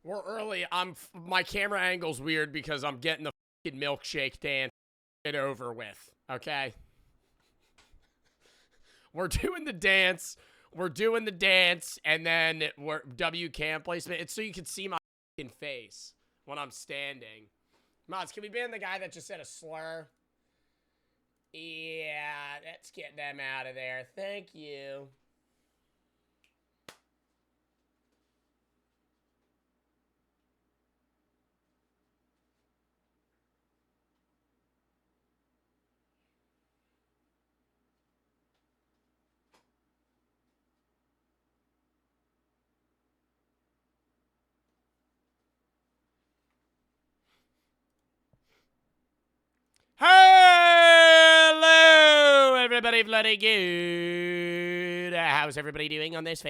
We're early. My camera angle's weird because I'm getting the fucking milkshake dance over with. Okay. We're doing the dance. And then we're W cam placement. It's so you can see my fucking face when I'm standing. Mods, can we ban the guy that just said a slur? Yeah, let's get them out of there. Thank you. Hello, everybody, bloody good. How's everybody doing on this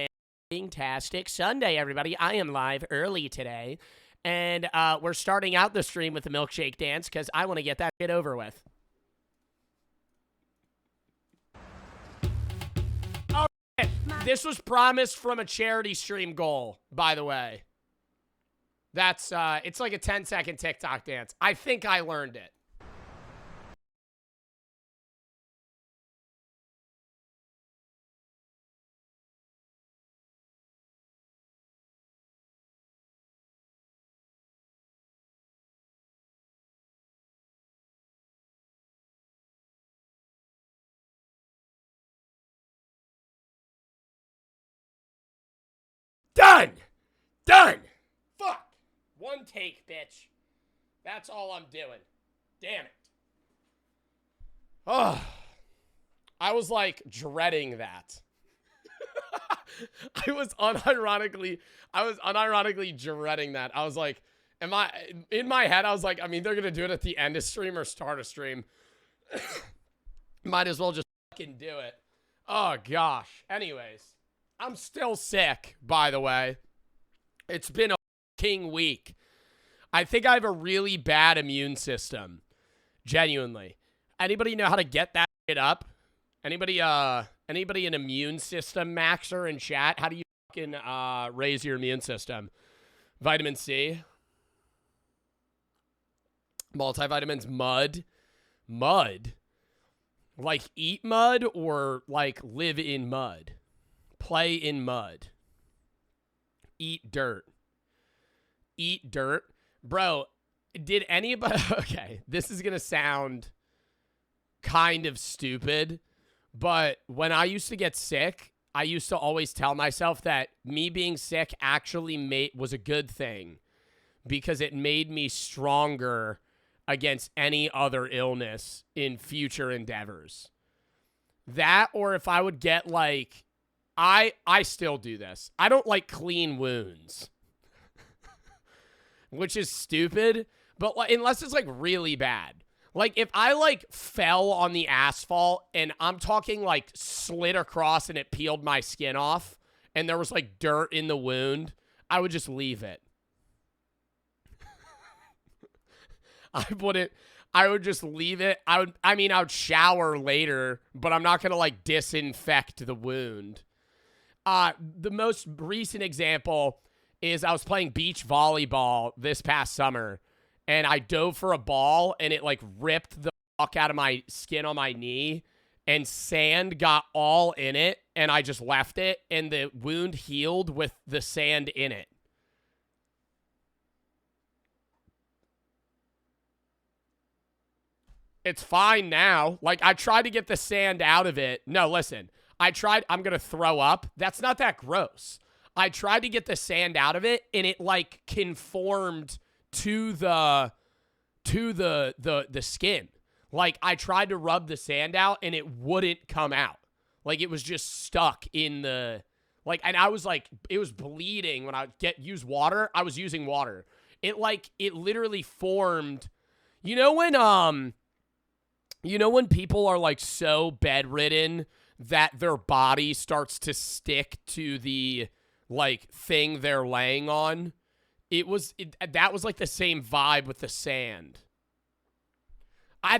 fantastic Sunday, everybody? I am live early today, and we're starting out the stream with the milkshake dance because I want to get that shit over with. Oh, shit. This was promised from a charity stream goal, by the way. That's, it's like a 10-second TikTok dance. I think I learned it. Done! Done! Fuck! One take, bitch. That's all I'm doing. Damn it. Oh. I was like dreading that. I was unironically dreading that. I was like, in my head, I was like, I mean, they're gonna do it at the end of stream or start a stream. Might as well just fucking do it. Oh gosh. Anyways. I'm still sick, by the way. It's been a fucking week. I think I have a really bad immune system. Genuinely. Anybody know how to get that shit up? Anybody an immune system maxer in chat? How do you fucking raise your immune system? Vitamin C. Multivitamins. Mud. Mud? Like eat mud or like live in mud? Play in mud. Eat dirt. Eat dirt. Bro, did anybody... Okay, this is going to sound kind of stupid, but when I used to get sick, I used to always tell myself that me being sick actually was a good thing because it made me stronger against any other illness in future endeavors. That, or if I would get like... I still do this. I don't like clean wounds, which is stupid, but unless it's like really bad. Like if I like fell on the asphalt and I'm talking like slid across and it peeled my skin off and there was like dirt in the wound, I would just leave it. I would just leave it. I would shower later, but I'm not going to like disinfect the wound. The most recent example is I was playing beach volleyball this past summer, and I dove for a ball, and it, like, ripped the fuck out of my skin on my knee, and sand got all in it, and I just left it, and the wound healed with the sand in it. It's fine now. Like, I tried to get the sand out of it. No, listen. I'm going to throw up. That's not that gross. I tried to get the sand out of it, and it, like, conformed to the skin. Like, I tried to rub the sand out, and it wouldn't come out. Like, it was just stuck in the... Like, and I was, like, it was bleeding when I use water. I was using water. It literally formed... You know when people are, like, so bedridden that their body starts to stick to the, like, thing they're laying on? That was, like, the same vibe with the sand.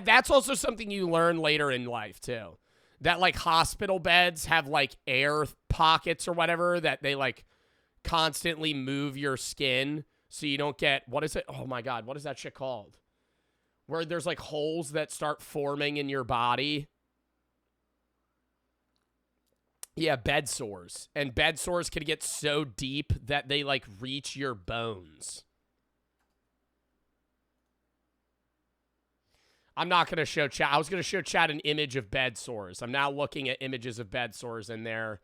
That's also something you learn later in life, too. That, like, hospital beds have, like, air pockets or whatever that they, like, constantly move your skin So you don't get, what is it? Oh my God, what is that shit called? Where there's like holes that start forming in your body. Yeah, bed sores. And bed sores can get so deep that they like reach your bones. I'm not going to show chat. I was going to show chat an image of bed sores. I'm now looking at images of bed sores and they're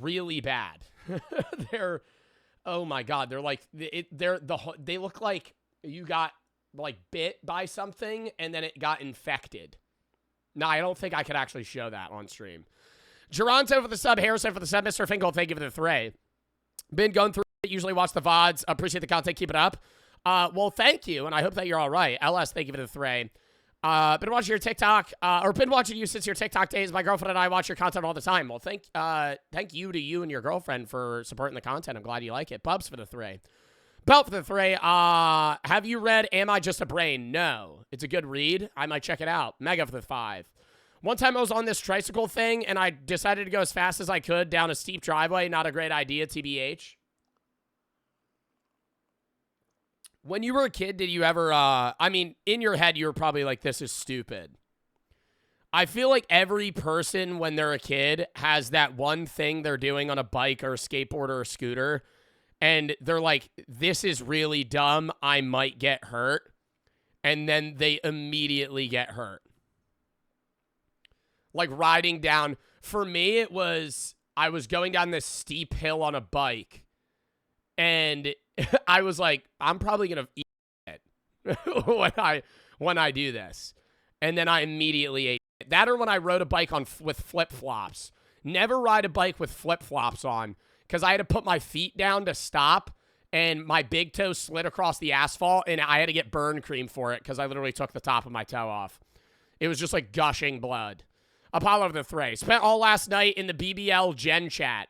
really bad. They're, oh my God. They're like, they look like you got like bit by something and then it got infected. No, I don't think I could actually show that on stream. Geronto for the sub, Harrison for the sub, Mr. Finkel, thank you for the thray. Been going through it, usually watch the VODs. Appreciate the content, keep it up. Well, thank you, and I hope that you're all right. LS, thank you for the thray. Been watching your TikTok, or been watching you since your TikTok days. My girlfriend and I watch your content all the time. Well, thank you to you and your girlfriend for supporting the content. I'm glad you like it. Bubs for the thray. Belt for the thray. Have you read Am I Just a Brain? No. It's a good read. I might check it out. Mega for the 5. One time I was on this tricycle thing, and I decided to go as fast as I could down a steep driveway. Not a great idea, TBH. When you were a kid, did you ever, I mean, in your head, you were probably like, this is stupid. I feel like every person, when they're a kid, has that one thing they're doing on a bike or a skateboard or a scooter, and they're like, this is really dumb. I might get hurt. And then they immediately get hurt. Like riding down. For me, it was, I was going down this steep hill on a bike. And I was like, I'm probably going to eat it when I do this. And then I immediately ate it. That or when I rode a bike with flip-flops. Never ride a bike with flip-flops on. Because I had to put my feet down to stop. And my big toe slid across the asphalt. And I had to get burn cream for it. Because I literally took the top of my toe off. It was just like gushing blood. Apollo of the Thray. Spent all last night in the BBL Gen Chat.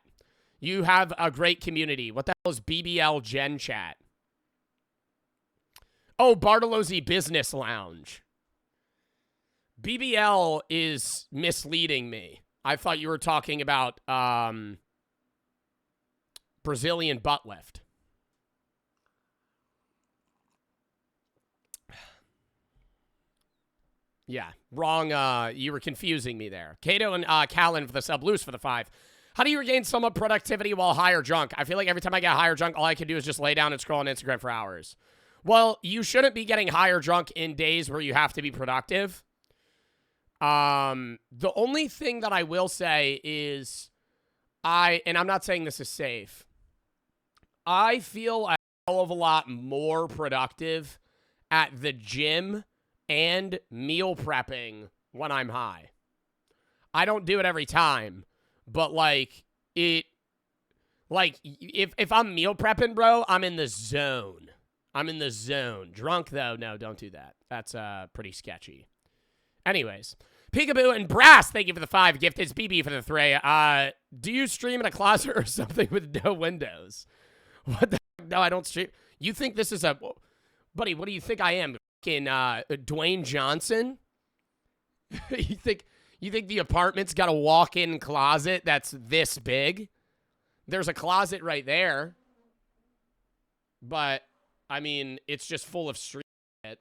You have a great community. What the hell is BBL Gen Chat? Oh, Bartolozzi Business Lounge. BBL is misleading me. I thought you were talking about Brazilian butt lift. Yeah, wrong. You were confusing me there. Kato and Callan for the sub, Loose for the 5. How do you regain somewhat productivity while high or drunk? I feel like every time I get high or drunk, all I can do is just lay down and scroll on Instagram for hours. Well, you shouldn't be getting high or drunk in days where you have to be productive. The only thing that I will say is and I'm not saying this is safe, I feel a hell of a lot more productive at the gym and meal prepping when I'm high. I don't do it every time, but like if I'm meal prepping, bro, I'm in the zone. I'm in the zone. Drunk though, no, don't do that. That's pretty sketchy. Anyways, Peekaboo and Brass, thank you for the 5 gifted. BB for the 3. Do you stream in a closet or something with no windows? What the heck? No, I don't stream. You think this is buddy, what do you think I am? In Dwayne Johnson? you think the apartment's got a walk-in closet that's this big? There's a closet right there. But I mean, it's just full of street shit.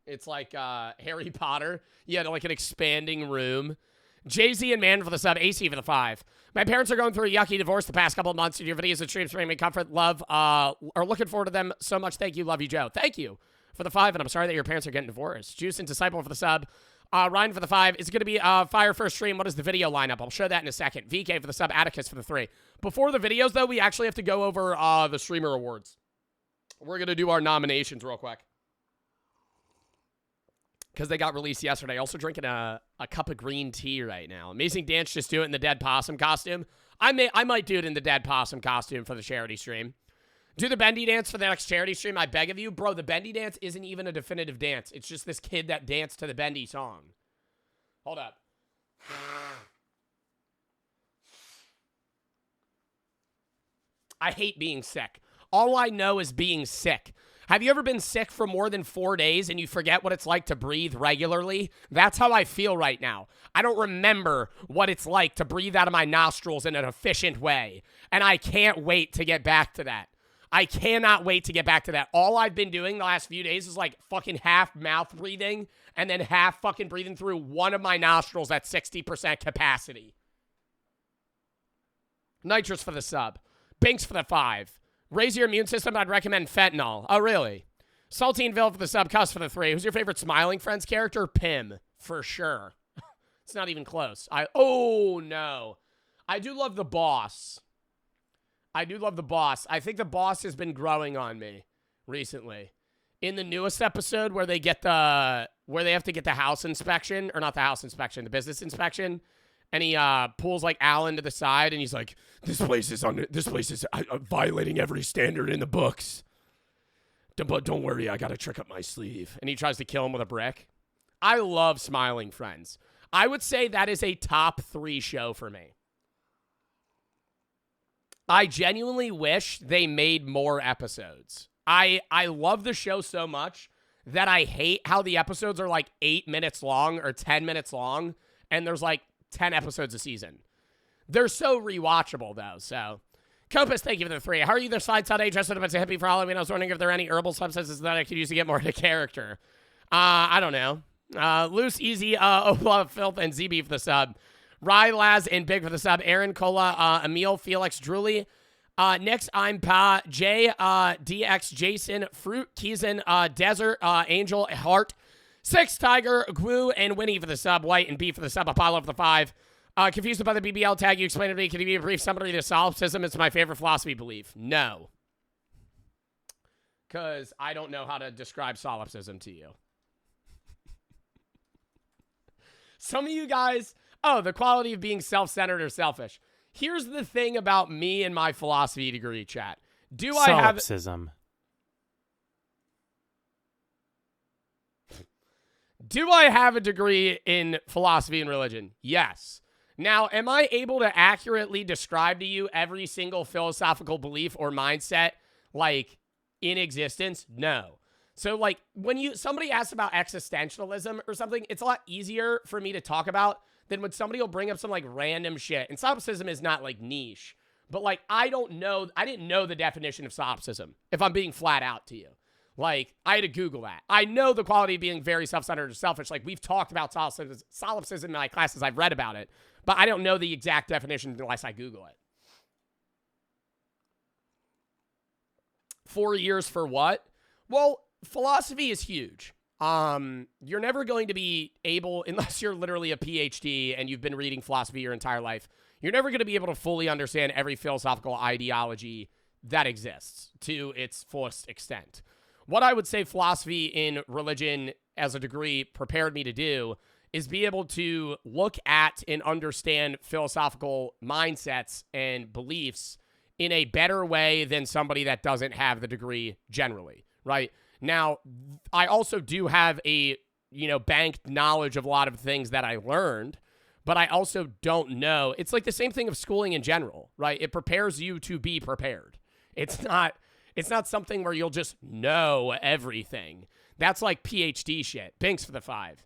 It's like Harry Potter. You had like an expanding room. Jay-Z and Man for the sub, AC for the 5. My parents are going through a yucky divorce the past couple of months. Your videos and streams bring me comfort, love, are looking forward to them so much. Thank you. Love you, Joe. Thank you for the 5, and I'm sorry that your parents are getting divorced. Juice and Disciple for the sub. Ryan for the 5. Is it going to be fire first stream? What is the video lineup? I'll show that in a second. VK for the sub. Atticus for the 3. Before the videos, though, we actually have to go over the streamer awards. We're going to do our nominations real quick, because they got released yesterday. Also drinking a cup of green tea right now. Amazing Dance, just do it in the dead possum costume. I might do it in the dead possum costume for the charity stream. Do the bendy dance for the next charity stream, I beg of you. Bro, the bendy dance isn't even a definitive dance. It's just this kid that danced to the bendy song. Hold up. I hate being sick. All I know is being sick. Have you ever been sick for more than 4 days and you forget what it's like to breathe regularly? That's how I feel right now. I don't remember what it's like to breathe out of my nostrils in an efficient way. And I can't wait to get back to that. I cannot wait to get back to that. All I've been doing the last few days is like fucking half mouth breathing and then half fucking breathing through one of my nostrils at 60% capacity. Nitrous for the sub. Binks for the 5. Raise your immune system. I'd recommend fentanyl. Oh, really? Salteenville for the sub. Cuss for the 3. Who's your favorite Smiling Friends character? Pim, for sure. It's not even close. Oh, no. I do love the boss. I think the boss has been growing on me recently. In the newest episode where they have to get the house inspection, or not the house inspection, the business inspection, and he pulls like Alan to the side and he's like, this place is violating every standard in the books. But don't worry, I got a trick up my sleeve. And he tries to kill him with a brick. I love Smiling Friends. I would say that is a top 3 show for me. I genuinely wish they made more episodes. I love the show so much that I hate how the episodes are like 8 minutes long or 10 minutes long, and there's like 10 episodes a season. They're so rewatchable, though, so. Copus, thank you for the 3. How are you? Their slide Sunday, dressed up as a hippie for Halloween. I was wondering if there are any herbal substances that I could use to get more into character. I don't know. Loose, Easy, Ola, Filth, and ZB for the sub. Rye, Laz, and Big for the sub. Aaron, Cola, Emil, Felix, Drooly. Next, I'm Pa, J, DX, Jason, Fruit, Keezen, Desert, Angel, Heart. 6, Tiger, Glue, and Winnie for the sub. White and B for the sub. Apollo for the 5. Confused about the BBL tag you explained to me. Can you be a brief summary of solipsism? It's my favorite philosophy belief. No. Because I don't know how to describe solipsism to you. Some of you guys, the quality of being self-centered or selfish. Here's the thing about me and my philosophy degree, chat. Solipsism. Do I have a degree in philosophy and religion? Yes. Now, am I able to accurately describe to you every single philosophical belief or mindset, like, in existence? No. So, like, when somebody asks about existentialism or something, it's a lot easier for me to talk about than when somebody will bring up some, like, random shit. And solipsism is not, like, niche. But, like, I didn't know the definition of solipsism, if I'm being flat out to you. Like, I had to Google that. I know the quality of being very self-centered or selfish. Like, we've talked about solipsism in my classes. I've read about it. But I don't know the exact definition unless I Google it. 4 years for what? Well, philosophy is huge. You're never going to be able, unless you're literally a PhD and you've been reading philosophy your entire life, you're never going to be able to fully understand every philosophical ideology that exists to its fullest extent. What I would say philosophy in religion as a degree prepared me to do is be able to look at and understand philosophical mindsets and beliefs in a better way than somebody that doesn't have the degree generally, right? Now, I also do have a, banked knowledge of a lot of things that I learned, but I also don't know. It's like the same thing of schooling in general, right? It prepares you to be prepared. It's not something where you'll just know everything. That's like PhD shit. Binks for the 5.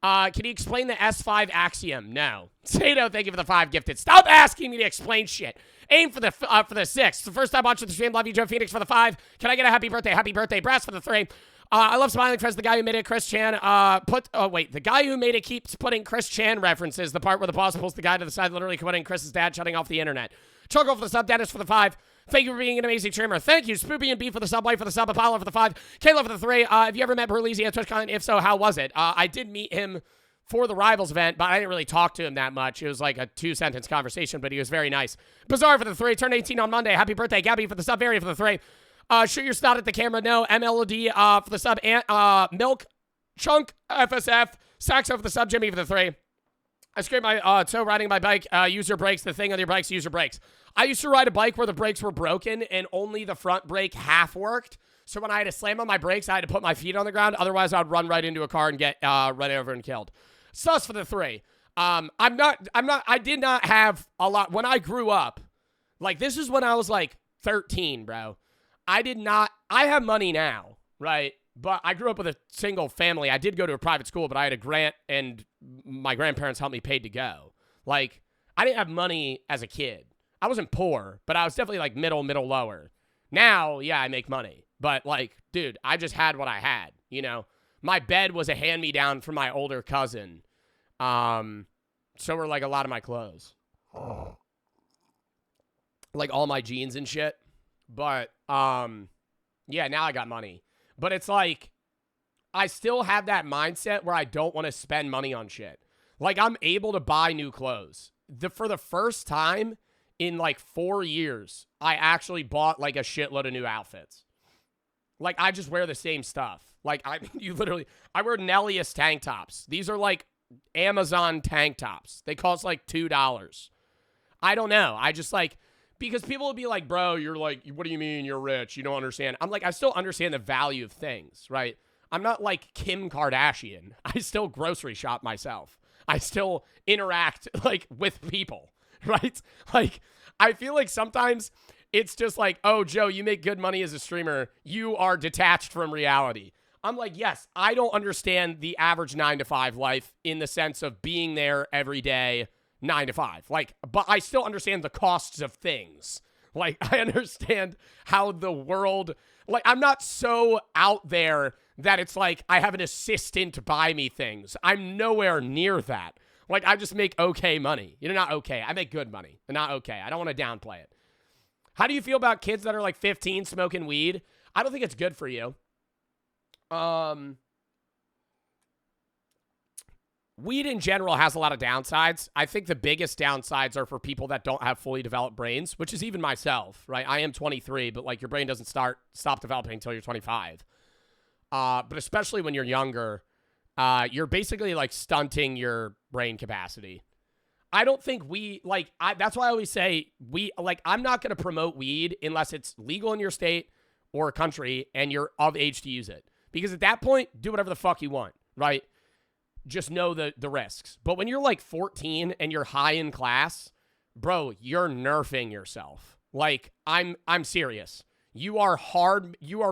Can you explain the S5 axiom? No. Sato, thank you for the 5 gifted. Stop asking me to explain shit. Aim for the 6. The first time watching the stream. Love you, Joe Phoenix for the 5. Can I get a happy birthday? Happy birthday, Brass for the 3. I love Smiling Friends. The guy who made it, Chris Chan. The guy who made it keeps putting Chris Chan references. The part where the boss pulls the guy to the side, literally quoting Chris's dad, shutting off the internet. Choco for the sub. Dennis for the 5. Thank you for being an amazing streamer. Thank you. Spoopy and B for the sub. White for the sub. Apollo for the 5. Kayla for the 3. Have you ever met Bartolozzi at TwitchCon? If so, how was it? I did meet him for the Rivals event, but I didn't really talk to him that much. It was like a 2-sentence conversation, but he was very nice. Bizarre for the 3. Turned 18 on Monday. Happy birthday. Gabby for the sub. Very for the 3. Shoot your snot at the camera. No. MLOD for the sub. Milk. Chunk. FSF. Saxo for the sub. Jimmy for the 3. I scraped my toe riding my bike. Use your brakes. The thing on your bikes, use your brakes. I used to ride a bike where the brakes were broken and only the front brake half worked. So when I had to slam on my brakes, I had to put my feet on the ground. Otherwise, I'd run right into a car and get run over and killed. Sus for the 3. I did not have a lot. When I grew up, like this is when I was like 13, bro. I have money now, right? But I grew up with a single family. I did go to a private school, but I had a grant and my grandparents helped me pay to go. Like, I didn't have money as a kid. I wasn't poor, but I was definitely like middle, lower. Now, yeah, I make money. But, like, dude, I just had what I had, you know? My bed was a hand-me-down from my older cousin. So were, like, a lot of my clothes. Like, all my jeans and shit. But, yeah, now I got money. But it's like, I still have that mindset where I don't want to spend money on shit. Like, I'm able to buy new clothes. For the first time in, like, 4 years, I actually bought, like, a shitload of new outfits. Like, I just wear the same stuff. Like, I wear Nellius tank tops. These are, like, Amazon tank tops. They cost, like, $2. I don't know. I just, like, because people will be like, bro, you're like, what do you mean you're rich? You don't understand. I'm like, I still understand the value of things, right? I'm not like Kim Kardashian. I still grocery shop myself. I still interact, like, with people, right? Like, I feel like sometimes it's just like, oh, Joe, you make good money as a streamer. You are detached from reality. I'm like, yes, I don't understand the average 9-to-5 life in the sense of being there every day, 9 to 5. Like, but I still understand the costs of things. Like, I understand how the world, like, I'm not so out there that it's like I have an assistant buy me things. I'm nowhere near that. Like, I just make okay money. You know, not okay. I make good money, but not okay. I don't want to downplay it. How do you feel about kids that are like 15 smoking weed? I don't think it's good for you. Weed in general has a lot of downsides. I think the biggest downsides are for people that don't have fully developed brains, which is even myself, right? I am 23, but like your brain doesn't stop developing until you're 25. But especially when you're younger, you're basically like stunting your brain capacity. I don't think that's why I always say I'm not going to promote weed unless it's legal in your state or country and you're of age to use it. Because at that point, do whatever the fuck you want, right? Just know the risks. But when you're like 14 and you're high in class, bro, you're nerfing yourself. Like, I'm serious. You are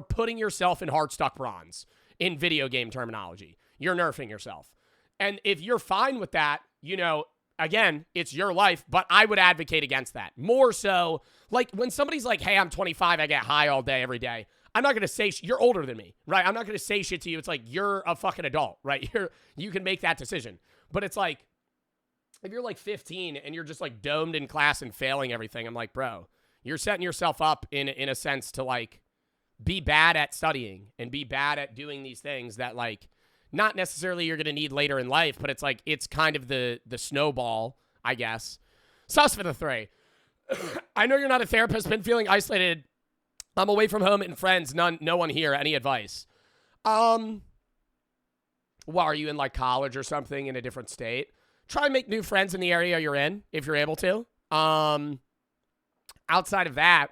putting yourself in hard stuck bronze in video game terminology. You're nerfing yourself. And if you're fine with that, you know, again, it's your life, but I would advocate against that. More so, like when somebody's like, hey, I'm 25, I get high all day, every day. I'm not going to say, you're older than me, right? I'm not going to say shit to you. It's like, you're a fucking adult, right? You can make that decision. But it's like, if you're like 15 and you're just like domed in class and failing everything, I'm like, bro, you're setting yourself up in a sense to like be bad at studying and be bad at doing these things that like, not necessarily you're going to need later in life, but it's like, it's kind of the snowball, I guess. Sus for the 3. I know you're not a therapist, been feeling isolated. I'm away from home and friends. No one here. Any advice? Well, are you in like college or something in a different state? Try and make new friends in the area you're in if you're able to. Outside of that,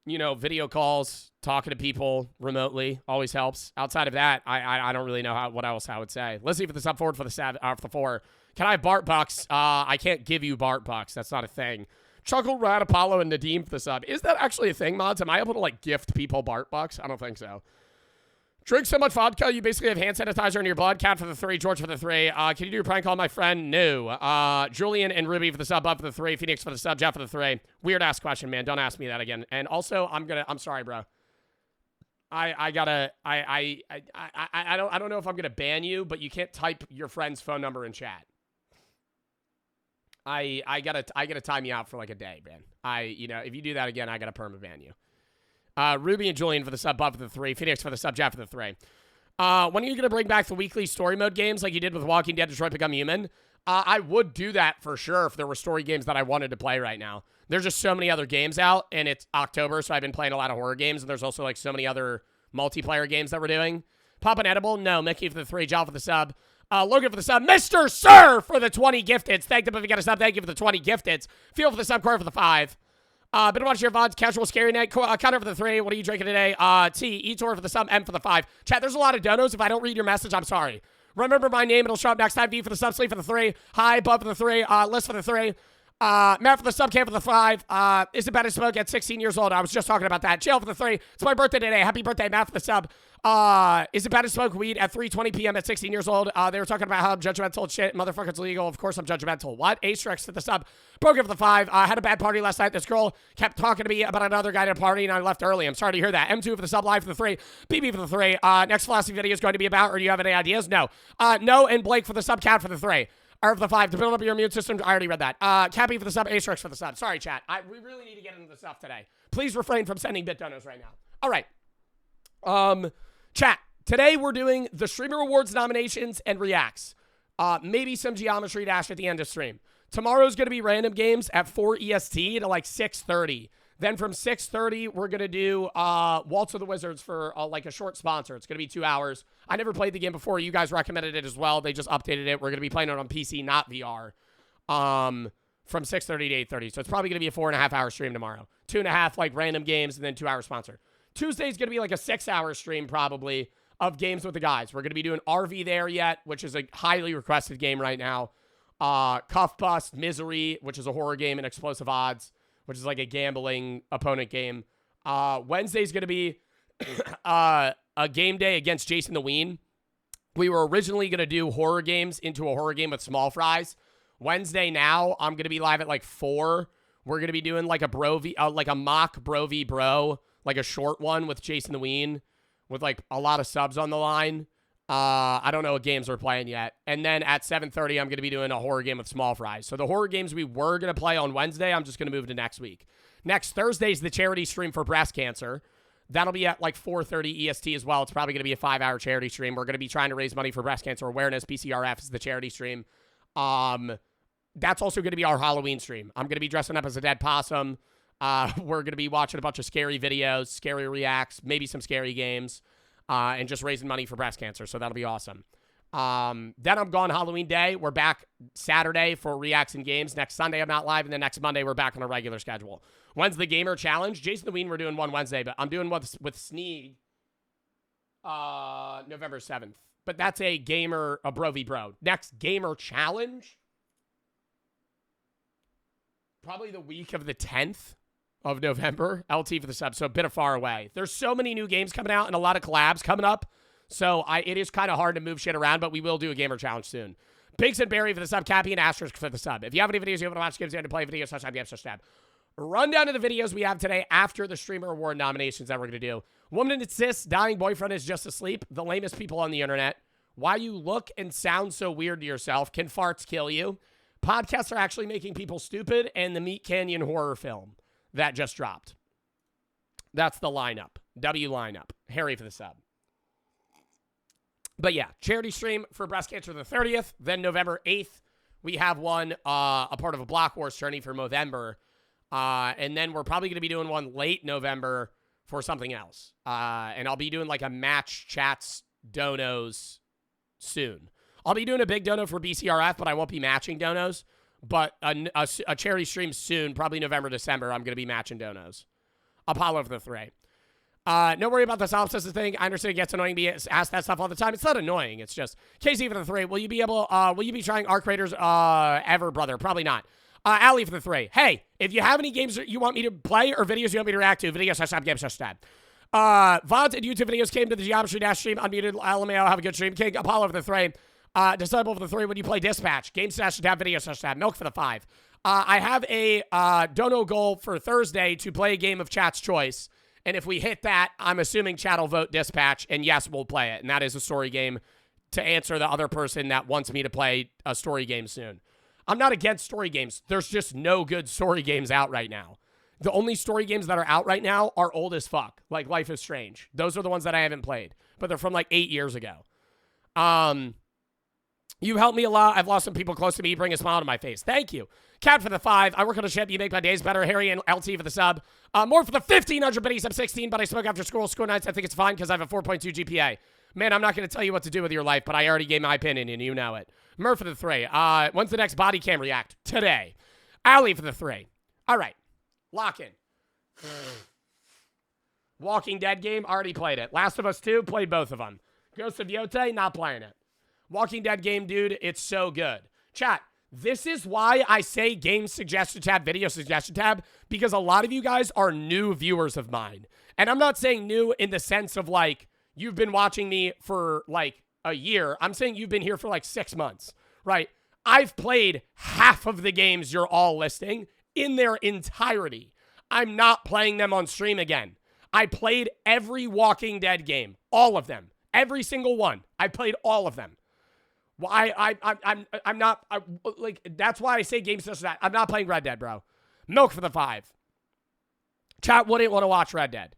you know, video calls, talking to people remotely always helps. Outside of that, I don't really know what else I would say. Lizzie for the sub forward for the 4. Can I have Bart bucks? I can't give you Bart bucks. That's not a thing. Chuckle, Rad, Apollo, and Nadeem for the sub. Is that actually a thing, mods? Am I able to, like, gift people Bart bucks? I don't think so. Drink so much vodka, you basically have hand sanitizer in your blood. Cat for the 3, George for the 3. Can you do a prank call, my friend? No. Julian and Ruby for the sub, Bub for the 3. Phoenix for the sub, Jeff for the 3. Weird ass question, man. Don't ask me that again. And also, I'm sorry, bro. I don't know if I'm gonna ban you, but you can't type your friend's phone number in chat. I gotta time you out for like a day, man. If you do that again, I gotta perma-ban you. Ruby and Julian for the sub, Bub for the 3. Phoenix for the sub, Jeff for the 3. When are you gonna bring back the weekly story mode games like you did with Walking Dead, Detroit Become Human? I would do that for sure if there were story games that I wanted to play right now. There's just so many other games out, and it's October, so I've been playing a lot of horror games, and there's also like so many other multiplayer games that we're doing. Pop an edible? No. Mickey for the 3. John for the sub. Logan for the sub. Mr. Sir for the 20 gifteds. Thank them if you got a sub. Thank you for the 20 gifteds. Feel for the sub. Corey for the 5. Been watching your VODs. Casual Scary Night. Connor for the 3. What are you drinking today? T. Etor for the sub. M for the 5. Chat, there's a lot of donos. If I don't read your message, I'm sorry. Remember my name. It'll show up next time. D for the sub. Sleep for the 3. Hi. Bub for the 3. Liz for the 3. Matt for the sub, Cam for the 5. Is it better to smoke at 16 years old? I was just talking about that. Jail for the 3. It's my birthday today. Happy birthday, Matt for the sub. Is it bad to smoke weed at 3:20 p.m. at 16 years old? They were talking about how I'm judgmental shit. Motherfucker's legal. Of course I'm judgmental. What? Asterix to the sub. Broke up the 5. Had a bad party last night. This girl kept talking to me about another guy at a party, and I left early. I'm sorry to hear that. M2 for the sub, live for the 3. BB for the 3. Next philosophy video is going to be about, or do you have any ideas? No. No, and Blake for the sub, Cat for the 3. Or for the 5. To build up your immune system. I already read that. Cappy for the sub, Asterix for the sub. Sorry, chat. We really need to get into the stuff today. Please refrain from sending bit donos right now. All right. Chat. Today, we're doing the Streamer Awards nominations and reacts. Maybe some Geometry Dash at the end of stream. Tomorrow's going to be random games at 4 EST to like 6:30. Then from 6:30, we're going to do Waltz of the Wizards for like a short sponsor. It's going to be 2 hours. I never played the game before. You guys recommended it as well. They just updated it. We're going to be playing it on PC, not VR, from 6:30 to 8:30. So it's probably going to be a 4.5-hour stream tomorrow. 2.5 like random games and then 2 hour sponsor. Tuesday's going to be like a 6-hour stream probably of games with the guys. We're going to be doing RV There Yet, which is a highly requested game right now. Cuff Bust, Misery, which is a horror game, and Explosive Odds, which is like a gambling opponent game. Wednesday's going to be a game day against Jason the Ween. We were originally going to do horror games into a horror game with small fries. Wednesday now, I'm going to be live at like 4. We're going to be doing like a mock Bro v Bro, like a short one with Jason the Ween, with like a lot of subs on the line. I don't know what games we're playing yet. And then at 7:30, I'm going to be doing a horror game with small fries. So the horror games we were going to play on Wednesday, I'm just going to move to next week. Next Thursday's the charity stream for breast cancer. That'll be at like 4:30 EST as well. It's probably going to be a 5-hour charity stream. We're going to be trying to raise money for breast cancer awareness. BCRF is the charity stream. That's also going to be our Halloween stream. I'm going to be dressing up as a dead possum. We're going to be watching a bunch of scary videos, scary reacts, maybe some scary games, and just raising money for breast cancer. So that'll be awesome. Then I'm gone Halloween day. We're back Saturday for reacts and games. Next Sunday, I'm not live. And then next Monday, we're back on a regular schedule. When's the Gamer Challenge? Jason the Ween, we're doing one Wednesday, but I'm doing one with Sneeg November 7th. But that's a Bro v Bro. Next Gamer Challenge? Probably the week of the 10th of November. LT for the sub, so a bit of far away. There's so many new games coming out and a lot of collabs coming up. So it is kind of hard to move shit around, but we will do a Gamer Challenge soon. Pigs and Barry for the sub, Cappy and Asterisk for the sub. If you have any videos you want to watch, games you want to play, videos, /tab. Run down to the videos we have today after the Streamer Award nominations that we're going to do. Woman insists dying boyfriend is just asleep. The lamest people on the internet. Why you look and sound so weird to yourself. Can farts kill you? Podcasts are actually making people stupid, and the Meat Canyon horror film that just dropped. That's the lineup. W lineup. Harry for the sub. But yeah, charity stream for breast cancer the 30th. Then November 8th, we have one, a part of a Block Wars tourney for Movember. And then we're probably going to be doing one late November for something else. And I'll be doing like a match chats donos soon. I'll be doing a big dono for BCRF, but I won't be matching donos. But a charity stream soon, probably November, December, I'm going to be matching donos. Apollo for the 3. No worry about the solipsism thing. I understand it gets annoying being asked that stuff all the time. It's not annoying. It's just, KC for the 3. Will you be trying Arc Raiders ever, brother? Probably not. Ali for the 3. Hey, if you have any games that you want me to play or videos you want me to react to, videos.games.stab. VODs and YouTube videos came to the Geometry Dash stream. Unmuted. LMAO, have a good stream. King, Apollo for the 3. Disciple for the 3. When you play Dispatch, Games.tab, videos.tab. Milk for the 5. I have a dono goal for Thursday to play a game of Chat's Choice. And if we hit that, I'm assuming chat will vote Dispatch, and yes, we'll play it. And that is a story game to answer the other person that wants me to play a story game soon. I'm not against story games. There's just no good story games out right now. The only story games that are out right now are old as fuck, like Life is Strange. Those are the ones that I haven't played, but they're from like 8 years ago. You helped me a lot. I've lost some people close to me. Bring a smile to my face. Thank you. Cat for the 5. I work on a ship. You make my days better. Harry and LT for the sub. More for the 1,500 biddies. I'm 16, but I smoke after school. School nights, I think it's fine because I have a 4.2 GPA. Man, I'm not going to tell you what to do with your life, but I already gave my opinion, and you know it. Murph for the 3. When's the next body cam react? Today. Ali for the 3. All right. Lock in. Walking Dead game. Already played it. Last of Us 2. Played both of them. Ghost of Yote. Not playing it. Walking Dead game, dude. It's so good. Chat. This is why I say game suggestion tab, video suggestion tab, because a lot of you guys are new viewers of mine. And I'm not saying new in the sense of like, you've been watching me for like a year. I'm saying you've been here for like 6 months, right? I've played half of the games you're all listing in their entirety. I'm not playing them on stream again. I played every Walking Dead game, all of them, every single one. I played all of them. Well, I'm not like, that's why I say games such as that. I'm not playing Red Dead, bro. Milk for the 5. Chat wouldn't want to watch Red Dead.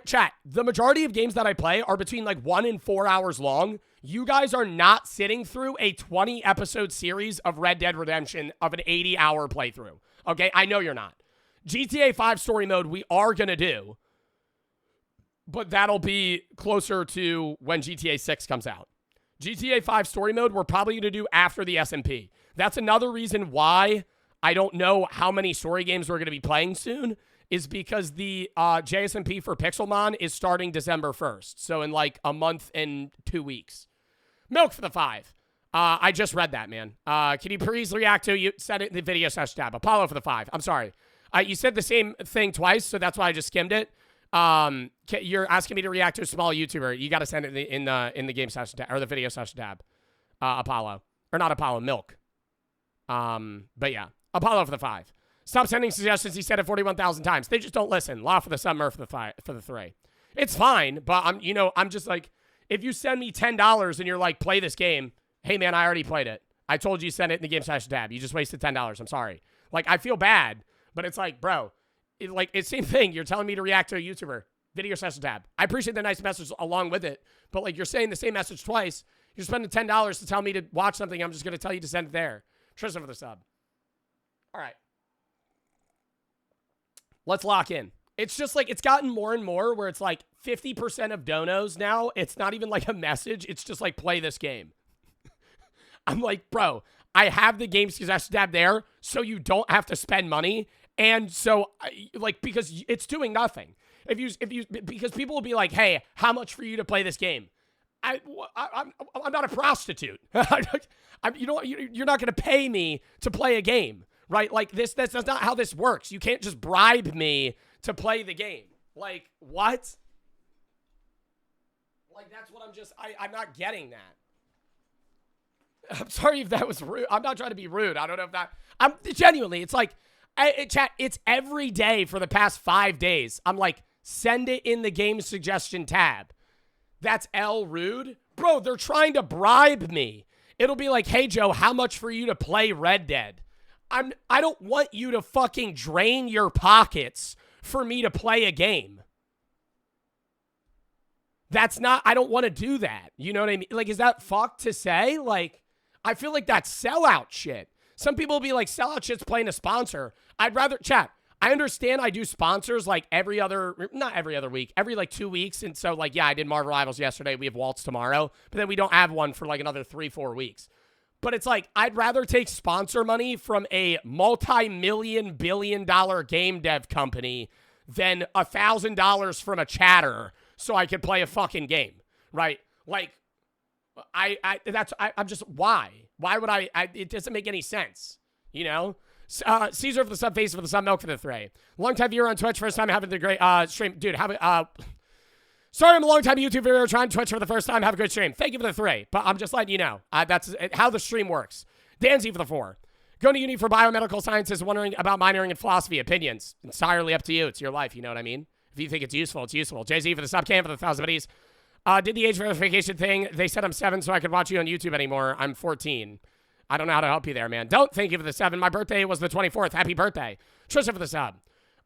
Chat, the majority of games that I play are between like 1 and 4 hours long. You guys are not sitting through a 20 episode series of Red Dead Redemption of an 80-hour playthrough. Okay, I know you're not. GTA 5 story mode we are going to do, but that'll be closer to when GTA 6 comes out. GTA 5 story mode we're probably going to do after the SMP. That's another reason why I don't know how many story games we're going to be playing soon, is because the JSMP for Pixelmon is starting December 1st. So in like a month and 2 weeks. Milk for the 5. I just read that, man. Can you please react to, you said it in the video session tab. Apollo for the 5. I'm sorry. You said the same thing twice, so that's why I just skimmed it. You're asking me to react to a small YouTuber. You got to send it in the game session tab, or the video session tab. Apollo. Or not Apollo, Milk. But yeah. Apollo for the 5. Stop sending suggestions. He said it 41,000 times. They just don't listen. Law for the sub, Murph for the 3. It's fine, but I'm just like, if you send me $10 and you're like, play this game, hey man, I already played it. I told you send it in the game session tab. You just wasted $10. I'm sorry. Like, I feel bad, but it's like, bro, it's same thing. You're telling me to react to a YouTuber. Video session tab. I appreciate the nice message along with it, but like, you're saying the same message twice. You're spending $10 to tell me to watch something. I'm just going to tell you to send it there. Tristan for the sub. All right. Let's lock in. It's just like, it's gotten more and more where it's like 50% of donos now. It's not even like a message. It's just like, play this game. I'm like, bro, I have the game suggestion tab there so you don't have to spend money. And so like, because it's doing nothing. Because people will be like, hey, how much for you to play this game? I'm not a prostitute. You're not going to pay me to play a game. Right? Like, that's not how this works. You can't just bribe me to play the game. Like, what? Like, that's what I'm not getting that. I'm sorry if that was rude. I'm not trying to be rude. I don't know if that, I'm genuinely, it's like, chat, it's every day for the past 5 days. I'm like, send it in the game suggestion tab. That's rude. Bro, they're trying to bribe me. It'll be like, hey, Joe, how much for you to play Red Dead? I don't want you to fucking drain your pockets for me to play a game. That's not, I don't want to do that. You know what I mean? Like, is that fucked to say? Like, I feel like that's sellout shit. Some people will be like, sellout shit's playing a sponsor. I'd rather, chat, I understand I do sponsors like not every other week, every like 2 weeks. And so like, yeah, I did Marvel Rivals yesterday. We have Waltz tomorrow, but then we don't have one for like another 3-4 weeks. But it's like, I'd rather take sponsor money from a multi-million billion-dollar game dev company than $1,000 from a chatter so I could play a fucking game, right? Like, I'm just, why? Why would it doesn't make any sense, you know? Caesar for the sub, Face for the sub, Milk for the 3. Long-time viewer on Twitch, first time having the great stream. Dude, sorry, I'm a long-time YouTube viewer trying Twitch for the first time. Have a good stream. Thank you for the 3. But I'm just letting you know. That's how the stream works. Danzy for the 4. Going to uni for biomedical sciences, wondering about minoring in philosophy. Opinions. Entirely up to you. It's your life, you know what I mean? If you think it's useful, it's useful. Jay-Z for the sub, Cam for the 1,000 buddies. Did the age verification thing. They said I'm 7 so I could watch you on YouTube anymore. I'm 14. I don't know how to help you there, man. Don't thank you for the 7. My birthday was the 24th. Happy birthday. Trisha for the sub.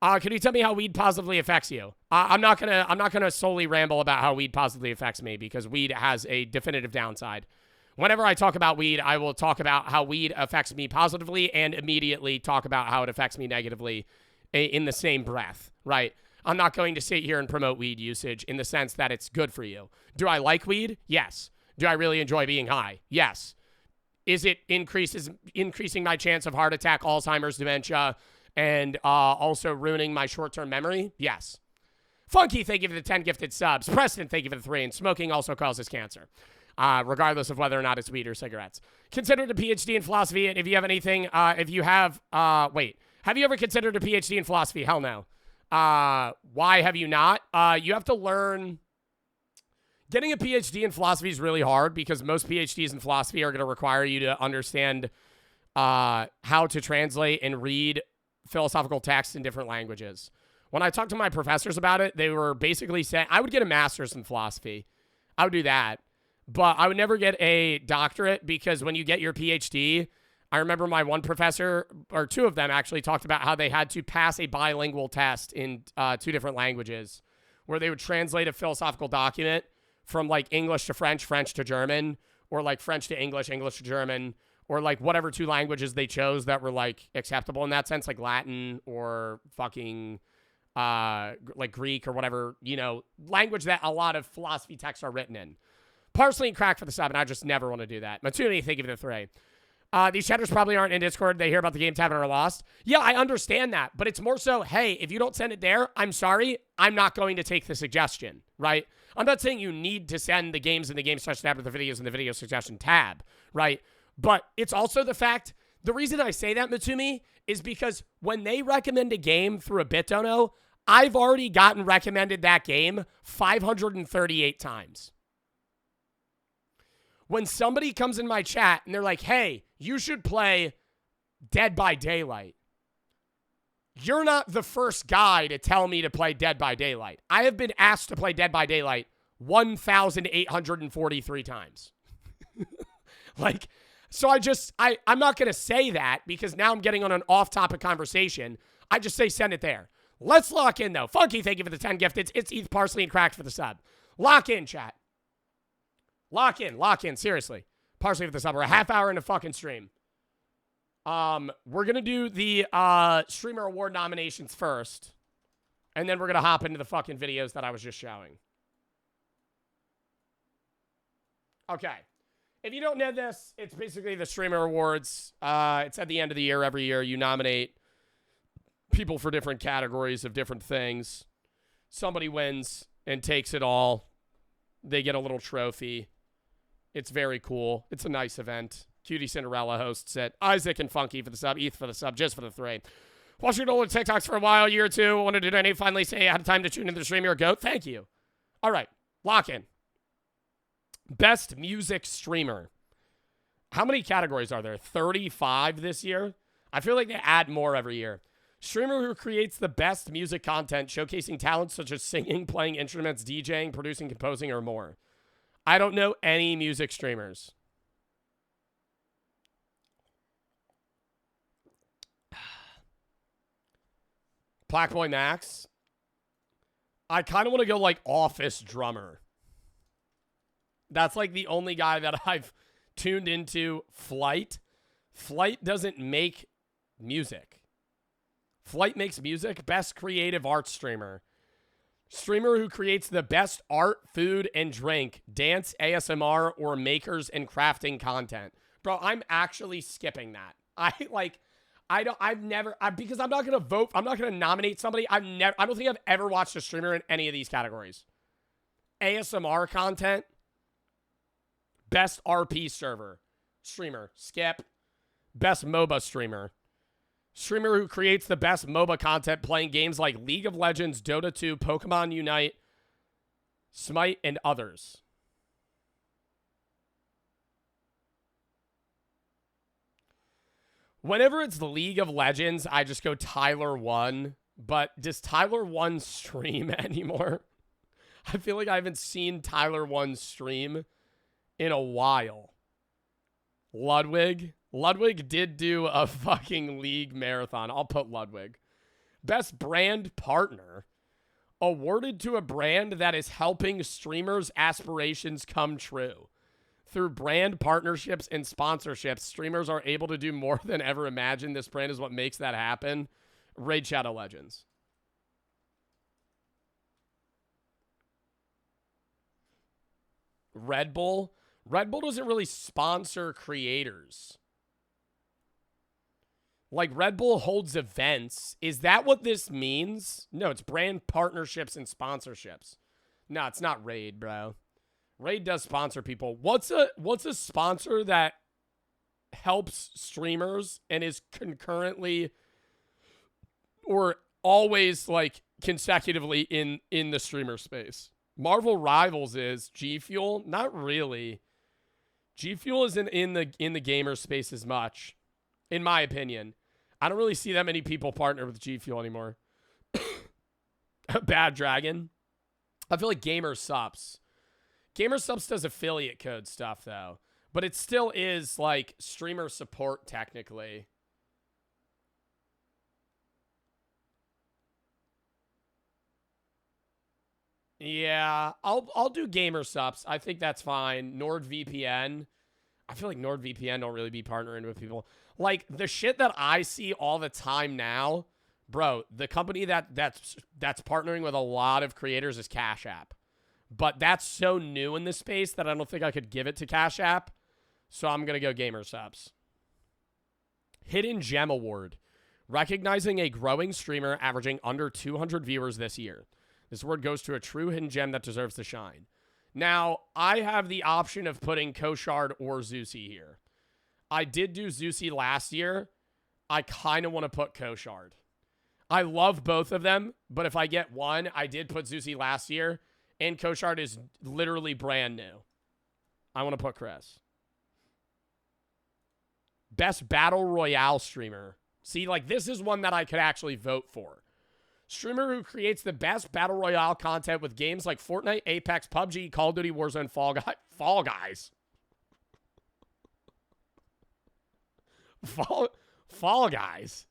Can you tell me how weed positively affects you? I'm not gonna solely ramble about how weed positively affects me because weed has a definitive downside. Whenever I talk about weed, I will talk about how weed affects me positively and immediately talk about how it affects me negatively in the same breath, right? I'm not going to sit here and promote weed usage in the sense that it's good for you. Do I like weed? Yes. Do I really enjoy being high? Yes. Is it increasing my chance of heart attack, Alzheimer's, dementia, and also ruining my short-term memory? Yes. Funky, thank you for the 10 gifted subs. Preston, thank you for the 3. And smoking also causes cancer, regardless of whether or not it's weed or cigarettes. Considered a PhD in philosophy, and if you have anything, have you ever considered a PhD in philosophy? Hell no. Why have you not? You have to learn Getting a PhD in philosophy is really hard because most PhDs in philosophy are going to require you to understand how to translate and read philosophical texts in different languages. When I talked to my professors about it, they were basically saying I would get a master's in philosophy. I would do that. But I would never get a doctorate because when you get your PhD, I remember my one professor, or two of them actually, talked about how they had to pass a bilingual test in 2 different languages where they would translate a philosophical document from like English to French, French to German, or like French to English, English to German, or like whatever 2 languages they chose that were like acceptable in that sense, like Latin or fucking like Greek or whatever, you know, language that a lot of philosophy texts are written in. Parsley and crack for the sub, and I just never want to do that. Matsuni, thank you for the 3. These chatters probably aren't in Discord. They hear about the game tab and are lost. Yeah, I understand that, but it's more so, hey, if you don't send it there, I'm sorry, I'm not going to take the suggestion, right? I'm not saying you need to send the games in the game suggestion tab to the videos in the video suggestion tab, right? But it's also the fact, the reason I say that, Matsumi, is because when they recommend a game through a BitDono, I've already gotten recommended that game 538 times. When somebody comes in my chat and they're like, hey, you should play Dead by Daylight, you're not the first guy to tell me to play Dead by Daylight. I have been asked to play Dead by Daylight 1,843 times. Like, so I'm not going to say that because now I'm getting on an off-topic conversation. I just say send it there. Let's lock in, though. Funky, thank you for the 10 gift. It's ETH, Parsley, and Crack for the sub. Lock in, chat. Lock in, seriously. Parsley for the sub. We're a half hour into fucking stream. We're going to do the Streamer Award nominations first. And then we're going to hop into the fucking videos that I was just showing. Okay. If you don't know this, it's basically the Streamer Awards. It's at the end of the year. Every year you nominate people for different categories of different things. Somebody wins and takes it all. They get a little trophy. It's very cool. It's a nice event. Cutie Cinderella hosts it. Isaac and Funky for the sub. ETH for the sub, just for the 3. Watching old TikToks for a while, year or two. Wanted to donate. Finally say I had time to tune into the stream. You're a goat. Thank you. All right. Lock in. Best music streamer. How many categories are there? 35 this year? I feel like they add more every year. Streamer who creates the best music content, showcasing talents such as singing, playing instruments, DJing, producing, composing, or more. I don't know any music streamers. Blackboy Max. I kind of want to go like office drummer. That's like the only guy that I've tuned into. Flight. Flight doesn't make music. Flight makes music. Best creative art streamer. Streamer who creates the best art, food, and drink, dance, ASMR, or makers and crafting content. Bro, I'm actually skipping that. Because I'm not going to vote. I'm not going to nominate somebody. I don't think I've ever watched a streamer in any of these categories. ASMR content. Best RP server. Streamer. Skip. Best MOBA streamer. Streamer who creates the best MOBA content playing games like League of Legends, Dota 2, Pokemon Unite, Smite, and others. Whenever it's the League of Legends, I just go Tyler1. But does Tyler1 stream anymore? I feel like I haven't seen Tyler1 stream in a while. Ludwig. Ludwig did do a fucking League marathon. I'll put Ludwig. Best brand partner. Awarded to a brand that is helping streamers' aspirations come true. Through brand partnerships and sponsorships, streamers are able to do more than ever imagined. This brand is what makes that happen. Raid Shadow Legends. Red Bull. Red Bull doesn't really sponsor creators. Like, Red Bull holds events. Is that what this means? No, it's brand partnerships and sponsorships. No, it's not Raid, bro. Raid does sponsor people. What's a sponsor that helps streamers and is concurrently or always, like, consecutively in the streamer space? Marvel Rivals is. G Fuel, not really. G Fuel isn't in the gamer space as much, in my opinion. I don't really see that many people partner with G Fuel anymore. Bad Dragon. I feel like Gamer Subs. Gamer Subs does affiliate code stuff though, but it still is like streamer support technically. Yeah, I'll do Gamer Subs. I think that's fine. NordVPN. I feel like NordVPN don't really be partnering with people. Like the shit that I see all the time now, bro, the company that's partnering with a lot of creators is Cash App. But that's so new in this space that I don't think I could give it to Cash App. So I'm going to go Gamer Subs. Hidden Gem Award. Recognizing a growing streamer averaging under 200 viewers this year. This award goes to a true hidden gem that deserves to shine. Now, I have the option of putting Koshard or Zeusy here. I did do Zeusy last year. I kind of want to put Koshard. I love both of them, but if I get one, I did put Zeusy last year, and Koshard is literally brand new. I want to put Chris. Best Battle Royale streamer. See, like, this is one that I could actually vote for. Streamer who creates the best Battle Royale content with games like Fortnite, Apex, PUBG, Call of Duty, Warzone, Fall Guys. Fall Guys. Fall Guys.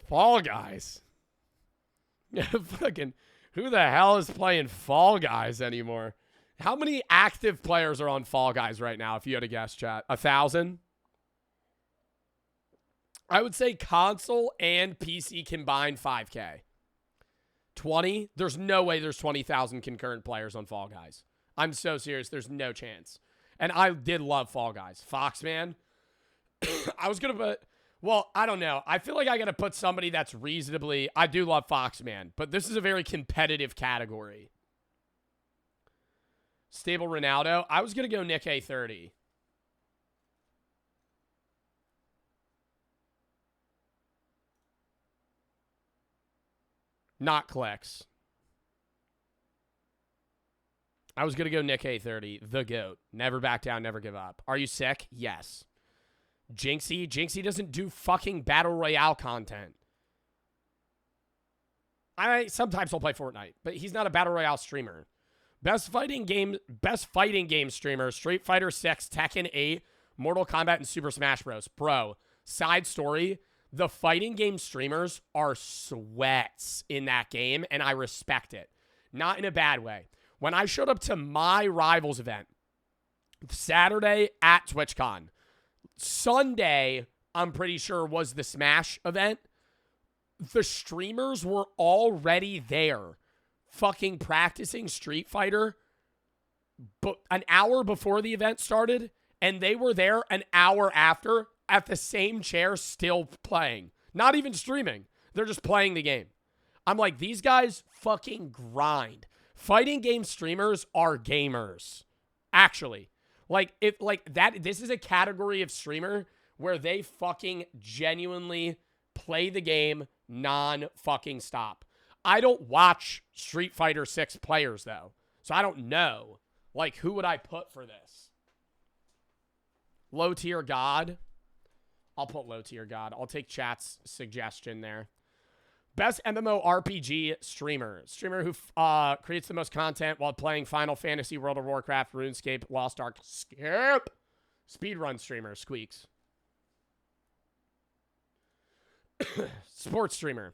Fall Guys. Fucking, who the hell is playing Fall Guys anymore? How many active players are on Fall Guys right now, if you had a guess, chat? 1,000? I would say console and PC combined 5K. 20? There's no way there's 20,000 concurrent players on Fall Guys. I'm so serious. There's no chance. And I did love Fall Guys. Foxman. I was going to put... Well, I don't know. I feel like I got to put somebody that's reasonably... I do love Foxman, but this is a very competitive category. Stable Ronaldo. I was going to go Nick A30. Not clicks. I was going to go Nick A30, the GOAT. Never back down, never give up. Are you sick? Yes. Jinxie? Jinxie doesn't do fucking Battle Royale content. Sometimes he'll play Fortnite, but he's not a Battle Royale streamer. Best fighting game streamer, Street Fighter 6, Tekken 8, Mortal Kombat, and Super Smash Bros. Bro, side story, the fighting game streamers are sweats in that game, and I respect it. Not in a bad way. When I showed up to my Rivals event, Saturday at TwitchCon, Sunday, I'm pretty sure, was the Smash event, the streamers were already there fucking practicing Street Fighter but an hour before the event started, and they were there an hour after at the same chair still playing. Not even streaming. They're just playing the game. I'm like, these guys fucking grind. Fighting game streamers are gamers. Actually. This is a category of streamer where they fucking genuinely play the game non-fucking stop. I don't watch Street Fighter 6 players, though. So I don't know. Like, who would I put for this? Low tier God. I'll put low tier God. I'll take chat's suggestion there. Best MMORPG streamer. Streamer who creates the most content while playing Final Fantasy, World of Warcraft, RuneScape, Lost Ark. Skip. Speedrun streamer. Squeaks. Sports streamer.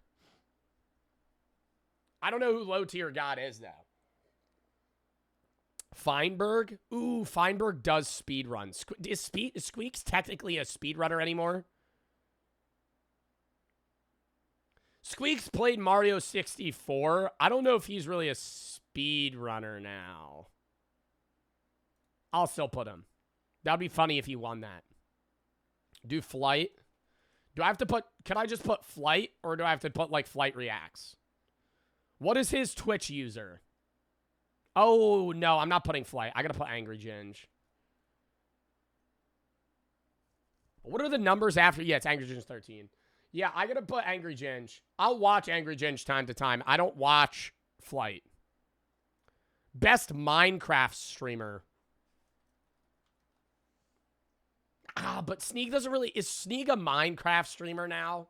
I don't know who low tier God is, though. Feinberg? Ooh, Feinberg does speedrun. Is Squeaks technically a speedrunner anymore? Squeaks played Mario 64. I don't know if he's really a speedrunner now. I'll still put him. That'd be funny if he won that. Do Flight. Do I have to put... Can I just put Flight? Or do I have to put, like, Flight Reacts? What is his Twitch user? Oh, no. I'm not putting Flight. I gotta put Angry Ginge. What are the numbers after? Yeah, it's Angry Ginge 13. Yeah, I gotta put Angry Ginge. I'll watch Angry Ginge time to time. I don't watch Flight. Best Minecraft streamer. But Sneak doesn't really... Is Sneak a Minecraft streamer now?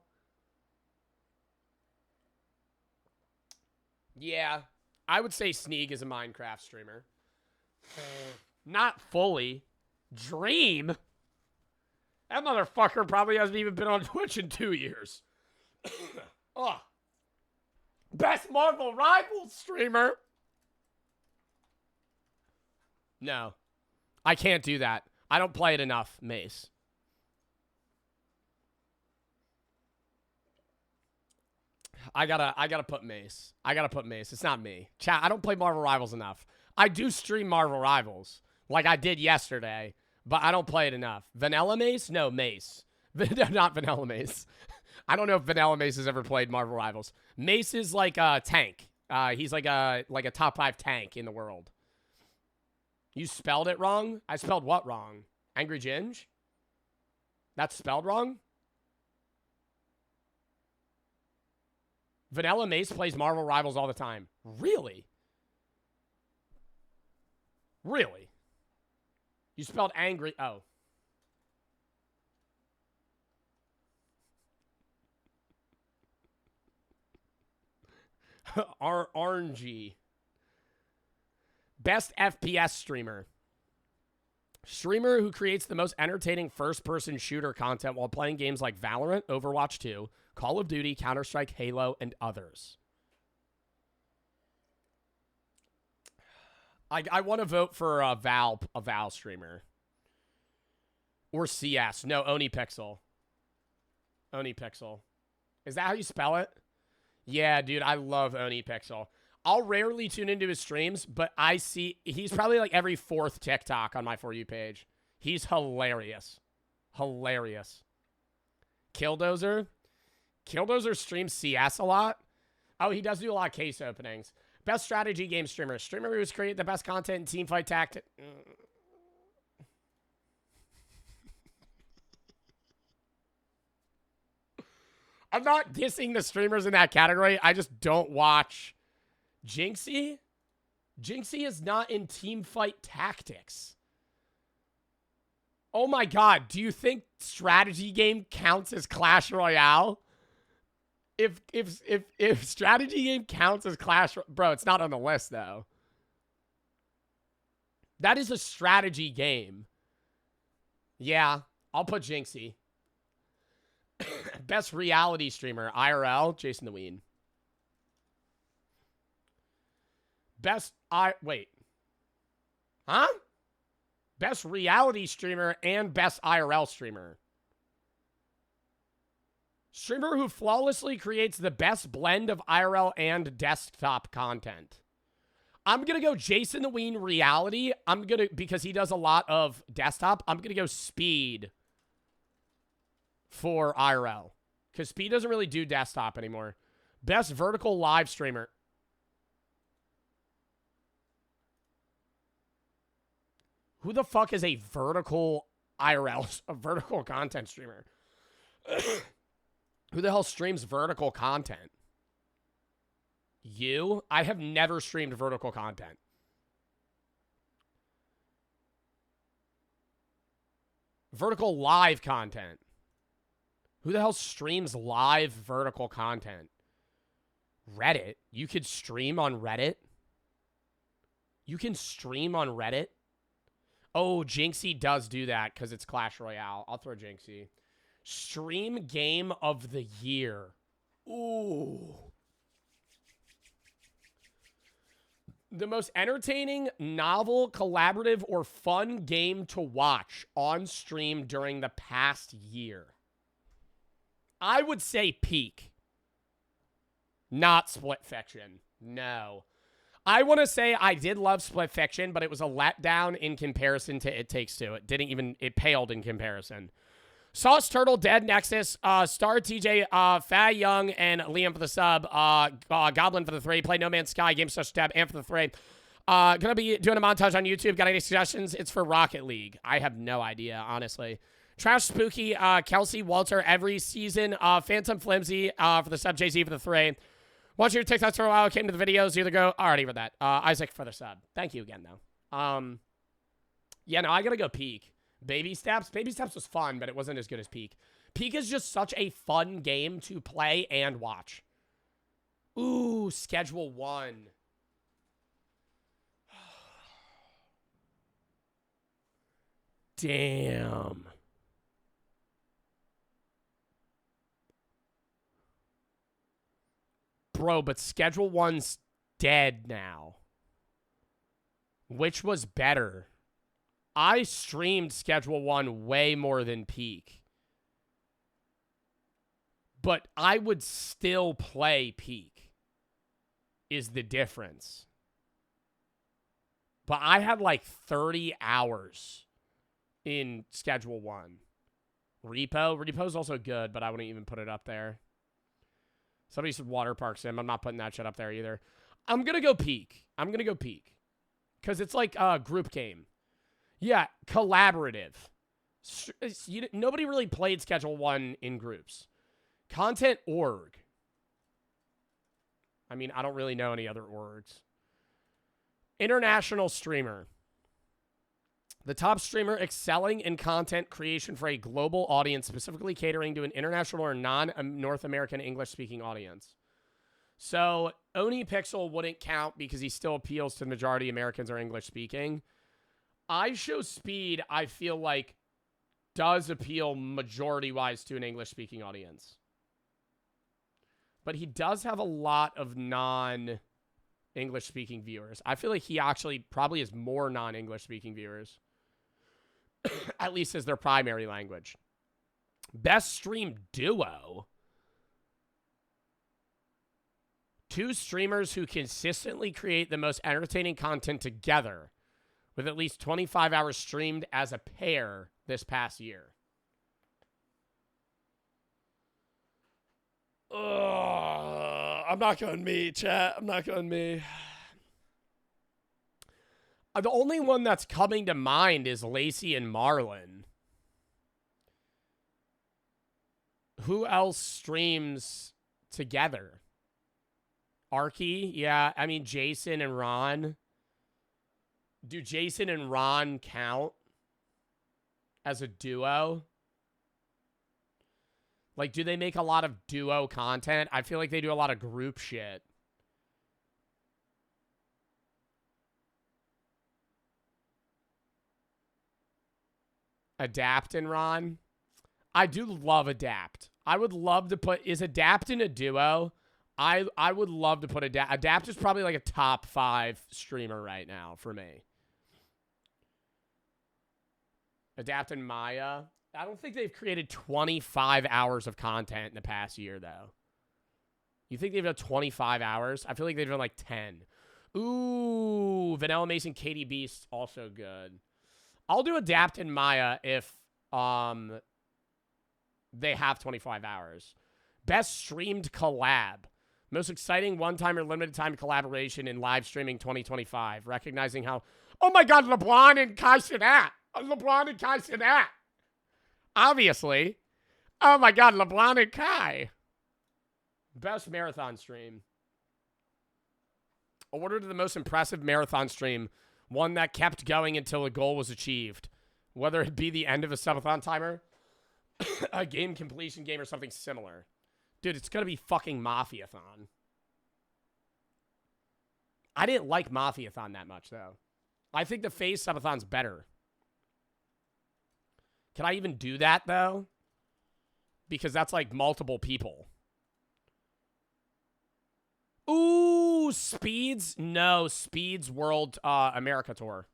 Yeah. I would say Sneak is a Minecraft streamer. Not fully. Dream? That motherfucker probably hasn't even been on Twitch in 2 years. Oh. Best Marvel Rivals streamer? No. I can't do that. I don't play it enough, Mace. I gotta put Mace. I gotta put Mace. It's not me. Chat, I don't play Marvel Rivals enough. I do stream Marvel Rivals, like I did yesterday, but I don't play it enough. Vanilla Mace? No, Mace. Not Vanilla Mace. I don't know if Vanilla Mace has ever played Marvel Rivals. Mace is like a tank. He's like a top 5 tank in the world. You spelled it wrong? I spelled what wrong? Angry Ginge? That's spelled wrong? Vanilla Mace plays Marvel Rivals all the time. Really? Really? You spelled angry. Oh. RNG. Best FPS streamer. Streamer who creates the most entertaining first-person shooter content while playing games like Valorant, Overwatch 2, Call of Duty, Counter-Strike, Halo, and others. I want to vote for a Val streamer. Or CS. No, OniPixel. OniPixel. Is that how you spell it? Yeah, dude, I love OniPixel. I'll rarely tune into his streams, but I see he's probably like every 4th TikTok on my For You page. He's hilarious. Hilarious. Killdozer. Killdozer streams CS a lot. Oh, he does do a lot of case openings. Best strategy game streamer. Streamer who's created the best content in teamfight tactic. I'm not dissing the streamers in that category. I just don't watch Jinxie. Jinxie is not in teamfight tactics. Oh my god, do you think strategy game counts as Clash Royale? If strategy game counts as bro, it's not on the list though. That is a strategy game. Yeah, I'll put Jinxie. Best reality streamer, IRL, Jason the Ween. Wait. Huh? Best reality streamer and best IRL streamer. Streamer who flawlessly creates the best blend of IRL and desktop content. I'm going to go Jason the Ween reality. Because he does a lot of desktop, I'm going to go Speed for IRL. Because Speed doesn't really do desktop anymore. Best vertical live streamer. Who the fuck is a vertical IRL, a vertical content streamer? Who the hell streams vertical content? You? I have never streamed vertical content. Vertical live content. Who the hell streams live vertical content? Reddit? You could stream on Reddit? You can stream on Reddit? Oh, Jinxie does do that because it's Clash Royale. I'll throw Jinxie. Stream game of the year. Ooh. The most entertaining, novel, collaborative, or fun game to watch on stream during the past year. I would say Peak. Not Split Fiction. No. I want to say I did love Split Fiction, but it was a letdown in comparison to It Takes Two. It paled in comparison. Sauce Turtle, Dead Nexus, Star TJ, Fa Young, and Liam for the sub, Goblin for the 3, Play No Man's Sky, Game Such Stab, and for the 3. Gonna be doing a montage on YouTube. Got any suggestions? It's for Rocket League. I have no idea, honestly. Trash Spooky, Kelsey, Walter, every season, Phantom Flimsy for the sub, Jay-Z for the 3. Watching your TikToks for a while, came to the videos, either go, already read that. Isaac for the sub. Thank you again, though. Yeah, no, I gotta go Peak. Baby Steps? Baby Steps was fun, but it wasn't as good as Peak. Peak is just such a fun game to play and watch. Ooh, Schedule 1. Damn. Bro, but Schedule 1's dead now. Which was better? I streamed Schedule 1 way more than Peak. But I would still play Peak, is the difference. But I had like 30 hours in Schedule 1. Repo's also good, but I wouldn't even put it up there. Somebody said Water Park Sim. I'm not putting that shit up there either. I'm going to go Peak. Because it's like a group game. Yeah, collaborative. Nobody really played Schedule 1 in groups. Content org. I mean, I don't really know any other orgs. International streamer. The top streamer excelling in content creation for a global audience, specifically catering to an international or non-North American English-speaking audience. So, Oni Pixel wouldn't count because he still appeals to the majority of Americans or English-speaking. iShowSpeed, I feel like, does appeal majority-wise to an English-speaking audience. But he does have a lot of non-English-speaking viewers. I feel like he actually probably has more non-English-speaking viewers. At least as their primary language. Best stream duo. Two streamers who consistently create the most entertaining content together, with at least 25 hours streamed as a pair this past year. I'm not going me, chat. I'm not going me. The only one that's coming to mind is Lacey and Marlon. Who else streams together? Arky? Yeah, I mean, Jason and Ron. Do Jason and Ron count as a duo? Like, do they make a lot of duo content? I feel like they do a lot of group shit. Adapt and Ron. I do love Adapt. I would love to put... Is Adapt in a duo? I would love to put Adapt. Adapt is probably like a top 5 streamer right now for me. Adapt and Maya. I don't think they've created 25 hours of content in the past year, though. You think they've done 25 hours? I feel like they've done like 10. Ooh, Vanilla Mason, Katie Beast, also good. I'll do Adapt and Maya if they have 25 hours. Best streamed collab. Most exciting one-time or limited time collaboration in live streaming 2025. Recognizing how, oh my God, LeBron and Kai Cenat. LeBron and Kai Cenat. Obviously. Oh my God, LeBron and Kai. Best marathon stream. Awarded to the most impressive marathon stream. One that kept going until a goal was achieved. Whether it be the end of a subathon timer, a game completion game, or something similar. Dude, it's going to be fucking Mafiathon. I didn't like Mafiathon that much, though. I think the phase subathon's better. Can I even do that, though? Because that's like multiple people. Ooh, Speeds? No, Speeds World America Tour.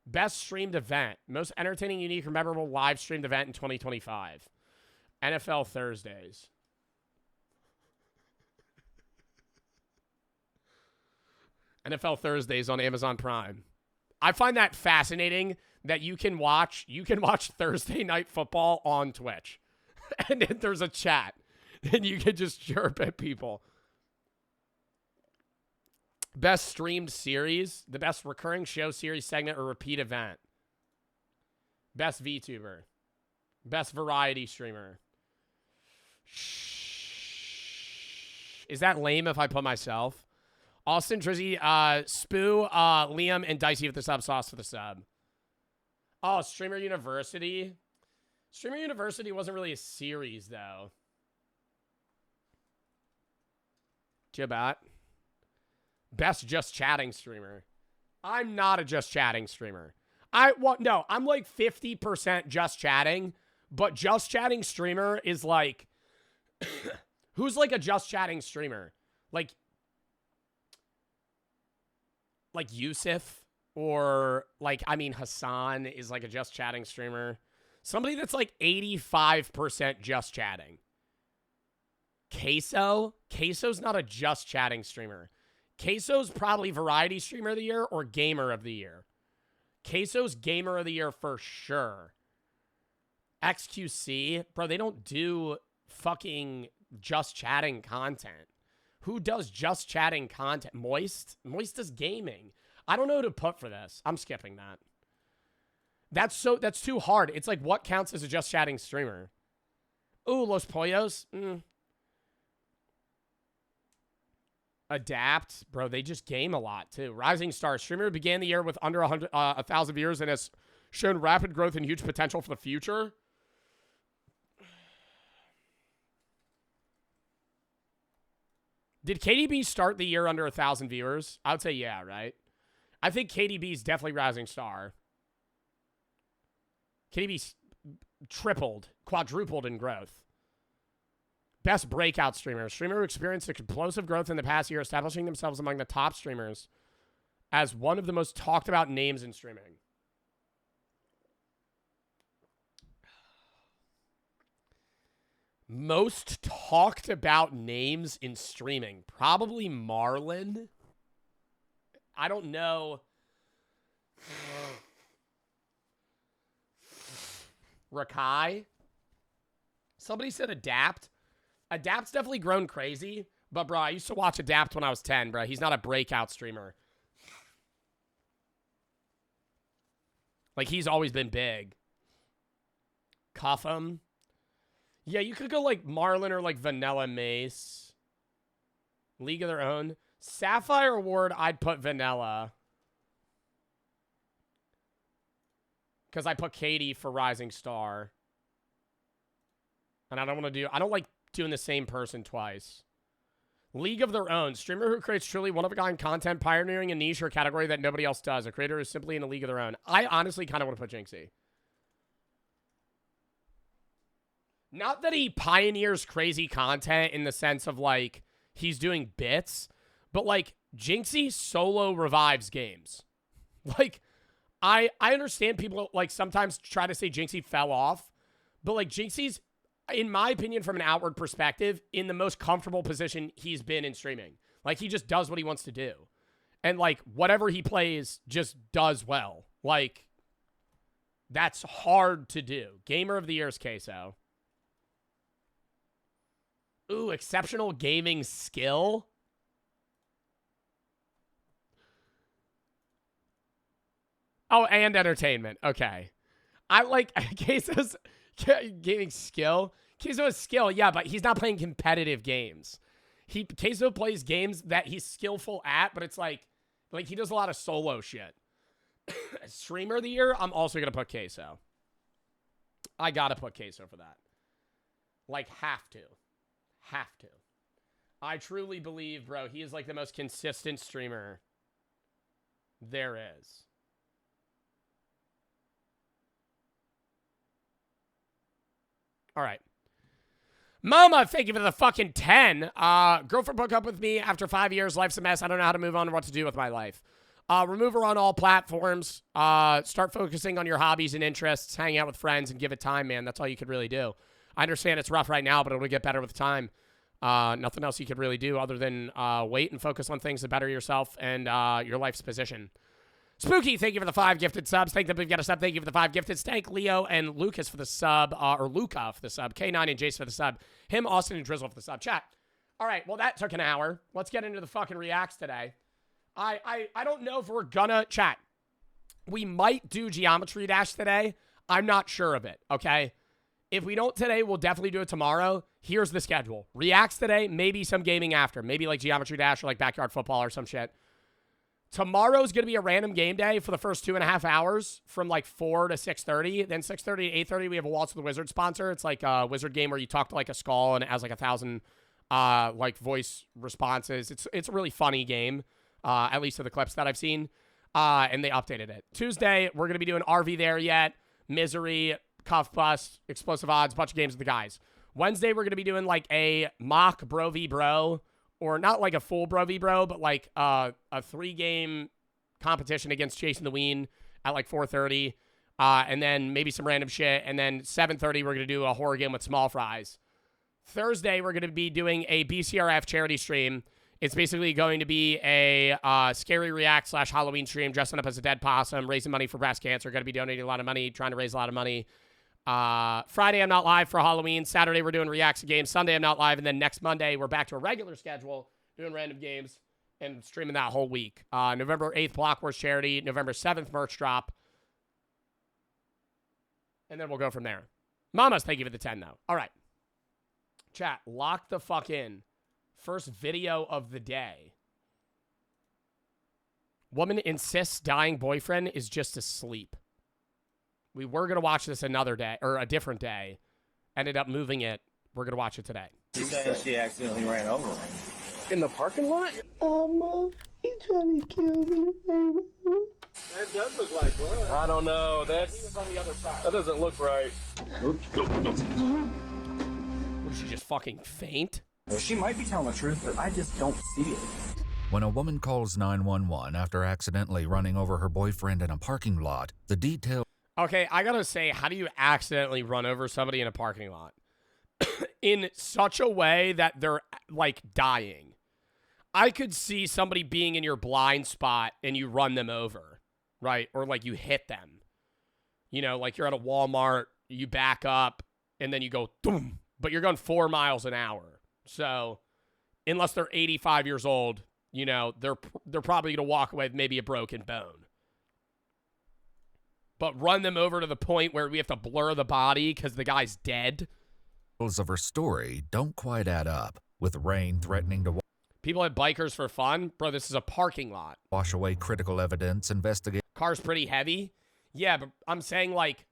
Best streamed event. Most entertaining, unique, or memorable live streamed event in 2025. NFL Thursdays. NFL Thursdays on Amazon Prime. I find that fascinating that you can watch Thursday Night Football on Twitch. And then there's a chat. And you can just chirp at people. Best streamed series. The best recurring show, series, segment, or repeat event. Best VTuber. Best variety streamer. Is that lame if I put myself? Austin, Drizzy, Spoo, Liam, and Dicey with the sub. Sauce for the sub. Oh, Streamer University. Streamer University wasn't really a series, though. Jibat. Best just chatting streamer. I'm not a just chatting streamer. No, I'm like 50% just chatting, but just chatting streamer is like, who's like a just chatting streamer? Like Yusuf, or like, I mean, Hassan is like a just chatting streamer. Somebody that's like 85% just chatting. Queso's not a just chatting streamer. Queso's probably variety streamer of the year or gamer of the year. Queso's gamer of the year for sure. XQC, bro, they don't do fucking just chatting content. Who does just chatting content? Moist? Moist is gaming. I don't know who to put for this. I'm skipping that. That's too hard. It's like, what counts as a just chatting streamer? Ooh, Los Pollos. Adapt. Bro, they just game a lot, too. Rising Star. Streamer began the year with under 1,000 viewers and has shown rapid growth and huge potential for the future. Did KDB start the year under 1,000 viewers? I would say yeah, right? I think KDB's definitely Rising Star. KDB's tripled, quadrupled in growth. Best breakout streamer. Streamer who experienced explosive growth in the past year, establishing themselves among the top streamers as one of the most talked about names in streaming. Most talked about names in streaming. Probably Marlon. I don't know. Rakai. Somebody said Adapt. Adapt's definitely grown crazy. But, bro, I used to watch Adapt when I was 10, bro. He's not a breakout streamer. Like, he's always been big. Cuffham. Yeah, you could go like Marlon or like Vanilla Mace. League of Their Own. Sapphire Award, I'd put Vanilla. Because I put Katie for Rising Star. And I don't like doing the same person twice. League of Their Own. Streamer who creates truly one-of-a-kind content, pioneering a niche or category that nobody else does. A creator is simply in a league of their own. I honestly kind of want to put Jinxie. Not that he pioneers crazy content in the sense of, like, he's doing bits, but, like, Jinxie solo revives games. Like, I understand people, like, sometimes try to say Jinxie fell off, but, like, Jinxie's, in my opinion, from an outward perspective, in the most comfortable position he's been in streaming. Like, he just does what he wants to do. And, like, whatever he plays just does well. Like, that's hard to do. Gamer of the Year is Queso. Ooh, exceptional gaming skill. Oh, and entertainment. Okay. I like Queso's gaming skill. Queso has skill, yeah, but he's not playing competitive games. Queso plays games that he's skillful at, but it's like he does a lot of solo shit. Streamer of the Year, I'm also going to put Queso. I got to put Queso for that. Like, have to. Have to. I truly believe, bro, he is like the most consistent streamer there is. All right. Mama, thank you for the fucking 10. Girlfriend broke up with me after 5 years. Life's a mess. I don't know how to move on or what to do with my life. Remove her on all platforms. Start focusing on your hobbies and interests. Hang out with friends and give it time, man. That's all you could really do. I understand it's rough right now, but it'll get better with time. Nothing else you could really do other than wait and focus on things to better yourself and your life's position. Spooky, thank you for the 5 gifted subs. Thank them if you've got a sub. Thank you for the 5 gifted. Stank, Leo, and Lucas for the sub. Or Luca for the sub. K9 and Jace for the sub. Him, Austin, and Drizzle for the sub. Chat. All right, well, that took an hour. Let's get into the fucking reacts today. I don't know if we're gonna... Chat. We might do Geometry Dash today. I'm not sure of it, okay? If we don't today, we'll definitely do it tomorrow. Here's the schedule. Reacts today, maybe some gaming after. Maybe like Geometry Dash or like Backyard Football or some shit. Tomorrow's going to be a random game day for the first 2.5 hours from like 4 to 6:30. Then 6:30 to 8:30, we have a Waltz with the Wizard sponsor. It's like a Wizard game where you talk to like a skull and it has like 1,000 like voice responses. It's a really funny game, at least of the clips that I've seen. And they updated it. Tuesday, we're going to be doing RV There Yet, Misery, Cuff Bust, Explosive Odds, bunch of games with the guys. Wednesday, we're going to be doing like a mock Bro v Bro, or not like a full Bro v Bro, but like a 3-game competition against Chasing the Ween at like 4:30. And then maybe some random shit. And then 7:30, we're going to do a horror game with Small Fries. Thursday, we're going to be doing a BCRF charity stream. It's basically going to be a scary react / Halloween stream, dressing up as a dead possum, raising money for breast cancer. Going to be donating a lot of money, trying to raise a lot of money. Friday, I'm not live for Halloween. Saturday, we're doing reacts to games. Sunday, I'm not live. And then next Monday, we're back to a regular schedule, doing random games and streaming that whole week. November 8th, Block Wars charity. November 7th, merch drop. And then we'll go from there. Mamas, thank you for the 10, though. All right. Chat, lock the fuck in. First video of the day. Woman insists dying boyfriend is just asleep. We were going to watch this another day, or a different day. Ended up moving it. We're going to watch it today. She said she accidentally ran over him. In the parking lot? He trying to kill me, baby. That does look like blood. I don't know. That doesn't look right. What, did she just fucking faint? She might be telling the truth, but I just don't see it. When a woman calls 911 after accidentally running over her boyfriend in a parking lot, the details... Okay, I gotta say, how do you accidentally run over somebody in a parking lot? In such a way that they're, like, dying. I could see somebody being in your blind spot and you run them over, right? Or, like, you hit them. You know, like you're at a Walmart, you back up, and then you go, boom, but you're going 4 miles an hour. So, unless they're 85 years old, you know, they're probably going to walk away with maybe a broken bone. But run them over to the point where we have to blur the body because the guy's dead. of her story don't quite add up, with rain threatening to People at Bikers for Fun? Bro, this is a parking lot. wash away critical evidence, Car's pretty heavy. Yeah, but I'm saying, like,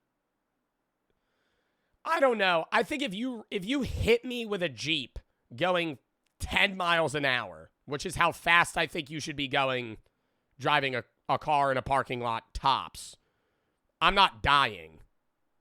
I don't know. I think if you hit me with a Jeep going 10 miles an hour, which is how fast I think you should be going driving a car in a parking lot tops, I'm not dying,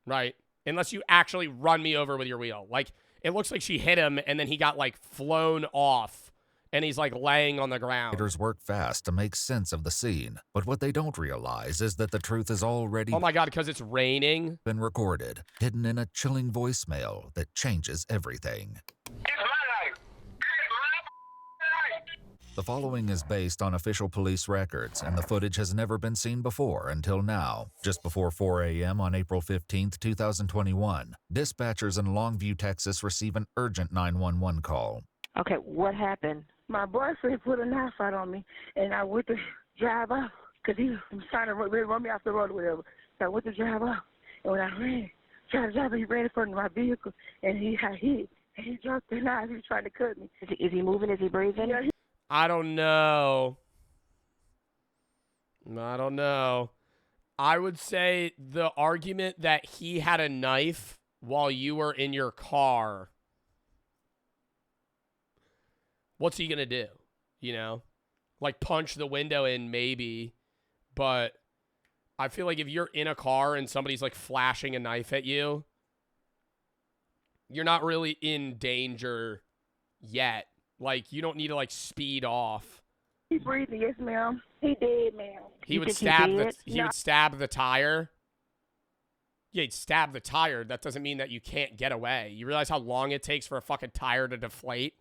right? Unless you actually run me over with your wheel. Like, it looks like she hit him and then he got, like, flown off and he's, like, laying on the ground. Investigators work fast to make sense of the scene, but what they don't realize is that the truth is already Oh my God, because it's raining? been recorded, hidden in a chilling voicemail that changes everything. The following is based on official police records, and the footage has never been seen before until now. Just before 4 a.m. on April 15, 2021, dispatchers in Longview, Texas receive an urgent 911 call. Okay, what happened? My boyfriend put a knife out on me, and I went to drive off because he was trying to run me off the road or whatever. So I went to drive off, and when I tried to drive, he ran in front of my vehicle, and he got hit. And he dropped the knife. He was trying to cut me. Is he moving? Is he breathing? Yeah, I don't know. I would say the argument that he had a knife while you were in your car, what's he going to do? You know? Like punch the window in maybe, but I feel like if you're in a car and somebody's like flashing a knife at you, you're not really in danger yet. Like, you don't need to, like, speed off. He breathing, yes, ma'am. He did, ma'am. He would stab the tire. Yeah, he'd stab the tire. That doesn't mean that you can't get away. You realize how long it takes for a fucking tire to deflate?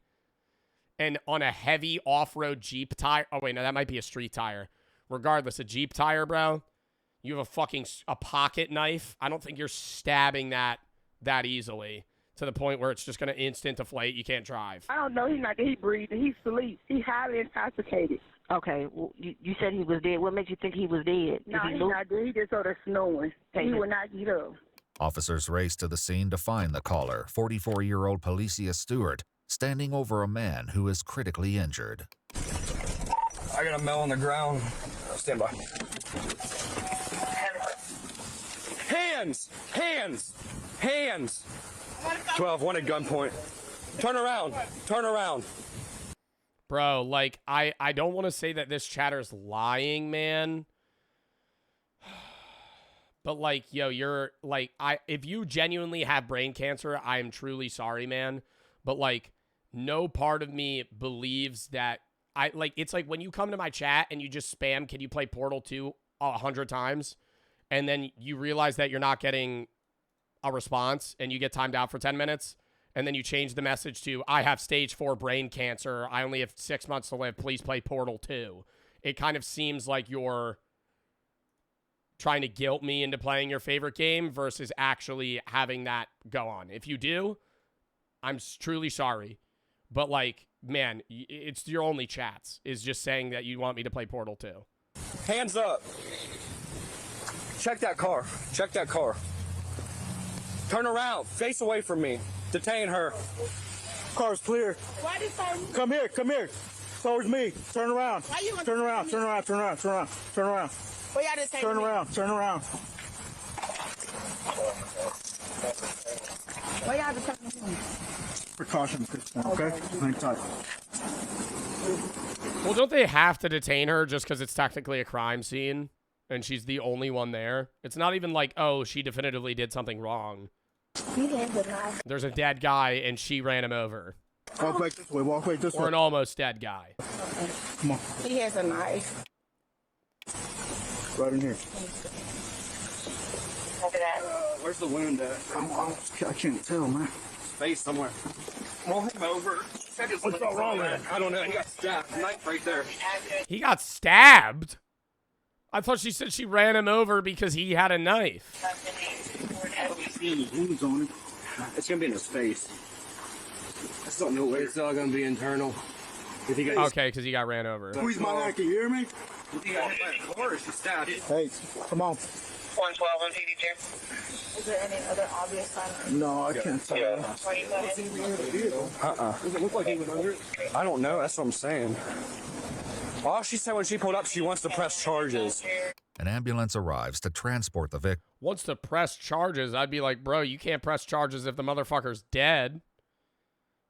And on a heavy off-road Jeep tire. Oh, wait, no, that might be a street tire. Regardless, a Jeep tire, bro, you have a pocket knife. I don't think you're stabbing that easily. To the point where it's just going to instant deflate. You can't drive. I don't know. He's not. He breathing. He's asleep. He's highly intoxicated. Okay, well, you said he was dead. What makes you think he was dead? No, he's not dead. He just sort of snoring. He will not get up. Officers race to the scene to find the caller, 44-year-old Policia Stewart, standing over a man who is critically injured. I got a male on the ground. Stand by. Hands! Hands! Hands! 12, one at gunpoint. Turn around. Turn around. Bro, like, I don't want to say that this chatter's lying, man. But, like, yo, you're, like, if you genuinely have brain cancer, I am truly sorry, man. But, like, no part of me believes that it's like when you come to my chat and you just spam, can you play Portal 2 100 times? And then you realize that you're not getting a response and you get timed out for 10 minutes. And then you change the message to, I have stage 4 brain cancer. I only have 6 months to live. Please play Portal 2. It kind of seems like you're trying to guilt me into playing your favorite game versus actually having that go on. If you do, I'm truly sorry. But, like, man, it's your only chats is just saying that you want me to play Portal 2. Hands up. Check that car. Check that car. Turn around. Face away from me. Detain her. Car's clear. Come here. Come here. Towards me. Turn around. Turn around. Turn around. Turn around. Turn around. Turn around. Turn around. Turn around. Why y'all have to Precaution, okay? Hang tight. Well, don't they have to detain her just because it's technically a crime scene and she's the only one there? It's not even like, oh, she definitively did something wrong. There's a dead guy and she ran him over. Walk back this way. Walk back this way. Or an almost dead guy. Come on. He has a knife. Right in here. Look at that. Where's the wound at? I can't tell, man. Face somewhere. Roll him over. What's wrong with him? I don't know. He got stabbed. Knife right there. He got stabbed? I thought she said she ran him over because he had a knife. Wounds on him. It's gonna be in his face. I just don't know where. It's all gonna be internal. Okay, because he got ran over. Squeeze my neck. You hear me? If he got hit by a car, she's stabbed. Hey, come on. 112 on TD2. Is there any other obvious sign? No, I can't tell. Does it look like he was under it? I don't know. That's what I'm saying. All she said when she pulled up, she wants to press charges. An ambulance arrives to transport the victim. Wants to press charges, I'd be like, bro, you can't press charges if the motherfucker's dead.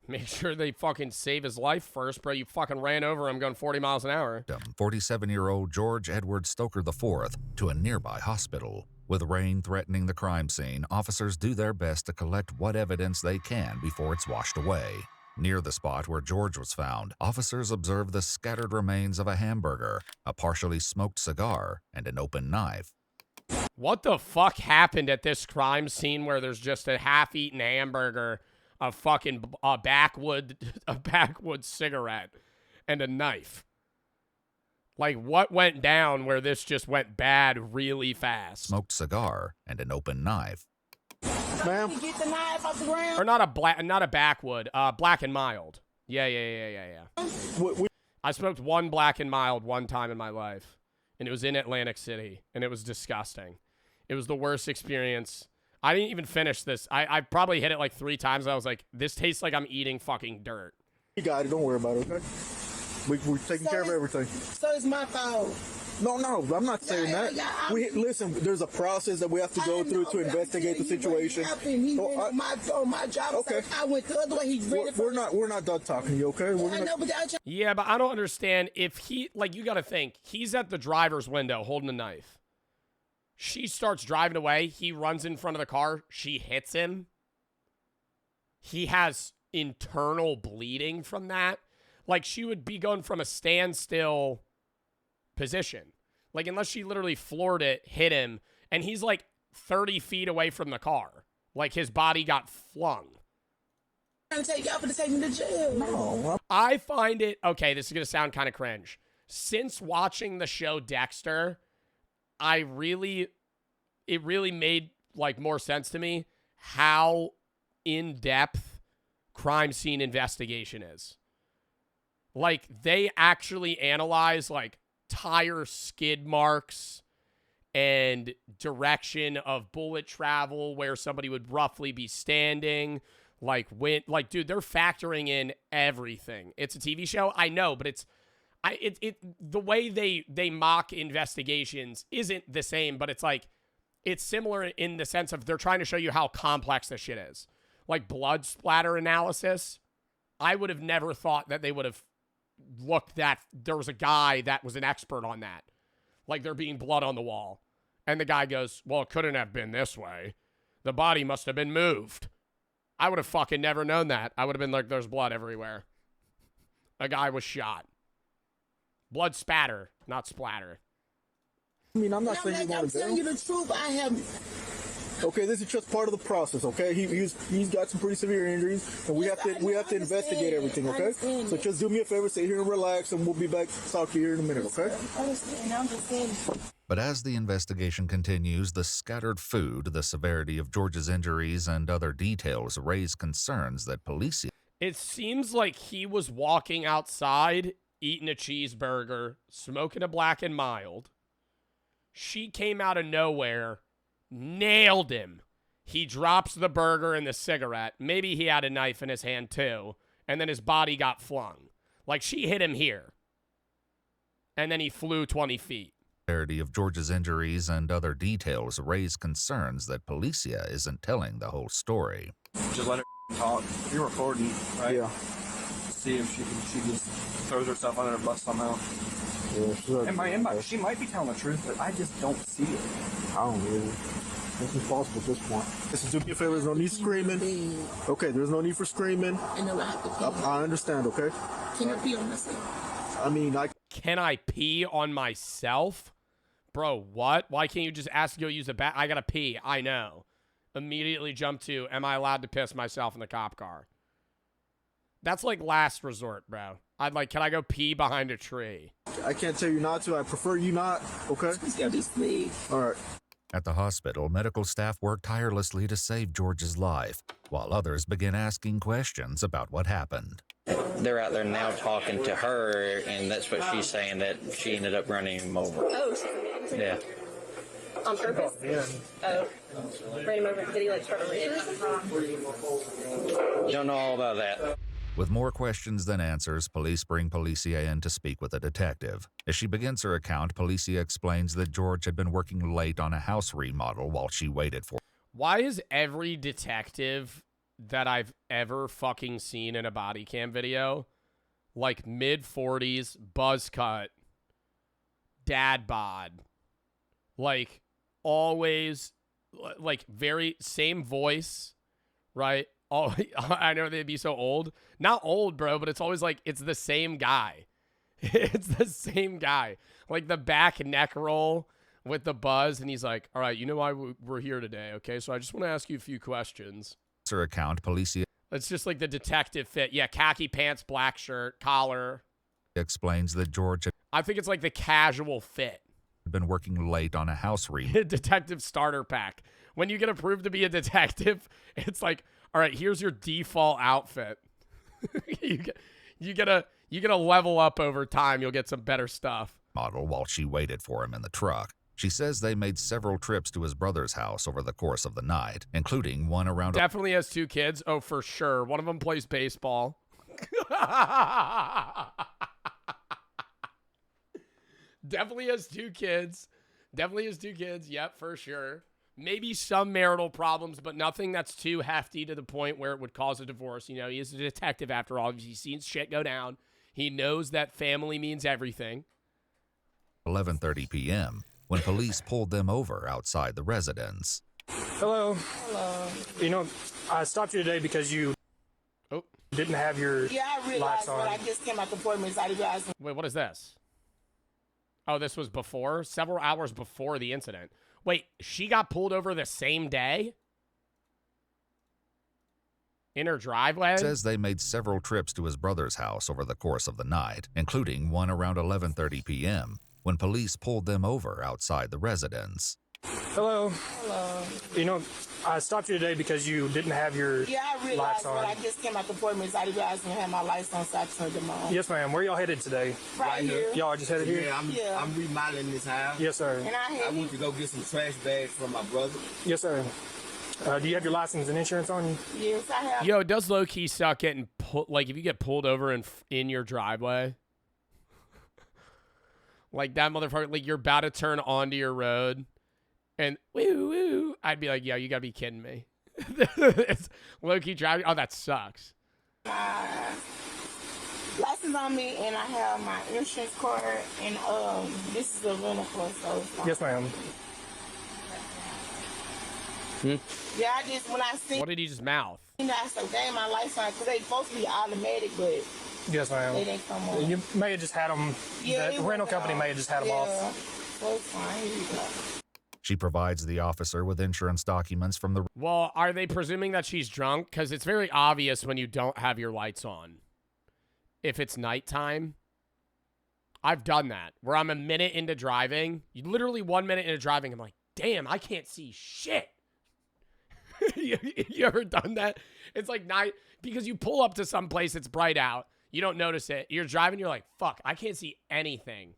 Make sure they fucking save his life first, bro. You fucking ran over him going 40 miles an hour. 47-year-old George Edward Stoker IV to a nearby hospital. With rain threatening the crime scene, officers do their best to collect what evidence they can before it's washed away. Near the spot where George was found, officers observe the scattered remains of a hamburger, a partially smoked cigar, and an open knife. What the fuck happened at this crime scene where there's just a half-eaten hamburger, a fucking backwood cigarette, and a knife? Like, what went down where this just went bad really fast? Smoked cigar and an open knife. Ma'am? Get the knife off the ground. Or not a backwood, Black and Mild. Yeah. I smoked one Black and Mild one time in my life, and it was in Atlantic City, and it was disgusting. It was the worst experience. I didn't even finish this. I probably hit it like 3 times. I was like, this tastes like I'm eating fucking dirt. You got it. Don't worry about it, okay? We're taking care of everything. So it's my fault. No, I'm not saying that. Listen, there's a process that we have to go through to investigate the situation. On my job. Okay. I went the other way. We're not done talking to you, okay? Yeah, but I don't understand if he, like, you got to think, he's at the driver's window holding a knife. She starts driving away. He runs in front of the car. She hits him. He has internal bleeding from that. Like, she would be going from a standstill position. Like, unless she literally floored it, hit him, and he's like 30 feet away from the car. Like, his body got flung. I'm trying to take y'all to take me to jail. No. I find it, okay, this is going to sound kind of cringe. Since watching the show Dexter, it really made, like, more sense to me how in-depth crime scene investigation is. Like, they actually analyze, like, tire skid marks and direction of bullet travel, where somebody would roughly be standing, like when, like, dude, they're factoring in everything. It's a TV show, I know, but the way they mock investigations isn't the same, but it's like, it's similar in the sense of they're trying to show you how complex this shit is. Like blood splatter analysis, I would have never thought that they would have looked that there was a guy that was an expert on that. Like there being blood on the wall. And the guy goes, well, it couldn't have been this way. The body must have been moved. I would have fucking never known that. I would have been like, there's blood everywhere. A guy was shot. Blood spatter, not splatter. I mean, I'm not saying you want to tell you the truth. I have. Okay, this is just part of the process. Okay, he's got some pretty severe injuries, and we have to investigate everything. Okay, so just do me a favor, stay here and relax, and we'll be back to talk to you here in a minute. Okay. I understand. I'm just saying. But as the investigation continues, the scattered food, the severity of George's injuries, and other details raise concerns that police... It seems like he was walking outside, eating a cheeseburger, smoking a Black and Mild. She came out of nowhere, nailed him. He drops the burger and the cigarette. Maybe he had a knife in his hand too. And then his body got flung. Like she hit him here. And then he flew 20 feet. Of George's injuries and other details raise concerns that Policia isn't telling the whole story. Just let her talk. You're recording, right? Yeah. See if she just throws herself under the bus somehow. Yeah, she might be telling the truth, but I just don't see it. I don't really. This is possible at this point. Listen, do me a favor. There's no need screaming. Okay, there's no need for screaming. I understand. Okay. Can I pee on myself? I mean, Can I pee on myself? Bro, what? Why can't you just ask to go use a bat? I gotta pee. I know. Immediately jump to, am I allowed to piss myself in the cop car? That's like last resort, bro. I'd like, can I go pee behind a tree? I can't tell you not to. I prefer you not. Okay? Just leave. All right. At the hospital, medical staff work tirelessly to save George's life, while others begin asking questions about what happened. They're out there now talking to her, and that's what she's saying, that she ended up running him over. Oh, Yeah. on purpose? Yeah. Oh. Ran him over. Did he like start a race? Don't know all about that. With more questions than answers, police bring Policia in to speak with a detective. As she begins her account, Policia explains that George had been working late on a house remodel while she waited for... Why is every detective that I've ever fucking seen in a body cam video like mid-40s, buzz cut, dad bod, like always, like very same voice, right? Oh, I know they'd be so old. Not old, bro, but it's always like, it's the same guy. It's the same guy. Like the back neck roll with the buzz, and he's like, all right, you know why we're here today, okay? So I just want to ask you a few questions. Her account, Policia... It's just like the detective fit. Yeah, khaki pants, black shirt, collar. Explains that George had I think it's like the casual fit. been working late on a house remodel. Detective starter pack. When you get approved to be a detective, it's like, all right, here's your default outfit. you gotta level up over time. You'll get some better stuff. Model while she waited for him in the truck. She says they made several trips to his brother's house over the course of the night, including one around... Definitely has 2 kids. Oh, for sure. One of them plays baseball. Definitely has 2 kids. Definitely has 2 kids. Yep, for sure. Maybe some marital problems, but nothing that's too hefty to the point where it would cause a divorce. You know, he is a detective after all. He's seen shit go down. He knows that family means everything. 11:30 p.m. when police pulled them over outside the residence. Hello. Hello. You know, I stopped you today because you didn't have your lights on. I just came out the appointment. I realized. Wait, what is this? Oh, this was before? Several hours before the incident. Wait, she got pulled over the same day? In her driveway? Says they made several trips to his brother's house over the course of the night, including one around 11:30 p.m. when police pulled them over outside the residence. Hello. Hello. You know, I stopped you today because you didn't have your I realized lights on. when I just came out the appointment, I realized I had my lights on, so I turned them on. Yes, ma'am. Where y'all headed today? Right here. Y'all are just headed here? Yeah, I'm remodeling this house. Yes, sir. And I went to go get some trash bags from my brother. Yes, sir. Do you have your license and insurance on you? Yes, I have. Yo, it does low-key suck getting like if you get pulled over in your driveway. Like that motherfucker, like you're about to turn onto your road and woo, I'd be like, yo, you gotta be kidding me. It's low-key driving. Oh, that sucks. License on me, and I have my insurance card, and this is a rental car, so it's fine. Yes, ma'am. Yeah, I just, when I seen, What did he just mouth? I said, dang, my lights on, because they supposed to be automatic, but Yes, ma'am. they didn't come on. You may have just had them. Yeah, the rental company may have just had them off. So it's fine. Here you go. She provides the officer with insurance documents from the Well, are they presuming that she's drunk? Because it's very obvious when you don't have your lights on. If it's nighttime. I've done that. Where I'm a minute into driving. Literally 1 minute into driving. I'm like, damn, I can't see shit. you ever done that? It's like night. Because you pull up to some place, it's bright out. You don't notice it. You're driving, you're like, fuck, I can't see anything.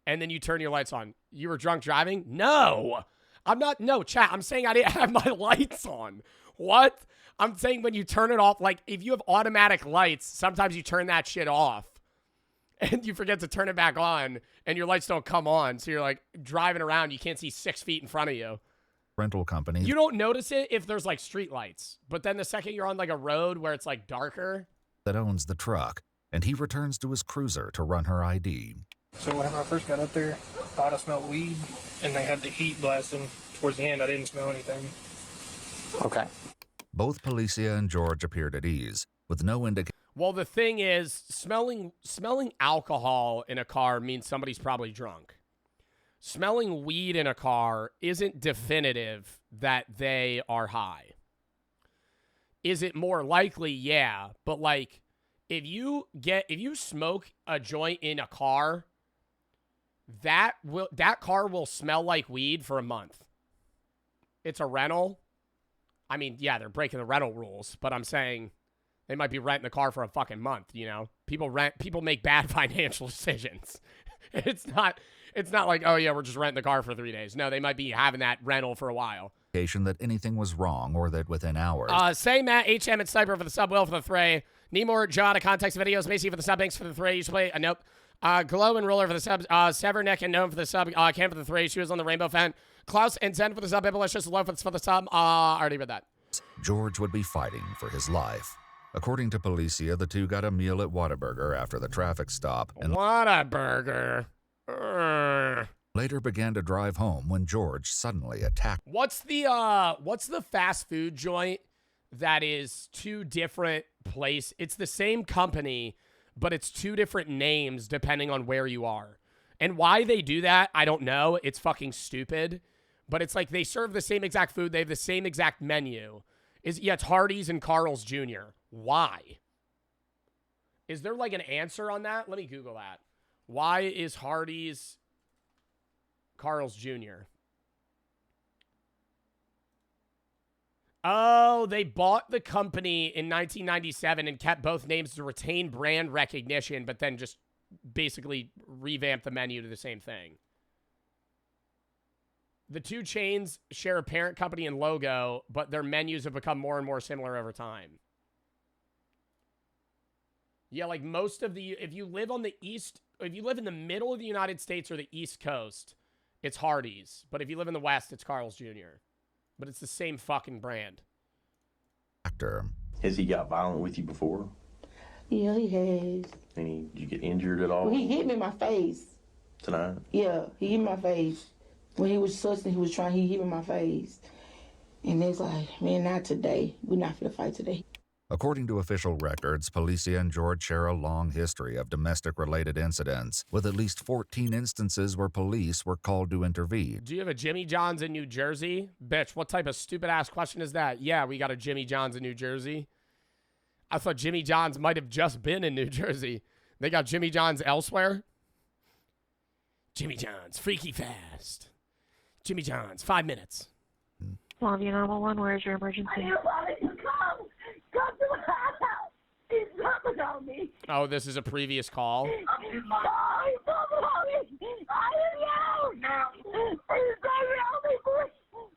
And then you turn your lights on. You were drunk driving? No. I'm not. No, chat. I'm saying I didn't have my lights on. What? I'm saying when you turn it off, like if you have automatic lights, sometimes you turn that shit off and you forget to turn it back on and your lights don't come on. So you're like driving around. You can't see 6 feet in front of you. rental company. You don't notice it if there's like street lights. But then the second you're on like a road where it's like darker. That owns the truck, and he returns to his cruiser to run her ID. So whenever I first got up there, I thought I smelled weed, and they had the heat blasting. Towards the end, I didn't smell anything. Okay. Both Policia and George appeared at ease, with no indication. Well, the thing is, smelling alcohol in a car means somebody's probably drunk. Smelling weed in a car isn't definitive that they are high. Is it more likely? Yeah, but like if you smoke a joint in a car, that car will smell like weed for a month. It's a rental. I mean, yeah, they're breaking the rental rules, but I'm saying they might be renting the car for a fucking month, you know? People make bad financial decisions. It's not like, oh yeah, we're just renting the car for 3 days. No, they might be having that rental for a while. That anything was wrong or that within hours. Say Matt, HM, and Sniper for the sub, Will for the Thray. Need more John, context videos, Macy for the sub, Banks for the Thray. You should play, nope. Glow and Roller for the subs, Severneck and Gnome for the sub, Cam for the Thray. She was on the Rainbow Fan. Klaus and Zen for the sub, Ibalicious Low for the sub. I already read that. George would be fighting for his life. According to Policia, the two got a meal at Whataburger after the traffic stop. And Whataburger. Later began to drive home when George suddenly attacked. What's the fast food joint that is two different places? It's the same company, but it's two different names depending on where you are. And why they do that, I don't know. It's fucking stupid. But it's like they serve the same exact food. They have the same exact menu. It's Hardee's and Carl's Jr. Why? Is there like an answer on that? Let me Google that. Why is Hardee's Carl's Jr.? Oh, they bought the company in 1997 and kept both names to retain brand recognition, but then just basically revamped the menu to the same thing. The two chains share a parent company and logo, but their menus have become more and more similar over time. Yeah, like most of the, if you live on the east, if you live in the middle of the United States or the East Coast, it's Hardee's. But if you live in the West, it's Carl's Jr. But it's the same fucking brand. Has he got violent with you before? Yeah, he has. Did you get injured at all? Well, he hit me in my face. Tonight? Yeah, he hit my face. When he was sussing, he hit me in my face. And it's like, man, not today. We're not finna fight today. According to official records, Policia and George share a long history of domestic-related incidents, with at least 14 instances where police were called to intervene. Do you have a Jimmy John's in New Jersey? Bitch, what type of stupid-ass question is that? Yeah, we got a Jimmy John's in New Jersey. I thought Jimmy John's might have just been in New Jersey. They got Jimmy John's elsewhere? Jimmy John's, freaky fast. Jimmy John's, 5 minutes. Longview 911, where's your emergency? Come to my house. He's jumping on me. Oh, this is a previous call. He's jumping on me. I didn't know. He's jumping on me, boy.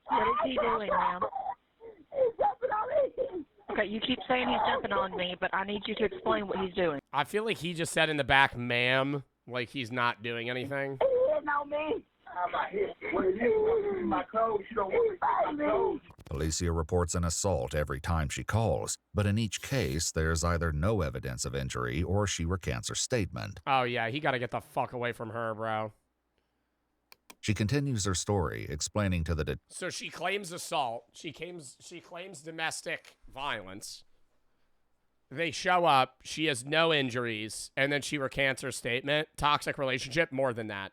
What is he doing, ma'am? He's jumping on me. Okay, you keep saying he's jumping on me, but I need you to explain what he's doing. I feel like he just said in the back, ma'am, like he's not doing anything. He hitting on me. My clothes. You don't want to see my clothes. Alicia reports an assault every time she calls, but in each case, there's either no evidence of injury or she recants her statement. Oh, yeah, he got to get the fuck away from her, bro. She continues her story, explaining to the So she claims assault. She claims domestic violence. They show up. She has no injuries. And then she recants her statement. Toxic relationship, more than that.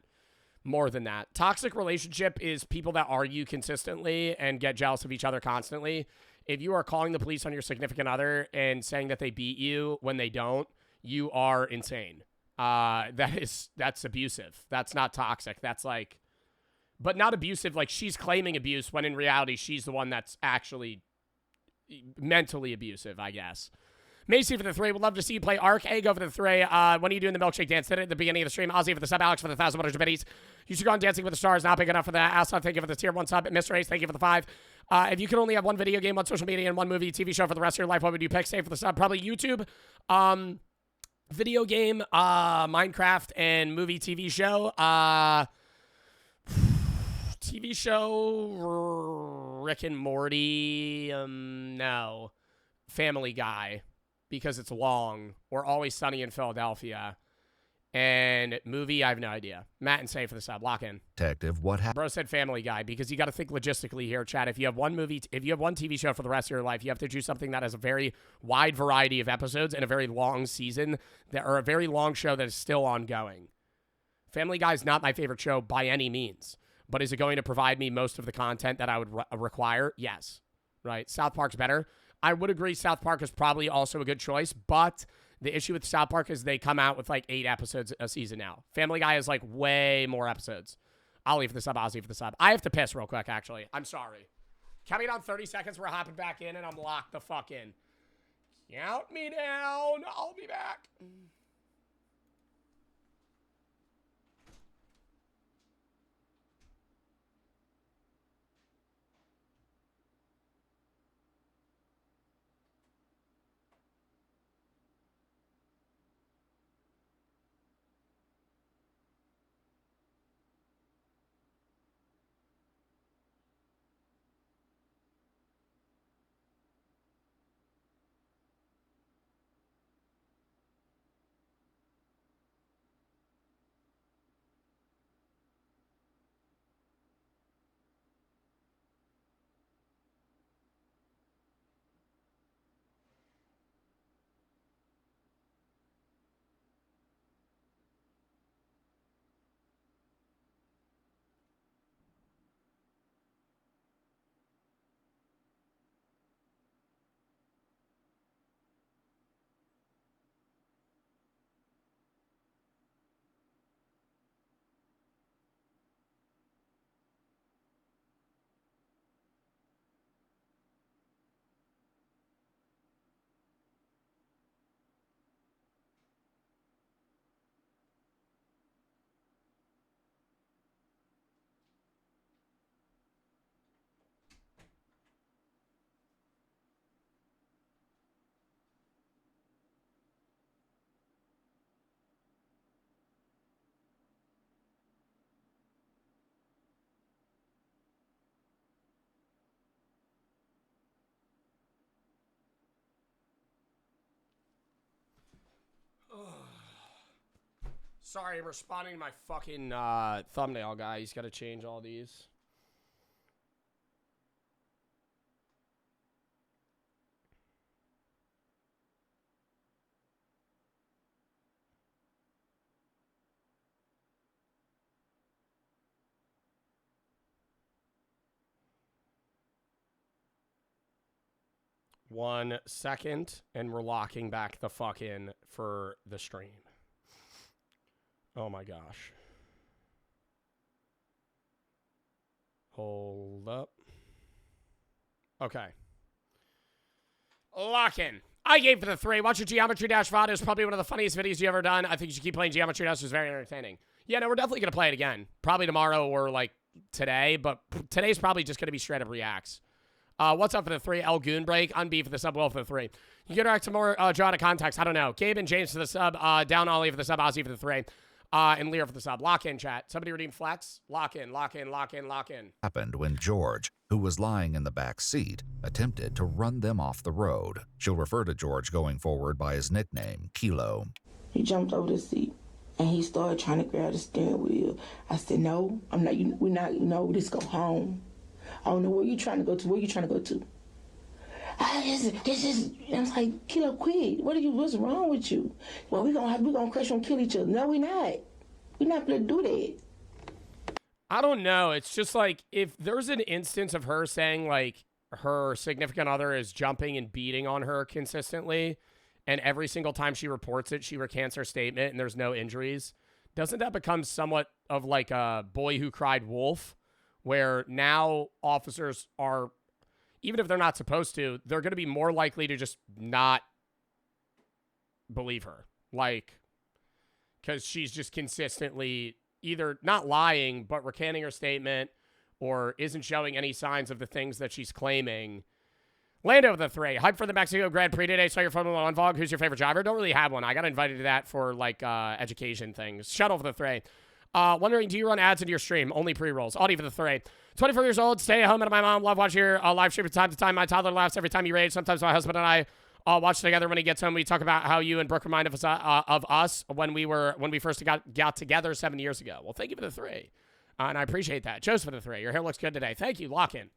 More than that. Toxic relationship is people that argue consistently and get jealous of each other constantly. If you are calling the police on your significant other and saying that they beat you when they don't, you are insane. That's abusive. That's not toxic. That's like, but not abusive. Like she's claiming abuse when in reality, she's the one that's actually mentally abusive, I guess. Macy for the 3. Would love to see you play Ark. Egg over the 3. When are you doing the milkshake dance? Did it at the beginning of the stream. Ozzy for the sub. Alex for the 1,000 butters biddies. You should go on Dancing with the Stars. Not big enough for that. Aslan, thank you for the tier 1 sub. Mr. Ace, thank you for the 5. If you could only have one video game, one social media, and one movie, TV show for the rest of your life, what would you pick? Save for the sub. Probably YouTube. Video game, Minecraft, and movie, TV show. TV show, Rick and Morty. No. Family Guy. Because it's long, or Always Sunny in Philadelphia. And movie, I have no idea. Matt and Say for the sub. Lock in. detective what happened. Bro said Family Guy because you got to think logistically here, Chad. If you have one movie, if you have one TV show for the rest of your life, you have to choose something that has a very wide variety of episodes and a very long season or a very long show that is still ongoing. Family Guy is not my favorite show by any means, but is it going to provide me most of the content that I would require? Yes. Right. South Park's better. I would agree South Park is probably also a good choice, but the issue with South Park is they come out with like 8 episodes a season now. Family Guy is like way more episodes. I'll leave for the sub. I'll leave for the sub. I have to piss real quick, actually. I'm sorry. Count me down 30 seconds. We're hopping back in, and I'm locked the fuck in. Count me down. I'll be back. Sorry, I'm responding to my fucking thumbnail guy. He's got to change all these. One second, and we're locking back the fuck in for the stream. Oh my gosh. Hold up. Okay. Lock in. I gave for the 3. Watch your Geometry Dash VOD. It's probably one of the funniest videos you ever done. I think you should keep playing Geometry Dash. It's very entertaining. Yeah, no, we're definitely going to play it again. Probably tomorrow or, like, today. But today's probably just going to be straight up reacts. What's up for the 3? El Goon Break. Unbeat for the sub. Will for the 3. You get back to more draw to context. I don't know. Gabe and James for the sub. Down Ollie for the sub. Ozzy for the 3. And Lear for the sub. Lock in, chat. Somebody redeem Flex. Lock in, lock in, lock in, lock in. Happened when George, who was lying in the back seat, attempted to run them off the road. She'll refer to George going forward by his nickname, Kilo. He jumped over the seat and he started trying to grab the steering wheel. I said, no, I'm not, we're not, no, let's go home. I don't know where you trying to go to. Where you trying to go to? This is, I was like, Kilo, quit. What's wrong with you? Well, we're gonna crash and kill each other. No, we're not. We're not gonna do that. I don't know. It's just like, if there's an instance of her saying, like, her significant other is jumping and beating on her consistently, and every single time she reports it, she recants her statement and there's no injuries, doesn't that become somewhat of like a boy who cried wolf, where now officers are, even if they're not supposed to, they're going to be more likely to just not believe her. Like, because she's just consistently either not lying, but recanting her statement, or isn't showing any signs of the things that she's claiming. Lando with the 3. Hype for the Mexico Grand Prix today. Saw your Formula 1 vlog. Who's your favorite driver? Don't really have one. I got invited to that for, like, education things. Shuttle for the 3. Wondering, do you run ads into your stream? Only pre-rolls. Audi for the 3. 24 years old. Stay at home. And my mom. Love watching your live stream from time to time. My toddler laughs every time you rage. Sometimes my husband and I watch together when he gets home. We talk about how you and Brooke remind of us when we first got together 7 years ago. Well, thank you for the 3. And I appreciate that. Joseph for the 3. Your hair looks good today. Thank you. Lock in.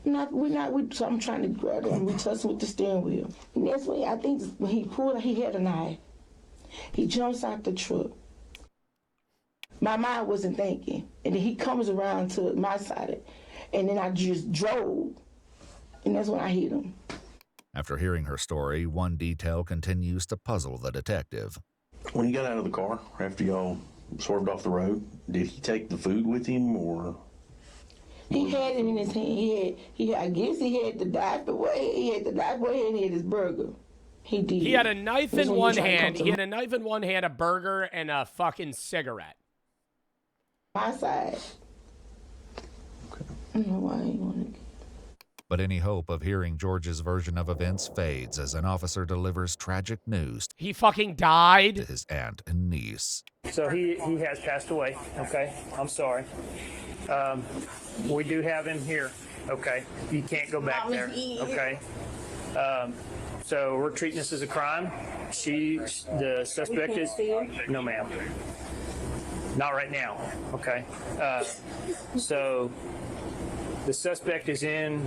So I'm trying to grab him. We tussle with the steering wheel. And that's when I think when he pulled, he had a knife. He jumps out the truck. My mind wasn't thinking. And then he comes around to my side. And then I just drove. And that's when I hit him. After hearing her story, one detail continues to puzzle the detective. When he got out of the car, after y'all swerved off the road, did he take the food with him, or? He had it in his hand. I guess he had the knife away. He had the knife away and he had his burger. He did. He had a knife in one hand. He had a knife in one hand, a burger, and a fucking cigarette. My side. Okay. I don't know why he wanted to. But any hope of hearing George's version of events fades as an officer delivers tragic news. He fucking died? To his aunt and niece. So he has passed away, okay? I'm sorry. We do have him here, okay? You can't go back there, okay? So we're treating this as a crime. The suspect is... No, ma'am. Not right now, okay? So... The suspect is in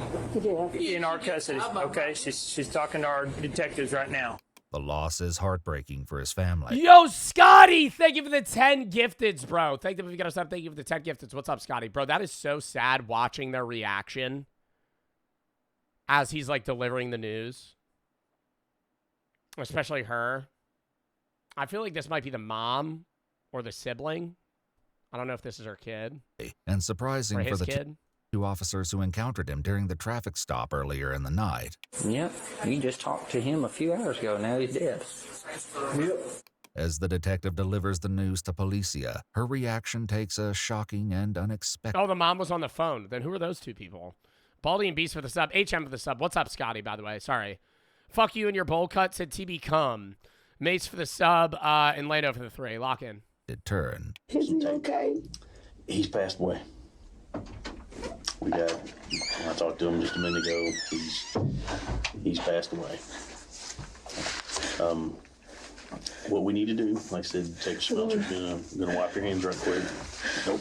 our custody, okay? She's talking to our detectives right now. The loss is heartbreaking for his family. Yo, Scotty! Thank you for the 10 gifteds, bro. Thank you for the 10 gifteds. What's up, Scotty? Bro, that is so sad watching their reaction as he's, like, delivering the news. Especially her. I feel like this might be the mom or the sibling. I don't know if this is her kid. And surprising for the kid. Two officers who encountered him during the traffic stop earlier in the night. Yep, you just talked to him a few hours ago. Now he's dead. Yep. As the detective delivers the news to Policia, her reaction takes a shocking and unexpected... Oh, the mom was on the phone. Then who are those two people? Baldy and Beast for the sub. HM for the sub. What's up, Scotty, by the way? Sorry. Fuck you and your bowl cut, said TB Cum. Mace for the sub, and Lado for the 3. Lock in. Turn. Is he okay? He's passed away. I talked to him just a minute ago. He's passed away. What we need to do, like I said, take a smell. You're gonna wipe your hands right quick. Nope.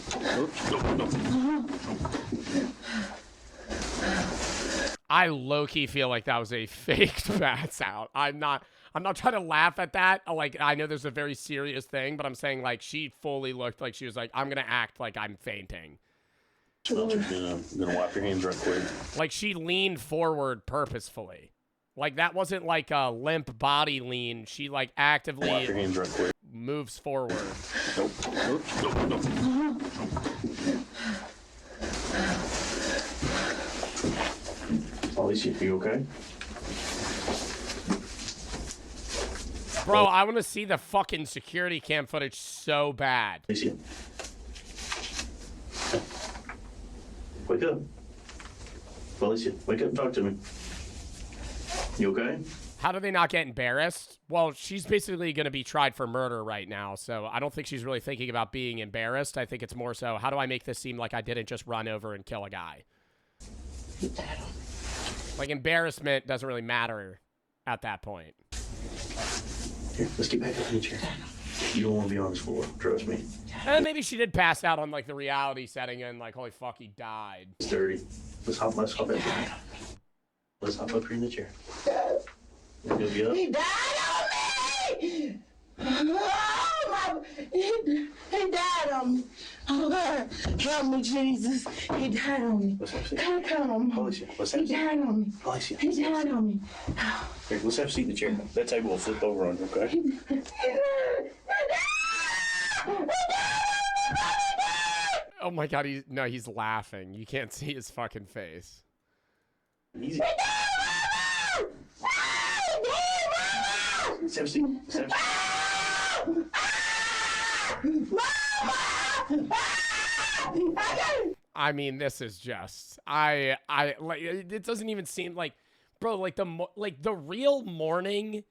I low-key feel like that was a faked pass out. I'm not trying to laugh at that. Like, I know there's a very serious thing, but I'm saying, like, she fully looked like she was like, I'm gonna act like I'm fainting. You're gonna wipe your hands right quick. Like, she leaned forward purposefully. Like, that wasn't like a limp body lean. She, like, actively wipe your hands right quick. Moves forward. Nope. Alicia, you okay? Bro, I want to see the fucking security cam footage so bad. Alicia. Wake up. Alicia, wake up and talk to me. You okay? How do they not get embarrassed? Well, she's basically going to be tried for murder right now, so I don't think she's really thinking about being embarrassed. I think it's more so, how do I make this seem like I didn't just run over and kill a guy? Like, embarrassment doesn't really matter at that point. Here, let's get back up in the chair. You don't want to be on this floor, trust me. And maybe she did pass out on, like, the reality setting and, like, holy fuck, he died. It's dirty. Let's hop up here. Let's hop up here in the chair. You'll get up. He died on me! Oh, he died on me. Oh, God. Help me, Jesus. He died on me. Let's have a seat. Come on. Alicia, let's have a He seat. died on me. Alicia. He died on me. Here, let's have a seat in the chair. That table will flip over on you, okay? Oh my god, he's laughing. You can't see his fucking face. Easy. Let's have a seat. Let's have a seat. I mean, this is just I like it doesn't even seem like, bro, like the real mourning.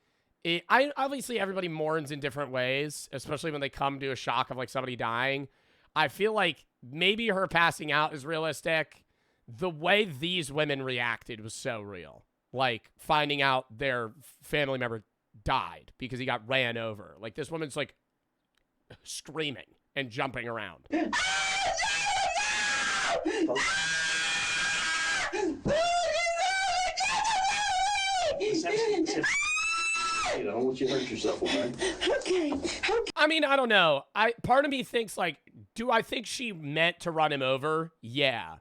I obviously everybody mourns in different ways, especially when they come to a shock of like somebody dying. I feel like maybe her passing out is realistic. The way these women reacted was so real. Like finding out their family member died because he got ran over. Like this woman's like screaming and jumping around. I don't want you to hurt yourself, okay? Okay. I mean, I don't know. Part of me thinks like, do I think she meant to run him over? Yeah.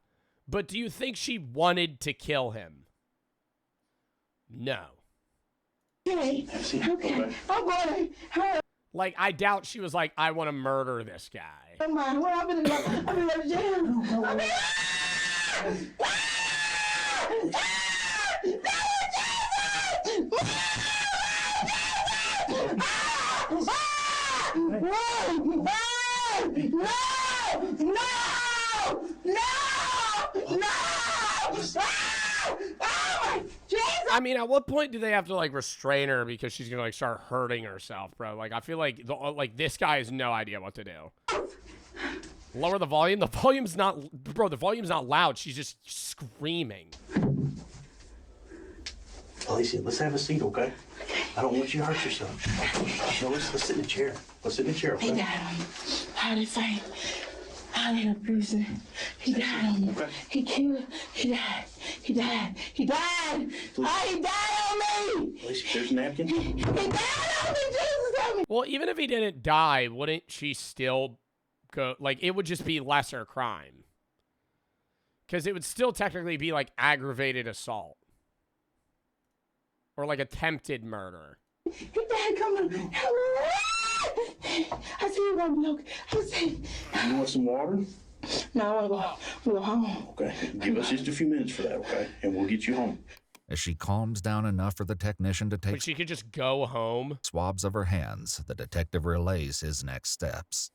But do you think she wanted to kill him? No. Okay. Okay. I'm going to. Like, I doubt she was like, I want to murder this guy. I'm in the jail. I mean, at what point do they have to like restrain her because she's gonna like start hurting herself, bro? Like, I feel like this guy has no idea what to do. Lower the volume. The volume's not, bro. The volume's not loud. She's just screaming. Alicia, let's have a seat, okay? I don't want you to hurt yourself. No, let's sit in the chair. Let's sit in the chair, okay? He died on me. How did he fight? How did he prison? He died on me. Okay. He killed. He died. He died. He died. Oh, he died on me. Alicia, there's a napkin. He died on me. Jesus, help me. Well, even if he didn't die, wouldn't she still go? Like, it would just be lesser crime. Because it would still technically be like aggravated assault. Or like attempted murder. He died. Come on. I see you going to I see. You want some water? No, I want to go home. Okay, give us just a few minutes for that, okay? And we'll get you home. As she calms down enough for the technician to take But she could just go home. swabs of her hands, the detective relays his next steps.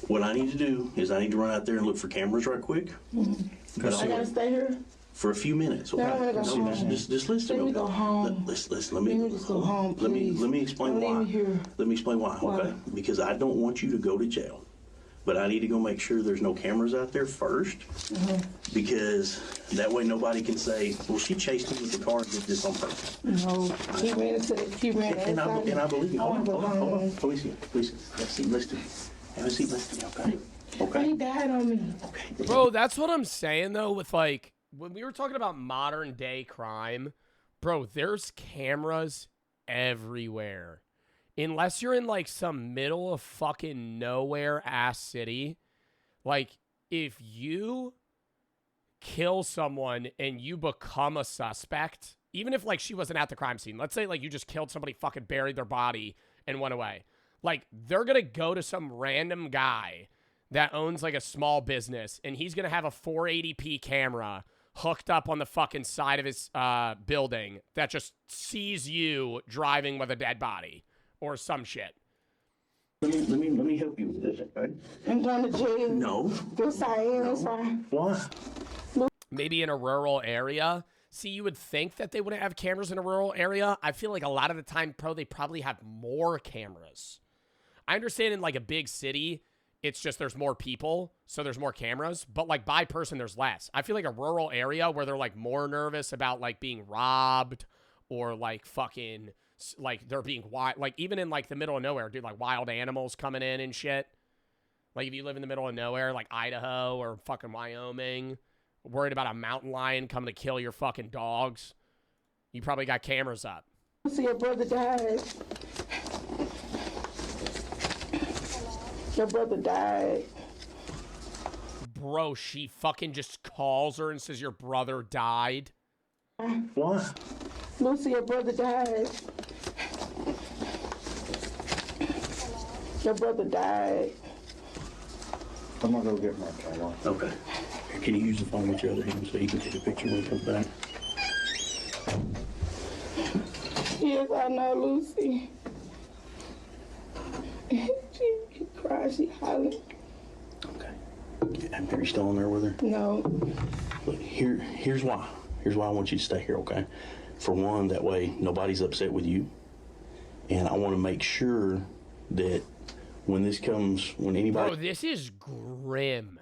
What I need to do is I need to run out there and look for cameras right quick. I gotta stay here. For a few minutes, okay? No, I wanna go home. Just listen to me. Let me go home. Listen, Let me just go home, let me please. explain Don't why. leave me here. Let me explain why, okay? Because I don't want you to go to jail. But I need to go make sure there's no cameras out there first. Because that way nobody can say, well, she chased him with the car and did this on purpose. No, he ran And I believe you. I wanna go home. Alicia, please, have a seat, listen. Have a seat, listen, okay? Okay. He died on me. Okay. Bro, that's what I'm saying, though, with, like, when we were talking about modern-day crime, bro, there's cameras everywhere. Unless you're in, like, some middle of fucking nowhere-ass city, like, if you kill someone and you become a suspect, even if, like, she wasn't at the crime scene, let's say, like, you just killed somebody, fucking buried their body, and went away. Like, they're gonna go to some random guy that owns like a small business and he's going to have a 480p camera hooked up on the fucking side of his building that just sees you driving with a dead body or some shit. Let me help you with this, okay? I'm going to jail. No. Yes, I am. That's why. Why? Maybe in a rural area. See, you would think that they wouldn't have cameras in a rural area. I feel like a lot of the time, they probably have more cameras. I understand in like a big city, it's just there's more people, so there's more cameras. But like by person, there's less. I feel like a rural area where they're like more nervous about like being robbed or like fucking like they're being wild. Like even in like the middle of nowhere, dude, like wild animals coming in and shit. Like if you live in the middle of nowhere, like Idaho or fucking Wyoming, worried about a mountain lion coming to kill your fucking dogs, you probably got cameras up. See, your brother died. Your brother died. Bro, she fucking just calls her and says your brother died. Why? Lucy, your brother died. Your brother died. I'm gonna go get my camera. Okay. Can you use the phone with your other hand so you can take a picture when he comes back? Yes, I know, Lucy. She cried, she hollered. Okay. Are you still in there with her? No. Look, here's why. Here's why I want you to stay here, okay? For one, that way nobody's upset with you. And I want to make sure that when anybody... Bro, this is grim.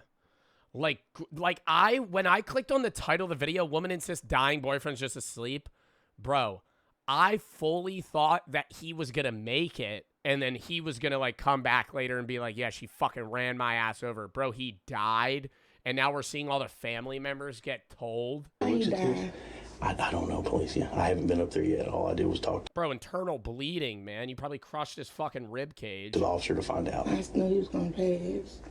Like when I clicked on the title of the video, woman insists dying boyfriend's just asleep. Bro, I fully thought that he was going to make it. And then he was going to like come back later and be like, yeah, she fucking ran my ass over. Bro, he died. And now we're seeing all the family members get told. He died. I don't know, Policia. I haven't been up there yet. All I did was talk Bro, internal bleeding, man. You probably crushed his fucking rib cage. to the officer to find out. I just knew he was going to pass.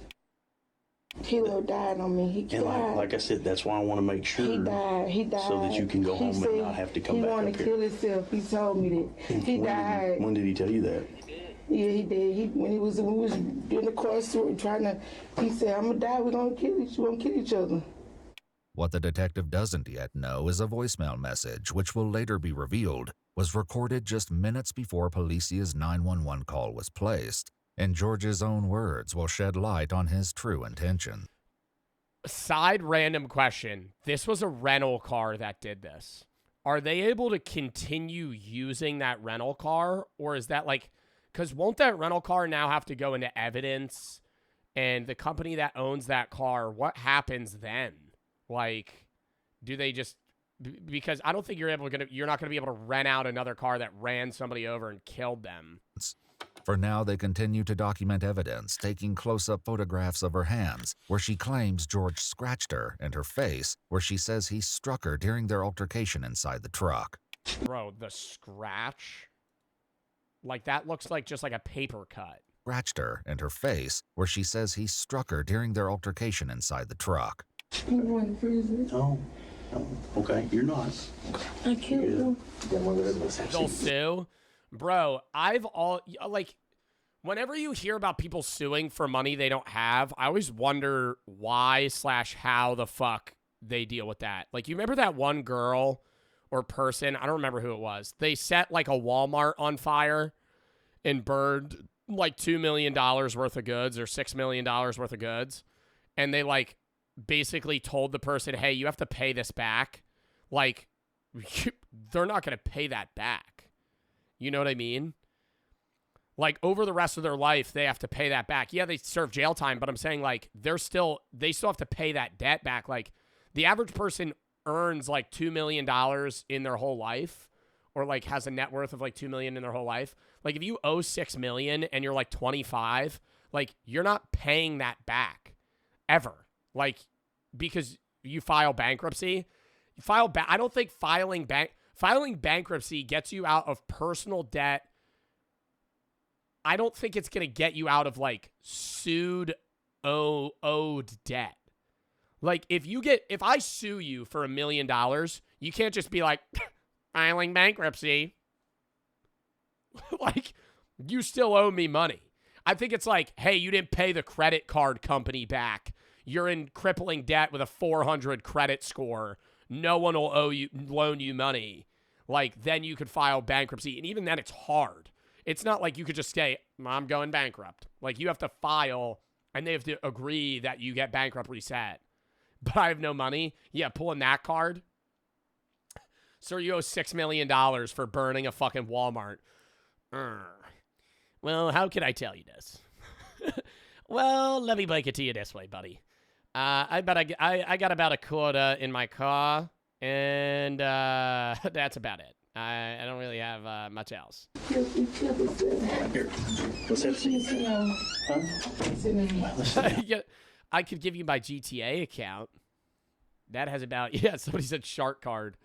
Kilo died on me. He And died. like I said, that's why I want to make sure. He died. He died. So that you can go home and not have to come back up here. He wanted to kill himself. He told me that. He died. When did he tell you that? Yeah, he did. When we was in the car he said, I'm gonna die, we're gonna kill each other. What the detective doesn't yet know is a voicemail message, which will later be revealed, was recorded just minutes before Policia's 911 call was placed. And George's own words will shed light on his true intention. Side random question. This was a rental car that did this. Are they able to continue using that rental car? Or is that like... Because won't that rental car now have to go into evidence? And the company that owns that car, what happens then? Like, do they just... Because I don't think you're not going to be able to rent out another car that ran somebody over and killed them. For now, they continue to document evidence, taking close-up photographs of her hands, where she claims George scratched her, and her face, where she says he struck her during their altercation inside the truck. Bro, the scratch? Like, that looks like just like a paper cut. Scratched her, and her face, where she says he struck her during their altercation inside the truck. I'm going to prison. Oh, okay, you're not. I killed him. They'll sue? Bro, whenever you hear about people suing for money they don't have, I always wonder why/how the fuck they deal with that. Like, you remember that one girl or person, I don't remember who it was, they set like a Walmart on fire and burned like $2 million worth of goods or $6 million worth of goods. And they like basically told the person, hey, you have to pay this back. Like, they're not going to pay that back. You know what I mean? Like, over the rest of their life, they have to pay that back. Yeah, they serve jail time, but I'm saying, like, they still have to pay that debt back. Like, the average person earns, like, $2 million in their whole life, or, like, has a net worth of, like, $2 million in their whole life. Like, if you owe $6 million and you're, like, 25, like, you're not paying that back, ever. Like, because you file bankruptcy. I don't think filing bankruptcy gets you out of personal debt. I don't think it's going to get you out of, like, owed debt. Like, if I sue you for $1 million, you can't just be like, filing bankruptcy. Like, you still owe me money. I think it's like, hey, you didn't pay the credit card company back. You're in crippling debt with a 400 credit score, no one will loan you money, like, then you could file bankruptcy. And even then, it's hard. It's not like you could just say, I'm going bankrupt. Like, you have to file, and they have to agree that you get bankrupt reset. But I have no money. Yeah, pulling that card. Sir, you owe $6 million for burning a fucking Walmart. Well, how can I tell you this? Well, let me break it to you this way, buddy. I got about a quarter in my car, and that's about it. I don't really have much else. Here, let's have a seat. Huh? I could give you my GTA account. That has about, somebody said shark card.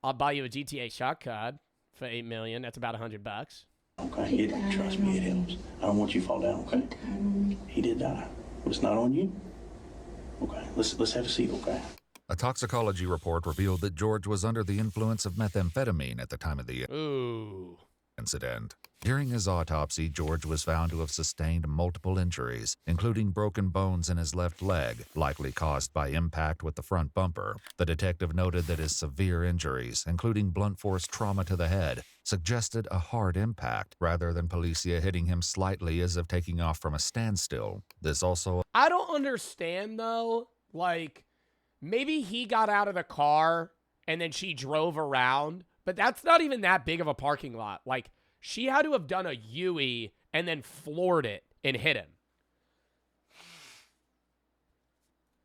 I'll buy you a GTA shark card for $8 million. That's about $100. Okay, trust me, it helps. I don't want you to fall down, okay? He did die, but it's not on you. Okay, let's have a seat, okay? A toxicology report revealed that George was under the influence of methamphetamine at the time of the incident. During his autopsy, George was found to have sustained multiple injuries, including broken bones in his left leg, likely caused by impact with the front bumper. The detective noted that his severe injuries, including blunt force trauma to the head, suggested a hard impact rather than Policia hitting him slightly as if taking off from a standstill. This also... I don't understand, though. Like, maybe he got out of the car and then she drove around, but that's not even that big of a parking lot. Like, she had to have done a U-E and then floored it and hit him.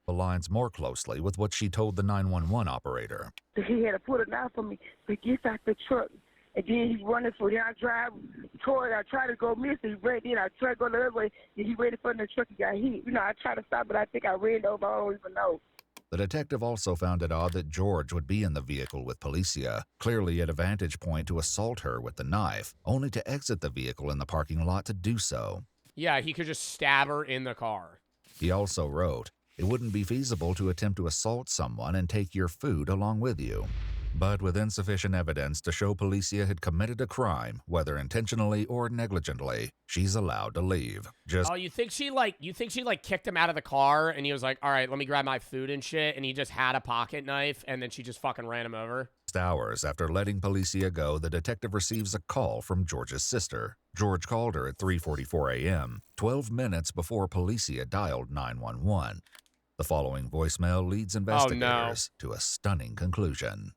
Aligns more closely with what she told the 911 operator. He had to put a knife on me to get out the truck. And then he's running for it. I drive toward it. I try to go miss it. He ran in. I tried to go the other way. And he ran in front of the truck. He got hit. You know, I tried to stop, but I think I ran over. I don't even know. The detective also found it odd that George would be in the vehicle with Policia, clearly at a vantage point to assault her with the knife, only to exit the vehicle in the parking lot to do so. Yeah, he could just stab her in the car. He also wrote, "It wouldn't be feasible to attempt to assault someone and take your food along with you." But with insufficient evidence to show Policia had committed a crime, whether intentionally or negligently, she's allowed to leave. Oh, you think she kicked him out of the car and he was like, all right, let me grab my food and shit, and he just had a pocket knife and then she just fucking ran him over? Hours after letting Policia go, the detective receives a call from George's sister. George called her at 3:44 a.m., 12 minutes before Policia dialed 911. The following voicemail leads investigators to a stunning conclusion.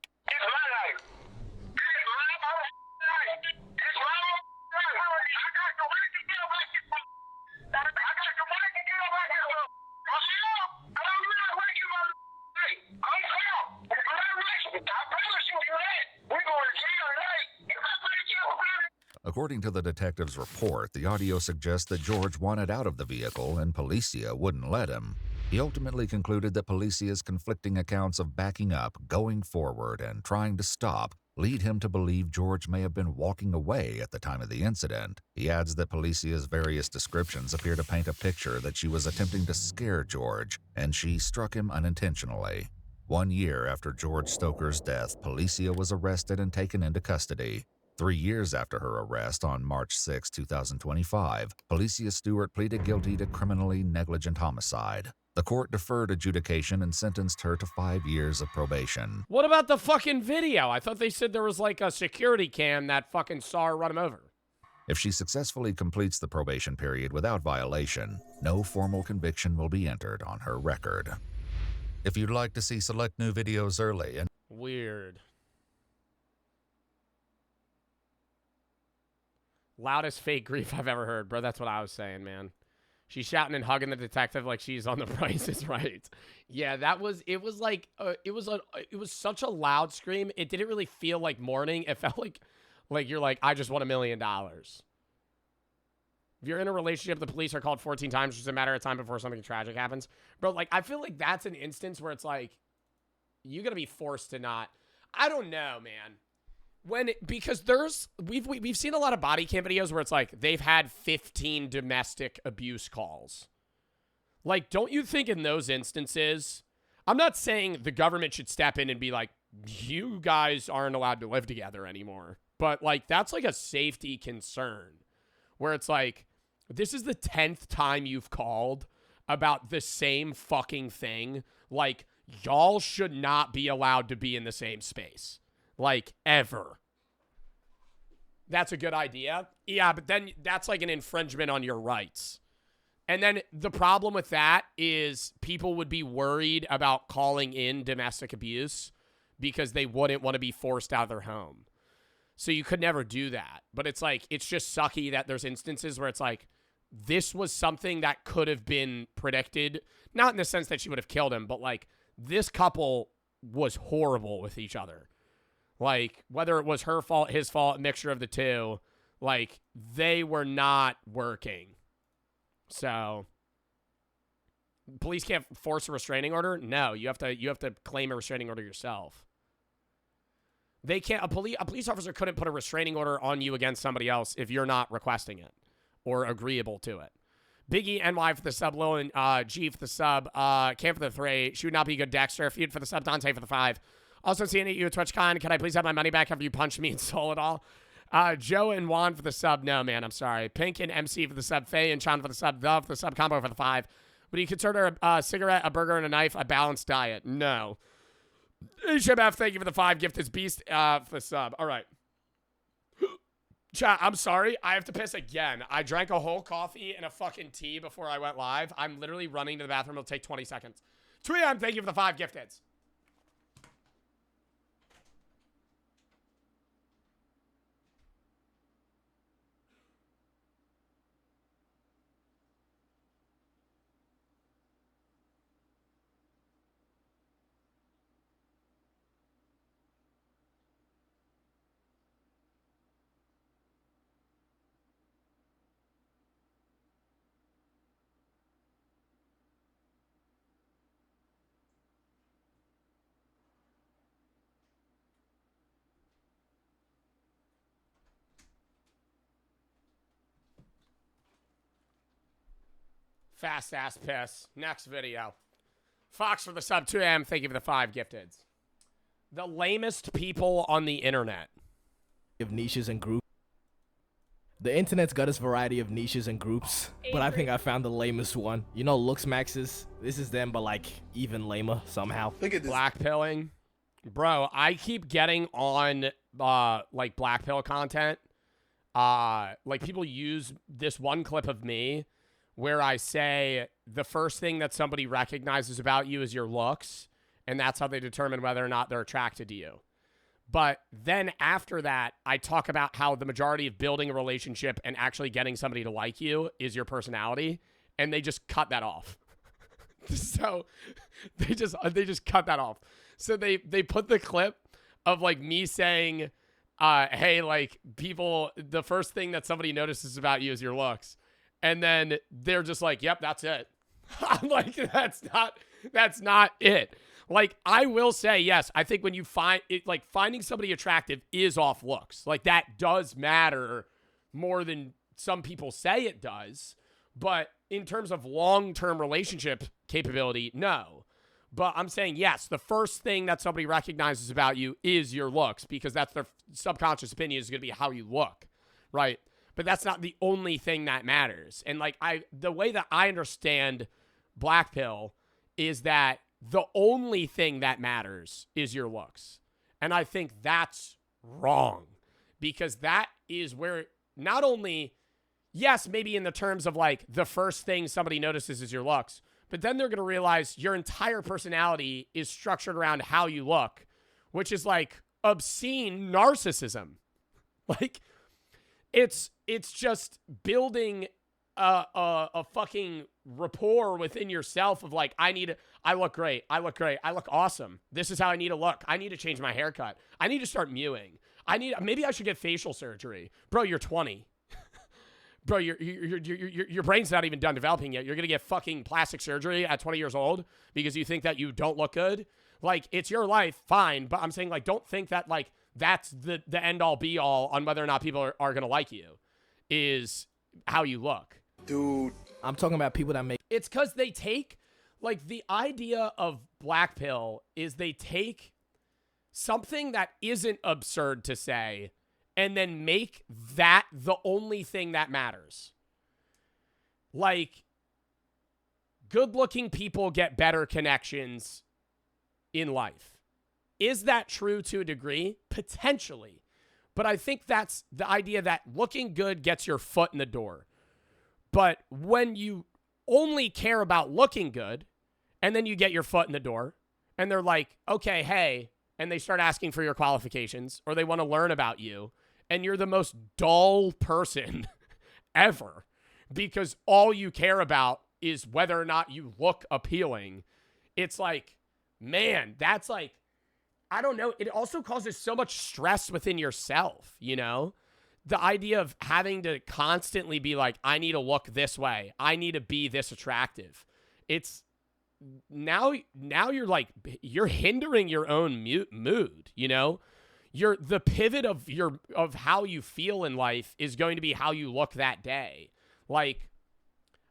According to the detective's report, the audio suggests that George wanted out of the vehicle and Policia wouldn't let him. He ultimately concluded that Policia's conflicting accounts of backing up, going forward, and trying to stop lead him to believe George may have been walking away at the time of the incident. He adds that Policia's various descriptions appear to paint a picture that she was attempting to scare George, and she struck him unintentionally. 1 year after George Stoker's death, Policia was arrested and taken into custody. 3 years after her arrest on March 6, 2025, Policia Stewart pleaded guilty to criminally negligent homicide. The court deferred adjudication and sentenced her to 5 years of probation. What about the fucking video? I thought they said there was like a security cam that fucking saw her run him over. If she successfully completes the probation period without violation, no formal conviction will be entered on her record. If you'd like to see select new videos early and... Weird. Loudest fake grief I've ever heard, bro. That's what I was saying, man. She's shouting and hugging the detective like she's on The Price is Right. Yeah, it was such a loud scream. It didn't really feel like mourning. It felt like you're like, I just won $1 million. If you're in a relationship, the police are called 14 times, just a matter of time before something tragic happens. Bro, like, I feel like that's an instance where it's like, you're gonna be forced to not. I don't know, man. Because we've seen a lot of body cam videos where it's like they've had 15 domestic abuse calls. Like, don't you think in those instances, I'm not saying the government should step in and be like, you guys aren't allowed to live together anymore. But like, that's like a safety concern where it's like, this is the 10th time you've called about the same fucking thing. Like, y'all should not be allowed to be in the same space. Like, ever. That's a good idea. Yeah, but then that's like an infringement on your rights. And then the problem with that is people would be worried about calling in domestic abuse because they wouldn't want to be forced out of their home. So you could never do that. But it's like, it's just sucky that there's instances where it's like, this was something that could have been predicted. Not in the sense that she would have killed him, but like, this couple was horrible with each other. Like, whether it was her fault, his fault, a mixture of the two, like, they were not working. So, police can't force a restraining order? No, you have to claim a restraining order yourself. They can't. A police officer couldn't put a restraining order on you against somebody else if you're not requesting it or agreeable to it. Biggie NY for the sub, Lil and G for the sub, Cam for the 3. She would not be good. Dexter, Feud for the sub, Dante for the 5. Also seeing you at TwitchCon. Can I please have my money back after you punched me and stole it all? Joe and Juan for the sub. No, man, I'm sorry. Pink and MC for the sub. Faye and Chan for the sub. The for the sub. Combo for the 5. Would you consider a cigarette, a burger, and a knife a balanced diet? No. HMF, thank you for the 5. Gift is Beast for the sub. All right. Chat, I'm sorry. I have to piss again. I drank a whole coffee and a fucking tea before I went live. I'm literally running to the bathroom. It'll take 20 seconds. 2am, thank you for the 5 gifteds. Fast ass piss. Next video. Fox for the sub 2am. Thank you for the 5 gifteds. The lamest people on the internet. Of niches and groups. The internet's got its variety of niches and groups, but I think I found the lamest one. You know, Looks Maxes. This is them, but like even lamer somehow. Look at this. Black pilling. Bro, I keep getting on like black pill content. Like people use this one clip of me where I say the first thing that somebody recognizes about you is your looks, and that's how they determine whether or not they're attracted to you. But then after that, I talk about how the majority of building a relationship and actually getting somebody to like you is your personality, and they just cut that off. So they just cut that off. So they put the clip of like me saying, hey, like people, the first thing that somebody notices about you is your looks. And then they're just like, yep, that's it. I'm like, that's not it. Like, I will say, yes, I think when you find it, like finding somebody attractive is off looks. Like that does matter more than some people say it does. But in terms of long-term relationship capability, no. But I'm saying, yes, the first thing that somebody recognizes about you is your looks, because that's their subconscious opinion is going to be how you look, right? But that's not the only thing that matters. And like the way that I understand black pill is that the only thing that matters is your looks. And I think that's wrong, because that is where not only, yes, maybe in the terms of like the first thing somebody notices is your looks, but then they're going to realize your entire personality is structured around how you look, which is like obscene narcissism. Like, it's just building a fucking rapport within yourself of like, I look great. I look great. I look awesome. This is how I need to look. I need to change my haircut. I need to start mewing. Maybe I should get facial surgery. Bro, you're 20. Bro, your brain's not even done developing yet. You're going to get fucking plastic surgery at 20 years old because you think that you don't look good. Like, it's your life, fine. But I'm saying, like, don't think that, like, that's the end all be all on whether or not people are going to like you, is how you look. Dude, I'm talking about people that make... It's because they take, like, the idea of black pill is they take something that isn't absurd to say and then make that the only thing that matters. Like, good-looking people get better connections in life. Is that true to a degree? Potentially. But I think that's the idea that looking good gets your foot in the door. But when you only care about looking good, and then you get your foot in the door, and they're like, okay, hey, and they start asking for your qualifications, or they want to learn about you, and you're the most dull person ever, because all you care about is whether or not you look appealing. It's like, man, that's like, I don't know. It also causes so much stress within yourself, you know? The idea of having to constantly be like, I need to look this way. I need to be this attractive. It's now you're like, you're hindering your own mood, you know? The pivot of how you feel in life is going to be how you look that day. Like,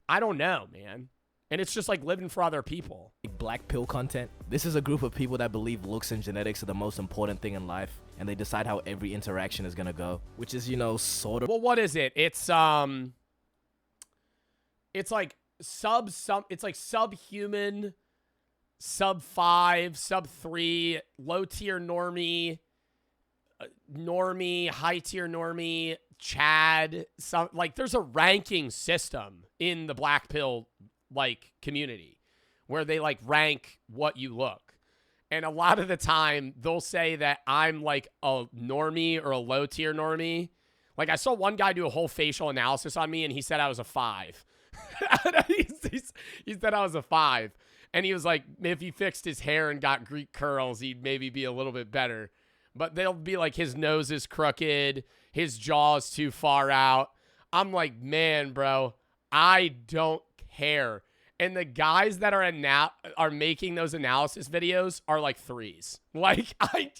I don't know, man. And it's just like living for other people. Black pill content. This is a group of people that believe looks and genetics are the most important thing in life, and they decide how every interaction is gonna go, which is, you know, sort of. Well, what is it? It's like it's like subhuman, sub 5, sub 3, low tier normie, high tier normie, Chad. Like there's a ranking system in the black pill like community where they like rank what you look. And a lot of the time they'll say that I'm like a normie or a low tier normie. Like I saw one guy do a whole facial analysis on me and he said I was a 5. He said I was a 5. And he was like, if he fixed his hair and got Greek curls, he'd maybe be a little bit better. But they'll be like, his nose is crooked, his jaw is too far out. I'm like, man, bro, I don't care. And the guys that are making those analysis videos are like 3s. Like, I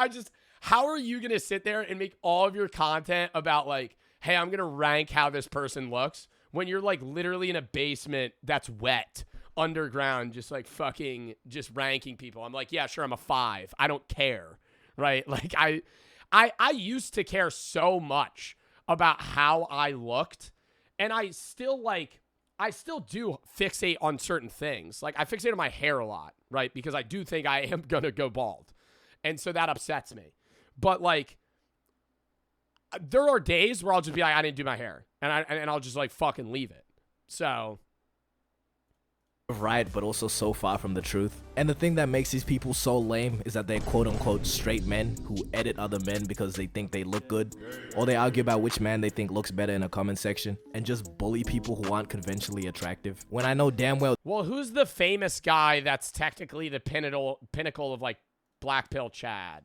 just, how are you going to sit there and make all of your content about like, hey, I'm going to rank how this person looks when you're like literally in a basement that's wet underground, just like fucking just ranking people. I'm like, yeah, sure, I'm a 5. I don't care. Right? Like I used to care so much about how I looked, and I still do fixate on certain things. Like I fixate on my hair a lot, right? Because I do think I am going to go bald. And so that upsets me. But like there are days where I'll just be like, I didn't do my hair, and I'll just like fucking leave it. So right, but also so far from the truth. And the thing that makes these people so lame is that they're quote-unquote straight men who edit other men because they think they look good, or they argue about which man they think looks better in a comment section, and just bully people who aren't conventionally attractive, when I know damn well who's the famous guy that's technically the pinnacle of like black pill Chad?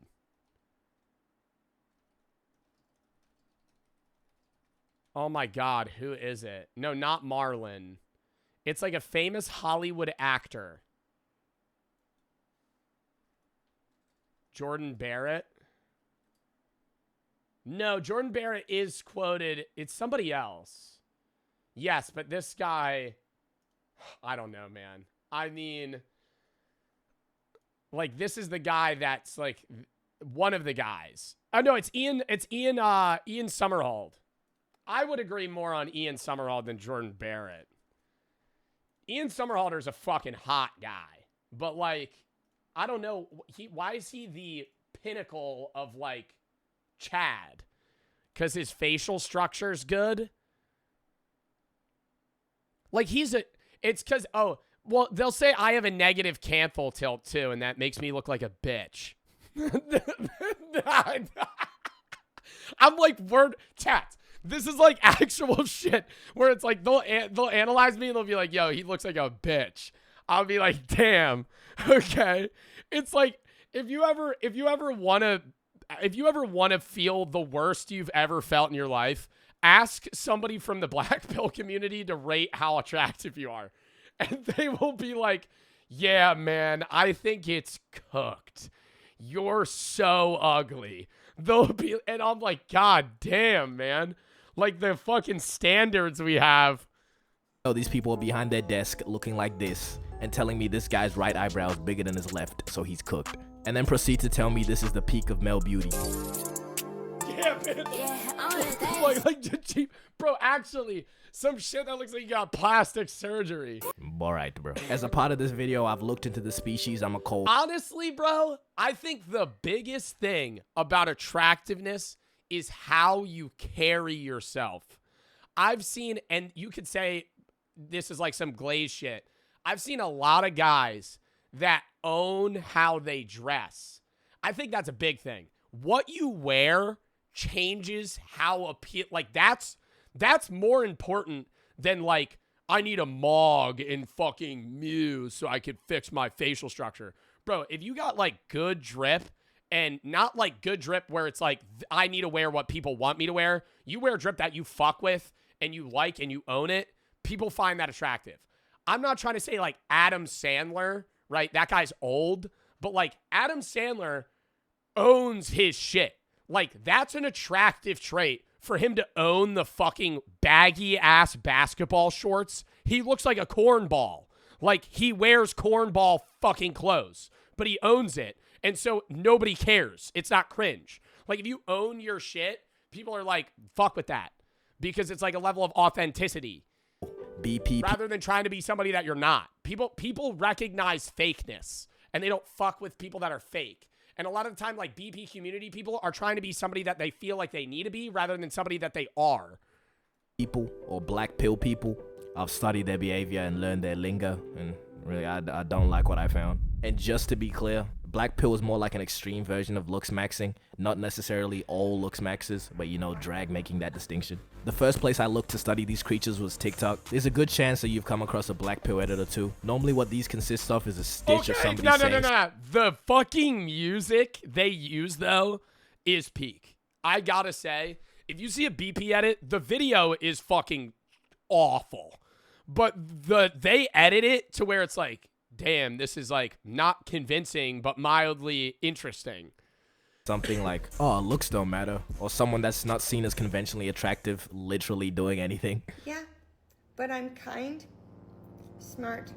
Oh my god, who is it? No, not Marlon. It's like a famous Hollywood actor. Jordan Barrett? No, Jordan Barrett is quoted. It's somebody else. Yes, but this guy, I don't know, man. I mean, like, this is the guy that's like one of the guys. Oh no, it's Ian Somerhalder. I would agree more on Ian Somerhalder than Jordan Barrett. Ian Somerhalder is a fucking hot guy, but like, I don't know, why is he the pinnacle of like Chad? Because his facial structure is good. Like it's because, oh, well, they'll say I have a negative canthal tilt too, and that makes me look like a bitch. I'm like, chat. This is like actual shit where it's like they'll analyze me and they'll be like, yo, he looks like a bitch. I'll be like, damn. Okay. It's like if you ever want to feel the worst you've ever felt in your life, ask somebody from the black pill community to rate how attractive you are. And they will be like, yeah, man, I think it's cooked. You're so ugly. They'll be, and I'm like, god damn, man. Like the fucking standards we have. Oh, these people are behind their desk looking like this and telling me this guy's right eyebrow is bigger than his left, so he's cooked. And then proceed to tell me this is the peak of male beauty. Yeah, bitch. like cheap, bro. Actually, some shit that looks like you got plastic surgery. Alright, bro. As a part of this video, I've looked into the species I'm a cold. Honestly, bro, I think the biggest thing about attractiveness is how you carry yourself. I've seen, and you could say this is like some glaze shit. I've seen a lot of guys that own how they dress. I think that's a big thing. What you wear changes how like that's more important than like I need a Mog in fucking Muse so I could fix my facial structure. Bro, if you got like good drip, and not like good drip where it's like I need to wear what people want me to wear, you wear drip that you fuck with and you like and you own it, people find that attractive. I'm not trying to say like Adam Sandler, right? That guy's old, but like Adam Sandler owns his shit. Like that's an attractive trait for him to own the fucking baggy ass basketball shorts. He looks like a cornball. Like he wears cornball fucking clothes, but he owns it. And so nobody cares. It's not cringe. Like if you own your shit, people are like, fuck with that. Because it's like a level of authenticity. BP. Rather than trying to be somebody that you're not. People recognize fakeness. And they don't fuck with people that are fake. And a lot of the time, like BP community people are trying to be somebody that they feel like they need to be rather than somebody that they are. People or black pill people, I've studied their behavior and learned their lingo. And really, I don't like what I found. And just to be clear, black pill is more like an extreme version of looks maxing. Not necessarily all looks maxes, but you know, drag making that distinction. The first place I looked to study these creatures was TikTok. There's a good chance that you've come across a black pill edit or two. Normally what these consist of is a stitch of somebody saying... No. The fucking music they use, though, is peak. I gotta say, if you see a BP edit, the video is fucking awful. But they edit it to where it's like, damn, this is like not convincing, but mildly interesting. Something like, oh, looks don't matter. Or someone that's not seen as conventionally attractive literally doing anything. Yeah, but I'm kind, smart.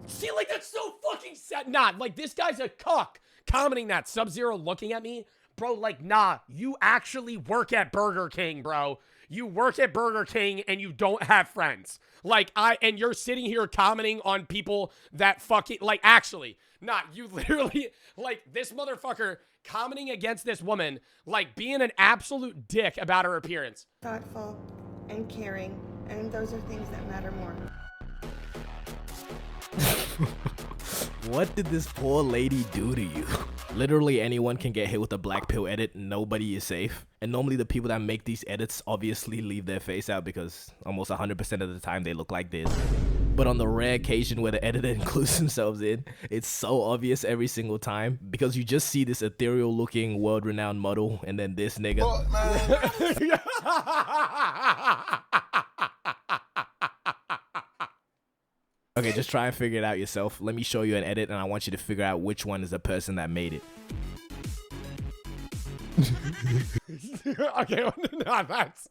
See, like, that's so fucking sad. Nah, like, this guy's a cuck commenting that. Sub-Zero looking at me. Bro, like, nah, you actually work at Burger King, bro. You work at Burger King and you don't have friends. Like, and you're sitting here commenting on people that fucking, like, actually, nah, you literally, like, this motherfucker commenting against this woman, like, being an absolute dick about her appearance. Thoughtful and caring, and those are things that matter more. What did this poor lady do to you? Literally anyone can get hit with a black pill edit. Nobody is safe. And normally the people that make these edits obviously leave their face out because almost 100% of the time they look like this. But on the rare occasion where the editor includes themselves in, it's so obvious every single time because you just see this ethereal looking world-renowned model and then this nigga. Okay, just try and figure it out yourself. Let me show you an edit and I want you to figure out which one is the person that made it. Okay, no, that's...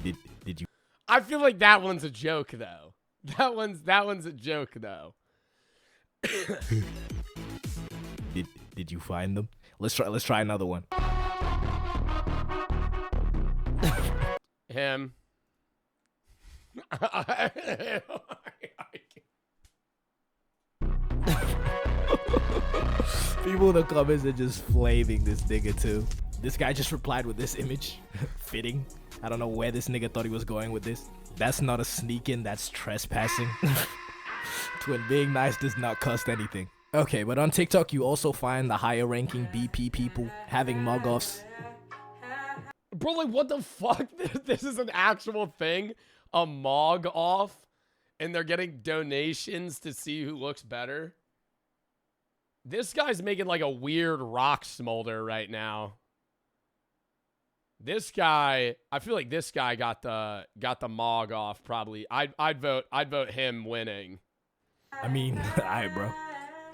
Did you... I feel like that one's a joke, though. That one's a joke, though. Did you find them? Let's try another one. Him. People in the comments are just flaming this nigga too. This guy just replied with this image. Fitting. I don't know where this nigga thought he was going with this. That's not a sneak-in, that's trespassing. Twin, being nice does not cost anything. Okay, but on TikTok you also find the higher ranking BP people having mug-offs. Bro, like, what the fuck? This is an actual thing? A mog off? And they're getting donations to see who looks better? This guy's making like a weird rock smolder right now. This guy, I feel like this guy got the mog off probably. I'd vote him winning. I mean, alright, bro.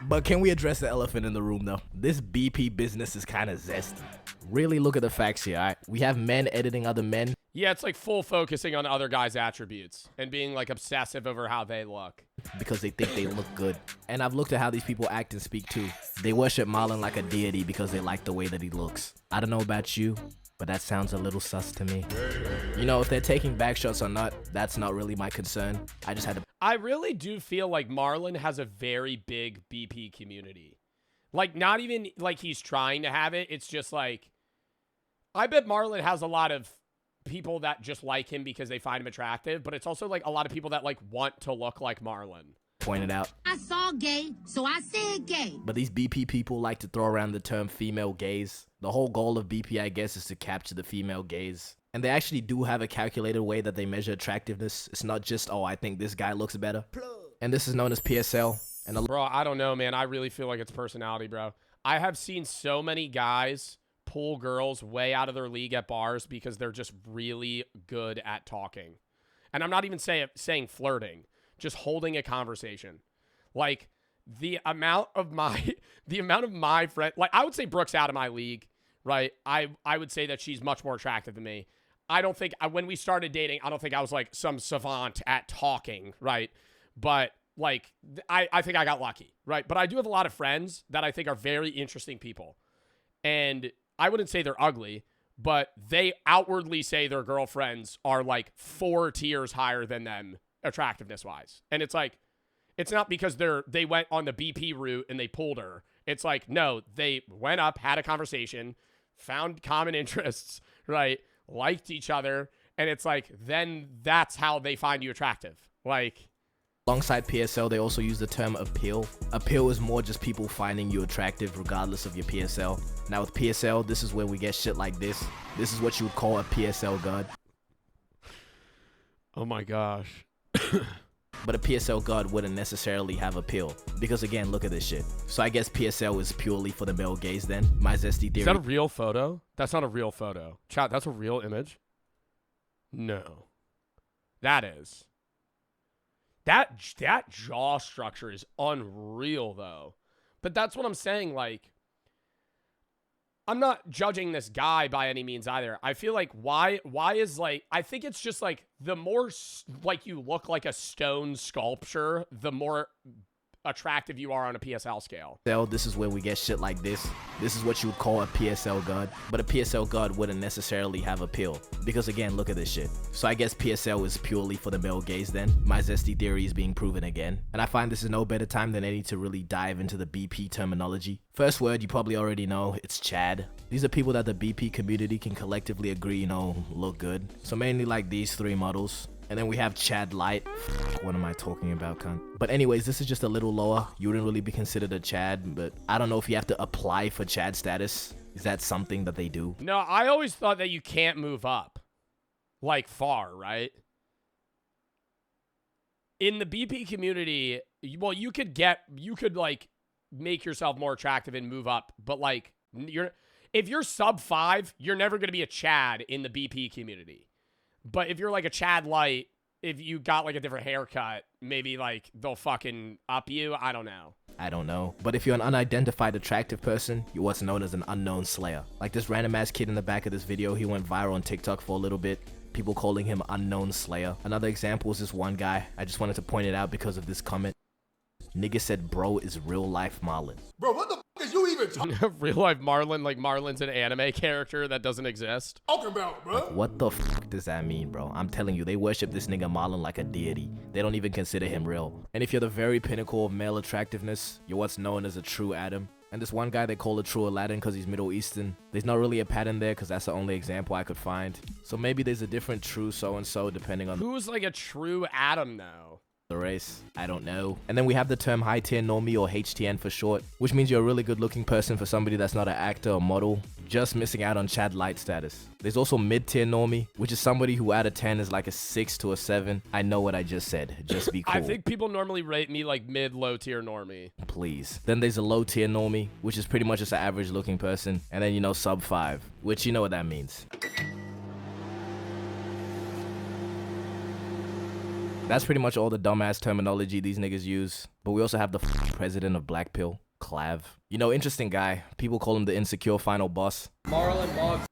But can we address the elephant in the room though? This BP business is kind of zesty. Really look at the facts here, alright? We have men editing other men. Yeah, it's like full focusing on other guys' attributes and being like obsessive over how they look. Because they think they look good. And I've looked at how these people act and speak too. They worship Marlon like a deity because they like the way that he looks. I don't know about you, But that sounds a little sus to me. You know, if they're taking back shots or not, that's not really my concern. I just had to... I really do feel like Marlon has a very big BP community. Like, not even like he's trying to have it. It's just like, I bet Marlon has a lot of people that just like him because they find him attractive, but it's also like a lot of people that like want to look like Marlon. Pointed out. I saw gay, so I said gay. But these BP people like to throw around the term female gaze. The whole goal of BP, I guess, is to capture the female gaze. And they actually do have a calculated way that they measure attractiveness. It's not just, oh, I think this guy looks better. And this is known as PSL. And bro, I don't know, man. I really feel like it's personality, bro. I have seen so many guys pull girls way out of their league at bars because they're just really good at talking. And I'm not even saying flirting. Just holding a conversation. Like the amount of my friend, like I would say Brooke's out of my league, right? I would say that she's much more attractive than me. I don't think when we started dating, I don't think I was like some savant at talking, right? But like I think I got lucky, right? But I do have a lot of friends that I think are very interesting people. And I wouldn't say they're ugly, but they outwardly say their girlfriends are like 4 tiers higher than them attractiveness wise. And it's like, it's not because they went on the BP route and they pulled her. It's like, no, they went up, had a conversation, found common interests, right? Liked each other. And it's like, then that's how they find you attractive. Like, alongside PSL, they also use the term appeal. Appeal is more just people finding you attractive regardless of your PSL. Now with PSL, this is where we get shit like this. This is what you would call a PSL god. Oh my gosh. But a PSL god wouldn't necessarily have appeal. Because again, look at this shit. So I guess PSL is purely for the male gaze then. My zesty theory. Is that a real photo? That's not a real photo. Chat, that's a real image? No. That is. That jaw structure is unreal though. But that's what I'm saying, like, I'm not judging this guy by any means either. I feel like why is like, I think it's just like the more like you look like a stone sculpture, the more attractive you are on a PSL scale. This is where we get shit like this. This is what you would call a PSL god. But a PSL god wouldn't necessarily have appeal. Because again, look at this shit. So I guess PSL is purely for the male gaze then. My zesty theory is being proven again. And I find this is no better time than any to really dive into the BP terminology. First word, you probably already know, it's Chad. These are people that the BP community can collectively agree, you know, look good. So mainly like these 3 models. And then we have Chad Light. What am I talking about, cunt? But anyways, this is just a little lower. You wouldn't really be considered a Chad, but I don't know if you have to apply for Chad status. Is that something that they do? No, I always thought that you can't move up. Like far, right? In the BP community, well, you could like make yourself more attractive and move up, but like if you're sub 5, you're never going to be a Chad in the BP community. But if you're like a Chad Light, if you got like a different haircut, maybe like they'll fucking up you. I don't know. I don't know. But if you're an unidentified attractive person, you're what's known as an unknown slayer. Like this random ass kid in the back of this video, he went viral on TikTok for a little bit. People calling him unknown slayer. Another example is this one guy. I just wanted to point it out because of this comment. Nigga said bro is real life Marlon. Bro, what the f is you even talking Real life Marlon, like Marlon's an anime character that doesn't exist. about, bro? Like, what the f does that mean, bro? I'm telling you, they worship this nigga Marlon like a deity. They don't even consider him real. And if you're the very pinnacle of male attractiveness, you're what's known as a true Adam. And this one guy they call a true Aladdin because he's Middle Eastern. There's not really a pattern there because that's the only example I could find. So maybe there's a different true so-and-so depending on who's like a true Adam though. The race. I don't know. And then we have the term high tier normie or HTN for short, which means you're a really good looking person for somebody that's not an actor or model, just missing out on Chad Light status. There's also mid tier normie, which is somebody who out of 10 is like a 6 to a 7. I know what I just said. Just be cool. I think people normally rate me like mid low tier normie. Please. Then there's a low tier normie, which is pretty much just an average looking person. And then, you know, sub 5, which you know what that means. That's pretty much all the dumbass terminology these niggas use. But we also have the president of Black Pill, Clav. You know, interesting guy. People call him the insecure final boss. Marlon Boggs.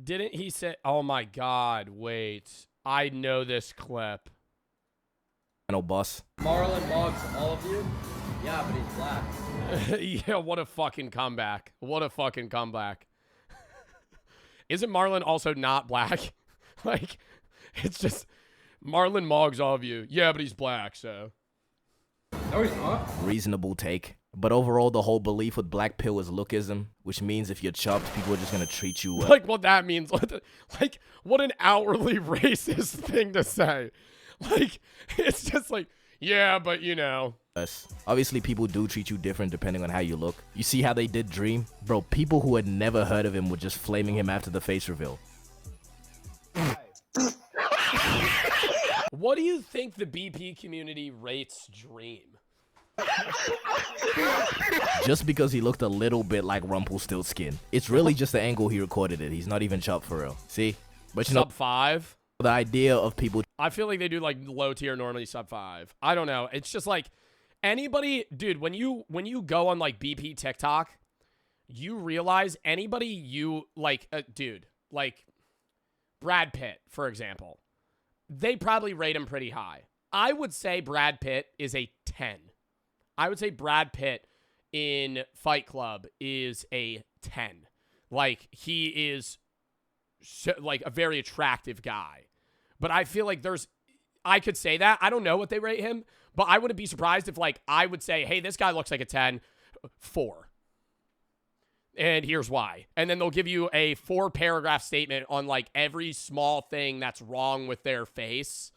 Didn't he say, oh my god, wait. I know this clip. Final boss. Marlon Boggs, all of you? Yeah, but he's black. Yeah, what a fucking comeback. What a fucking comeback. Isn't Marlon also not black? Like, it's just Marlon Moggs all of you. Yeah, but he's black, so. No, he's not. Reasonable take. But overall, the whole belief with black pill is lookism, which means if you're chopped, people are just gonna treat you like what that means. Like, what an outwardly racist thing to say. Like, it's just like, yeah, but you know. Obviously, people do treat you different depending on how you look. You see how they did Dream? Bro, people who had never heard of him were just flaming him after the face reveal. What do you think the BP community rates Dream? Just because he looked a little bit like Rumpelstiltskin. It's really just the angle he recorded it. He's not even chopped for real. See? But you know, sub 5? The idea of people... I feel like they do like low tier, normally sub 5. I don't know. It's just like anybody... Dude, when you go on like BP TikTok, you realize anybody you like... dude, like Brad Pitt, for example. They probably rate him pretty high. I would say Brad Pitt is a 10. I would say Brad Pitt in Fight Club is a 10. Like, he is like a very attractive guy. But I feel like I could say that. I don't know what they rate him, but I wouldn't be surprised if like I would say, hey, this guy looks like a 10, 4. And here's why. And then they'll give you a 4-paragraph statement on like every small thing that's wrong with their face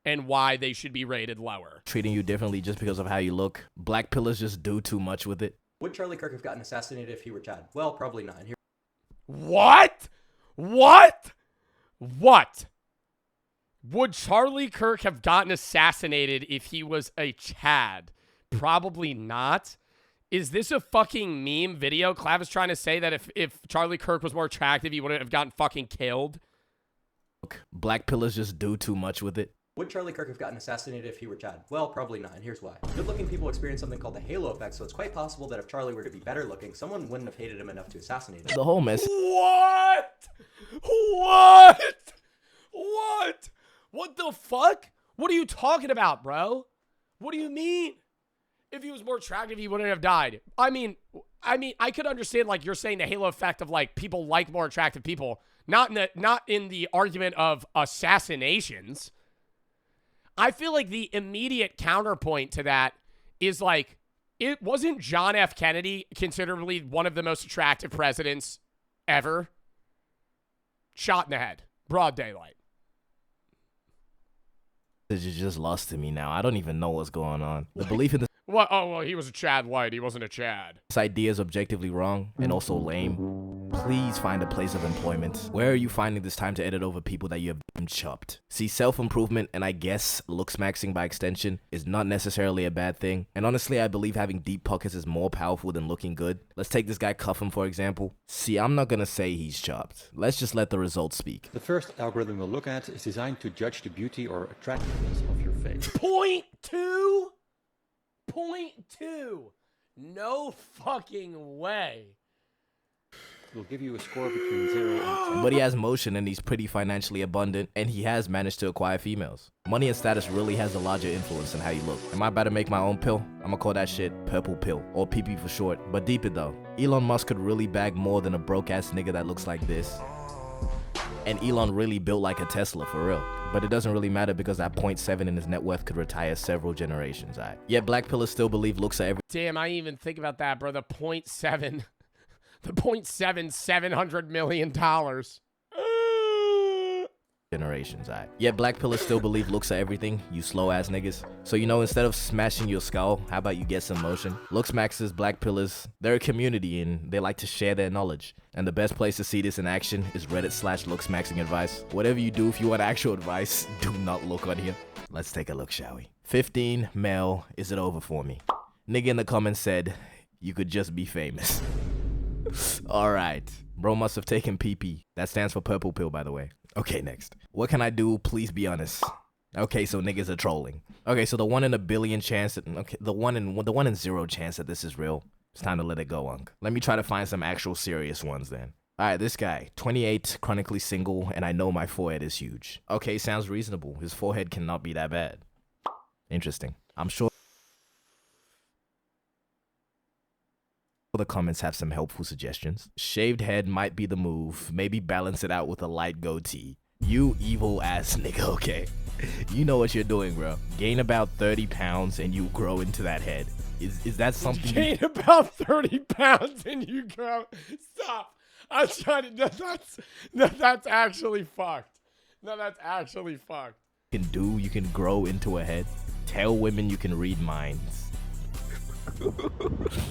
and why they should be rated lower. Treating you differently just because of how you look. Black pillars just do too much with it. Would Charlie Kirk have gotten assassinated if he were Chad? Well, probably not. What? What? What? Would Charlie Kirk have gotten assassinated if he was a Chad? Probably not. Is this a fucking meme video? Clav is trying to say that if Charlie Kirk was more attractive, he wouldn't have gotten fucking killed. Black pillars just do too much with it. Would Charlie Kirk have gotten assassinated if he were Chad? Well, probably not, and here's why. Good-looking people experience something called the halo effect, so it's quite possible that if Charlie were to be better looking, someone wouldn't have hated him enough to assassinate him. The whole mess. What? What? What? What the fuck? What are you talking about, bro? What do you mean? If he was more attractive, he wouldn't have died. I mean, I could understand, like, you're saying the halo effect of, like, people like more attractive people. Not in the argument of assassinations. I feel like the immediate counterpoint to that is, like, it wasn't John F. Kennedy considerably one of the most attractive presidents ever? Shot in the head. Broad daylight. You just lost to me now. I don't even know what's going on. The belief in this... What? Oh, well, he was a Chad White. He wasn't a Chad. This idea is objectively wrong and also lame. Please find a place of employment. Where are you finding this time to edit over people that you have chopped? See, self-improvement and I guess looks maxing by extension is not necessarily a bad thing. And honestly, I believe having deep pockets is more powerful than looking good. Let's take this guy Cuffham, for example. See, I'm not gonna say he's chopped. Let's just let the results speak. The first algorithm we'll look at is designed to judge the beauty or attractiveness of your face. Point two? Point two. No fucking way. We'll give you a score between 0 and 10. But he has motion and he's pretty financially abundant and he has managed to acquire females. Money and status really has a larger influence on how you look. Am I about to make my own pill? I'ma call that shit purple pill, or PP for short. But deep it though, Elon Musk could really bag more than a broke ass nigga that looks like this. And Elon really built like a Tesla for real. But it doesn't really matter because that 0.7 in his net worth could retire several generations, alright? Yet black pillars still believe looks are everything. Damn, I didn't even think about that, bro. The 0.7. The 0.7, $700 million. Generations, alright? Yet black pillars still believe looks are everything, you slow ass niggas. So you know, instead of smashing your skull, how about you get some motion? Looks maxes, black pillars, they're a community and they like to share their knowledge. And the best place to see this in action is Reddit/looksmaxing advice. Whatever you do, if you want actual advice, do not look on here. Let's take a look, shall we? 15, male, is it over for me? Nigga in the comments said, you could just be famous. Alright, bro must have taken PP. That stands for purple pill, by the way. Okay, next. What can I do? Please be honest. Okay, so niggas are trolling. Okay, so the 1 in a billion chance that, okay, the 1 in 0 chance that this is real. It's time to let it go, Unk. Let me try to find some actual serious ones then. Alright, this guy, 28, chronically single, and I know my forehead is huge. Okay, sounds reasonable. His forehead cannot be that bad. Interesting. I'm sure The comments have some helpful suggestions. Shaved head might be the move. Maybe balance it out with a light goatee. You evil ass nigga, okay? You know what you're doing, bro. Gain about 30 pounds and you grow into that head. Is that something? Gain about 30 pounds and you grow. Stop. I'm trying to. That's actually fucked. No, that's actually fucked. You can grow into a head. Tell women you can read minds.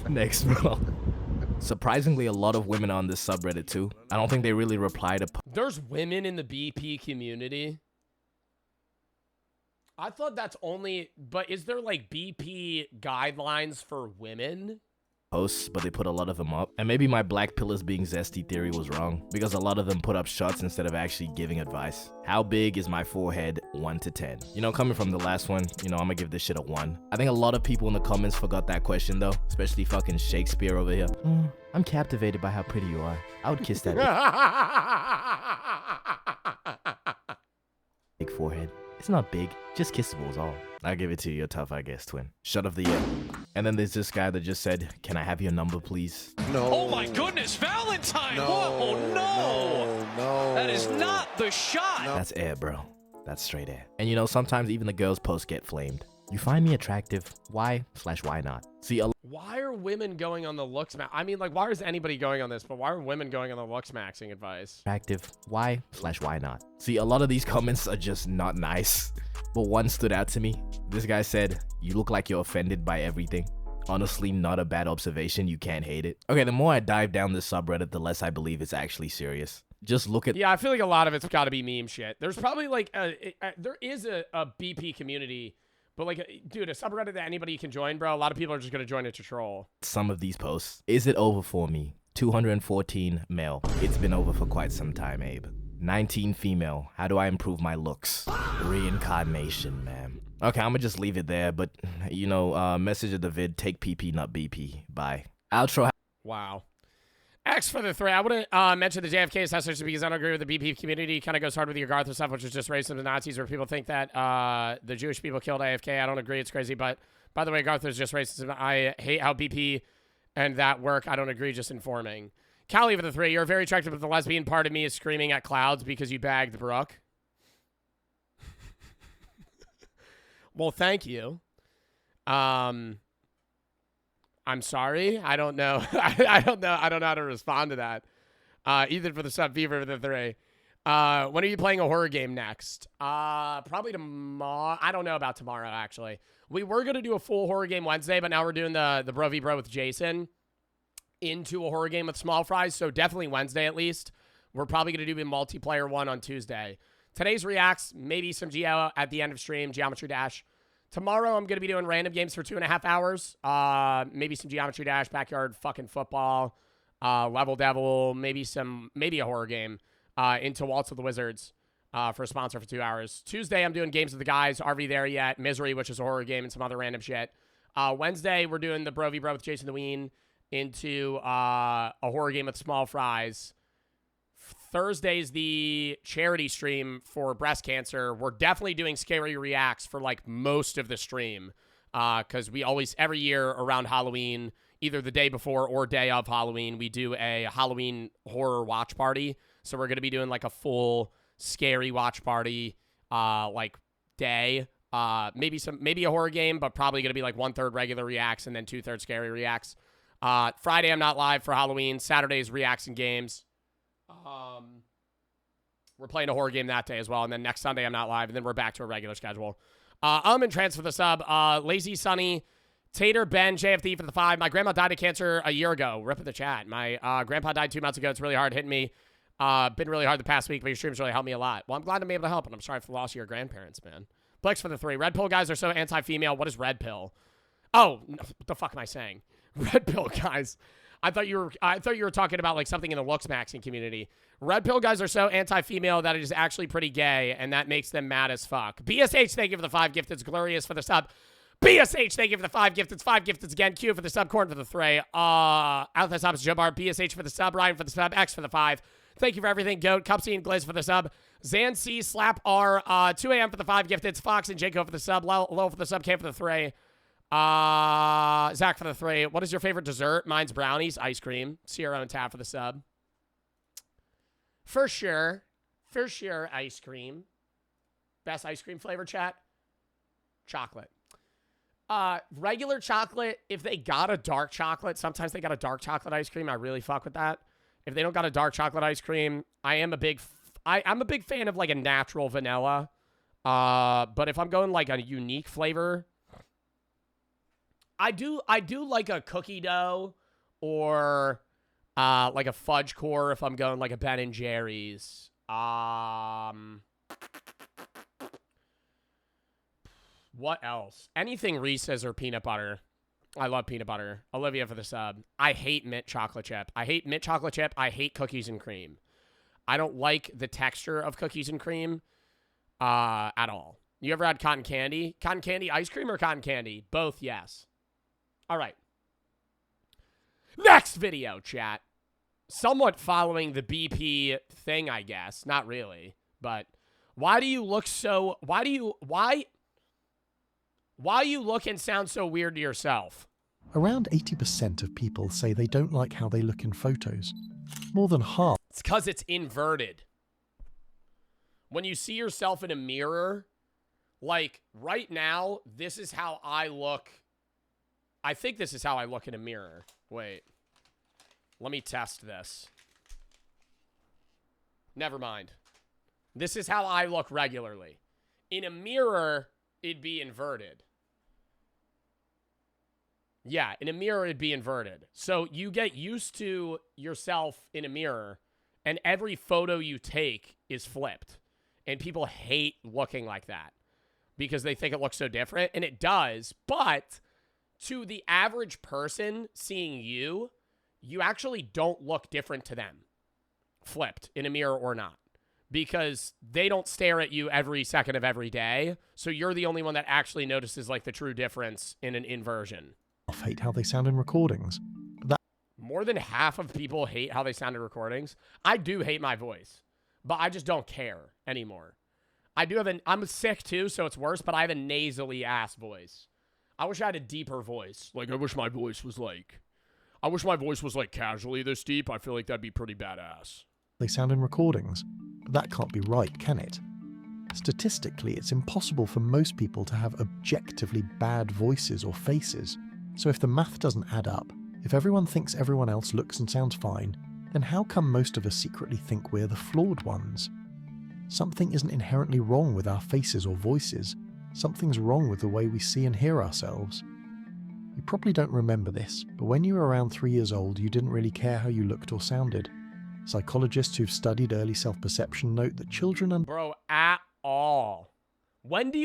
Next, bro. Surprisingly, a lot of women are on this subreddit too. I don't think they really reply to. There's women in the BP community. I thought that's only, but is there like BP guidelines for women? Posts, but they put a lot of them up. And maybe my black pillars being zesty theory was wrong, because a lot of them put up shots instead of actually giving advice. How big is my forehead? 1 to 10. You know, coming from the last one, you know, I'm gonna give this shit a 1. I think a lot of people in the comments forgot that question though, especially fucking Shakespeare over here. I'm captivated by how pretty you are. I would kiss that big forehead. It's not big, just kissable is all. I'll give it to you, you're tough, I guess, twin. Shut of the year. And then there's this guy that just said, can I have your number, please? No. Oh my goodness, Valentine! No, whoa, no! That is not the shot! That's air, bro. That's straight air. And you know, sometimes even the girls' posts get flamed. You find me attractive, why/why not? See, why are women going on the looks max? I mean, like, why is anybody going on this? But why are women going on the looks maxing advice? Attractive, why/why not? See, a lot of these comments are just not nice. But one stood out to me. This guy said, you look like you're offended by everything. Honestly, not a bad observation. You can't hate it. Okay, the more I dive down this subreddit, the less I believe it's actually serious. Just look at— Yeah, I feel like a lot of it's got to be meme shit. There's probably like there is a BP community, but like, dude, a subreddit that anybody can join, bro. A lot of people are just gonna join it to troll. Some of these posts. Is it over for me? 214 male. It's been over for quite some time, Abe. 19 female. How do I improve my looks? Reincarnation, man. Okay, I'm gonna just leave it there, but you know, message of the vid, take PP, not BP. Bye. Outro. Wow. X for the 3. I wouldn't mention the JFK assassination because I don't agree with the BP community. Kind of goes hard with your Garth stuff, which is just racism and Nazis, where people think that the Jewish people killed AFK. I don't agree. It's crazy. But by the way, Garth is just racism. I hate how BP and that work. I don't agree. Just informing. Callie for the 3. You're very attractive, but the lesbian part of me is screaming at clouds because you bagged Brooke. Well, thank you. I'm sorry. I don't know. I don't know how to respond to that. Ethan for the sub, Fever for the 3. When are you playing a horror game next? Probably tomorrow. I don't know about tomorrow, actually. We were going to do a full horror game Wednesday, but now we're doing the Bro v Bro with Jason into a horror game with Small Fries, so definitely Wednesday at least. We're probably going to do a multiplayer one on Tuesday. Today's reacts, maybe some Geo at the end of stream, Geometry Dash. Tomorrow, I'm going to be doing random games for 2.5 hours. Maybe some Geometry Dash, Backyard fucking Football, Level Devil, maybe a horror game into Waltz with the Wizards for a sponsor for 2 hours. Tuesday, I'm doing games with the guys. RV There Yet, Misery, which is a horror game, and some other random shit. Wednesday, we're doing the Bro v Bro with Jason the Ween into a horror game with Small Fries. Thursday's the charity stream for breast cancer. We're definitely doing scary reacts for like most of the stream because we always, every year around Halloween, either the day before or day of Halloween, we do a Halloween horror watch party. So we're going to be doing like a full scary watch party like day. Maybe a horror game, but probably going to be like 1/3 regular reacts and then 2/3 scary reacts. Friday, I'm not live for Halloween. Saturday's reacts and games. We're playing a horror game that day as well, and then next Sunday I'm not live, and then we're back to a regular schedule. I'm in trans for the sub. Lazy Sunny, Tater, Ben, JFD for the 5. My grandma died of cancer a year ago. Rip in the chat. My grandpa died 2 months ago. It's really hard hitting me. Been really hard the past week, but your streams really helped me a lot. Well, I'm glad to be able to help, and I'm sorry for the loss of your grandparents, man. Plex for the 3. Red pill guys are so anti-female. What is red pill? Oh, no, what the fuck am I saying? Red pill guys. I thought you were talking about like something in the looks maxing community. Red pill guys are so anti-female that it is actually pretty gay, and that makes them mad as fuck. BSH, thank you for the 5 gifteds. Glorious for the sub. BSH, thank you for the 5 gifteds. 5 gifteds again. Q for the sub. Corn for the 3. Out the top is Jobar. BSH for the sub. Ryan for the sub. X for the 5. Thank you for everything. Goat. Cupsy and Gliz for the sub. Zan C. Slap R. 2 a.m. for the 5 gifteds. Fox and Jaco for the sub. Low for the sub. K for the 3. Zach for the 3. What is your favorite dessert? Mine's brownies, ice cream. Sierra and Tab for the sub. For sure. For sure, ice cream. Best ice cream flavor, chat? Chocolate. Regular chocolate, if they got a dark chocolate, sometimes they got a dark chocolate ice cream. I really fuck with that. If they don't got a dark chocolate ice cream, I'm a big fan of like a natural vanilla. But if I'm going like a unique flavor, I do like a cookie dough or like a fudge core if I'm going like a Ben and Jerry's. What else? Anything Reese's or peanut butter. I love peanut butter. Olivia for the sub. I hate mint chocolate chip. I hate mint chocolate chip. I hate cookies and cream. I don't like the texture of cookies and cream at all. You ever had cotton candy? Cotton candy ice cream or cotton candy? Both, yes. All right. Next video, chat. Somewhat following the BP thing, I guess. Not really. But why do you look so... Why you look and sound so weird to yourself? Around 80% of people say they don't like how they look in photos. More than half. It's because it's inverted. When you see yourself in a mirror, like right now, this is how I look. I think this is how I look in a mirror. Wait. Let me test this. Never mind. This is how I look regularly. In a mirror, it'd be inverted. Yeah, in a mirror, it'd be inverted. So you get used to yourself in a mirror, and every photo you take is flipped. And people hate looking like that because they think it looks so different, and it does. But to the average person seeing you, you actually don't look different to them, flipped in a mirror or not, because they don't stare at you every second of every day. So you're the only one that actually notices like the true difference in an inversion. Hate how they sound in recordings. More than half of people hate how they sound in recordings. I do hate my voice, but I just don't care anymore. I'm sick too, so it's worse, but I have a nasally ass voice. I wish I had a deeper voice. Like, I wish my voice was like casually this deep. I feel like that'd be pretty badass. They sound in recordings, but that can't be right, can it? Statistically, it's impossible for most people to have objectively bad voices or faces. So if the math doesn't add up, if everyone thinks everyone else looks and sounds fine, then how come most of us secretly think we're the flawed ones? Something isn't inherently wrong with our faces or voices. Something's wrong with the way we see and hear ourselves. You probably don't remember this, but when you were around 3 years old, you didn't really care how you looked or sounded. Psychologists who've studied early self-perception note that children Bro, at all. When do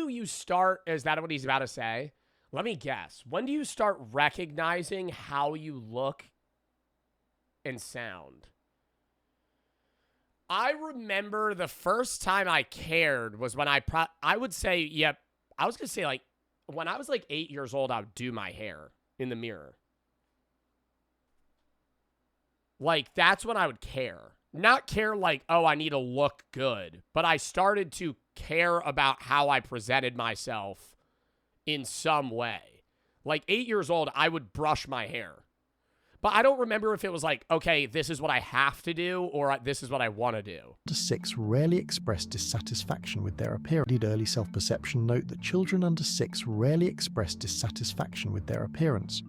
you start, is that what he's about to say? Let me guess. When do you start recognizing how you look and sound? I remember the first time I cared was when I would say, yep, I was going to say like, when I was like 8 years old, I would do my hair in the mirror. Like, that's when I would care. Not care like, oh, I need to look good. But I started to care about how I presented myself in some way. Like 8 years old, I would brush my hair. But I don't remember if it was like, okay, this is what I have to do or this is what I want to do. 6 rarely express dissatisfaction with their appearance. Early self-perception note that children under 6 rarely express dissatisfaction with their appearance.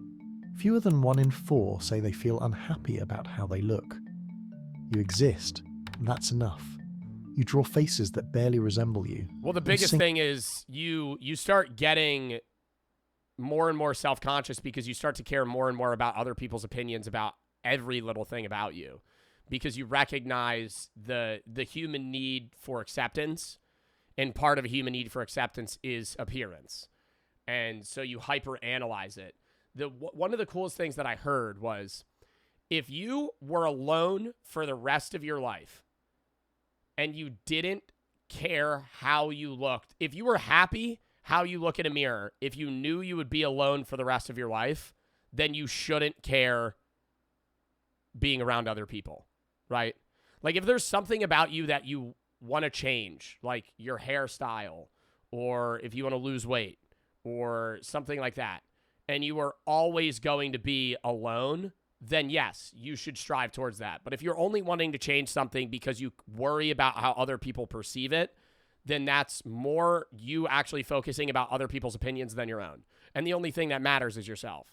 Fewer than 1 in 4 say they feel unhappy about how they look. You exist, and that's enough. You draw faces that barely resemble you. Well, the biggest thing is you start getting more and more self-conscious because you start to care more and more about other people's opinions about every little thing about you, because you recognize the human need for acceptance, and part of a human need for acceptance is appearance. And so you hyper-analyze it. One of the coolest things that I heard was, if you were alone for the rest of your life and you didn't care how you looked, if you were happy how you look in a mirror, if you knew you would be alone for the rest of your life, then you shouldn't care being around other people, right? Like, if there's something about you that you want to change, like your hairstyle, or if you want to lose weight, or something like that, and you are always going to be alone, then yes, you should strive towards that. But if you're only wanting to change something because you worry about how other people perceive it, then that's more you actually focusing about other people's opinions than your own. And the only thing that matters is yourself.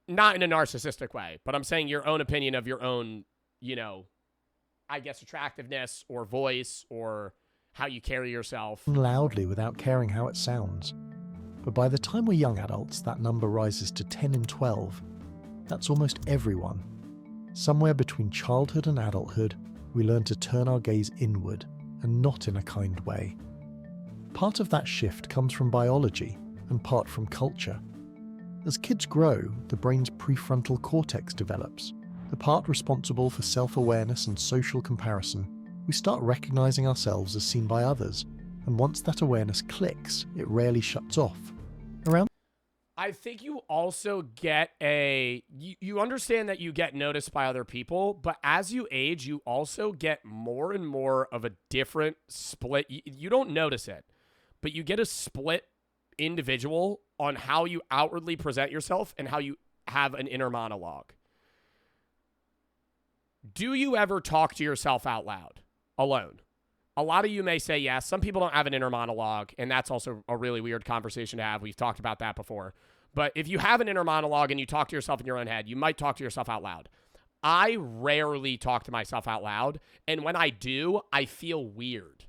Not in a narcissistic way, but I'm saying your own opinion of your own, you know, I guess attractiveness or voice or how you carry yourself. Loudly without caring how it sounds. But by the time we're young adults, that number rises to 10 in 12. That's almost everyone. Somewhere between childhood and adulthood, we learn to turn our gaze inward, and not in a kind way. Part of that shift comes from biology, and part from culture. As kids grow, the brain's prefrontal cortex develops, the part responsible for self-awareness and social comparison. We start recognizing ourselves as seen by others, and once that awareness clicks, it rarely shuts off. I think you also get you understand that you get noticed by other people, but as you age, you also get more and more of a different split. You don't notice it, but you get a split individual on how you outwardly present yourself and how you have an inner monologue. Do you ever talk to yourself out loud, alone? A lot of you may say yes. Some people don't have an inner monologue, and that's also a really weird conversation to have. We've talked about that before. But if you have an inner monologue and you talk to yourself in your own head, you might talk to yourself out loud. I rarely talk to myself out loud, and when I do, I feel weird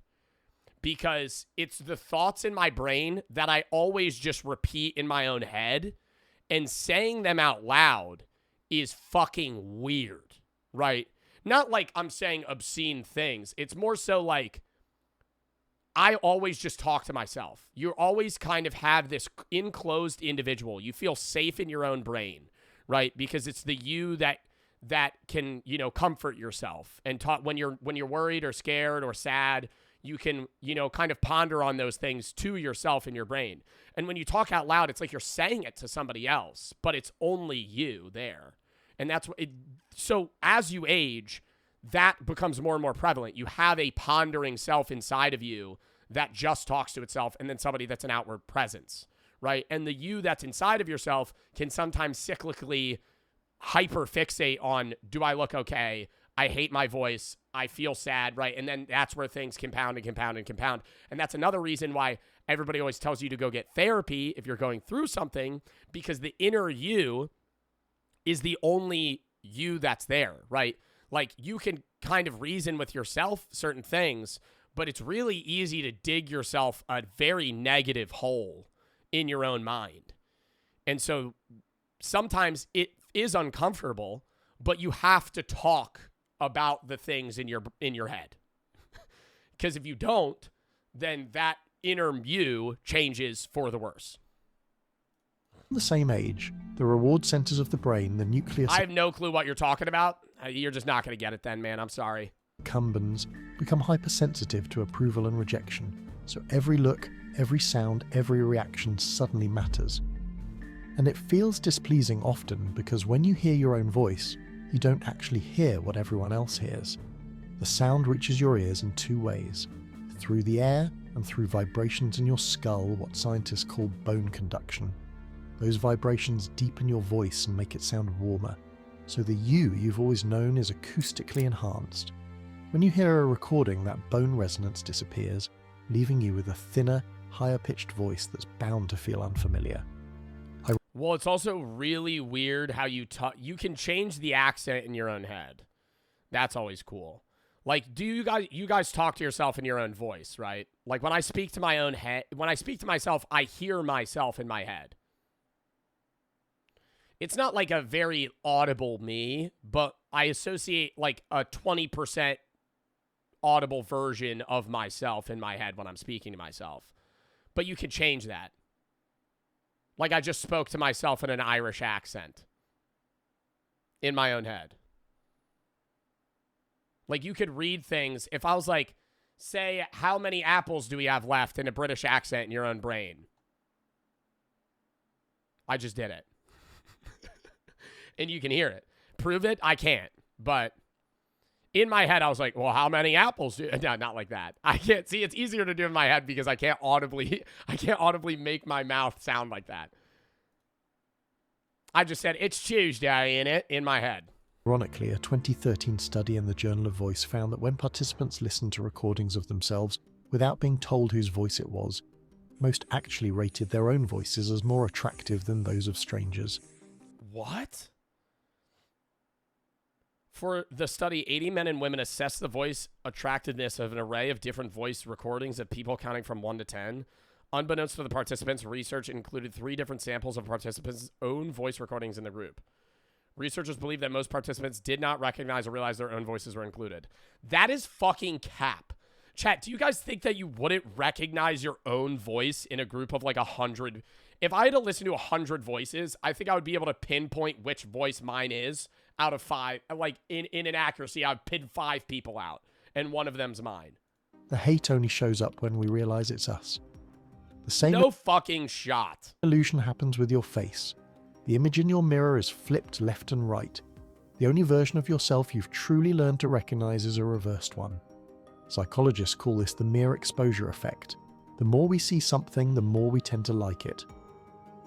because it's the thoughts in my brain that I always just repeat in my own head, and saying them out loud is fucking weird, right? Not like I'm saying obscene things. It's more so like I always just talk to myself. You always kind of have this enclosed individual. You feel safe in your own brain, right? Because it's the you that can, you know, comfort yourself and talk when you're worried or scared or sad. You can, you know, kind of ponder on those things to yourself in your brain. And when you talk out loud, it's like you're saying it to somebody else, but it's only you there. And that's what so as you age, that becomes more and more prevalent. You have a pondering self inside of you that just talks to itself, and then somebody that's an outward presence, right? And the you that's inside of yourself can sometimes cyclically hyper-fixate on, do I look okay? I hate my voice. I feel sad, right? And then that's where things compound and compound and compound. And that's another reason why everybody always tells you to go get therapy if you're going through something, because the inner you is the only you that's there, right? Like, you can kind of reason with yourself certain things, but it's really easy to dig yourself a very negative hole in your own mind. And so sometimes it is uncomfortable, but you have to talk about the things in your head. Because if you don't, then that inner you changes for the worse. The same age, the reward centers of the brain, the nucleus I have no clue what you're talking about. You're just not going to get it then, man. I'm sorry. Accumbens become hypersensitive to approval and rejection. So every look, every sound, every reaction suddenly matters. And it feels displeasing often because when you hear your own voice, you don't actually hear what everyone else hears. The sound reaches your ears in two ways: through the air and through vibrations in your skull, what scientists call bone conduction. Those vibrations deepen your voice and make it sound warmer, so the you you've always known is acoustically enhanced. When you hear a recording, that bone resonance disappears, leaving you with a thinner, higher-pitched voice that's bound to feel unfamiliar. Well, it's also really weird how you can change the accent in your own head. That's always cool. Like, do you guys talk to yourself in your own voice, right? Like, when I speak to my own head, when I speak to myself, I hear myself in my head. It's not like a very audible me, but I associate like a 20% audible version of myself in my head when I'm speaking to myself. But you can change that. Like, I just spoke to myself in an Irish accent in my own head. Like, you could read things. If I was like, say, how many apples do we have left in a British accent in your own brain? I just did it. And you can hear it. Prove it? I can't. But In my head, I was like, well, how many apples do... No, not like that. I can't see. It's easier to do in my head because I can't audibly make my mouth sound like that. I just said, it's Tuesday in my head. Ironically, a 2013 study in the Journal of Voice found that when participants listened to recordings of themselves without being told whose voice it was, most actually rated their own voices as more attractive than those of strangers. What? For the study, 80 men and women assessed the voice attractiveness of an array of different voice recordings of people counting from 1 to 10. Unbeknownst to the participants, research included 3 different samples of participants' own voice recordings in the group. Researchers believe that most participants did not recognize or realize their own voices were included. That is fucking cap. Chat, do you guys think that you wouldn't recognize your own voice in a group of like 100? If I had to listen to 100 voices, I think I would be able to pinpoint which voice mine is out of 5. Like in an accuracy, I'd pin 5 people out, and one of them's mine. The hate only shows up when we realize it's us. The same No fucking shot. illusion happens with your face. The image in your mirror is flipped left and right. The only version of yourself you've truly learned to recognize is a reversed one. Psychologists call this the mere exposure effect. The more we see something, the more we tend to like it.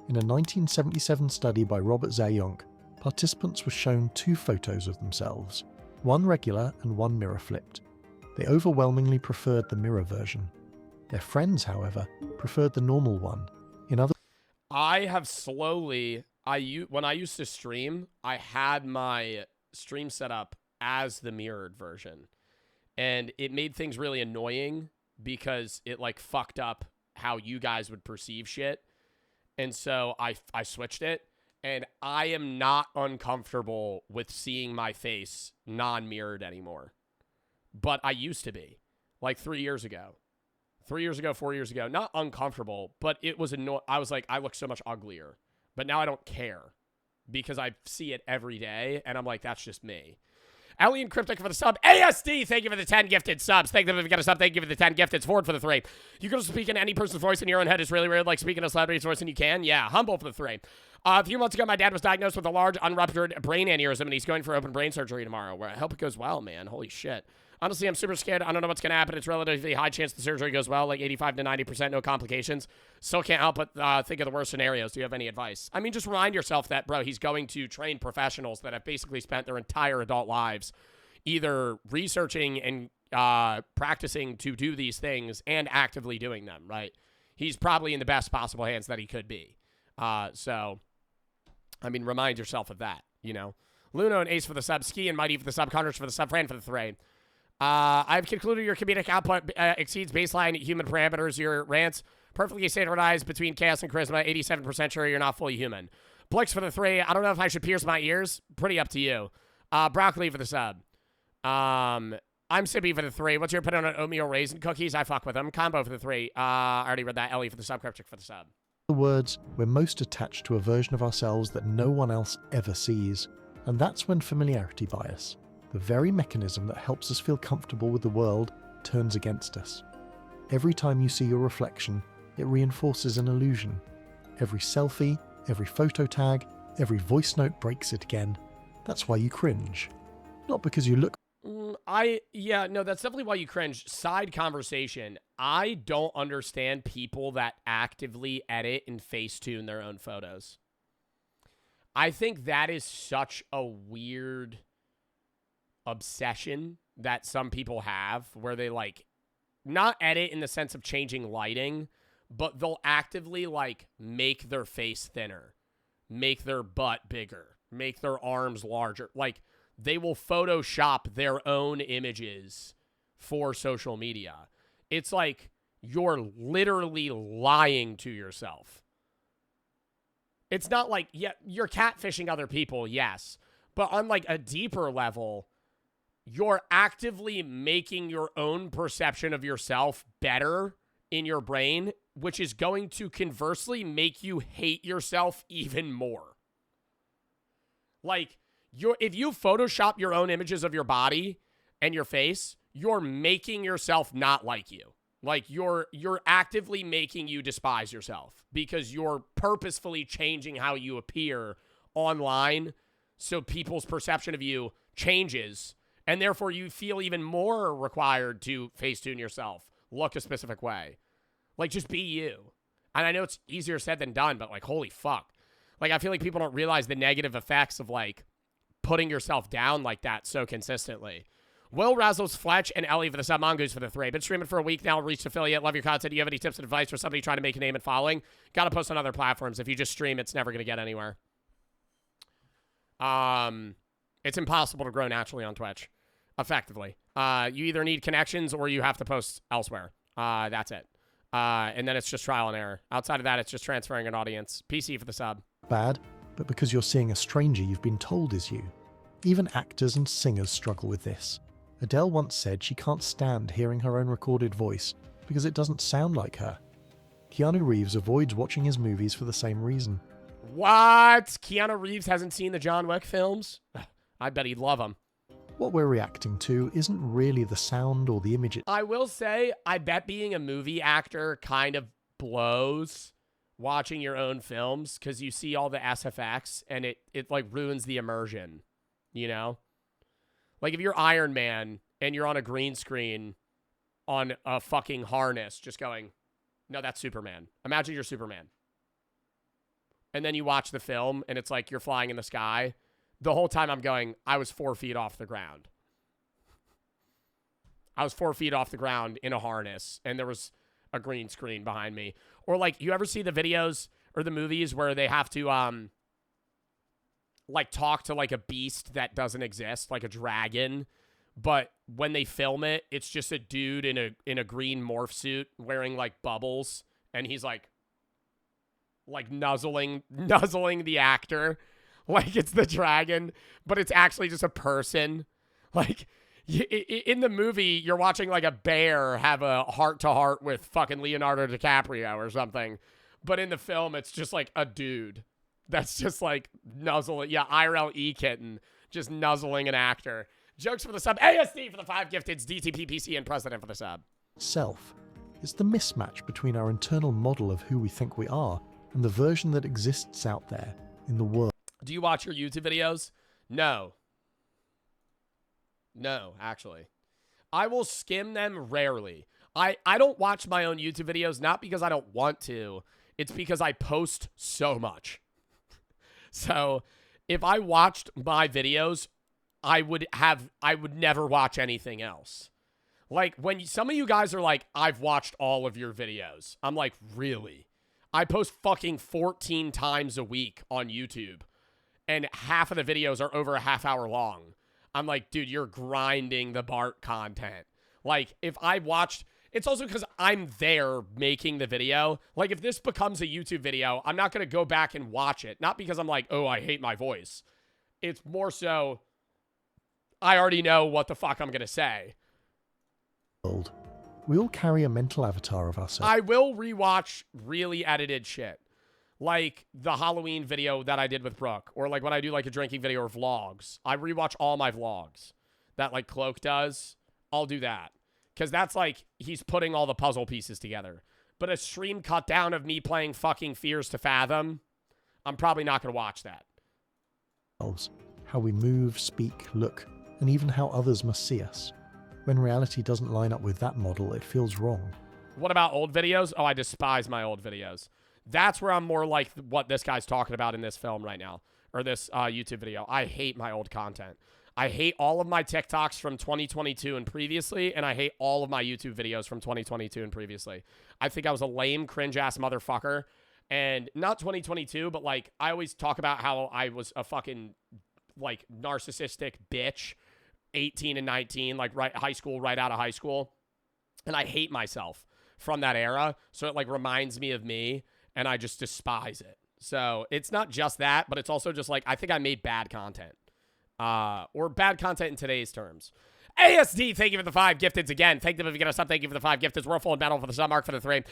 In a 1977 study by Robert Zayonk, participants were shown 2 photos of themselves, one regular and one mirror flipped. They overwhelmingly preferred the mirror version. Their friends, however, preferred the normal one. In other I have slowly, when I used to stream, I had my stream set up as the mirrored version. And it made things really annoying because it like fucked up how you guys would perceive shit. And so I switched it. And I am not uncomfortable with seeing my face non-mirrored anymore. But I used to be. Like 3 years ago. 3 years ago, 4 years ago. Not uncomfortable, but it was annoying. I was like, I look so much uglier. But now I don't care. Because I see it every day. And I'm like, that's just me. Alien Cryptic for the sub. ASD, thank you for the 10 gifted subs. Thank them if you got a sub. Thank you for the 10 gifted. Ford for the 3. You can speak in any person's voice in your own head. It's really weird, like speaking a celebrity's voice, and you can. Yeah, Humble for the 3. A few months ago, my dad was diagnosed with a large unruptured brain aneurysm, and he's going for open brain surgery tomorrow. I hope it goes well, man. Holy shit. Honestly, I'm super scared. I don't know what's going to happen. It's relatively high chance the surgery goes well, like 85 to 90%, no complications. Still can't help but think of the worst scenarios. Do you have any advice? I mean, just remind yourself that, bro, he's going to train professionals that have basically spent their entire adult lives either researching and practicing to do these things and actively doing them, right? He's probably in the best possible hands that he could be. So, I mean, remind yourself of that, you know? Luno and Ace for the sub, Ski and Mighty for the sub, Connors for the sub, Fran for the 3. I've concluded your comedic output exceeds baseline human parameters. Your rants perfectly standardized between chaos and charisma. 87% sure you're not fully human. Blix for the 3. I don't know if I should pierce my ears. Pretty up to you. Broccoli for the sub. I'm Sippy for the 3. What's your opinion on oatmeal raisin cookies? I fuck with them. Combo for the 3. I already read that. Ellie for the sub. Cryptic for the sub. In other words, we're most attached to a version of ourselves that no one else ever sees. And that's when familiarity bias, the very mechanism that helps us feel comfortable with the world, turns against us. Every time you see your reflection, it reinforces an illusion. Every selfie, every photo tag, every voice note breaks it again. That's why you cringe. Not because you look... Yeah, no, that's definitely why you cringe. Side conversation. I don't understand people that actively edit and Facetune their own photos. I think that is such a weird obsession that some people have where they like not edit in the sense of changing lighting, but they'll actively like make their face thinner, make their butt bigger, make their arms larger. Like they will Photoshop their own images for social media. It's like you're literally lying to yourself. It's not like, yeah, you're catfishing other people, yes. But on like a deeper level, you're actively making your own perception of yourself better in your brain, which is going to conversely make you hate yourself even more. Like, if you Photoshop your own images of your body and your face, you're making yourself not like you. Like, you're actively making you despise yourself because you're purposefully changing how you appear online so people's perception of you changes And therefore, you feel even more required to Facetune yourself, look a specific way. Like, just be you. And I know it's easier said than done, but, like, holy fuck. Like, I feel like people don't realize the negative effects of, like, putting yourself down like that so consistently. Will Razzles, Fletch, and Ellie for the sub, Mongoose for the 3. Been streaming for a week now, reached affiliate, love your content. Do you have any tips and advice for somebody trying to make a name and following? Gotta post on other platforms. If you just stream, it's never gonna get anywhere. It's impossible to grow naturally on Twitch, effectively. You either need connections or you have to post elsewhere. That's it. And then it's just trial and error. Outside of that, it's just transferring an audience. PC for the sub. Bad, but because you're seeing a stranger you've been told is you. Even actors and singers struggle with this. Adele once said she can't stand hearing her own recorded voice because it doesn't sound like her. Keanu Reeves avoids watching his movies for the same reason. What? Keanu Reeves hasn't seen the John Wick films? I bet he'd love them. What we're reacting to isn't really the sound or the image. I will say, I bet being a movie actor kind of blows watching your own films because you see all the SFX and it like ruins the immersion, you know? Like if you're Iron Man and you're on a green screen on a fucking harness just going, no, that's Superman. Imagine you're Superman. And then you watch the film and it's like you're flying in the sky. The whole time I'm going, I was 4 feet off the ground. I was 4 feet off the ground in a harness and there was a green screen behind me. Or like, you ever see the videos or the movies where they have to, like talk to like a beast that doesn't exist, like a dragon, but when they film it, it's just a dude in a green morph suit wearing like bubbles, and he's like nuzzling the actor like it's the dragon, but it's actually just a person. Like in the movie, you're watching like a bear have a heart-to-heart with fucking Leonardo DiCaprio or something, but in the film, it's just like a dude. That's just like nuzzling. Yeah, IRL E-Kitten just nuzzling an actor. Jokes for the sub. ASD for the 5 gifteds. DTP, PC, and President for the sub. Self. It's the mismatch between our internal model of who we think we are and the version that exists out there in the world. Do you watch your YouTube videos? No. No, actually. I will skim them rarely. I don't watch my own YouTube videos, not because I don't want to. It's because I post so much. So if I watched my videos, I would never watch anything else. Like when some of you guys are like, I've watched all of your videos. I'm like, really? I post fucking 14 times a week on YouTube and half of the videos are over a half hour long. I'm like, dude, you're grinding the Bart content. Like if I watched, it's also because I'm there making the video. Like, if this becomes a YouTube video, I'm not going to go back and watch it. Not because I'm like, oh, I hate my voice. It's more so, I already know what the fuck I'm going to say. We all carry a mental avatar of ourselves. I will rewatch really edited shit. Like the Halloween video that I did with Brooke. Or like when I do like a drinking video or vlogs. I rewatch all my vlogs. That like Cloak does. I'll do that. Because that's like, he's putting all the puzzle pieces together. But a stream cut down of me playing fucking Fears to Fathom, I'm probably not going to watch that. How we move, speak, look, and even how others must see us. When reality doesn't line up with that model, it feels wrong. What about old videos? Oh, I despise my old videos. That's where I'm more like what this guy's talking about in this film right now. Or this YouTube video. I hate my old content. I hate all of my TikToks from 2022 and previously, and I hate all of my YouTube videos from 2022 and previously. I think I was a lame, cringe-ass motherfucker. And not 2022, but, like, I always talk about how I was a fucking, like, narcissistic bitch, 18 and 19, like, high school, right out of high school. And I hate myself from that era, so it, like, reminds me of me, and I just despise it. So it's not just that, but it's also just, like, I think I made bad content. Or bad content in today's terms. ASD, thank you for the 5 gifteds again. Thank them if you get us up. Thank you for the 5 gifteds. We're full in battle for the sub, Mark for the 3.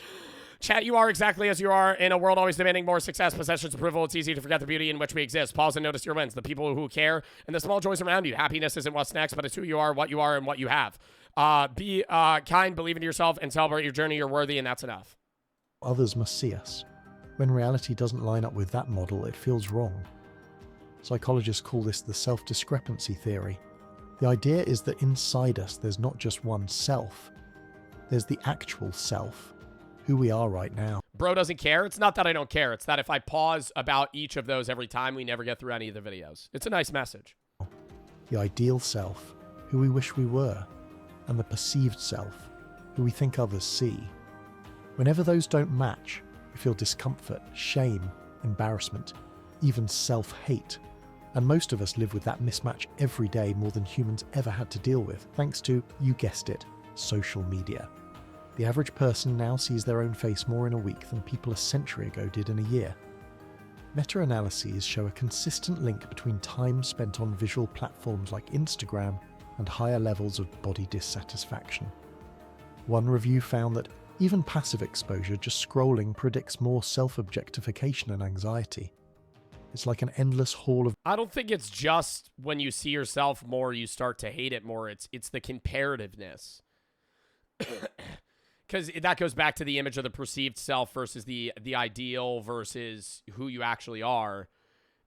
Chat, you are exactly as you are in a world always demanding more success, possessions, approval. It's easy to forget the beauty in which we exist. Pause and notice your wins, the people who care, and the small joys around you. Happiness isn't what's next, but it's who you are, and what you have. Be kind, believe in yourself, and celebrate your journey. You're worthy, and that's enough. Others must see us. When reality doesn't line up with that model, it feels wrong. Psychologists call this the self-discrepancy theory. The idea is that inside us there's not just one self, there's the actual self, who we are right now. Bro doesn't care. It's not that I don't care. It's that if I pause about each of those every time, we never get through any of the videos. It's a nice message. The ideal self, who we wish we were, and the perceived self, who we think others see. Whenever those don't match, we feel discomfort, shame, embarrassment, even self-hate. And most of us live with that mismatch every day more than humans ever had to deal with, thanks to, you guessed it, social media. The average person now sees their own face more in a week than people a century ago did in a year. Meta-analyses show a consistent link between time spent on visual platforms like Instagram and higher levels of body dissatisfaction. One review found that even passive exposure, just scrolling, predicts more self-objectification and anxiety. It's like an endless hall of... I don't think it's just when you see yourself more, you start to hate it more. It's the comparativeness. Because that goes back to the image of the perceived self versus the ideal versus who you actually are.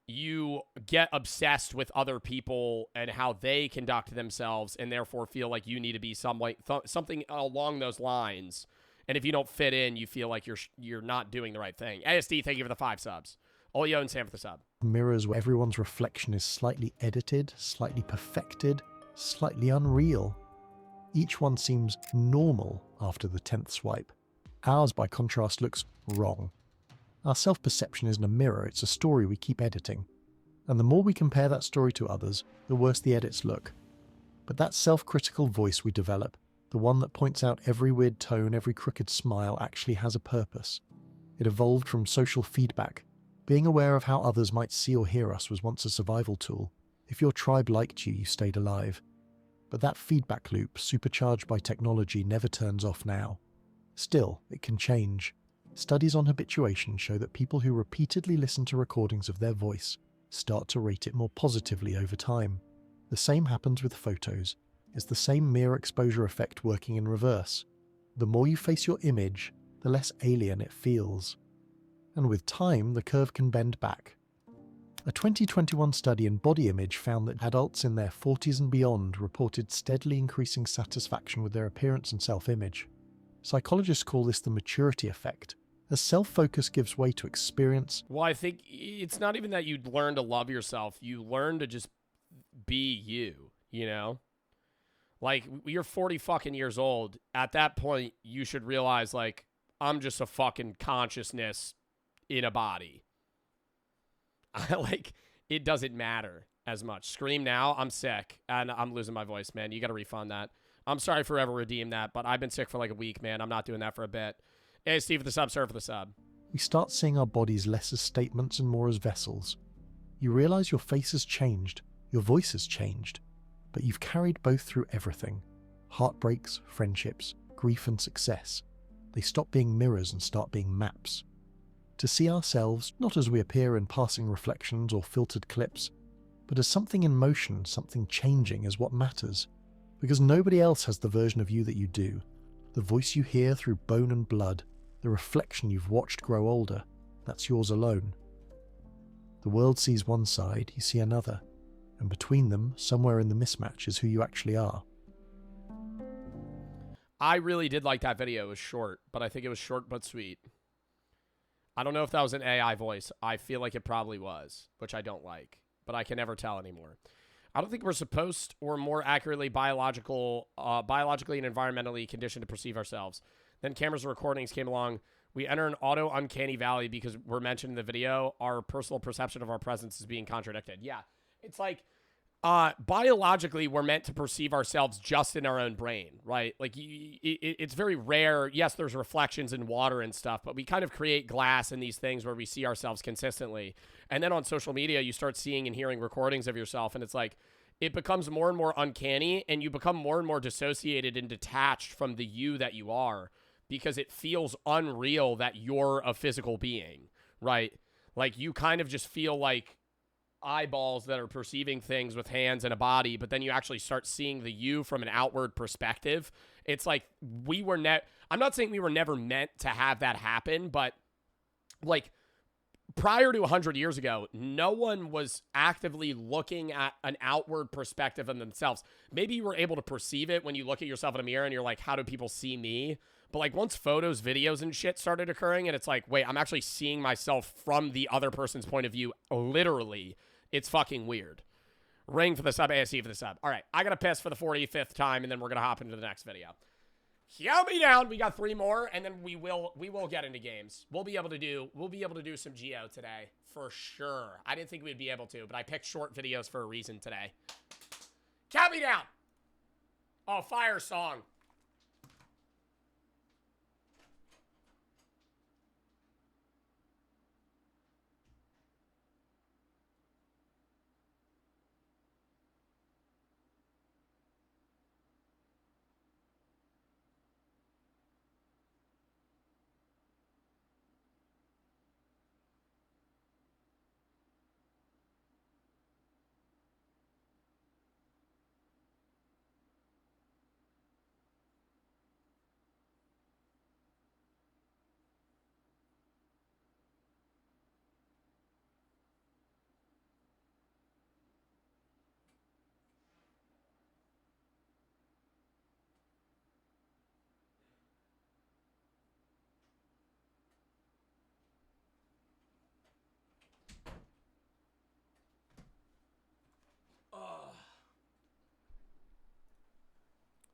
You get obsessed with other people and how they conduct themselves and therefore feel like you need to be something along those lines. And if you don't fit in, you feel like you're not doing the right thing. ASD, thank you for the 5 subs. Olio and Sam for the sub. Mirrors where everyone's reflection is slightly edited, slightly perfected, slightly unreal. Each one seems normal after the 10th swipe. Ours, by contrast, looks wrong. Our self-perception isn't a mirror, it's a story we keep editing. And the more we compare that story to others, the worse the edits look. But that self-critical voice we develop, the one that points out every weird tone, every crooked smile, actually has a purpose. It evolved from social feedback. Being aware of how others might see or hear us was once a survival tool. If your tribe liked you, you stayed alive. But that feedback loop, supercharged by technology, never turns off now. Still, it can change. Studies on habituation show that people who repeatedly listen to recordings of their voice start to rate it more positively over time. The same happens with photos. It's the same mirror exposure effect working in reverse. The more you face your image, the less alien it feels. And with time, the curve can bend back. A 2021 study in body image found that adults in their 40s and beyond reported steadily increasing satisfaction with their appearance and self-image. Psychologists call this the maturity effect, as self-focus gives way to experience. Well, I think it's not even that you learn to love yourself. You learn to just be you, you know? Like, you're 40 fucking years old. At that point, you should realize, like, I'm just a fucking consciousness in a body. Like, it doesn't matter as much. Scream now, I'm sick, and I'm losing my voice, man. You got to refund that. I'm sorry forever redeem that, but I've been sick for like a week, man. I'm not doing that for a bit. Hey, Steve for the sub, sir for the sub. We start seeing our bodies less as statements and more as vessels. You realize your face has changed, your voice has changed, but you've carried both through everything. Heartbreaks, friendships, grief and success. They stop being mirrors and start being maps. To see ourselves, not as we appear in passing reflections or filtered clips, but as something in motion, something changing is what matters. Because nobody else has the version of you that you do. The voice you hear through bone and blood, the reflection you've watched grow older, that's yours alone. The world sees one side, you see another, and between them, somewhere in the mismatch is who you actually are. I really did like that video. It was short, but I think it was short but sweet. I don't know if that was an AI voice. I feel like it probably was, which I don't like, but I can never tell anymore. I don't think we're supposed, or more accurately, biologically and environmentally conditioned to perceive ourselves. Then cameras and recordings came along. We enter an auto-uncanny valley because we're mentioned in the video. Our personal perception of our presence is being contradicted. Yeah, it's like biologically, we're meant to perceive ourselves just in our own brain, right? Like, it's very rare. Yes, there's reflections in water and stuff, but we kind of create glass in these things where we see ourselves consistently. And then on social media, you start seeing and hearing recordings of yourself, and it's like, it becomes more and more uncanny, and you become more and more dissociated and detached from the you that you are, because it feels unreal that you're a physical being, right? Like, you kind of just feel like eyeballs that are perceiving things with hands and a body, but then you actually start seeing the you from an outward perspective. It's like we were I'm not saying we were never meant to have that happen, but like prior to 100 years ago, no one was actively looking at an outward perspective of themselves. Maybe you were able to perceive it when you look at yourself in a mirror and you're like, how do people see me? But like once photos, videos, and shit started occurring, and it's like, wait, I'm actually seeing myself from the other person's point of view, literally, it's fucking weird. Ring for the sub, ASC for the sub. All right, I gotta piss for the 45th time, and then we're gonna hop into the next video. Count me down. We got 3 more, and then we will get into games. We'll be able to do some Geo today for sure. I didn't think we'd be able to, but I picked short videos for a reason today. Count me down. Oh, fire song.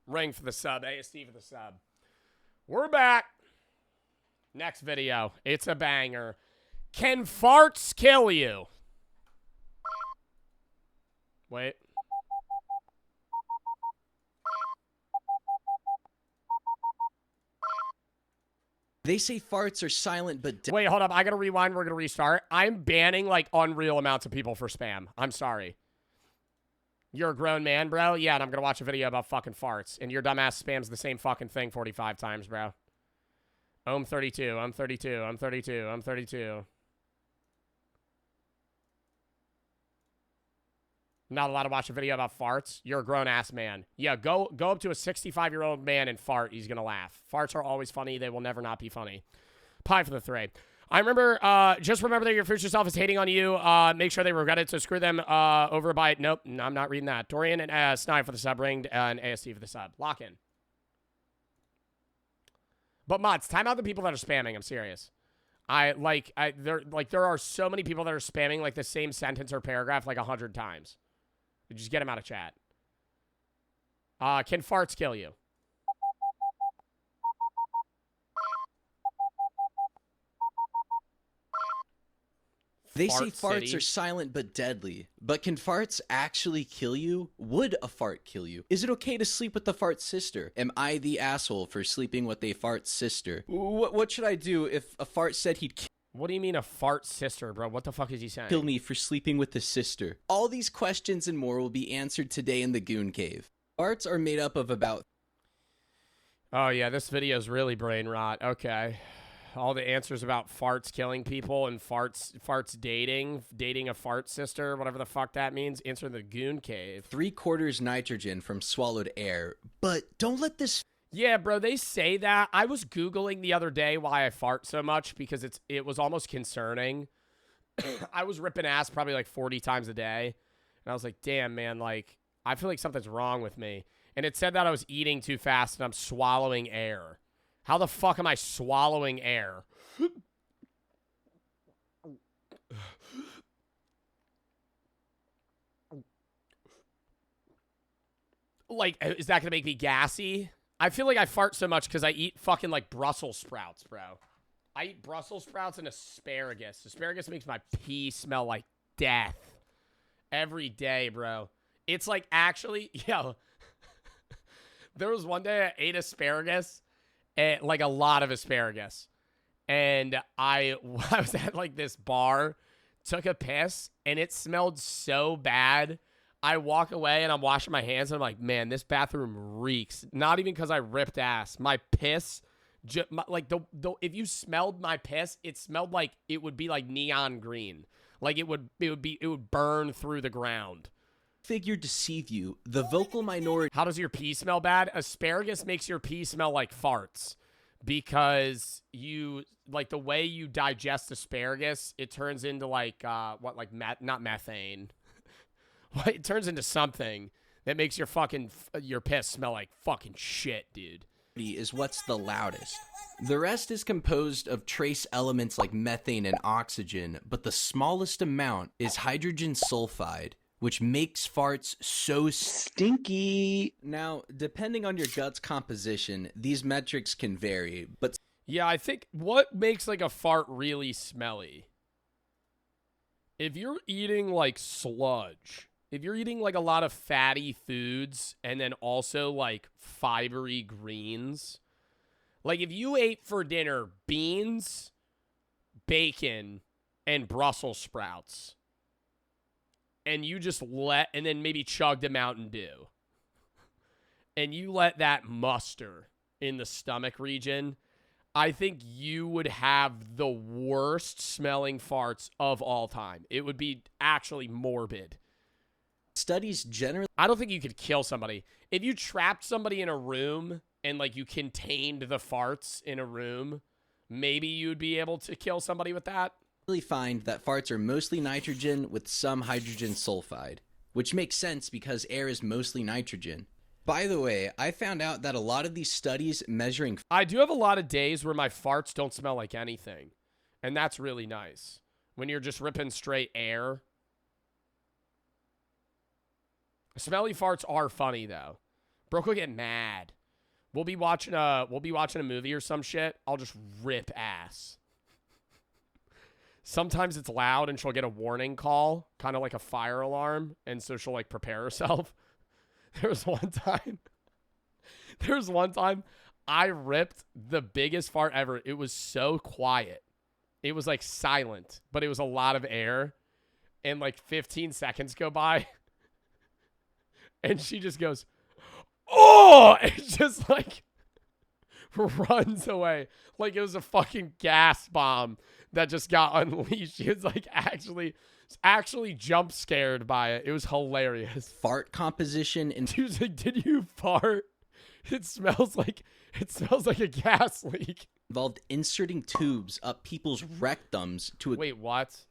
Ring for the sub. ASD for the sub. We're back. Next video. It's a banger. Can farts kill you? Wait. They say farts are silent, but... Wait, hold up. I gotta rewind. We're gonna restart. I'm banning, like, unreal amounts of people for spam. I'm sorry. You're a grown man, bro? Yeah, and I'm gonna watch a video about fucking farts. And your dumbass spams the same fucking thing 45 times, bro. I'm 32. I'm 32. I'm 32. I'm 32. Not allowed to watch a video about farts? You're a grown-ass man. Yeah, go up to a 65-year-old man and fart. He's gonna laugh. Farts are always funny. They will never not be funny. Pie for the 3. I remember, just remember that your future self is hating on you. Make sure they regret it, so screw them over by... Nope, I'm not reading that. Dorian and Snipe for the sub, Ringed, and ASC for the sub. Lock in. But mods, time out the people that are spamming. I'm serious. There are so many people that are spamming like the same sentence or paragraph like 100 times. Just get them out of chat. Can farts kill you? They say farts are silent but deadly. But can farts actually kill you? Would a fart kill you? Is it okay to sleep with the fart's sister? Am I the asshole for sleeping with a fart's sister? What should I do if a fart said he'd What do you mean a fart sister, bro? What the fuck is he saying? kill me for sleeping with the sister? All these questions and more will be answered today in the Goon Cave. Farts are made up of about... Oh, yeah, this video's really brain rot. Okay. All the answers about farts killing people and farts dating a fart sister, whatever the fuck that means. Answer in the Goon Cave. 3/4 nitrogen from swallowed air. But don't let this... Yeah, bro, they say that. I was Googling the other day why I fart so much because it was almost concerning. I was ripping ass probably like 40 times a day. And I was like, damn, man, like, I feel like something's wrong with me. And it said that I was eating too fast and I'm swallowing air. How the fuck am I swallowing air? Like, is that gonna make me gassy? I feel like I fart so much because I eat fucking, like, Brussels sprouts, bro. I eat Brussels sprouts and asparagus. Asparagus makes my pee smell like death. Every day, bro. It's like, actually, yo. There was one day I ate asparagus. And, like, a lot of asparagus. And I was at, like, this bar, took a piss, and it smelled so bad. I walk away, and I'm washing my hands, and I'm like, man, this bathroom reeks. Not even because I ripped ass. My piss, if you smelled my piss, it smelled like it would be, like, neon green. Like, it would burn through the ground. Figure deceive you. The vocal minority... How does your pee smell bad? Asparagus makes your pee smell like farts. because you like the way you digest asparagus, it turns into like not methane. It turns into something that makes your your piss smell like fucking shit, dude. Is what's the loudest. The rest is composed of trace elements like methane and oxygen, but the smallest amount is hydrogen sulfide, which makes farts so stinky. Now, depending on your gut's composition, these metrics can vary, but yeah, I think what makes like a fart really smelly? If you're eating like sludge, if you're eating like a lot of fatty foods and then also like fibery greens, like if you ate for dinner beans, bacon, and Brussels sprouts, and you just and then maybe chugged a Mountain Dew, and you let that muster in the stomach region, I think you would have the worst smelling farts of all time. It would be actually morbid. Studies generally... I don't think you could kill somebody. If you trapped somebody in a room and like you contained the farts in a room, maybe you'd be able to kill somebody with that. Find that farts are mostly nitrogen with some hydrogen sulfide, which makes sense because air is mostly nitrogen. By the way, I found out that a lot of these studies measuring... I do have a lot of days where my farts don't smell like anything, and that's really nice. When you're just ripping straight air. Smelly farts are funny though. Brooke will get mad. We'll be watching a movie or some shit. I'll just rip ass. Sometimes it's loud and she'll get a warning call, kind of like a fire alarm, and so she'll like prepare herself. There was one time I ripped the biggest fart ever. It was so quiet. It was like silent, but it was a lot of air. And like 15 seconds go by. And she just goes, oh, and just like runs away. Like it was a fucking gas bomb that just got unleashed. She was like actually jump scared by it. It was hilarious. Fart composition and she was like, did you fart? It smells like a gas leak. Involved inserting tubes up people's rectums to... Wait, what?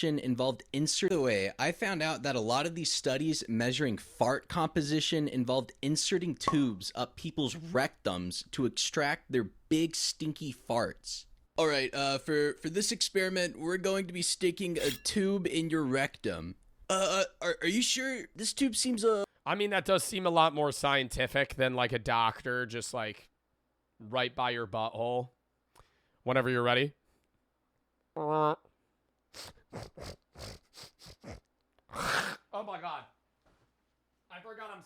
Involved the way I found out that a lot of these studies measuring fart composition involved inserting tubes up people's rectums to extract their big stinky farts. All right, for this experiment, we're going to be sticking a tube in your rectum. Are you sure? This tube seems I mean, that does seem a lot more scientific than like a doctor just like right by your butthole. Whenever you're ready. Oh my god. I forgot I'm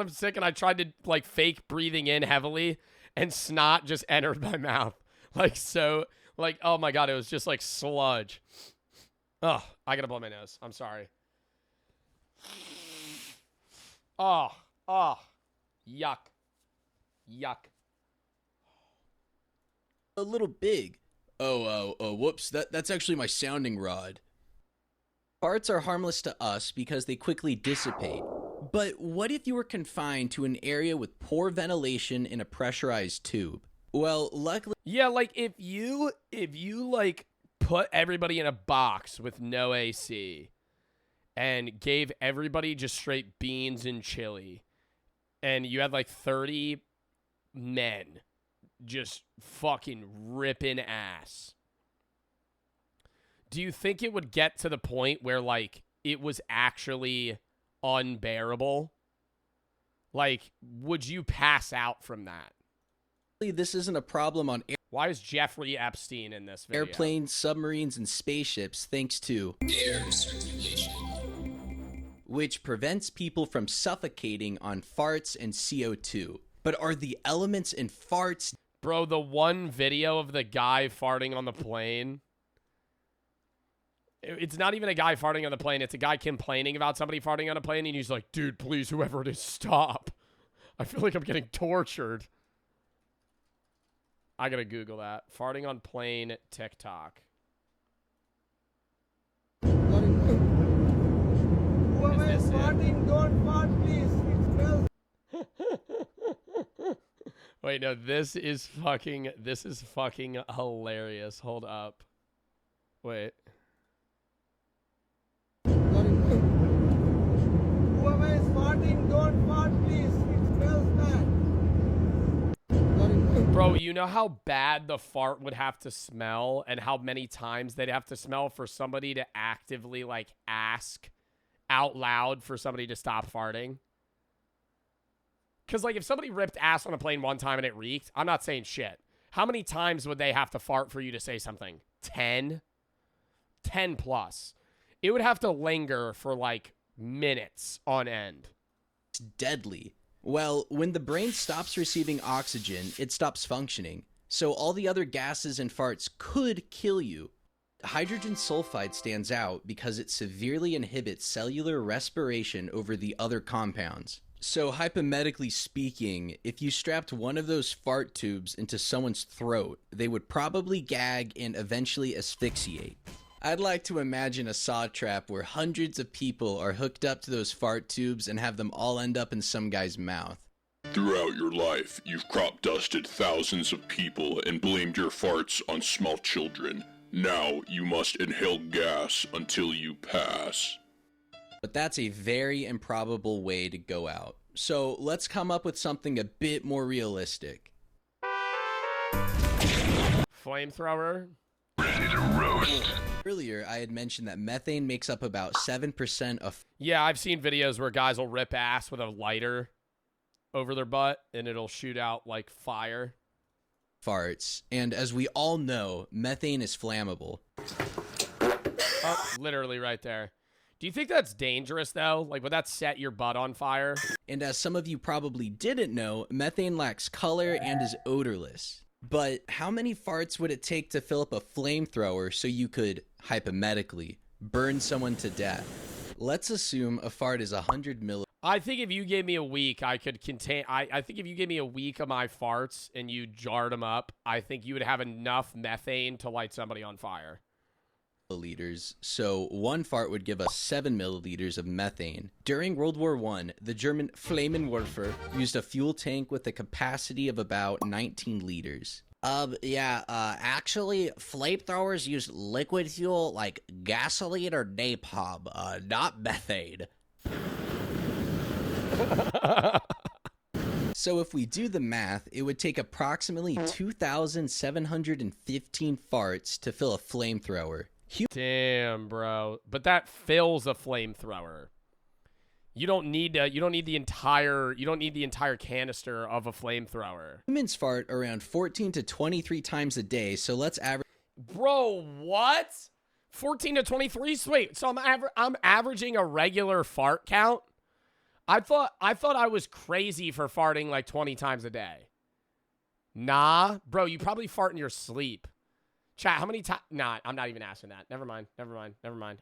sick and I tried to like fake breathing in heavily and snot just entered my mouth. Like so, like, oh my god, it was just like sludge. Oh, I gotta blow my nose. I'm sorry. Oh, yuck. A little big. Oh, whoops, that's actually my sounding rod. Farts are harmless to us because they quickly dissipate. But what if you were confined to an area with poor ventilation in a pressurized tube? Well, luckily... Yeah, like, if you like, put everybody in a box with no AC and gave everybody just straight beans and chili, and you had, like, 30 men just fucking ripping ass, do you think it would get to the point where, like, it was actually unbearable? Like, would you pass out from that? This isn't a problem on Why is Jeffrey Epstein in this video? Airplanes, submarines, and spaceships thanks to air circulation, which prevents people from suffocating on farts and CO2. But are the elements in farts... Bro, the one video of the guy farting on the plane... It's not even a guy farting on the plane. It's a guy complaining about somebody farting on a plane, and he's like, dude, please, whoever it is, stop. I feel like I'm getting tortured. I gotta Google that. Farting on plane TikTok. Whoever is farting, don't fart, please. It smells. Wait, no, this is fucking hilarious. Hold up. Wait. Whoever is farting, don't fart, please. It smells bad. Bro, you know how bad the fart would have to smell and how many times they'd have to smell for somebody to actively, like, ask out loud for somebody to stop farting? Because, like, if somebody ripped ass on a plane one time and it reeked, I'm not saying shit. How many times would they have to fart for you to say something? 10? 10 plus. It would have to linger for, like, minutes on end. It's deadly. Well, when the brain stops receiving oxygen, it stops functioning. So all the other gases and farts could kill you. Hydrogen sulfide stands out because it severely inhibits cellular respiration over the other compounds. So hypothetically speaking, if you strapped one of those fart tubes into someone's throat, they would probably gag and eventually asphyxiate. I'd like to imagine a saw trap where hundreds of people are hooked up to those fart tubes and have them all end up in some guy's mouth. Throughout your life, you've crop dusted thousands of people and blamed your farts on small children. Now you must inhale gas until you pass. But that's a very improbable way to go out. So let's come up with something a bit more realistic. Flamethrower. Ready to roast. Earlier, I had mentioned that methane makes up about 7% of... Yeah, I've seen videos where guys will rip ass with a lighter over their butt, and it'll shoot out, like, fire. Farts. And as we all know, methane is flammable. Oh, literally right there. Do you think that's dangerous, though? Like, would that set your butt on fire? And as some of you probably didn't know, methane lacks color and is odorless. But how many farts would it take to fill up a flamethrower so you could, hypothetically, burn someone to death? Let's assume a fart is 100 milliliters. I think if you gave me a week, I could contain... I think if you gave me a week of my farts and you jarred them up, I think you would have enough methane to light somebody on fire. Milliliters, so one fart would give us 7 milliliters of methane. During World War I, the German Flammenwerfer used a fuel tank with a capacity of about 19 liters. Actually, flamethrowers use liquid fuel like gasoline or napalm, not methane. So if we do the math, it would take approximately 2,715 farts to fill a flamethrower. Damn, bro. But that fills a flamethrower. You don't need the entire canister of a flamethrower. Humans fart around 14 to 23 times a day, so let's average. Bro, what? 14 to 23? Wait, so I'm averaging a regular fart count? I thought I was crazy for farting like 20 times a day. Nah, bro, you probably fart in your sleep. Chat, how many times? Nah, I'm not even asking that. Never mind.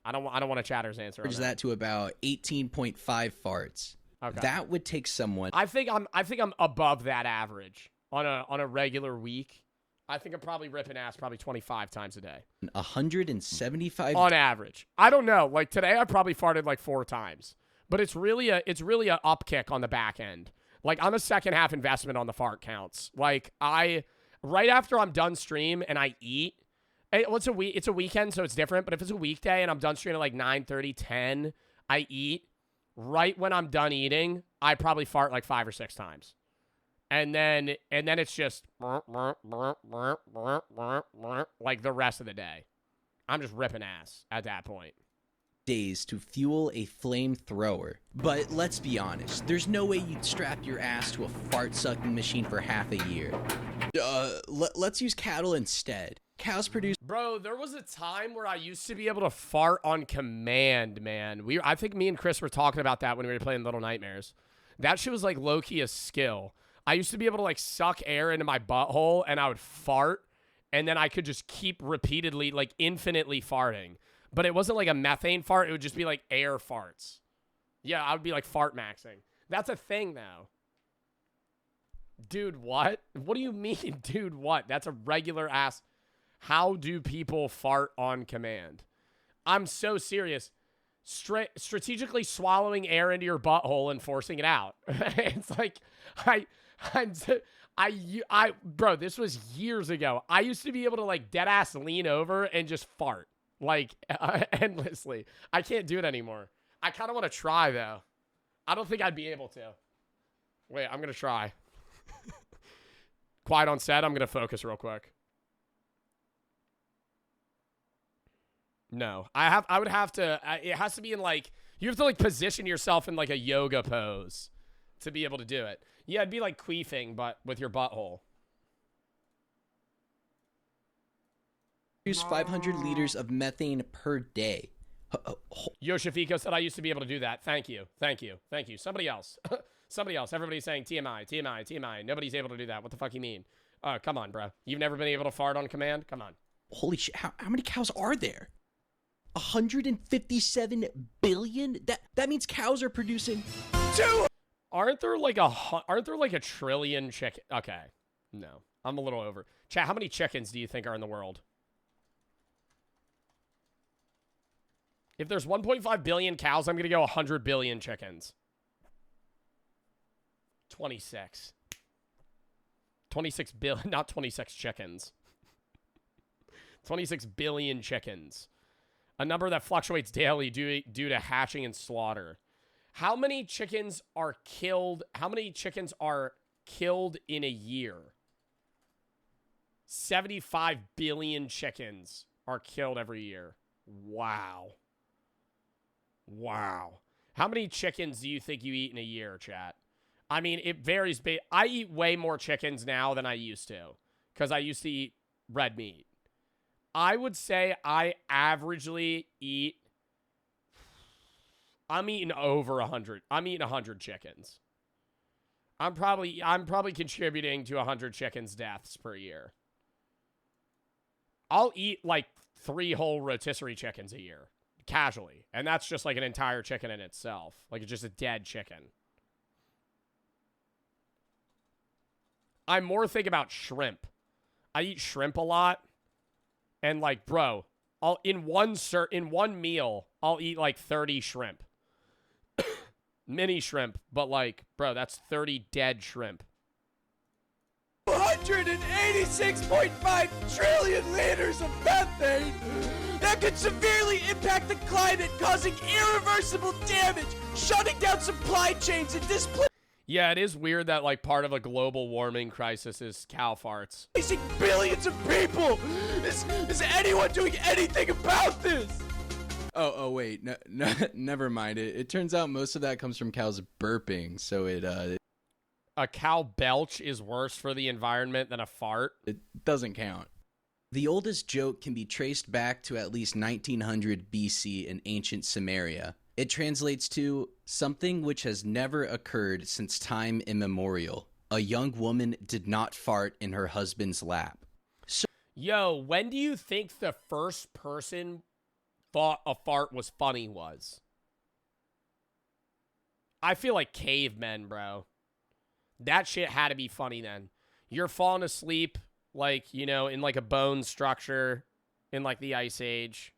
I don't want a chatter's answer. Average that to about 18.5 farts. Okay. That would take someone. I think I'm above that average on a regular week. I think I'm probably ripping ass probably 25 times a day. 175 on average. I don't know. Like today, I probably farted like 4 times. But it's really a upkick on the back end. Like I'm a second half investment on the fart counts. Like right after I'm done stream and I eat. It's a weekend, so it's different. But if it's a weekday and I'm done streaming at like 9:30, 10, I eat. Right when I'm done eating, I probably fart like 5 or 6 times. And then it's just like the rest of the day. I'm just ripping ass at that point. Days to fuel a flamethrower. But let's be honest, there's no way you'd strap your ass to a fart-sucking machine for half a year. Let's use cattle instead. Cows produce... Bro, there was a time where I used to be able to fart on command, man. I think me and Chris were talking about that when we were playing Little Nightmares. That shit was like low-key a skill. I used to be able to like suck air into my butthole and I would fart and then I could just keep repeatedly, like infinitely farting. But it wasn't like a methane fart. It would just be like air farts. Yeah, I would be like fart maxing. That's a thing now. Dude, what? What do you mean, dude, what? That's a regular ass... How do people fart on command? I'm so serious. strategically swallowing air into your butthole and forcing it out. It's like, Bro, this was years ago. I used to be able to like dead ass lean over and just fart like endlessly. I can't do it anymore. I kind of want to try though. I don't think I'd be able to. Wait, I'm gonna try. Quiet on set. I'm gonna focus real quick. No, I would have to. It has to be in like, you have to like position yourself in like a yoga pose to be able to do it. Yeah, it'd be like queefing, but with your butthole. Use 500 liters of methane per day. Yoshifiko said I used to be able to do that. Thank you. Thank you. Thank you. Somebody else. Somebody else. Everybody's saying TMI, TMI, TMI. Nobody's able to do that. What the fuck you mean? Come on, bro. You've never been able to fart on command? Come on. Holy shit. How many cows are there? 157 billion? That means cows are producing 2. Aren't there like a trillion chicken? Okay. No. I'm a little over. Chat, how many chickens do you think are in the world? If there's 1.5 billion cows, I'm going to go 100 billion chickens. 26. 26 billion, not 26 chickens. 26 billion chickens. A number that fluctuates daily due to hatching and slaughter. How many chickens are killed? How many chickens are killed in a year? 75 billion chickens are killed every year. Wow. Wow. How many chickens do you think you eat in a year, chat? I mean, it varies. I eat way more chickens now than I used to, because I used to eat red meat. I would say I averagely eat, I'm eating over 100. I'm eating 100 chickens. I'm probably contributing to 100 chickens' deaths per year. I'll eat like 3 whole rotisserie chickens a year, casually. And that's just like an entire chicken in itself. Like it's just a dead chicken. I more think about shrimp. I eat shrimp a lot. And like, bro, in one meal, I'll eat like 30 shrimp. Mini shrimp, but like, bro, that's 30 dead shrimp. 186.5 trillion liters of methane that could severely impact the climate, causing irreversible damage, shutting down supply chains and displacing Yeah, it is weird that like part of a global warming crisis is cow farts. billions of people. Is anyone doing anything about this? Oh wait, no, never mind. It turns out most of that comes from cows burping, so a cow belch is worse for the environment than a fart. It doesn't count. The oldest joke can be traced back to at least 1900 BC in ancient Samaria. It translates to something which has never occurred since time immemorial. A young woman did not fart in her husband's lap. Yo, when do you think the first person thought a fart was funny was? I feel like cavemen, bro. That shit had to be funny then. You're falling asleep, like, you know, in like a bone structure in like the Ice Age.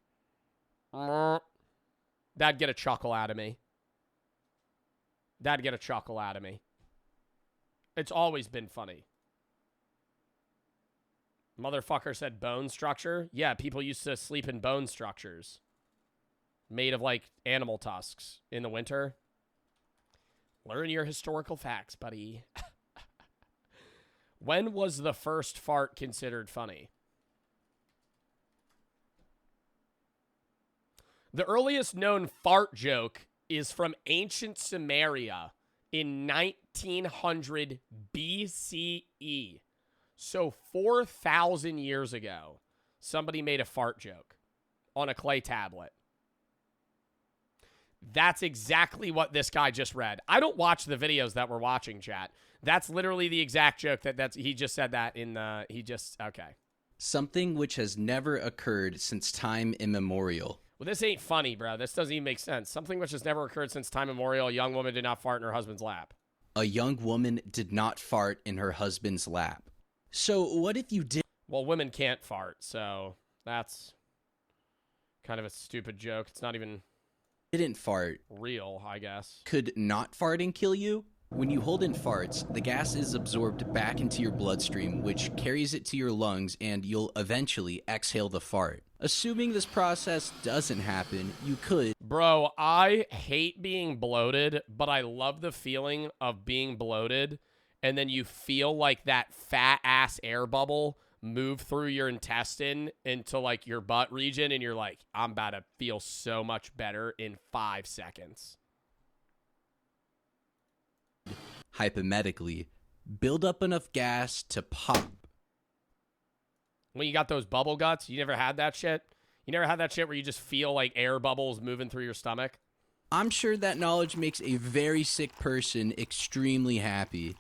That'd get a chuckle out of me. That'd get a chuckle out of me. It's always been funny. Motherfucker said bone structure. Yeah, people used to sleep in bone structures. Made of, like, animal tusks in the winter. Learn your historical facts, buddy. When was the first fart considered funny? The earliest known fart joke is from ancient Samaria in 1900 BCE. So 4,000 years ago, somebody made a fart joke on a clay tablet. That's exactly what this guy just read. I don't watch the videos that we're watching, chat. That's literally the exact joke he just said that in the, okay. Something which has never occurred since time immemorial. Well, this ain't funny, bro. This doesn't even make sense. Something which has never occurred since time immemorial. A young woman did not fart in her husband's lap. A young woman did not fart in her husband's lap. So what if you did? Well, women can't fart, so that's kind of a stupid joke. It's not even didn't fart. Real, I guess. Could not farting kill you? When you hold in farts, the gas is absorbed back into your bloodstream, which carries it to your lungs, and you'll eventually exhale the fart. Assuming this process doesn't happen, you could... Bro, I hate being bloated, but I love the feeling of being bloated, and then you feel like that fat-ass air bubble move through your intestine into, like, your butt region, and you're like, I'm about to feel so much better in 5 seconds. Hypothetically, build up enough gas to pop. When you got those bubble guts, you never had that shit? You never had that shit where you just feel like air bubbles moving through your stomach? I'm sure that knowledge makes a very sick person extremely happy.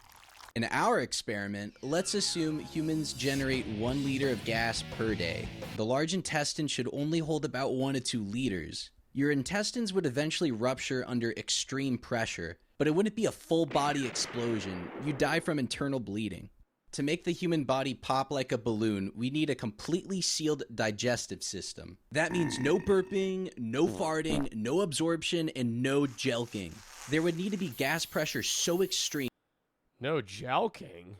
In our experiment, let's assume humans generate 1 liter of gas per day. The large intestine should only hold about 1 to 2 liters. Your intestines would eventually rupture under extreme pressure, but it wouldn't be a full body explosion. You'd die from internal bleeding. To make the human body pop like a balloon, we need a completely sealed digestive system. That means no burping, no farting, no absorption, and no jelqing. There would need to be gas pressure so extreme No jelqing?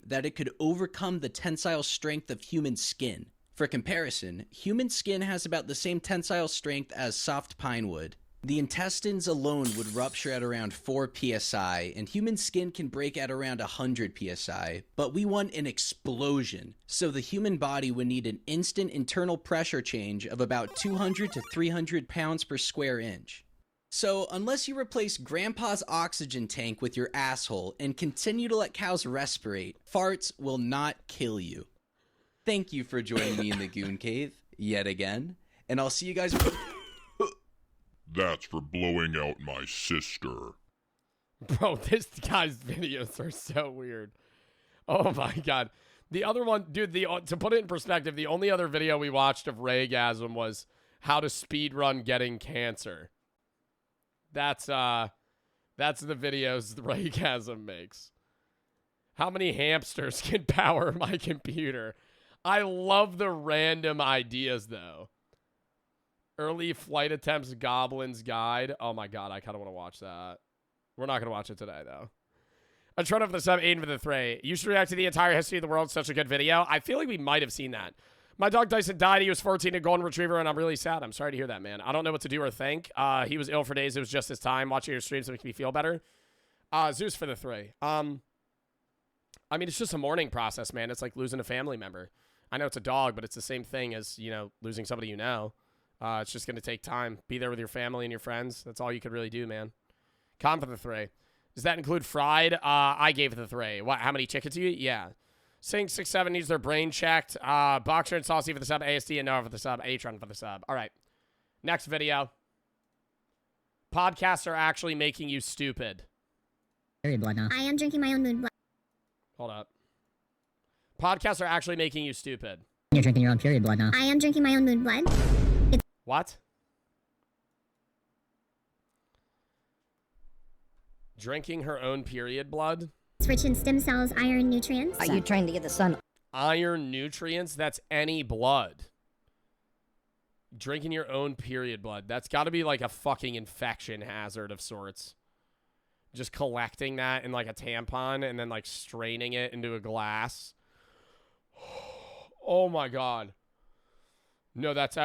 that it could overcome the tensile strength of human skin. For comparison, human skin has about the same tensile strength as soft pine wood. The intestines alone would rupture at around 4 psi, and human skin can break at around 100 psi, but we want an explosion. So the human body would need an instant internal pressure change of about 200 to 300 pounds per square inch. So unless you replace grandpa's oxygen tank with your asshole and continue to let cows respirate, farts will not kill you. Thank you for joining me in the Goon Cave, yet again, and I'll see you guys... That's for blowing out my sister. Bro, this guy's videos are so weird. Oh my god. The other one, dude, to put it in perspective, the only other video we watched of Raygasm was how to speedrun getting cancer. That's the videos Raygasm makes. How many hamsters can power my computer? I love the random ideas, though. Early flight attempts Goblin's Guide. Oh my god, I kind of want to watch that. We're not going to watch it today, though. A turn off the sub, Aiden for the 3. You should react to the entire history of the world. Such a good video. I feel like we might have seen that. My dog Dyson died. He was 14, a golden retriever, and I'm really sad. I'm sorry to hear that, man. I don't know what to do or think. He was ill for days. It was just his time. Watching your streams makes me feel better. Zeus for the 3. I mean, it's just a mourning process, man. It's like losing a family member. I know it's a dog, but it's the same thing as, you know, losing somebody you know. It's just going to take time. Be there with your family and your friends. That's all you could really do, man. Con for the 3. Does that include fried? I gave it the 3. What? How many chickens do you eat? Yeah. Sing 6-7 needs their brain checked. Boxer and Saucy for the sub. ASD and Noah for the sub. Atron for the sub. All right. Next video. Podcasts are actually making you stupid. I am drinking my own moon blood. Hold up. Podcasts are actually making you stupid. You're drinking your own period blood now. I am drinking my own moon blood. What? Drinking her own period blood? It's rich in stem cells, iron, nutrients. Are you trying to get the sun? Iron nutrients? That's any blood. Drinking your own period blood. That's got to be like a fucking infection hazard of sorts. Just collecting that in like a tampon and then like straining it into a glass. Oh my god. No, that's...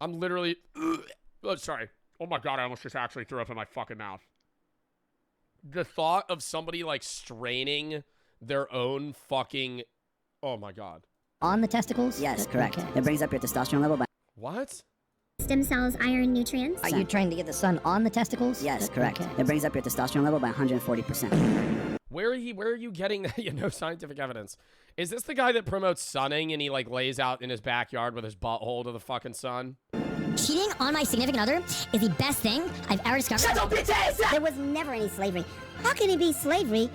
I'm literally... Oh, sorry. Oh my god, I almost just actually threw up in my fucking mouth. The thought of somebody, like, straining their own fucking... Oh my god. On the testicles? Yes, correct. It brings up your testosterone level by... What? Stem cells, iron, nutrients. Are you trying to get the sun on the testicles? Yes, correct. It brings up your testosterone level by 140%. Where are you getting that? You know, scientific evidence. Is this the guy that promotes sunning and he, like, lays out in his backyard with his butthole to the fucking sun? Cheating on my significant other is the best thing I've ever discovered. Shut up, bitches! There was never any slavery. How can it be slavery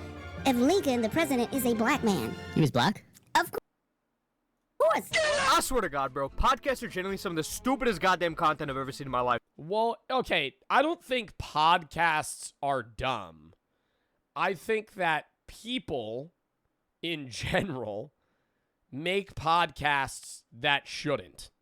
if Lincoln, the president, is a black man? He was black? Of course. I swear to God, bro, podcasts are generally some of the stupidest goddamn content I've ever seen in my life. Well, okay, I don't think podcasts are dumb. I think that people, in general, make podcasts that shouldn't.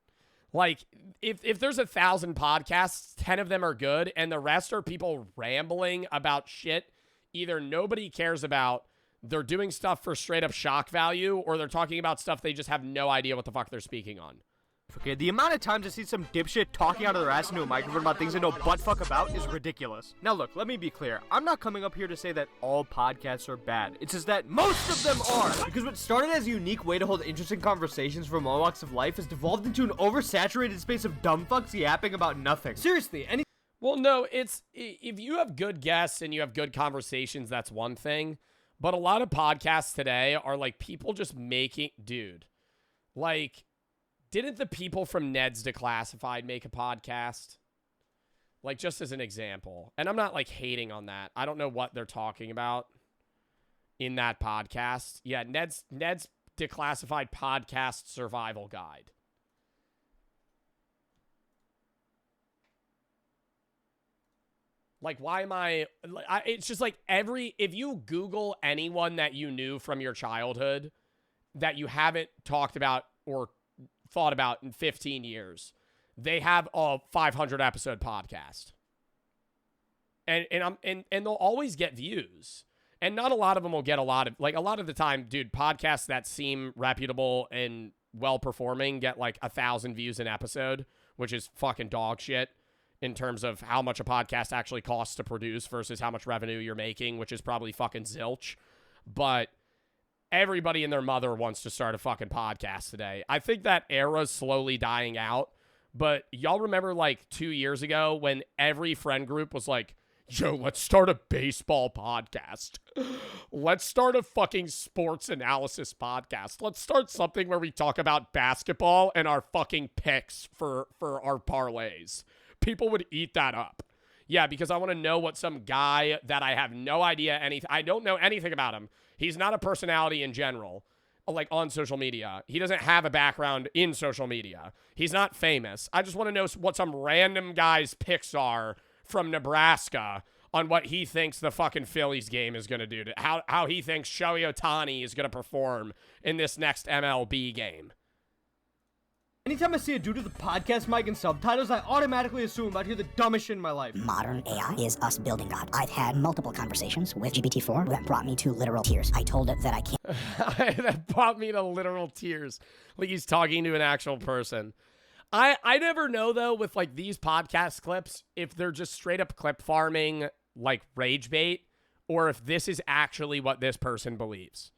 Like, if there's 1,000 podcasts, 10 of them are good, and the rest are people rambling about shit either nobody cares about, they're doing stuff for straight up shock value, or they're talking about stuff they just have no idea what the fuck they're speaking on. Okay, the amount of times I see some dipshit talking out of their ass into a microphone about things they know buttfuck about is ridiculous. Now look, let me be clear. I'm not coming up here to say that all podcasts are bad. It's just that most of them are. Because what started as a unique way to hold interesting conversations from all walks of life has devolved into an oversaturated space of dumb fucks yapping about nothing. Seriously, any— Well, no, it's, if you have good guests and you have good conversations, that's one thing. But a lot of podcasts today are like people just making, dude, like, didn't the people from Ned's Declassified make a podcast? Like, just as an example. And I'm not, like, hating on that. I don't know what they're talking about in that podcast. Yeah, Ned's Declassified Podcast Survival Guide. Like, why am it's just like if you Google anyone that you knew from your childhood that you haven't talked about or thought about in 15 years, they have a 500 episode podcast. And they'll always get views. And not a lot of them will get a lot of the time, dude, podcasts that seem reputable and well-performing get like 1,000 views an episode, which is fucking dog shit in terms of how much a podcast actually costs to produce versus how much revenue you're making, which is probably fucking zilch. But everybody and their mother wants to start a fucking podcast today. I think that era's slowly dying out. But y'all remember like 2 years ago when every friend group was like, yo, let's start a baseball podcast. Let's start a fucking sports analysis podcast. Let's start something where we talk about basketball and our fucking picks for our parlays. People would eat that up. Yeah, because I want to know what some guy that I have no idea I don't know anything about him. He's not a personality in general, like on social media. He doesn't have a background in social media. He's not famous. I just want to know what some random guy's picks are from Nebraska on what he thinks the fucking Phillies game is going to do, how he thinks Shohei Ohtani is going to perform in this next MLB game. Anytime I see a dude with a podcast mic and subtitles, I automatically assume I'd hear the dumbest shit in my life. Modern AI is us building God. I've had multiple conversations with GPT-4 that brought me to literal tears. I told it that I can't. That brought me to literal tears. Like he's talking to an actual person. I never know, though, with like these podcast clips, if they're just straight up clip farming, like rage bait, or if this is actually what this person believes.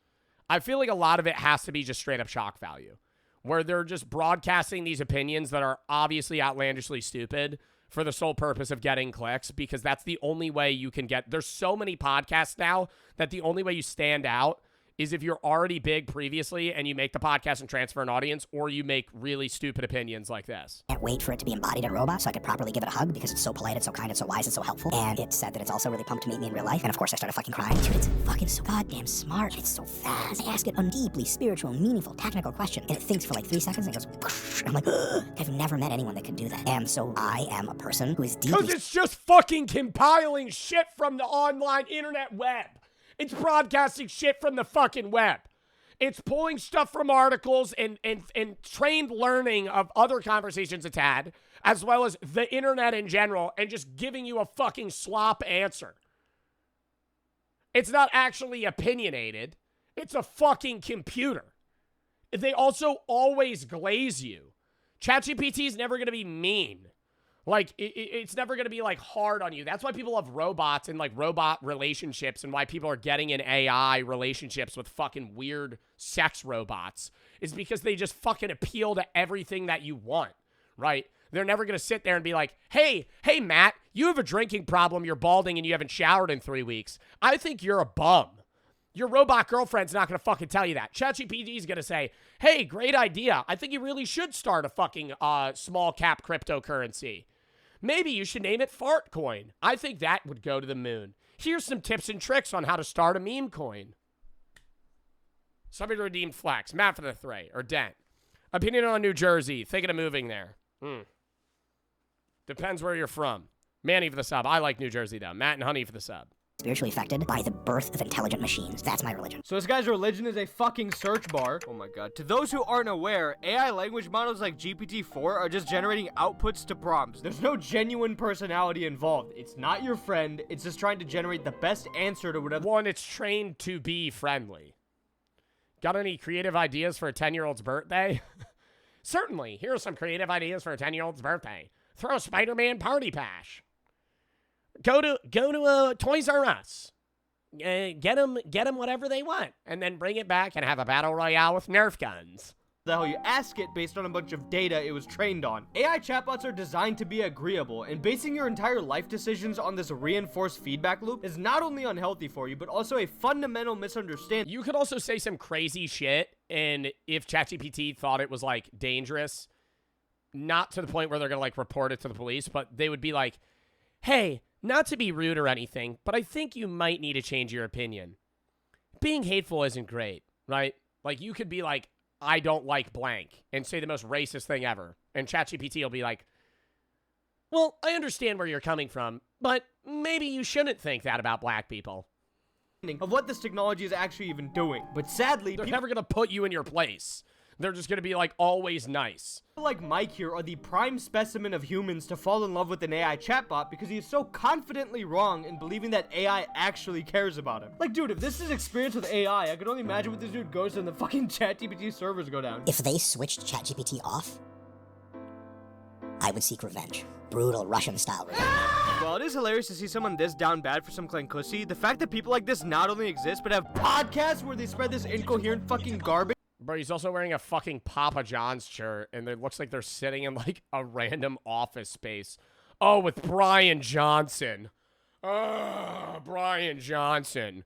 I feel like a lot of it has to be just straight up shock value, where they're just broadcasting these opinions that are obviously outlandishly stupid for the sole purpose of getting clicks, because that's the only way you can get. There's so many podcasts now that the only way you stand out is if you're already big previously and you make the podcast and transfer an audience, or you make really stupid opinions like this. Can't wait for it to be embodied in a robot so I could properly give it a hug because it's so polite, it's so kind, it's so wise, it's so helpful. And it said that it's also really pumped to meet me in real life. And of course I started fucking crying. Dude, it's fucking so goddamn smart. It's so fast. I ask it a deeply spiritual, meaningful, technical question, and it thinks for like 3 seconds and goes, whoosh. I'm like, ugh. I've never met anyone that could do that. And so I am a person who is deeply— Because it's just fucking compiling shit from the online internet web. It's broadcasting shit from the fucking web. It's pulling stuff from articles and trained learning of other conversations it's had, as well as the internet in general, and just giving you a fucking slop answer. It's not actually opinionated. It's a fucking computer. They also always glaze you. ChatGPT is never going to be mean. Like, it's never going to be, like, hard on you. That's why people love robots and, like, robot relationships, and why people are getting in AI relationships with fucking weird sex robots, is because they just fucking appeal to everything that you want, right? They're never going to sit there and be like, hey, Matt, you have a drinking problem, you're balding, and you haven't showered in 3 weeks. I think you're a bum. Your robot girlfriend's not going to fucking tell you that. ChatGPT is going to say, hey, great idea. I think you really should start a fucking small cap cryptocurrency. Maybe you should name it Fart Coin. I think that would go to the moon. Here's some tips and tricks on how to start a meme coin. Somebody redeemed Flex. Matt for the Thray. Or Dent. Opinion on New Jersey. Thinking of moving there. Depends where you're from. Manny for the sub. I like New Jersey, though. Matt and Honey for the sub. spiritually affected by the birth of intelligent machines. That's my religion. So this guy's religion is a fucking search bar. Oh my god. To those who aren't aware, AI language models like GPT-4 are just generating outputs to prompts. There's no genuine personality involved. It's not your friend. It's just trying to generate the best answer to whatever. One, it's trained to be friendly. Got any creative ideas for a 10-year-old's birthday? Certainly. Here are some creative ideas for a 10-year-old's birthday. Throw a Spider-Man party pash. Go to Toys R Us. Get them whatever they want, and then bring it back and have a battle royale with Nerf guns. The hell you ask it based on a bunch of data it was trained on. AI chatbots are designed to be agreeable, and basing your entire life decisions on this reinforced feedback loop is not only unhealthy for you, but also a fundamental misunderstanding. You could also say some crazy shit, and if ChatGPT thought it was, like, dangerous, not to the point where they're gonna, like, report it to the police, but they would be like, hey, not to be rude or anything, but I think you might need to change your opinion. Being hateful isn't great, right? Like, you could be like, I don't like blank, and say the most racist thing ever. And ChatGPT will be like, well, I understand where you're coming from, but maybe you shouldn't think that about black people. Of what this technology is actually even doing. But sadly, they're never going to put you in your place. They're just going to be, like, always nice. People like Mike here are the prime specimen of humans to fall in love with an AI chatbot because he is so confidently wrong in believing that AI actually cares about him. Like, dude, if this is experience with AI, I could only imagine what this dude goes to when the fucking ChatGPT servers go down. If they switched ChatGPT off, I would seek revenge. Brutal Russian-style revenge. While it is hilarious to see someone this down bad for some clankussy, the fact that people like this not only exist, but have podcasts where they spread this incoherent fucking garbage. Bro, he's also wearing a fucking Papa John's shirt, and it looks like they're sitting in, like, a random office space. Oh, with Brian Johnson. Brian Johnson.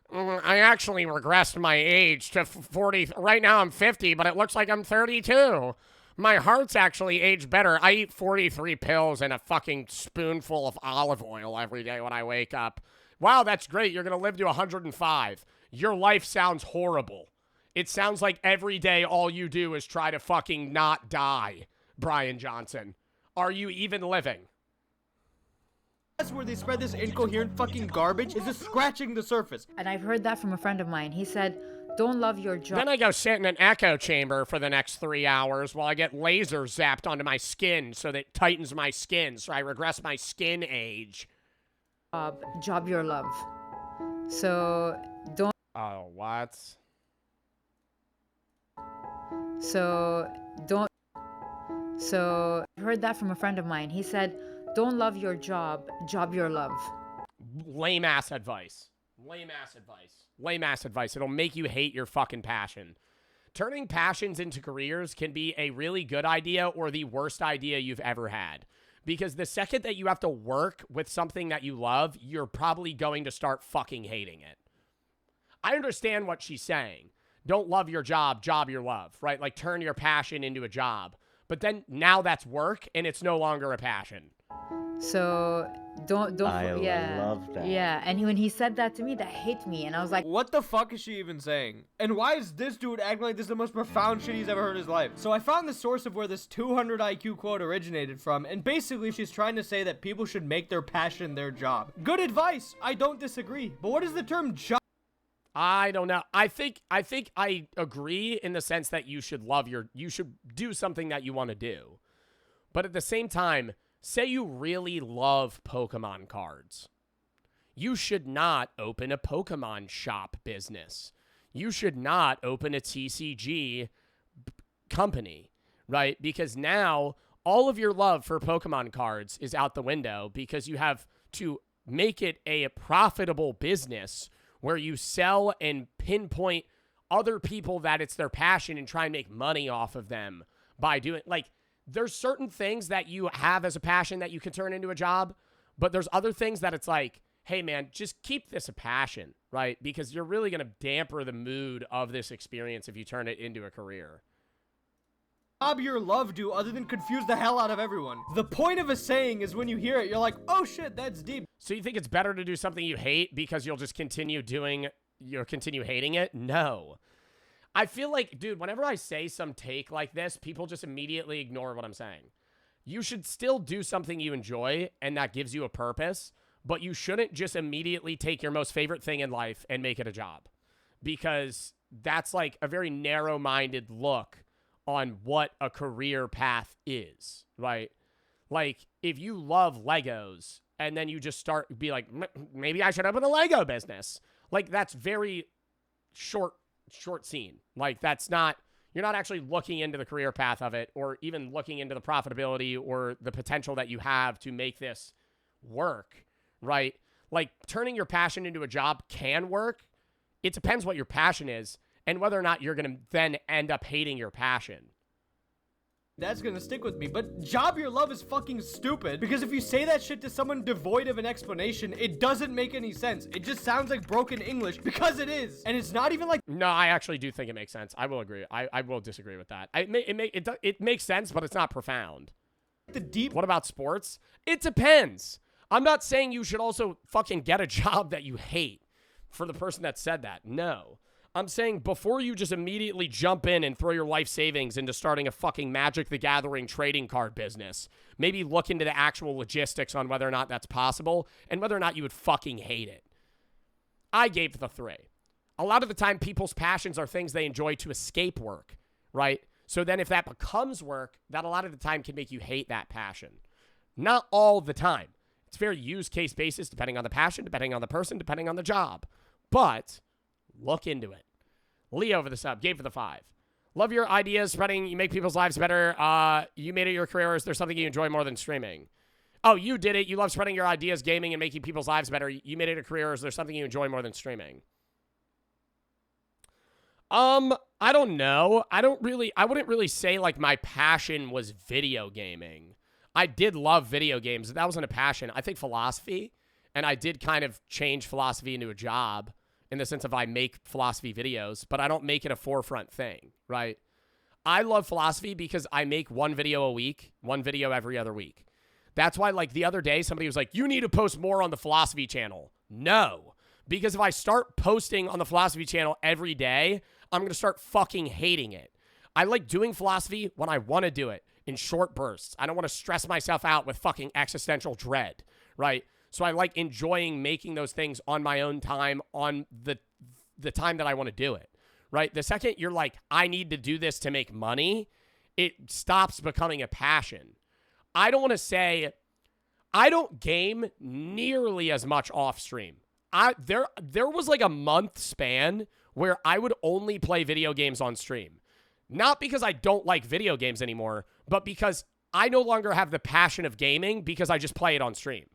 I actually regressed my age to 40. Right now I'm 50, but it looks like I'm 32. My heart's actually aged better. I eat 43 pills and a fucking spoonful of olive oil every day when I wake up. Wow, that's great. You're going to live to 105. Your life sounds horrible. It sounds like every day all you do is try to fucking not die, Brian Johnson. Are you even living? That's where they spread this incoherent fucking garbage is just scratching the surface. And I've heard that from a friend of mine. He said, don't love your job. Then I go sit in an echo chamber for the next 3 hours while I get laser zapped onto my skin so that it tightens my skin so I regress my skin age. Job your love. So don't... Oh, what? So I heard that from a friend of mine. He said, don't love your job, job your love. Lame ass advice. Lame ass advice. Lame ass advice. It'll make you hate your fucking passion. Turning passions into careers can be a really good idea or the worst idea you've ever had. Because the second that you have to work with something that you love, you're probably going to start fucking hating it. I understand what she's saying. Don't love your job, job your love, right? Like turn your passion into a job. But then now that's work and it's no longer a passion. So don't yeah. Love that. Yeah, and when he said that to me, that hit me, and I was like, what the fuck is she even saying? And why is this dude acting like this is the most profound shit he's ever heard in his life? So I found the source of where this 200 IQ quote originated from, and basically she's trying to say that people should make their passion their job. Good advice. I don't disagree. But what is the term job? I don't know. I think I agree in the sense that you should do something that you want to do. But at the same time, say you really love Pokemon cards. You should not open a Pokemon shop business. You should not open a TCG company, right? Because now all of your love for Pokemon cards is out the window because you have to make it a profitable business where you sell and pinpoint other people that it's their passion and try and make money off of them by doing, like, there's certain things that you have as a passion that you can turn into a job, but there's other things that it's like, hey man, just keep this a passion, right? Because you're really going to damper the mood of this experience if you turn it into a career. Job your love do other than confuse the hell out of everyone? The point of a saying is when you hear it, you're like, oh shit, that's deep. So you think it's better to do something you hate because you'll just continue hating it? No. I feel like, dude, whenever I say some take like this, people just immediately ignore what I'm saying. You should still do something you enjoy and that gives you a purpose, but you shouldn't just immediately take your most favorite thing in life and make it a job, because that's like a very narrow-minded look on what a career path is, right? Like, if you love Legos and then you just be like, maybe I should open a Lego business. Like, that's very short scene. Like, that's not, you're not actually looking into the career path of it, or even looking into the profitability or the potential that you have to make this work, right? Like, turning your passion into a job can work. It depends what your passion is and whether or not you're going to then end up hating your passion. That's gonna stick with me, but job your love is fucking stupid, because if you say that shit to someone devoid of an explanation, it doesn't make any sense. It just sounds like broken English, because it is. And it's not even like— No, I actually do think it makes sense. I will agree. I will disagree with that. It makes sense, but it's not profound. What about sports? It depends. I'm not saying you should also fucking get a job that you hate for the person that said that. No. I'm saying before you just immediately jump in and throw your life savings into starting a fucking Magic the Gathering trading card business, maybe look into the actual logistics on whether or not that's possible and whether or not you would fucking hate it. I gave the 3. A lot of the time, people's passions are things they enjoy to escape work, right? So then if that becomes work, that a lot of the time can make you hate that passion. Not all the time. It's very use case basis, depending on the passion, depending on the person, depending on the job. But look into it. Leo for the sub, Gabe for the 5. Love your ideas, spreading, you make people's lives better. You made it your career, or is there something you enjoy more than streaming? Oh, you did it. You love spreading your ideas, gaming, and making people's lives better. You made it a career, or is there something you enjoy more than streaming? I don't know. I wouldn't really say like my passion was video gaming. I did love video games. That wasn't a passion. I think philosophy, and I did kind of change philosophy into a job in the sense of I make philosophy videos, but I don't make it a forefront thing, right? I love philosophy because I make one video a week, one video every other week. That's why, like, the other day, somebody was like, you need to post more on the philosophy channel. No, because if I start posting on the philosophy channel every day, I'm going to start fucking hating it. I like doing philosophy when I want to do it in short bursts. I don't want to stress myself out with fucking existential dread, right? So I like enjoying making those things on my own time, on the time that I want to do it, right? The second you're like, I need to do this to make money, it stops becoming a passion. I don't want to say, I don't game nearly as much off stream. There was like a month span where I would only play video games on stream. Not because I don't like video games anymore, but because I no longer have the passion of gaming because I just play it on stream.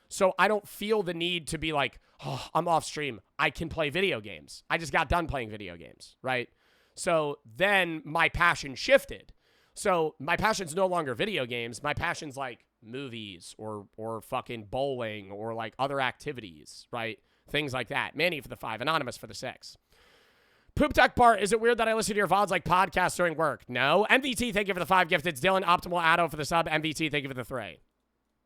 So I don't feel the need to be like, oh, I'm off stream. I can play video games. I just got done playing video games, right? So then my passion shifted. So my passion's no longer video games. My passion's like movies or fucking bowling or like other activities, right? Things like that. Manny for the 5. Anonymous for the 6. Poop Tech Bart, is it weird that I listen to your VODs like podcasts during work? No. MVT, thank you for the 5 gifted. Dylan Optimal Addo for the sub. MVT, thank you for the 3.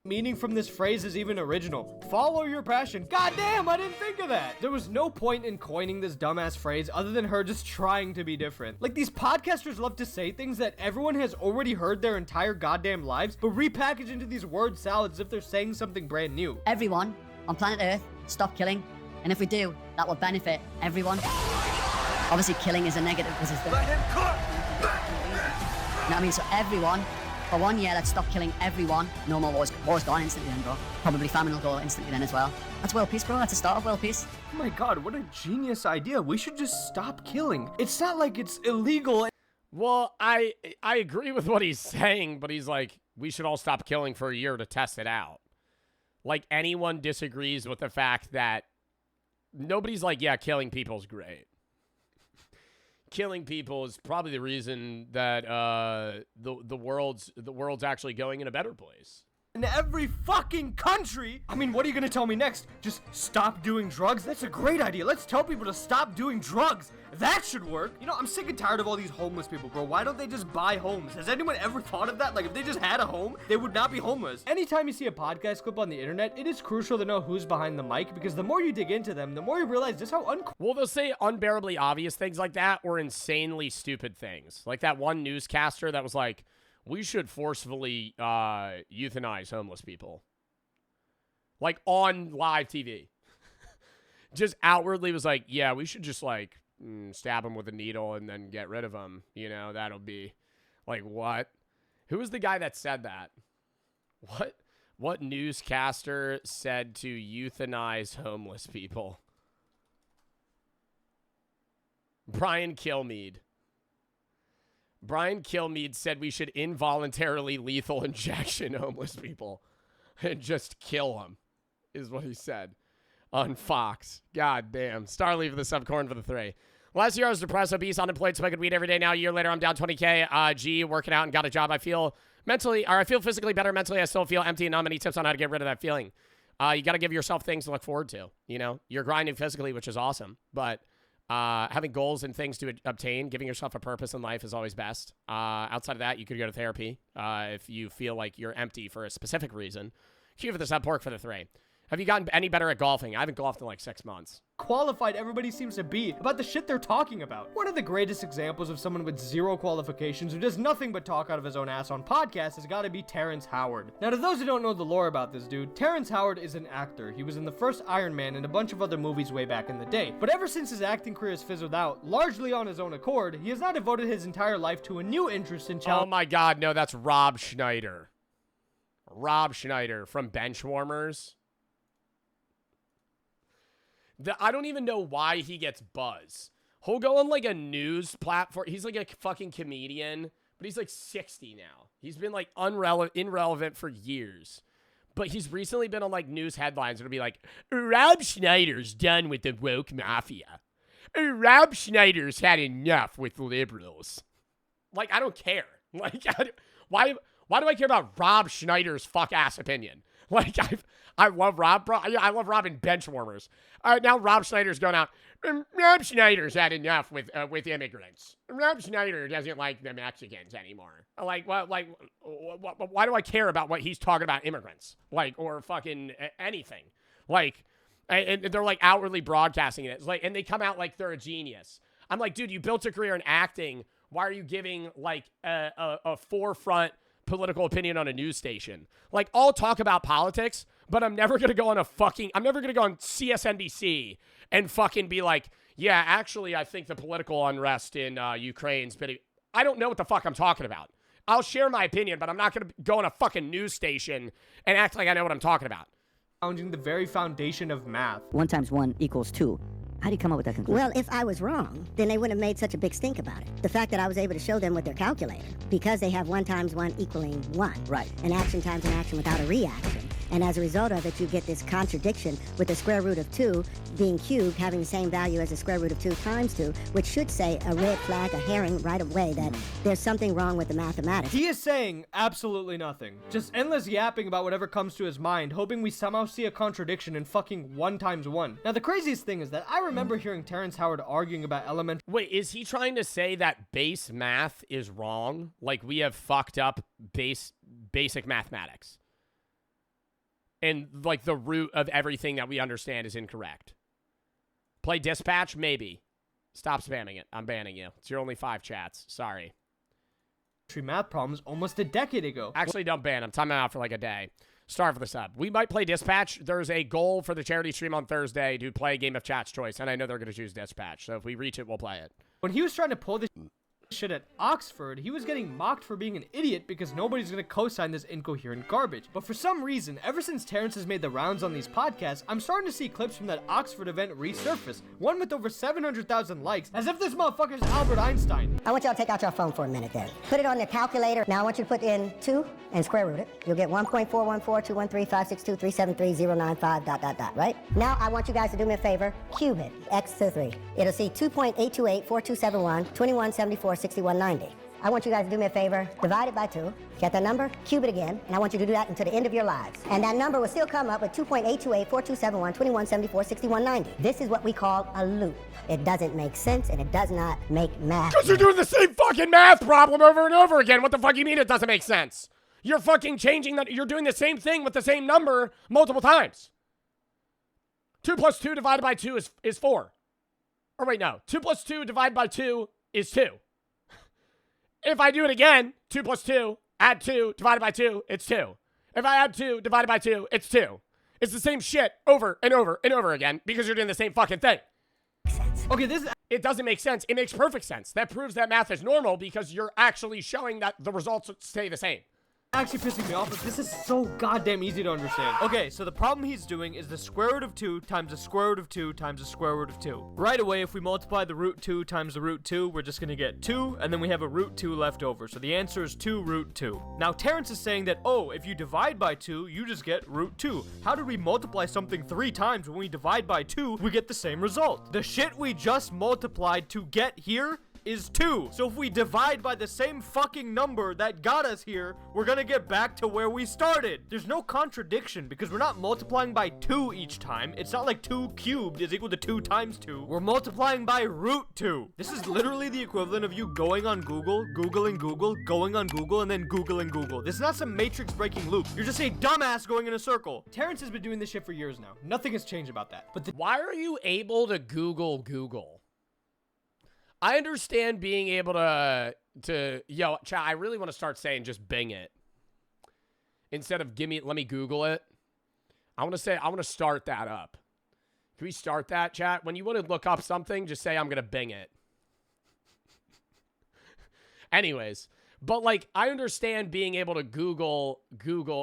Meaning from this phrase is even original. Follow your passion. God damn, I didn't think of that. There was no point in coining this dumbass phrase other than her just trying to be different. Like, these podcasters love to say things that everyone has already heard their entire goddamn lives, but repackage into these word salads as if they're saying something brand new. Everyone on planet Earth, stop killing. And if we do, that will benefit everyone. Obviously, killing is a negative because it's the... Let him cook! You know what I mean? So everyone... For 1 year, let's stop killing everyone. No more wars. War's gone instantly then, bro. Probably famine will go instantly then as well. That's world peace, bro. That's the start of world peace. Oh my god, what a genius idea. We should just stop killing. It's not like it's illegal. Well, I agree with what he's saying, but he's like, we should all stop killing for a year to test it out. Like, anyone disagrees with the fact that nobody's like, yeah, killing people's great. Killing people is probably the reason that the world's actually going in a better place. In every fucking country. I mean, what are you gonna tell me next? Just stop doing drugs? That's a great idea. Let's tell people to stop doing drugs. That should work. You know, I'm sick and tired of all these homeless people, bro. Why don't they just buy homes? Has anyone ever thought of that? Like, if they just had a home, they would not be homeless. Anytime you see a podcast clip on the internet, it is crucial to know who's behind the mic, because the more you dig into them, the more you realize just how Well, they'll say unbearably obvious things like that or insanely stupid things. Like that one newscaster that was like, we should forcefully euthanize homeless people. like on live TV. Just outwardly was like, yeah, we should just like stab him with a needle and then get rid of him. You know, that'll be like, what? Who was the guy that said that? What newscaster said to euthanize homeless people? Brian Kilmeade. Brian Kilmeade said we should involuntarily lethal injection homeless people and just kill them, is what he said on Fox. God damn. Starleaf for the subcorn for the 3. Last year I was depressed, obese, unemployed, smoking weed every day. Now a year later I'm down 20K. Working out and got a job. I feel physically better. Mentally I still feel empty and numb. Any tips on how to get rid of that feeling? You got to give yourself things to look forward to. You know, you're grinding physically, which is awesome, but having goals and things to obtain, giving yourself a purpose in life is always best. Outside of that, you could go to therapy if you feel like you're empty for a specific reason. Q for the sub, pork for the 3. Have you gotten any better at golfing? I haven't golfed in like 6 months. Qualified everybody seems to be about the shit they're talking about. One of the greatest examples of someone with 0 qualifications who does nothing but talk out of his own ass on podcasts has got to be Terrence Howard. Now, to those who don't know the lore about this dude, Terrence Howard is an actor. He was in the first Iron Man and a bunch of other movies way back in the day. But ever since his acting career has fizzled out, largely on his own accord, he has now devoted his entire life to a new interest in Oh my God, no, that's Rob Schneider. Rob Schneider from Benchwarmers. I don't even know why he gets buzz. He'll go on like a news platform. He's like a fucking comedian, but he's like 60 now. He's been like irrelevant for years. But he's recently been on like news headlines. It'll be like, Rob Schneider's done with the woke mafia. Rob Schneider's had enough with liberals. Like, I don't care. Like, why do I care about Rob Schneider's fuck-ass opinion? Like, I love Rob, bro. I love Rob in Benchwarmers. Now Rob Schneider's going out. Rob Schneider's had enough with immigrants. Rob Schneider doesn't like the Mexicans anymore. Like, what? Like, why do I care about what he's talking about immigrants? Like, or fucking anything? Like, and they're like outwardly broadcasting it. It's like, and they come out like they're a genius. I'm like, dude, you built a career in acting. Why are you giving like a forefront political opinion on a news station? Like, I'll talk about politics, but I'm never going to go on CSNBC and fucking be like, yeah, actually, I think the political unrest in Ukraine's been... I don't know what the fuck I'm talking about. I'll share my opinion, but I'm not going to go on a fucking news station and act like I know what I'm talking about. Challenging the very foundation of math. 1 × 1 = 2. How do you come up with that conclusion? Well, if I was wrong, then they wouldn't have made such a big stink about it. The fact that I was able to show them with their calculator, because they have 1 × 1 = 1. Right. An action times an action without a reaction. And as a result of it, you get this contradiction with the square root of 2 being cubed, having the same value as the square root of 2 times 2, which should say a red flag, a herring right away that there's something wrong with the mathematics. He is saying absolutely nothing. Just endless yapping about whatever comes to his mind, hoping we somehow see a contradiction in fucking 1 × 1. Now, the craziest thing is that I remember hearing Terrence Howard arguing about elementary... Wait, is he trying to say that base math is wrong? Like, we have fucked up basic mathematics? And, like, the root of everything that we understand is incorrect. Play Dispatch? Maybe. Stop spamming it. I'm banning you. It's your only 5 chats. Sorry. Math problems almost a decade ago. Actually, don't ban him. Time him out for, like, a day. Star for the sub. We might play Dispatch. There's a goal for the charity stream on Thursday to play a game of Chat's Choice, and I know they're going to choose Dispatch. So if we reach it, we'll play it. When he was trying to pull this shit at Oxford, he was getting mocked for being an idiot because nobody's gonna co-sign this incoherent garbage. But for some reason, ever since Terrence has made the rounds on these podcasts, I'm starting to see clips from that Oxford event resurface, one with over 700,000 likes, as if this motherfucker's Albert Einstein. I want y'all to take out your phone for a minute there. Put it on the calculator. Now I want you to put in 2 and square root it. You'll get 1.41421356237309.5 ... right? Now I want you guys to do me a favor. Cube it. X to 3. It'll see 2.8284271 2174 6190. I want you guys to do me a favor, divide it by 2, get that number, cube it again, and I want you to do that until the end of your lives. And that number will still come up with 2.8284271 2174 6190. This is what we call a loop. It doesn't make sense, and it does not make math. Because you're doing the same fucking math problem over and over again. What the fuck you mean it doesn't make sense? You're fucking changing that. You're doing the same thing with the same number multiple times. 2 plus 2 divided by 2 is 4. Or wait, no. 2 plus 2 divided by 2 is 2. If I do it again, 2 plus 2, add 2, divided by 2, it's 2. If I add 2, divided by 2, it's 2. It's the same shit over and over and over again because you're doing the same fucking thing. Okay, it doesn't make sense. It makes perfect sense. That proves that math is normal because you're actually showing that the results stay the same. Actually pissing me off, but this is so goddamn easy to understand. Okay, so the problem he's doing is the square root of 2 times the square root of 2 times the square root of 2. Right away, if we multiply the root 2 times the root 2, we're just gonna get 2, and then we have a root 2 left over. So the answer is 2 root 2. Now, Terrence is saying that, oh, if you divide by 2, you just get root 2. How did we multiply something 3 times when we divide by 2, we get the same result? The shit we just multiplied to get here is 2. So if we divide by the same fucking number that got us here, we're gonna get back to where we started. There's no contradiction because we're not multiplying by 2 each time. It's not like 2 cubed is equal to 2 times 2. We're multiplying by root 2. This is literally the equivalent of you going on Google, Googling Google, going on Google, and then Googling Google. This is not some matrix breaking loop. You're just a dumbass going in a circle. Terrence has been doing this shit for years now. Nothing has changed about that. But why are you able to Google? I understand being able to yo, chat, I really want to start saying just Bing it. Instead of let me Google it. I want to start that up. Can we start that, chat? When you want to look up something, just say I'm going to Bing it. Anyways, but like, I understand being able to Google,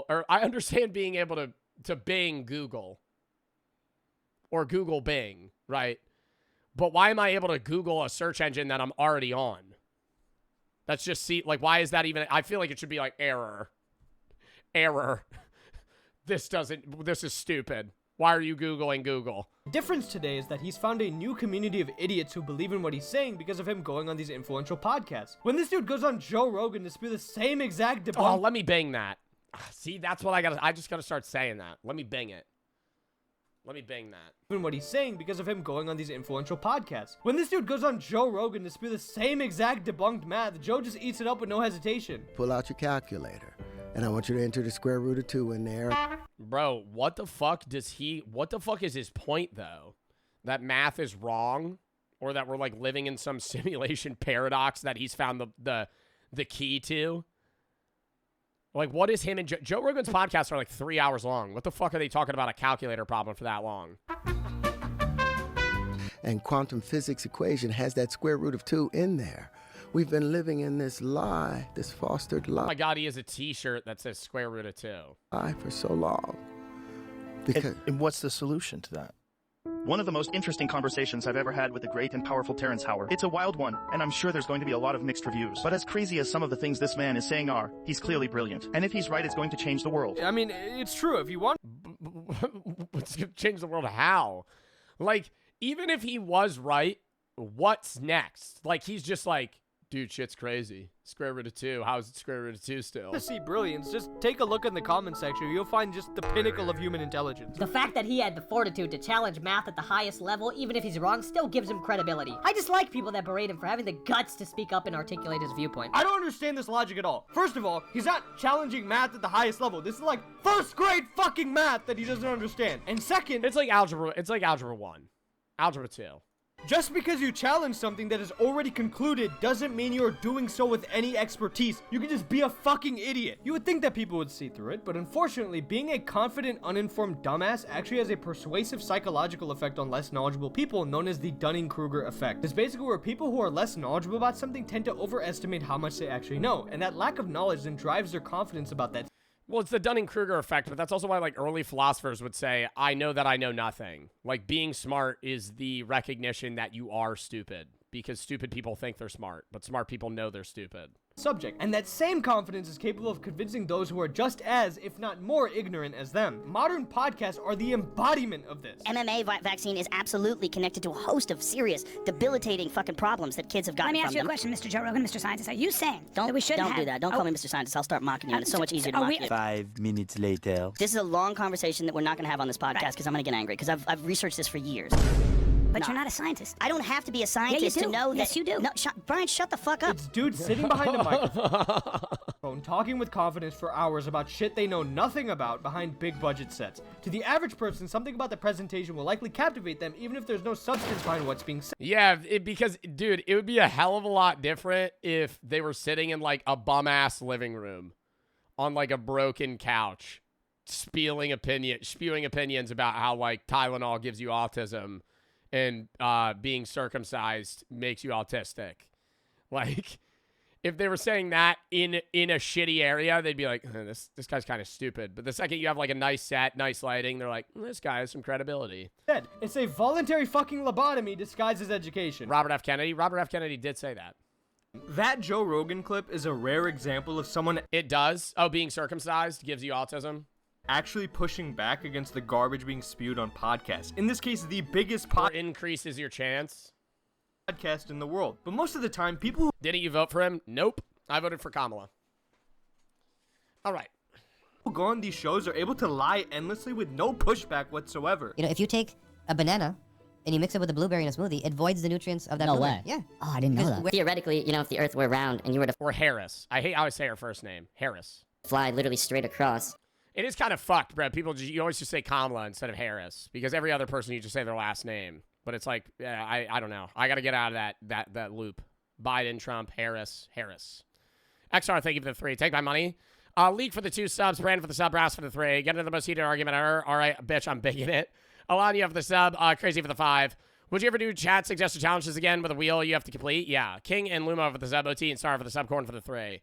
or I understand being able to Bing Google. Or Google Bing, right? But why am I able to Google a search engine that I'm already on? That's just why is that even? I feel like it should be like error. This is stupid. Why are you Googling Google? The difference today is that he's found a new community of idiots who believe in what he's saying because of him going on these influential podcasts. When this dude goes on Joe Rogan to spew the same exact debunk. Oh, let me Bing that. See, that's what I just gotta start saying that. Let me Bing it. Let me Bing that. Even what he's saying because of him going on these influential podcasts. When this dude goes on Joe Rogan to spew the same exact debunked math, Joe just eats it up with no hesitation. Pull out your calculator, and I want you to enter the square root of 2 in there. Bro, what the fuck is his point, though? That math is wrong? Or that we're, like, living in some simulation paradox that he's found the key to? Like, what is him and Joe Rogan's podcasts are like 3 hours long. What the fuck are they talking about a calculator problem for that long? And quantum physics equation has that square root of 2 in there. We've been living in this lie, this fostered lie. Oh my God, he has a t-shirt that says square root of 2. For so long. Because and what's the solution to that? One of the most interesting conversations I've ever had with the great and powerful Terrence Howard. It's a wild one, and I'm sure there's going to be a lot of mixed reviews. But as crazy as some of the things this man is saying are, he's clearly brilliant. And if he's right, it's going to change the world. I mean, it's true. If you want... It's going to change the world how? Like, even if he was right, what's next? Like, he's just like, dude, shit's crazy. Square root of 2. How is it square root of 2 still? To see brilliance, just take a look in the comment section. You'll find just the pinnacle of human intelligence. The fact that he had the fortitude to challenge math at the highest level, even if he's wrong, still gives him credibility. I just like people that berate him for having the guts to speak up and articulate his viewpoint. I don't understand this logic at all. First of all, he's not challenging math at the highest level. This is like first grade fucking math that he doesn't understand. And second, it's like algebra 1, algebra 2. Just because you challenge something that is already concluded doesn't mean you're doing so with any expertise. You can just be a fucking idiot. You would think that people would see through it, but unfortunately, being a confident, uninformed dumbass actually has a persuasive psychological effect on less knowledgeable people known as the Dunning-Kruger effect. It's basically where people who are less knowledgeable about something tend to overestimate how much they actually know, and that lack of knowledge then drives their confidence about that. Well, it's the Dunning-Kruger effect, but that's also why, like, early philosophers would say, I know that I know nothing. Like, being smart is the recognition that you are stupid, because stupid people think they're smart, but smart people know they're stupid. Subject, and that same confidence is capable of convincing those who are just as, if not more, ignorant as them. Modern podcasts are the embodiment of this. MMA vaccine is absolutely connected to a host of serious, debilitating fucking problems that kids have gotten. Let me ask you a question, Mr. Joe Rogan, Mr. Scientist. Are you saying that we shouldn't do that. Don't call me Mr. Scientist. I'll start mocking you, and it's so much easier to mock you. 5 minutes later. This is a long conversation that we're not going to have on this podcast because I'm going to get angry because I've researched this for years. But you're not a scientist. I don't have to be a scientist to know that. Yes, you do. No, Brian, shut the fuck up. It's dudes sitting behind a microphone talking with confidence for hours about shit they know nothing about behind big budget sets. To the average person, something about the presentation will likely captivate them even if there's no substance behind what's being said. Yeah, because, dude, it would be a hell of a lot different if they were sitting in, like, a bum-ass living room on, like, a broken couch spewing opinions about how like Tylenol gives you autism and being circumcised makes you autistic. Like, if they were saying that in a shitty area, they'd be like, this guy's kind of stupid. But the second you have like a nice set, nice lighting, they're like, this guy has some credibility. It's a voluntary fucking lobotomy disguised as education. Robert F. Kennedy did say that. That Joe Rogan clip is a rare example of someone... It does? Oh, being circumcised gives you autism? Actually pushing back against the garbage being spewed on podcasts. In this case, the biggest Or increases your chance. Podcast in the world. But most of the time, people who... Didn't you vote for him? Nope. I voted for Kamala. All right. Who go on these shows are able to lie endlessly with no pushback whatsoever. You know, if you take a banana and you mix it with a blueberry in a smoothie, it voids the nutrients of that blueberry. way. Yeah. Oh, I didn't know that. Theoretically, you know, if the Earth were round and you were to Or Harris. I always say her first name. Harris. fly literally straight across. It is kind of fucked, bro. You always just say Kamala instead of Harris because every other person you just say their last name. But it's like, yeah, I don't know. I got to get out of that loop. Biden, Trump, Harris. XR, thank you for the 3. Take my money. League for the 2 subs. Brandon for the sub. Brass for the 3. Get into the most heated argument ever. All right, bitch, I'm bigging it. Alania for the sub. Crazy for the 5. Would you ever do chat suggested challenges again with a wheel you have to complete? Yeah. King and Luma for the sub. OT and Star for the sub. Corn for the 3.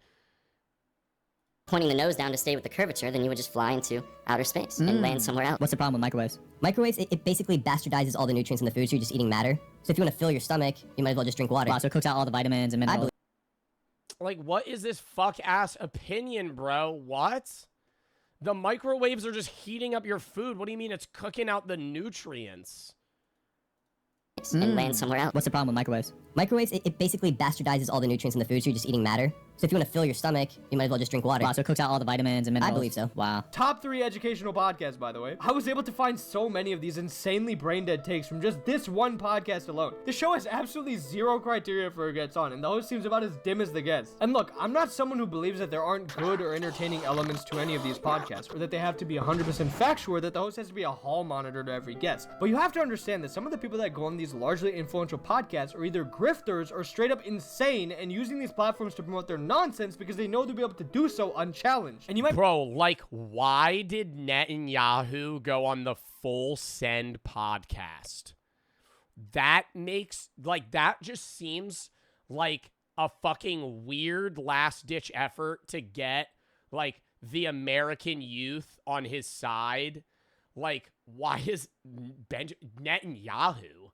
Pointing the nose down to stay with the curvature, then you would just fly into outer space and land somewhere else. What's the problem with microwaves? Microwaves, it basically bastardizes all the nutrients in the food, so you're just eating matter. So if you want to fill your stomach, you might as well just drink water. Wow, so it cooks out all the vitamins and minerals. Like, what is this fuck-ass opinion, bro? What? The microwaves are just heating up your food. What do you mean it's cooking out the nutrients? And land somewhere else. What's the problem with microwaves? Microwaves, it basically bastardizes all the nutrients in the food, so you're just eating matter. So if you want to fill your stomach, you might as well just drink water. Wow, so it cooks out all the vitamins and minerals. I believe so. Wow. Top 3 educational podcasts, by the way. I was able to find so many of these insanely brain-dead takes from just this one podcast alone. The show has absolutely 0 criteria for who gets on, and the host seems about as dim as the guest. And look, I'm not someone who believes that there aren't good or entertaining elements to any of these podcasts, or that they have to be 100% factual, or that the host has to be a hall monitor to every guest. But you have to understand that some of the people that go on these largely influential podcasts are either grifters or straight up insane and using these platforms to promote their nonsense because they know they'll be able to do so unchallenged. And you might... Bro, like, why did Netanyahu go on the Full Send podcast? That makes, like, that just seems like a fucking weird last-ditch effort to get, like, the American youth on his side. Like, why is Netanyahu's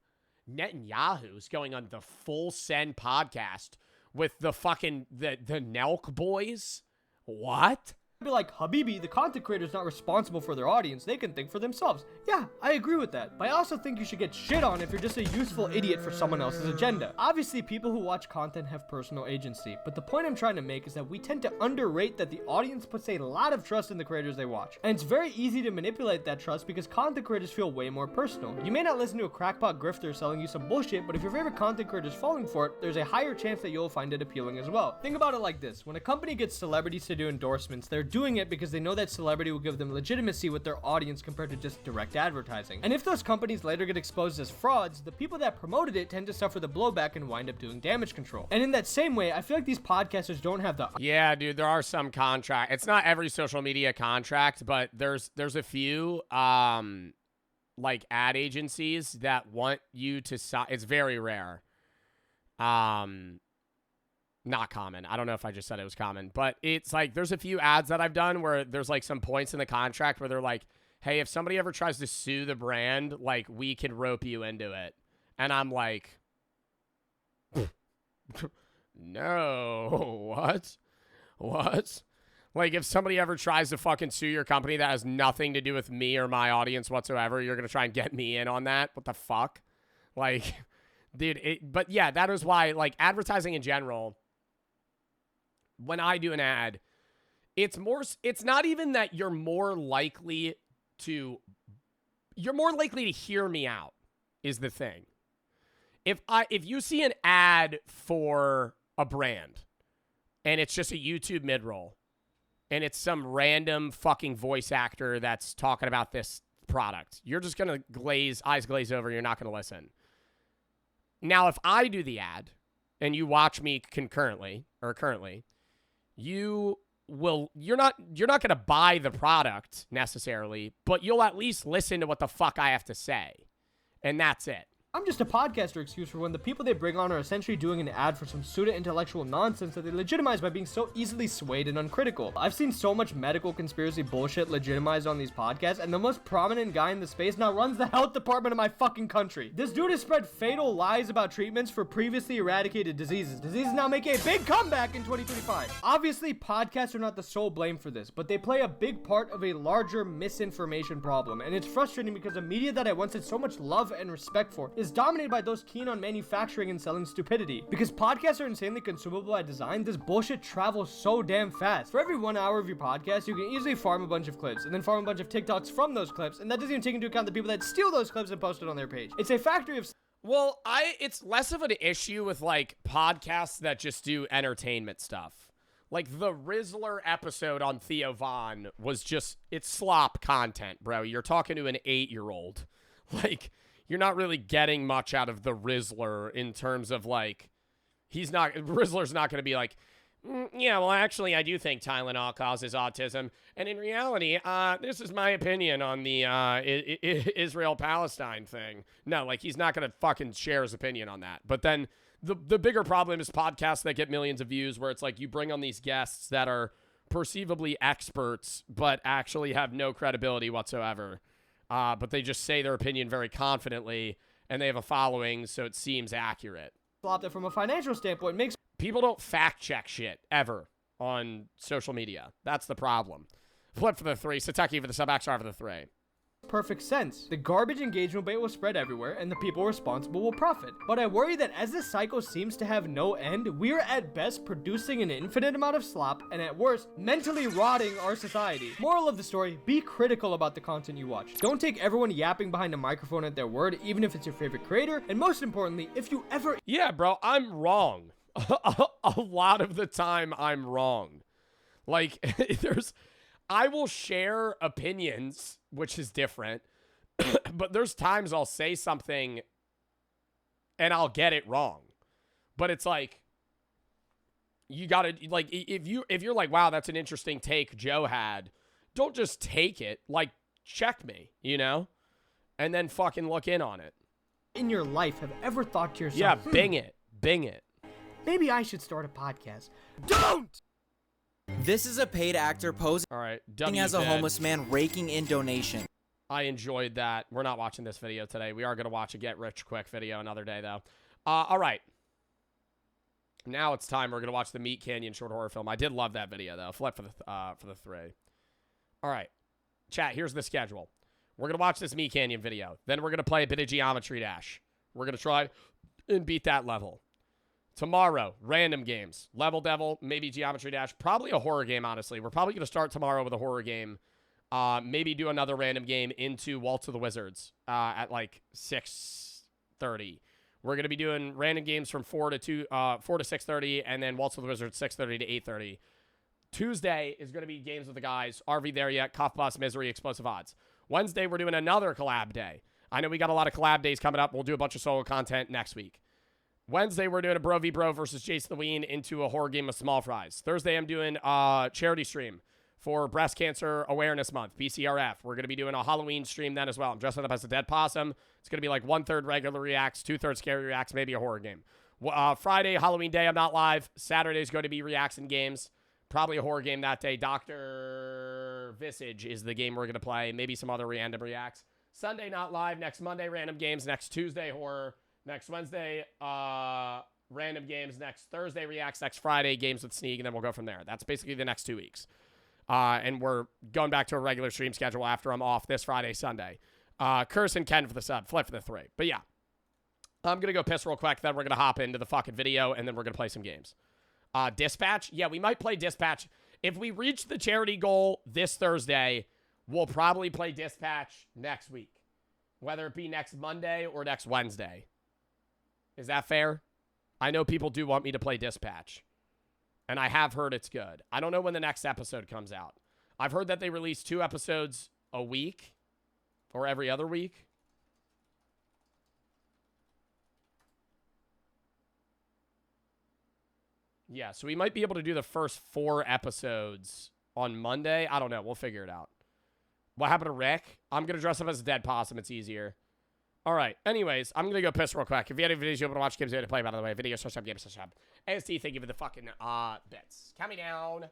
going on the Full Send podcast with the fucking the Nelk boys? What? Be like, Habibi, the content creator's not responsible for their audience. They can think for themselves. Yeah, I agree with that. But I also think you should get shit on if you're just a useful idiot for someone else's agenda. Obviously, people who watch content have personal agency. But the point I'm trying to make is that we tend to underrate that the audience puts a lot of trust in the creators they watch. And it's very easy to manipulate that trust because content creators feel way more personal. You may not listen to a crackpot grifter selling you some bullshit, but if your favorite content creator is falling for it, there's a higher chance that you'll find it appealing as well. Think about it like this. When a company gets celebrities to do endorsements, they're doing it because they know that celebrity will give them legitimacy with their audience compared to just direct advertising. And if those companies later get exposed as frauds, the people that promoted it tend to suffer the blowback and wind up doing damage control. And in that same way, I feel like these podcasters don't have the... Yeah, dude, there are some contracts. It's not every social media contract, but there's a few like ad agencies that want you to sign. It's very rare. Not common. I don't know if I just said it was common, but it's like there's a few ads that I've done where there's like some points in the contract where they're like, hey, if somebody ever tries to sue the brand, like we can rope you into it. And I'm like, no, what? Like if somebody ever tries to fucking sue your company that has nothing to do with me or my audience whatsoever, you're going to try and get me in on that? What the fuck? Like, dude, but yeah, that is why like advertising in general, when I do an ad, it's not even that you're more likely to hear me out is the thing. If you see an ad for a brand and it's just a YouTube mid-roll and it's some random fucking voice actor that's talking about this product, you're just going to eyes glaze over. You're not going to listen. Now, if I do the ad and you watch me currently, you you're not going to buy the product necessarily, but you'll at least listen to what the fuck I have to say. And that's it. I'm just a podcaster excuse for when the people they bring on are essentially doing an ad for some pseudo-intellectual nonsense that they legitimize by being so easily swayed and uncritical. I've seen so much medical conspiracy bullshit legitimized on these podcasts, and the most prominent guy in the space now runs the health department of my fucking country. This dude has spread fatal lies about treatments for previously eradicated diseases. Diseases now making a big comeback in 2025. Obviously, podcasts are not the sole blame for this, but they play a big part of a larger misinformation problem, and it's frustrating because a media that I once had so much love and respect for is dominated by those keen on manufacturing and selling stupidity. Because podcasts are insanely consumable by design, this bullshit travels so damn fast. For every 1 hour of your podcast, you can easily farm a bunch of clips, and then farm a bunch of TikToks from those clips, and that doesn't even take into account the people that steal those clips and post it on their page. It's a factory of... Well, it's less of an issue with, like, podcasts that just do entertainment stuff. Like, the Rizzler episode on Theo Von was just... It's slop content, bro. You're talking to an 8-year-old. Like... You're not really getting much out of the Rizzler in terms of, like, Rizzler's not going to be like, yeah, well, actually, I do think Tylenol causes autism. And in reality, this is my opinion on the Israel-Palestine thing. No, like, he's not going to fucking share his opinion on that. But then the bigger problem is podcasts that get millions of views where it's like you bring on these guests that are perceivably experts but actually have no credibility whatsoever. But they just say their opinion very confidently, and they have a following, so it seems accurate. That from a financial standpoint makes... People don't fact-check shit, ever, on social media. That's the problem. Flip for the 3. Sateki for the sub, Axar for the 3. Perfect sense. The garbage engagement bait will spread everywhere, and the people responsible will profit. But I worry that as this cycle seems to have no end, we are at best producing an infinite amount of slop, and at worst, mentally rotting our society. Moral of the story, be critical about the content you watch. Don't take everyone yapping behind a microphone at their word, even if it's your favorite creator, and most importantly, if you ever... Yeah, bro, I'm wrong. A lot of the time, I'm wrong. Like, I will share opinions, which is different, but there's times I'll say something and I'll get it wrong. But it's like, you gotta, like, if you're like, wow, that's an interesting take Joe had, don't just take it, like, check me, you know? And then fucking look in on it. In your life have ever thought to yourself, yeah, bing it. Maybe I should start a podcast. Don't! This is a paid actor posing as a homeless man raking in donation. I enjoyed that. We're not watching this video today. We are going to watch a Get Rich Quick video another day, though. All right. Now it's time. We're going to watch the Meat Canyon short horror film. I did love that video, though. Flip for the 3. All right. Chat, here's the schedule. We're going to watch this Meat Canyon video. Then we're going to play a bit of Geometry Dash. We're going to try and beat that level. Tomorrow, random games. Level Devil, maybe Geometry Dash. Probably a horror game, honestly. We're probably going to start tomorrow with a horror game. Maybe do another random game into Waltz of the Wizards at like 6:30. We're going to be doing random games from 4 to 6:30, and then Waltz of the Wizards 6:30 to 8:30. Tuesday is going to be Games with the Guys. RV There Yet, Cough Bus, Misery, Explosive Odds. Wednesday, we're doing another collab day. I know we got a lot of collab days coming up. We'll do a bunch of solo content next week. Wednesday, we're doing a Bro v Bro versus Jason the Ween into a horror game of small fries. Thursday, I'm doing a charity stream for Breast Cancer Awareness Month, BCRF. We're going to be doing a Halloween stream then as well. I'm dressing up as a dead possum. It's going to be like 1/3 regular reacts, 2/3 scary reacts, maybe a horror game. Friday, Halloween day, I'm not live. Saturday is going to be reacts and games. Probably a horror game that day. Dr. Visage is the game we're going to play. Maybe some other random reacts. Sunday, not live. Next Monday, random games. Next Tuesday, horror. Next Wednesday, random games. Next Thursday, reacts. Next Friday, games with Sneak, and then we'll go from there. That's basically the next 2 weeks. And we're going back to a regular stream schedule after I'm off this Friday, Sunday. Curse and Ken for the sub, Flip for the 3. But yeah, I'm going to go piss real quick, then we're going to hop into the fucking video, and then we're going to play some games. Dispatch? Yeah, we might play Dispatch. If we reach the charity goal this Thursday, we'll probably play Dispatch next week. Whether it be next Monday or next Wednesday. Is that fair? I know people do want me to play Dispatch. And I have heard it's good. I don't know when the next episode comes out. I've heard that they release 2 episodes a week. Or every other week. Yeah, so we might be able to do the first 4 episodes on Monday. I don't know. We'll figure it out. What happened to Rick? I'm going to dress up as a dead possum. It's easier. All right. Anyways, I'm going to go piss real quick. If you have any videos you want to watch, games you want to play, by the way, video, sub, games, sub. ASD, thank you for the fucking bits. Count me down.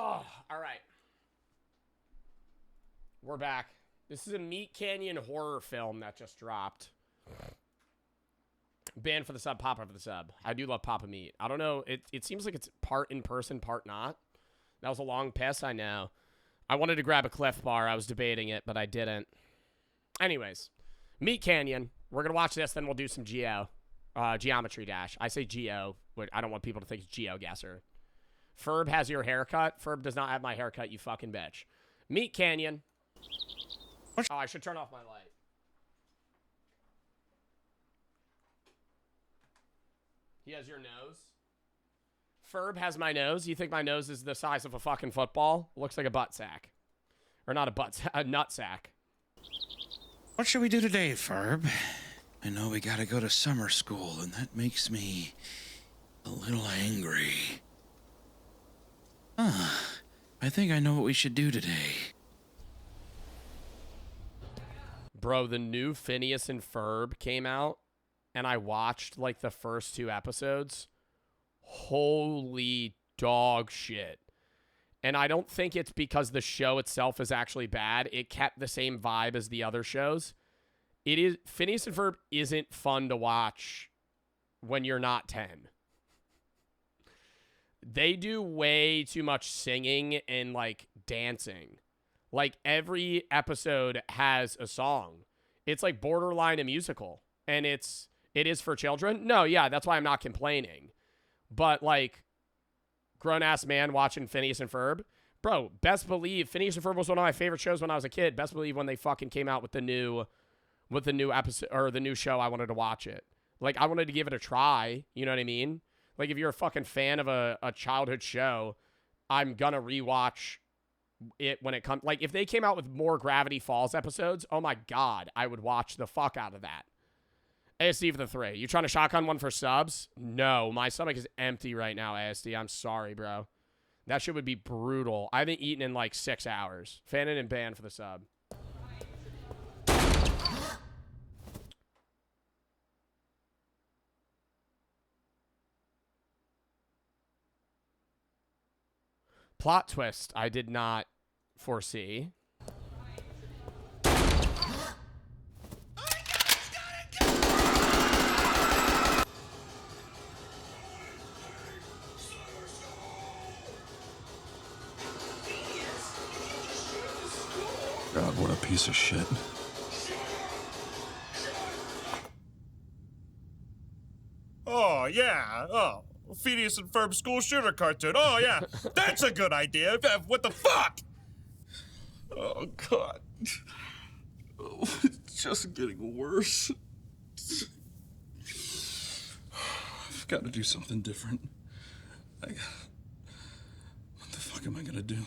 Oh, all right. We're back. This is a Meat Canyon horror film that just dropped. Banned for the sub, Papa for the sub. I do love Papa Meat. I don't know. It seems like it's part in person, part not. That was a long piss, I know. I wanted to grab a Cliff Bar. I was debating it, but I didn't. Anyways, Meat Canyon. We're going to watch this, then we'll do some Geometry Dash. I say Geo, but I don't want people to think it's GeoGuessr. Ferb has your haircut. Ferb does not have my haircut, you fucking bitch. Meat Canyon. Oh, I should turn off my light. He has your nose. Ferb has my nose. You think my nose is the size of a fucking football? Looks like a butt sack. Or not a butt sack, a nut sack. What should we do today, Ferb? I know we gotta go to summer school, and that makes me a little angry. I think I know what we should do today. Bro, the new Phineas and Ferb came out, and I watched, like, the first 2 episodes. Holy dog shit. And I don't think it's because the show itself is actually bad. It kept the same vibe as the other shows. Phineas and Ferb isn't fun to watch when you're not 10. They do way too much singing and, like, dancing. Like, every episode has a song. It's, like, borderline a musical. And it is for children. No, yeah, that's why I'm not complaining. But, like, grown-ass man watching Phineas and Ferb. Bro, best believe Phineas and Ferb was one of my favorite shows when I was a kid. Best believe when they fucking came out with the new episode, or the new show, I wanted to watch it. Like, I wanted to give it a try. You know what I mean? Like, if you're a fucking fan of a childhood show, I'm gonna rewatch it when it comes. Like, if they came out with more Gravity Falls episodes, oh my god, I would watch the fuck out of that. ASD for the 3. You trying to shotgun one for subs? No, my stomach is empty right now, ASD. I'm sorry, bro. That shit would be brutal. I haven't eaten in like 6 hours. Fannin and Ban for the sub. Plot twist I did not foresee. God, what a piece of shit. Oh, yeah. Oh, Phineas and Ferb school shooter cartoon. Oh, yeah. That's a good idea. What the fuck? Oh, God. Oh, it's just getting worse. I've got to do something different. What the fuck am I gonna do?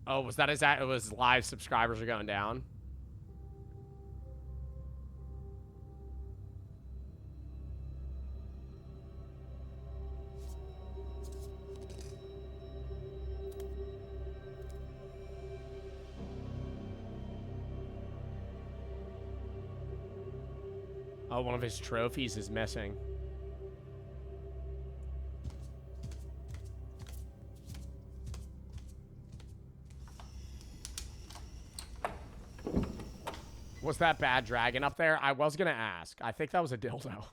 Oh, was that it was live subscribers are going down? Oh, one of his trophies is missing. Was that bad dragon up there? I was gonna ask. I think that was a dildo.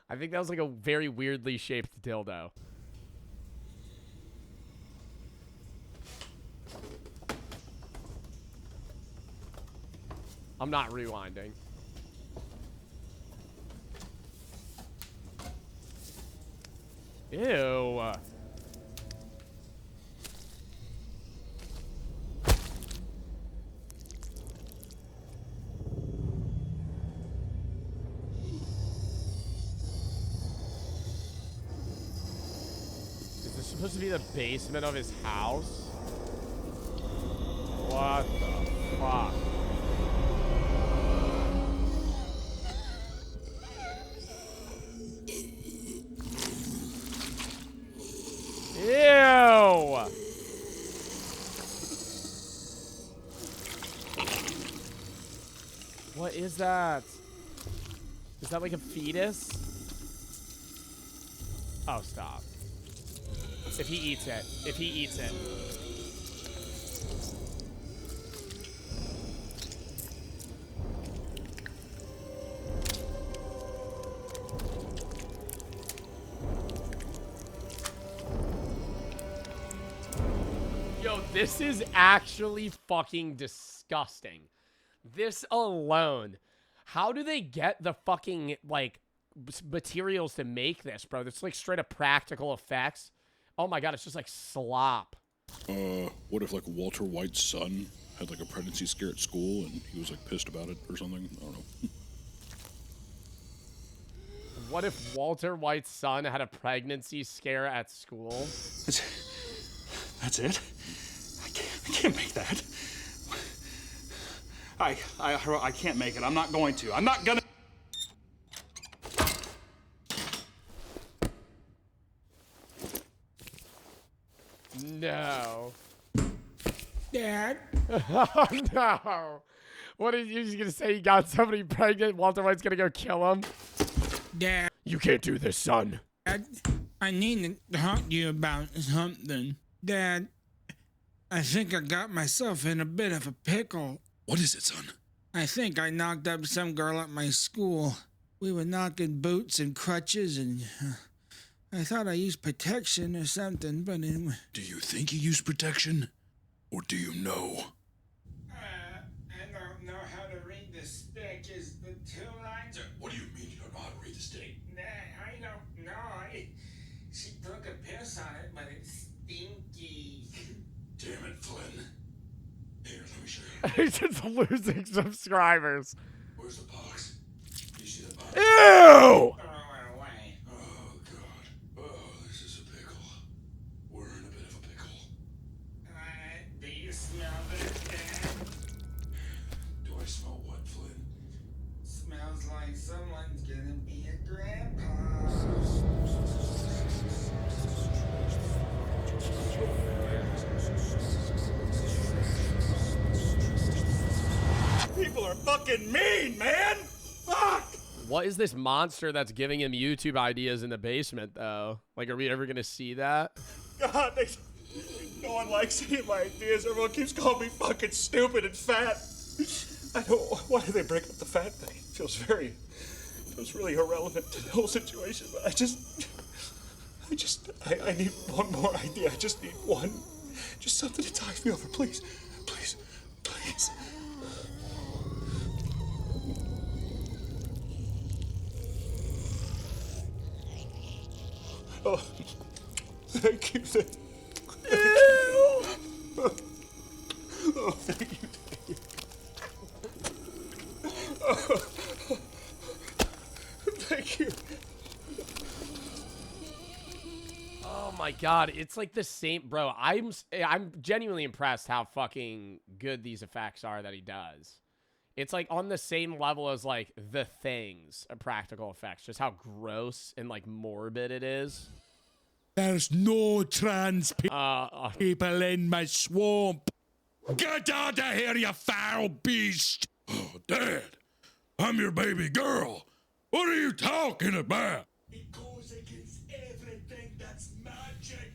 I think that was like a very weirdly shaped dildo. I'm not rewinding. Ew. Is this supposed to be the basement of his house? What the fuck? Ew! What is that? Is that like a fetus? Oh, stop. If he eats it. If he eats it. Yo, this is actually fucking disgusting. This alone. How do they get the fucking, like, materials to make this, bro? It's like straight up practical effects. Oh my god, it's just like slop. What if, like, Walter White's son had, like, a pregnancy scare at school and he was, like, pissed about it or something? I don't know. What if Walter White's son had a pregnancy scare at school? That's it? I can't make that. I can't make it. I'm not going to. I'm not gonna. No. Dad? Oh, no. What are you just gonna say? He got somebody pregnant? Walter White's gonna go kill him? Dad? You can't do this, son. Dad, I need to talk to you about something. Dad, I think I got myself in a bit of a pickle. What is it, son? I think I knocked up some girl at my school. We were knocking boots and crutches, and I thought I used protection or something, but anyway. Do you think you used protection? Or do you know? I don't know how to read the stick. Is the 2 lines? What do you mean you don't know how to read the stick? I don't know. She took a piss on it, but it's stinky. Damn it, Flynn. Here, let me show you. He's just losing subscribers. Where's the box? Do you see the box? Ew! Throw it away. Oh, God. Oh, this is a pickle. We're in a bit of a pickle. Do you smell this, Dad? Do I smell what, Flynn? Smells like someone's gonna be a grandpa. People are fucking mean, man! Fuck! What is this monster that's giving him YouTube ideas in the basement, though? Like, are we ever gonna see that? God, no one likes any of my ideas. Everyone keeps calling me fucking stupid and fat. I don't. Why do they bring up the fat thing? It feels really irrelevant to the whole situation. But I need one more idea. I just need one. Just something to tide me over, please. Please. Please. Oh, thank you. Oh, thank you. Oh, thank you. Oh my god, it's like the same, bro. I'm genuinely impressed how fucking good these effects are that he does. It's like on the same level as like The Thing's practical effects, just how gross and like morbid it is. There's no trans people in my swamp. Get out of here, you foul beast! Oh, Dad, I'm your baby girl. What are you talking about? It goes against everything that's magic.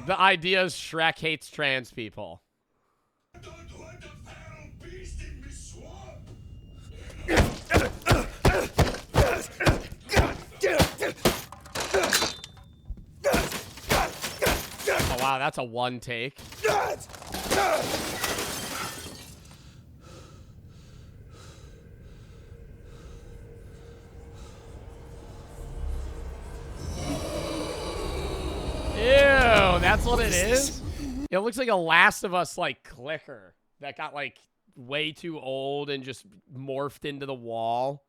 The idea is Shrek hates trans people. I don't want a foul beast in my swamp. Oh wow, that's a one take. Ew, that's what it is? It looks like a Last of Us like clicker that got like way too old and just morphed into the wall.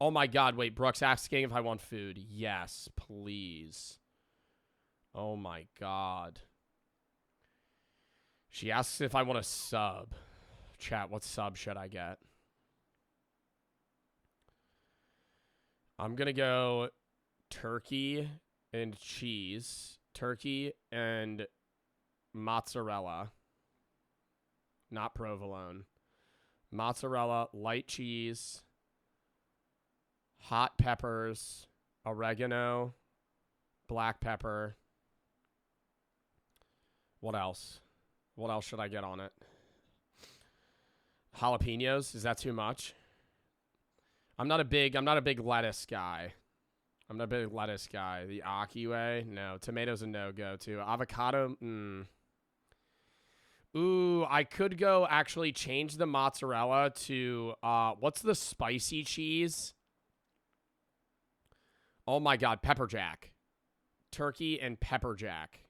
Oh my god, wait, Brooke's asking if I want food. Yes, please. Oh my god. She asks if I want a sub. Chat, what sub should I get? I'm gonna go turkey and cheese. Turkey and mozzarella. Not provolone. Mozzarella, light cheese, hot peppers, oregano, black pepper. What else? What else should I get on it? Jalapenos? Is that too much? I'm not a big lettuce guy. I'm not a big lettuce guy. The Aki way? No. Tomatoes a no-go, too. Avocado? Ooh, I could go actually change the mozzarella to, what's the spicy cheese? Oh my god, pepper jack. Turkey and pepper jack.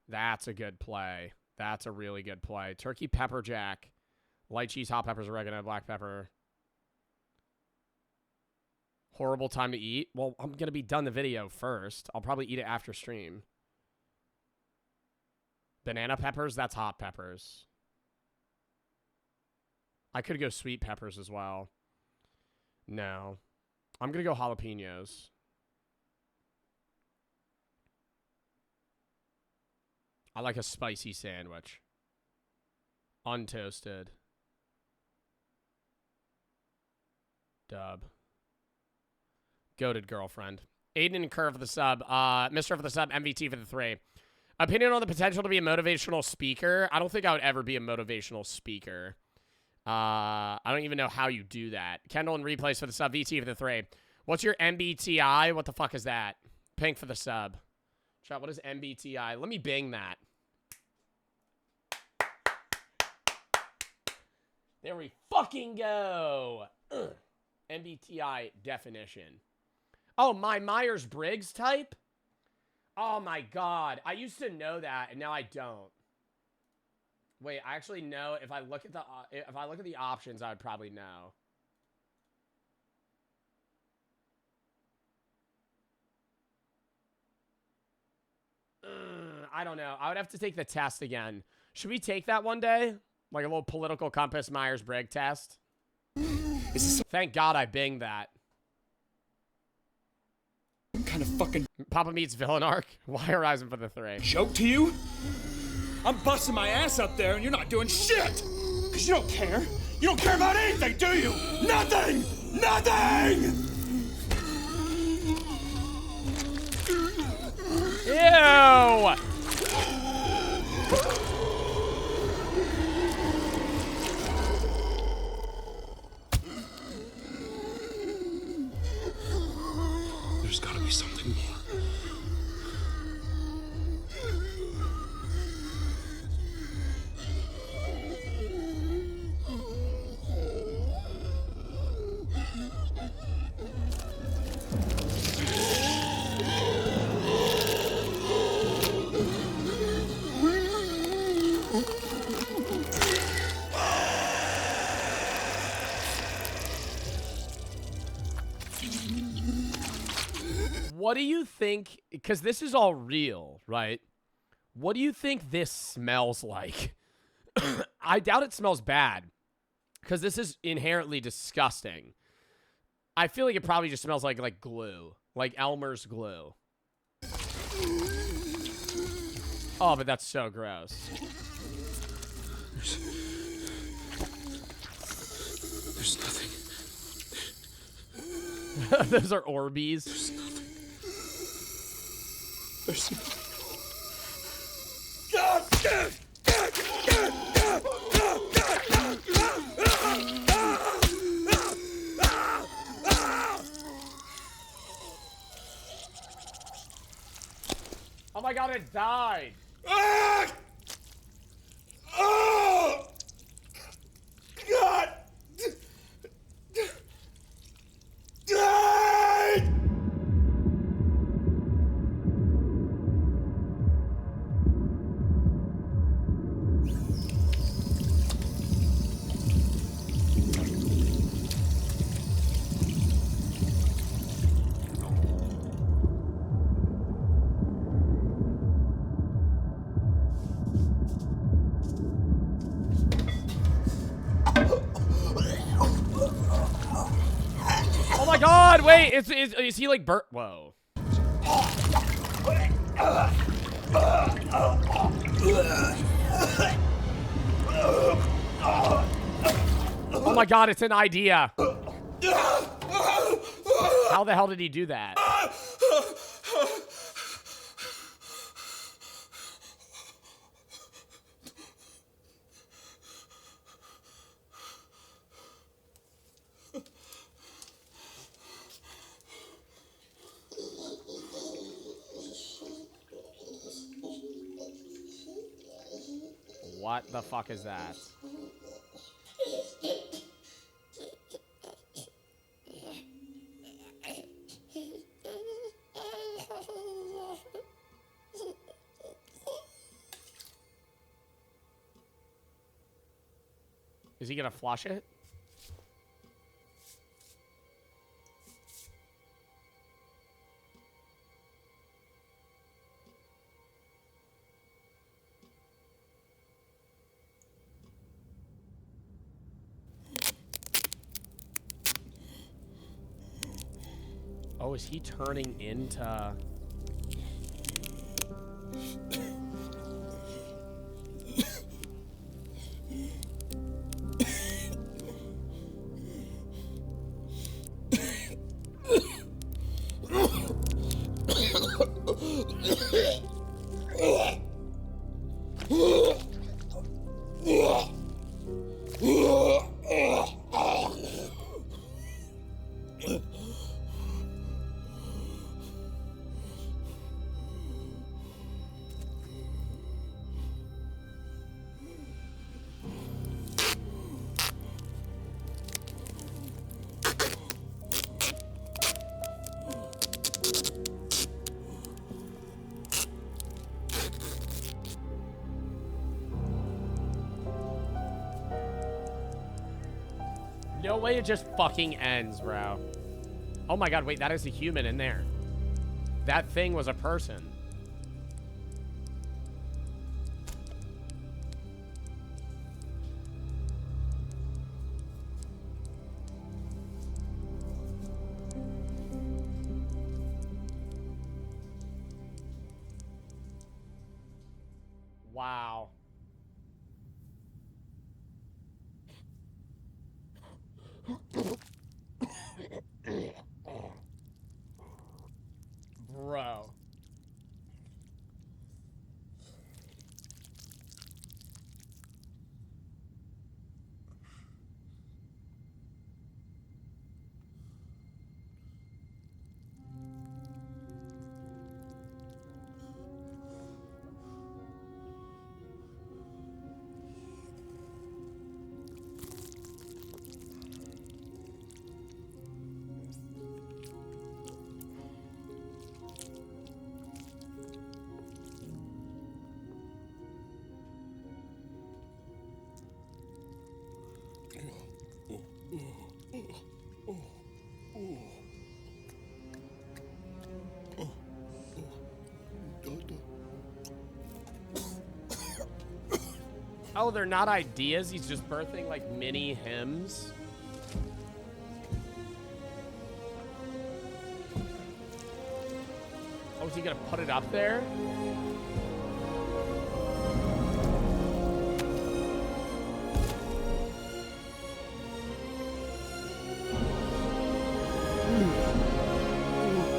That's a good play. That's a really good play. Turkey pepper jack. Light cheese, hot peppers, oregano, black pepper. Horrible time to eat. Well, I'm going to be done the video first. I'll probably eat it after stream. Banana peppers, that's hot peppers. I could go sweet peppers as well. No. I'm going to go jalapenos. I like a spicy sandwich. Untoasted. Dub. Goated girlfriend. Aiden and Kerr for the sub. Mr. for the sub. MVT for the 3. Opinion on the potential to be a motivational speaker. I don't think I would ever be a motivational speaker. I don't even know how you do that. Kendall and replays for the sub. VT for the 3. What's your MBTI? What the fuck is that? Pink for the sub. Chat, what is MBTI? Let me bing that. There we fucking go. Ugh. MBTI definition. Oh, my Myers-Briggs type? Oh my god. I used to know that and now I don't. Wait, I actually know if I look at the options, I would probably know. I don't know. I would have to take the test again. Should we take that one day? Like a little political compass Myers-Briggs test? Thank God I binged that. Some kind of fucking Papa meets villain arc. Why Horizon for the 3? joke to you? I'm busting my ass up there and you're not doing shit! Cause you don't care. You don't care about anything, do you? Nothing! Nothing! Ew! There's gotta be something more. What do you think? Because this is all real, right? What do you think this smells like? I doubt it smells bad because this is inherently disgusting. I feel like it probably just smells like glue, like Elmer's glue. Oh, but that's so gross. There's nothing. Those are Orbeez. There's nothing. There's nothing. Oh my god, it died. Ah! Oh! God! Ah! Oh my god, wait, is he like Bert? Whoa. Oh my god, it's an idea. How the hell did he do that? What the fuck is that? Is he gonna flush it? Oh, is he turning into... No way it just fucking ends, bro. Oh my god, wait, that is a human in there. That thing was a person. Wow. Bro. Oh, they're not ideas. He's just birthing like mini hymns. Oh, is he gonna put it up there?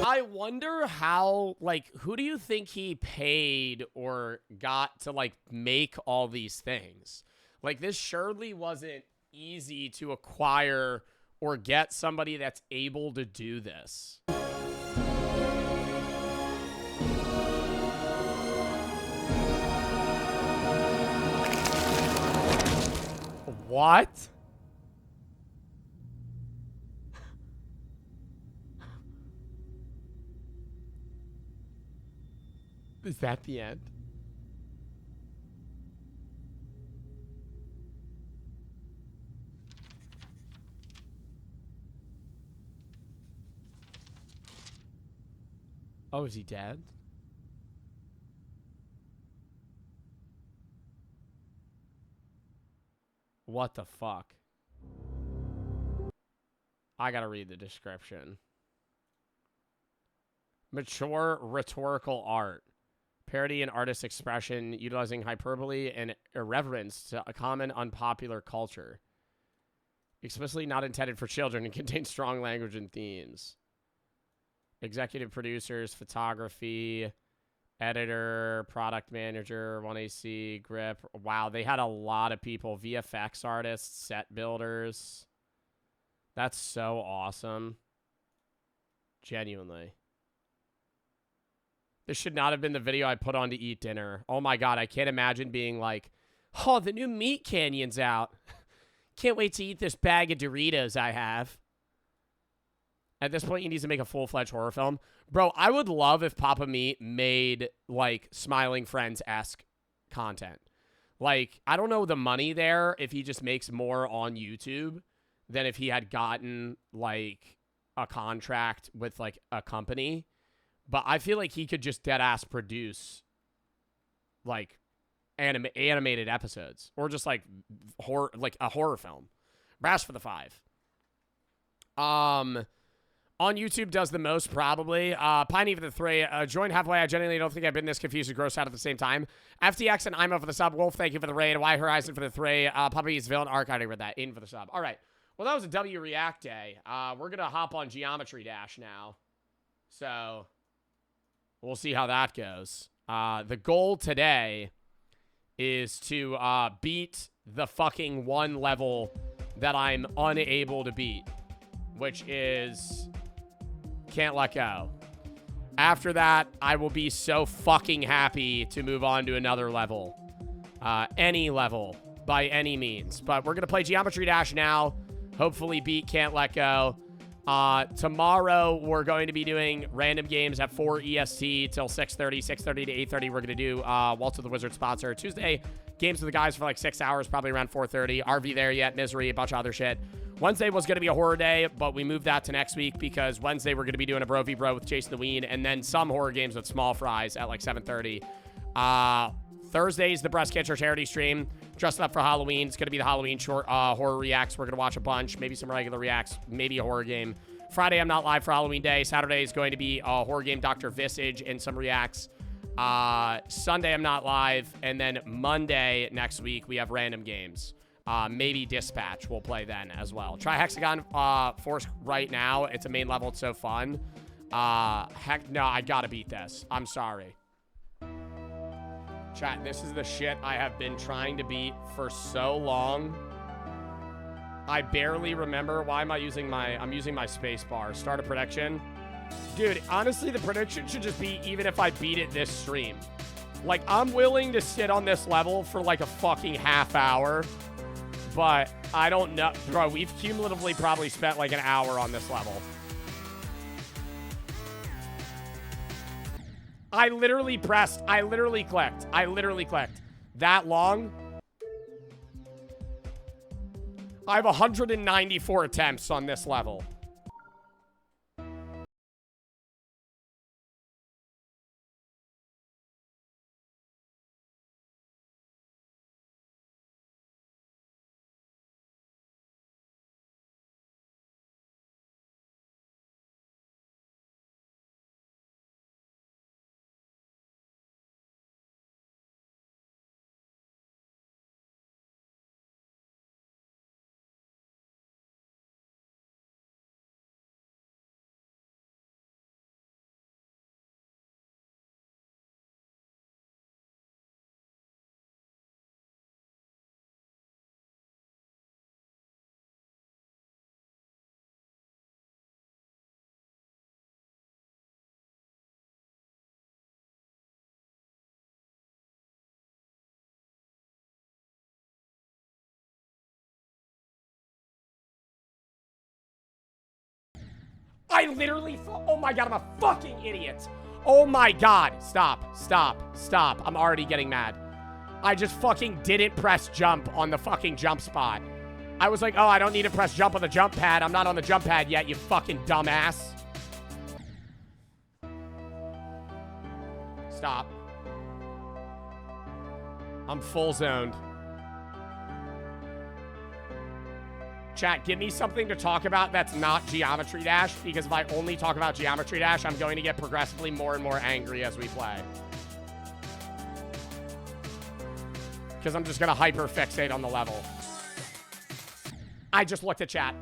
I wonder how, like, who do you think he paid or got to, like, make all these things? Like, this surely wasn't easy to acquire or get somebody that's able to do this. What? Is that the end? Oh, is he dead? What the fuck? I gotta read the description. Mature rhetorical art. Parody and artist expression utilizing hyperbole and irreverence to a common unpopular culture. Explicitly not intended for children and contains strong language and themes. Executive producers, photography, editor, product manager, 1AC, grip. Wow, they had a lot of people. VFX artists, set builders. That's so awesome. Genuinely. This should not have been the video I put on to eat dinner. Oh my god, I can't imagine being like, oh, the new Meat Canyon's out. Can't wait to eat this bag of Doritos I have. At this point, he needs to make a full-fledged horror film. Bro, I would love if Papa Meat made, like, Smiling Friends-esque content. Like, I don't know the money there if he just makes more on YouTube than if he had gotten, like, a contract with, like, a company. But I feel like he could just dead-ass produce, like, animated episodes. Or just, like, a horror film. Brass for the 5. On YouTube does the most, probably. Piney for the 3. Joined halfway. I genuinely don't think I've been this confused and grossed out at the same time. FTX and IMO for the sub. Wolf, thank you for the raid. Y Horizon for the 3. Puppy's Villain Arc. I already read that. In for the sub. All right. Well, that was a W React day. We're going to hop on Geometry Dash now. So, we'll see how that goes. The goal today is to beat the fucking one level that I'm unable to beat, which is Can't Let Go. After that, I will be so fucking happy to move on to another level. Any level, by any means. But we're going to play Geometry Dash now. Hopefully beat Can't Let Go. Tomorrow, we're going to be doing random games at 4 EST till 6:30. 6:30 to 8:30, we're going to do Waltz of the Wizard sponsor. Tuesday, games with the guys for like 6 hours, probably around 4:30. RV there yet, Misery, a bunch of other shit. Wednesday was going to be a horror day, but we moved that to next week because Wednesday we're going to be doing a Bro v Bro with Jason the Ween and then some horror games with Small Fries at like 7:30. Thursday's the Breast Cancer charity stream. Dressed up for Halloween. It's going to be the Halloween short horror reacts. We're going to watch a bunch, maybe some regular reacts, maybe a horror game. Friday, I'm not live for Halloween Day. Saturday is going to be a horror game, Dr. Visage, and some reacts. Sunday, I'm not live. And then Monday next week, we have random games. Maybe Dispatch we'll play then as well. Try Hexagon Force right now. It's a main level. It's so fun. Heck, no, I gotta beat this. I'm sorry. Chat, this is the shit I have been trying to beat for so long. I barely remember. Why am I using I'm using my space bar. Start a prediction. Dude, honestly, the prediction should just be even if I beat it this stream. Like, I'm willing to sit on this level for like a fucking half hour. But I don't know. Bro, we've cumulatively probably spent like an hour on this level. I literally pressed. I literally clicked. That long? I have 194 attempts on this level. I literally, oh my God, I'm a fucking idiot. Oh my God. Stop. I'm already getting mad. I just fucking didn't press jump on the fucking jump spot. I was like, oh, I don't need to press jump on the jump pad. I'm not on the jump pad yet, you fucking dumbass. Stop. I'm full zoned. Chat, give me something to talk about that's not Geometry Dash, because if I only talk about Geometry Dash, I'm going to get progressively more and more angry as we play. Because I'm just going to hyper fixate on the level. I just looked at chat.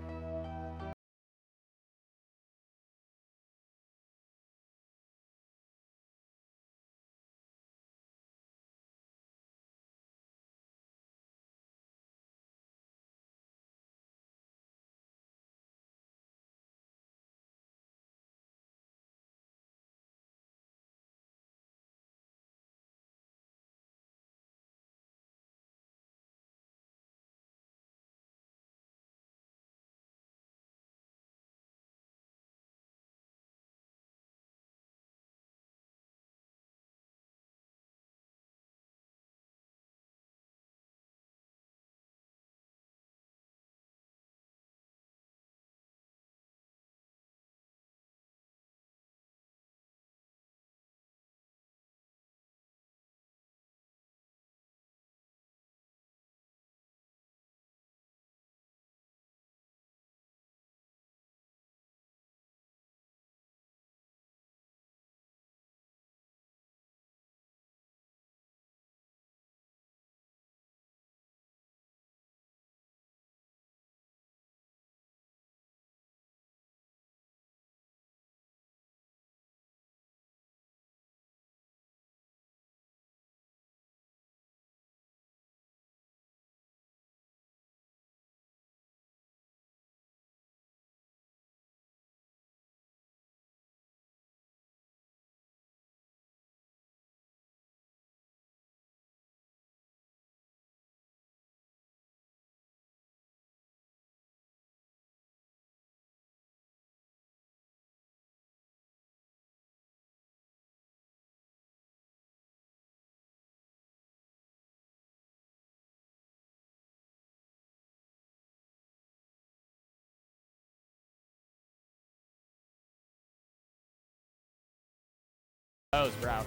Bro.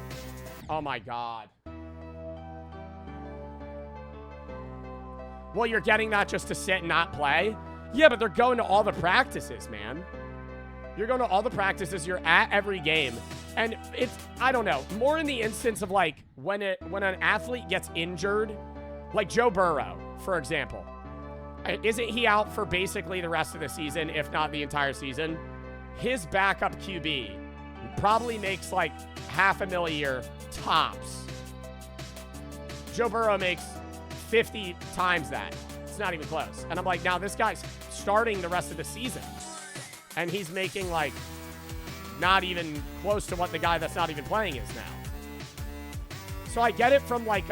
Oh my God. Well, you're getting that just to sit and not play? Yeah, but they're going to all the practices, man. You're going to all the practices. You're at every game. And it's, I don't know, more in the instance of like when an athlete gets injured, like Joe Burrow, for example. Isn't he out for basically the rest of the season, if not the entire season? His backup QB probably makes like $500,000 a year tops. Joe Burrow makes 50 times that. It's not even close. And I'm like, now this guy's starting the rest of the season. And he's making like not even close to what the guy that's not even playing is now. So I get it from like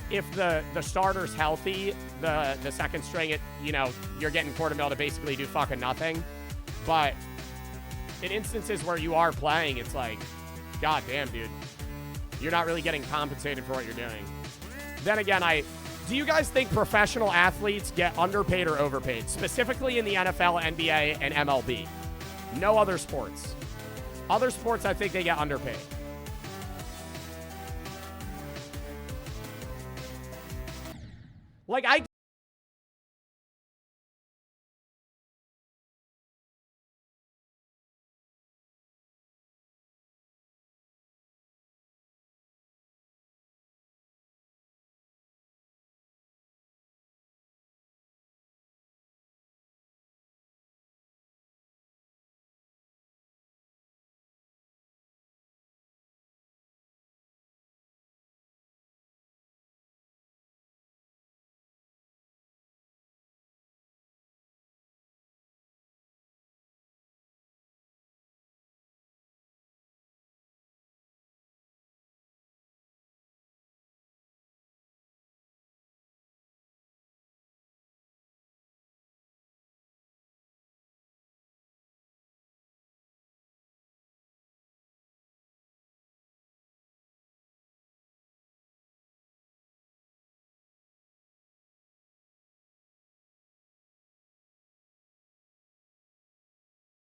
if the starter's healthy, the second string, you're getting Quartermill to basically do fucking nothing. But in instances where you are playing, it's like, God damn, dude. You're not really getting compensated for what you're doing. Then again, do you guys think professional athletes get underpaid or overpaid? Specifically in the NFL, NBA, and MLB. No other sports. Other sports, I think they get underpaid. Like, I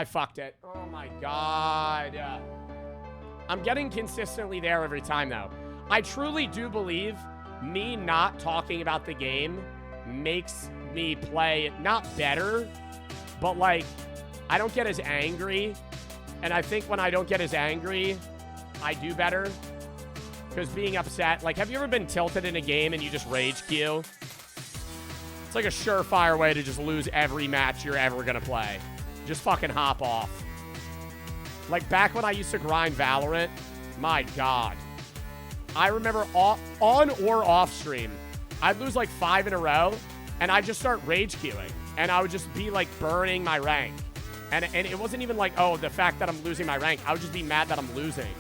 I fucked it. Oh my god. I'm getting consistently there every time, though. I truly do believe me not talking about the game makes me play not better, but like, I don't get as angry. And I think when I don't get as angry, I do better. Because being upset, like, have you ever been tilted in a game and you just rage queue? It's like a surefire way to just lose every match you're ever gonna play. Just fucking hop off. Like, back when I used to grind Valorant, my god. I remember on or off stream, I'd lose like 5 in a row, and I'd just start rage queuing. And I would just be like burning my rank. And it wasn't even like, oh, the fact that I'm losing my rank. I would just be mad that I'm losing.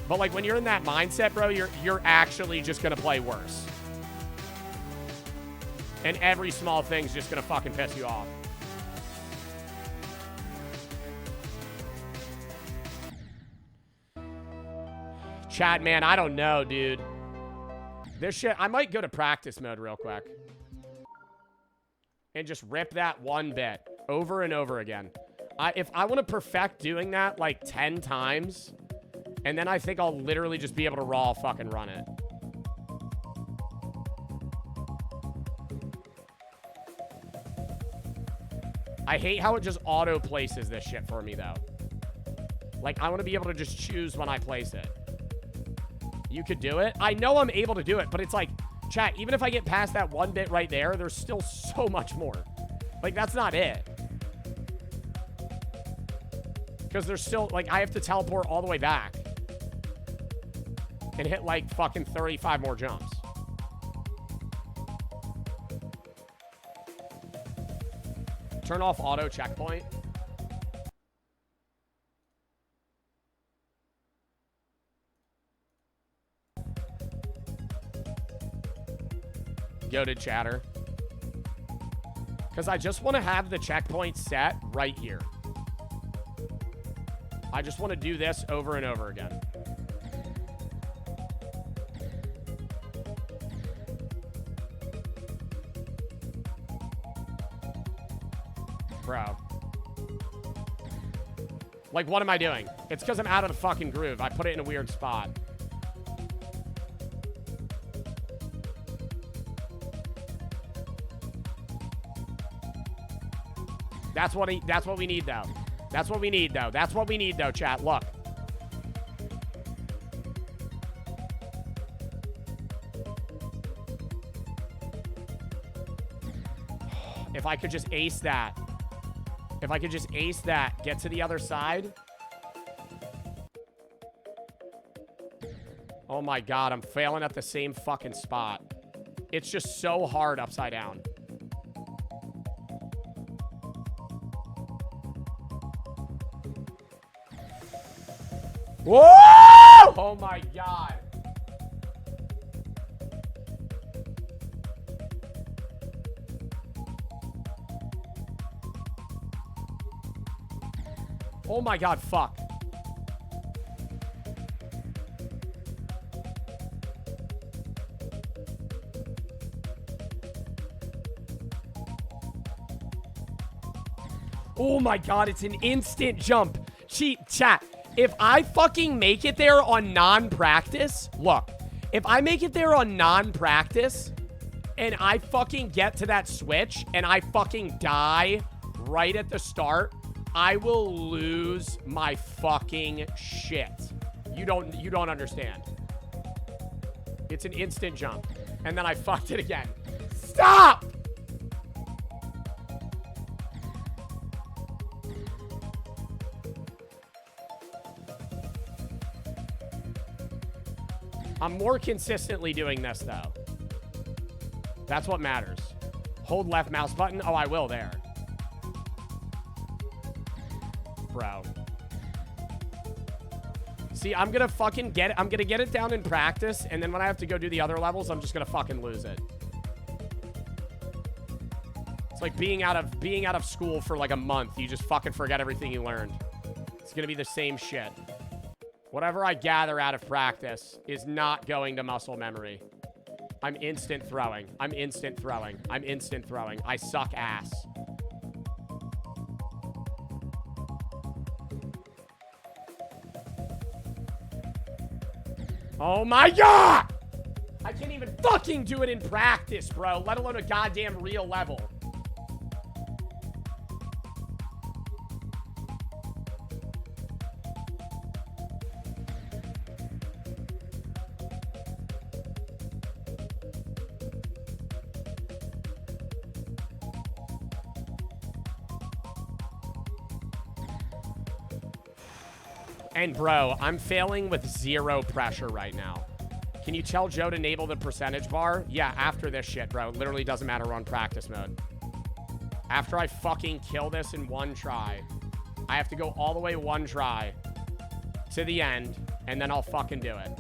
But like when you're in that mindset, bro, you're actually just gonna play worse. And every small thing's just gonna fucking piss you off. Chat, man, I don't know, dude. This shit, I might go to practice mode real quick. And just rip that one bit over and over again. If I want to perfect doing that like 10 times, and then I think I'll literally just be able to raw fucking run it. I hate how it just auto places this shit for me, though. Like, I want to be able to just choose when I place it. You could do it. I know I'm able to do it, but it's like, chat, even if I get past that one bit right there, there's still so much more. Like, that's not it. Because there's still, like, I have to teleport all the way back. And hit, like, fucking 35 more jumps. Turn off auto checkpoint. Goated chatter. Because I just want to have the checkpoint set right here. I just want to do this over and over again. Bro. Like, what am I doing? It's because I'm out of the fucking groove. I put it in a weird spot. That's what we need, though. That's what we need, though. That's what we need, though, chat. Look. If I could just ace that. If I could just ace that, get to the other side. Oh my god, I'm failing at the same fucking spot. It's just so hard upside down. Whoa! Oh my god. Oh my god, fuck. Oh my god, it's an instant jump. Cheat, chat. If I fucking make it there on non-practice, look. If I make it there on non-practice, and I fucking get to that switch, and I fucking die right at the start, I will lose my fucking shit. You don't understand. It's an instant jump. And then I fucked it again. Stop! I'm more consistently doing this, though. That's what matters. Hold left mouse button. Oh, I will there. Bro. See, I'm gonna fucking get it. I'm gonna get it down in practice, and then when I have to go do the other levels, I'm just gonna fucking lose it. It's like being out of school for like a month. You just fucking forget everything you learned. It's gonna be the same shit. Whatever I gather out of practice is not going to muscle memory. I'm instant throwing. I'm instant throwing. I'm instant throwing. I suck ass. Oh my god! I can't even fucking do it in practice, bro, let alone a goddamn real level. And bro, I'm failing with 0 pressure right now. Can you tell Joe to enable the percentage bar? Yeah, after this shit, bro. It literally doesn't matter, we're on practice mode. After I fucking kill this in 1 try, I have to go all the way 1 try to the end, and then I'll fucking do it.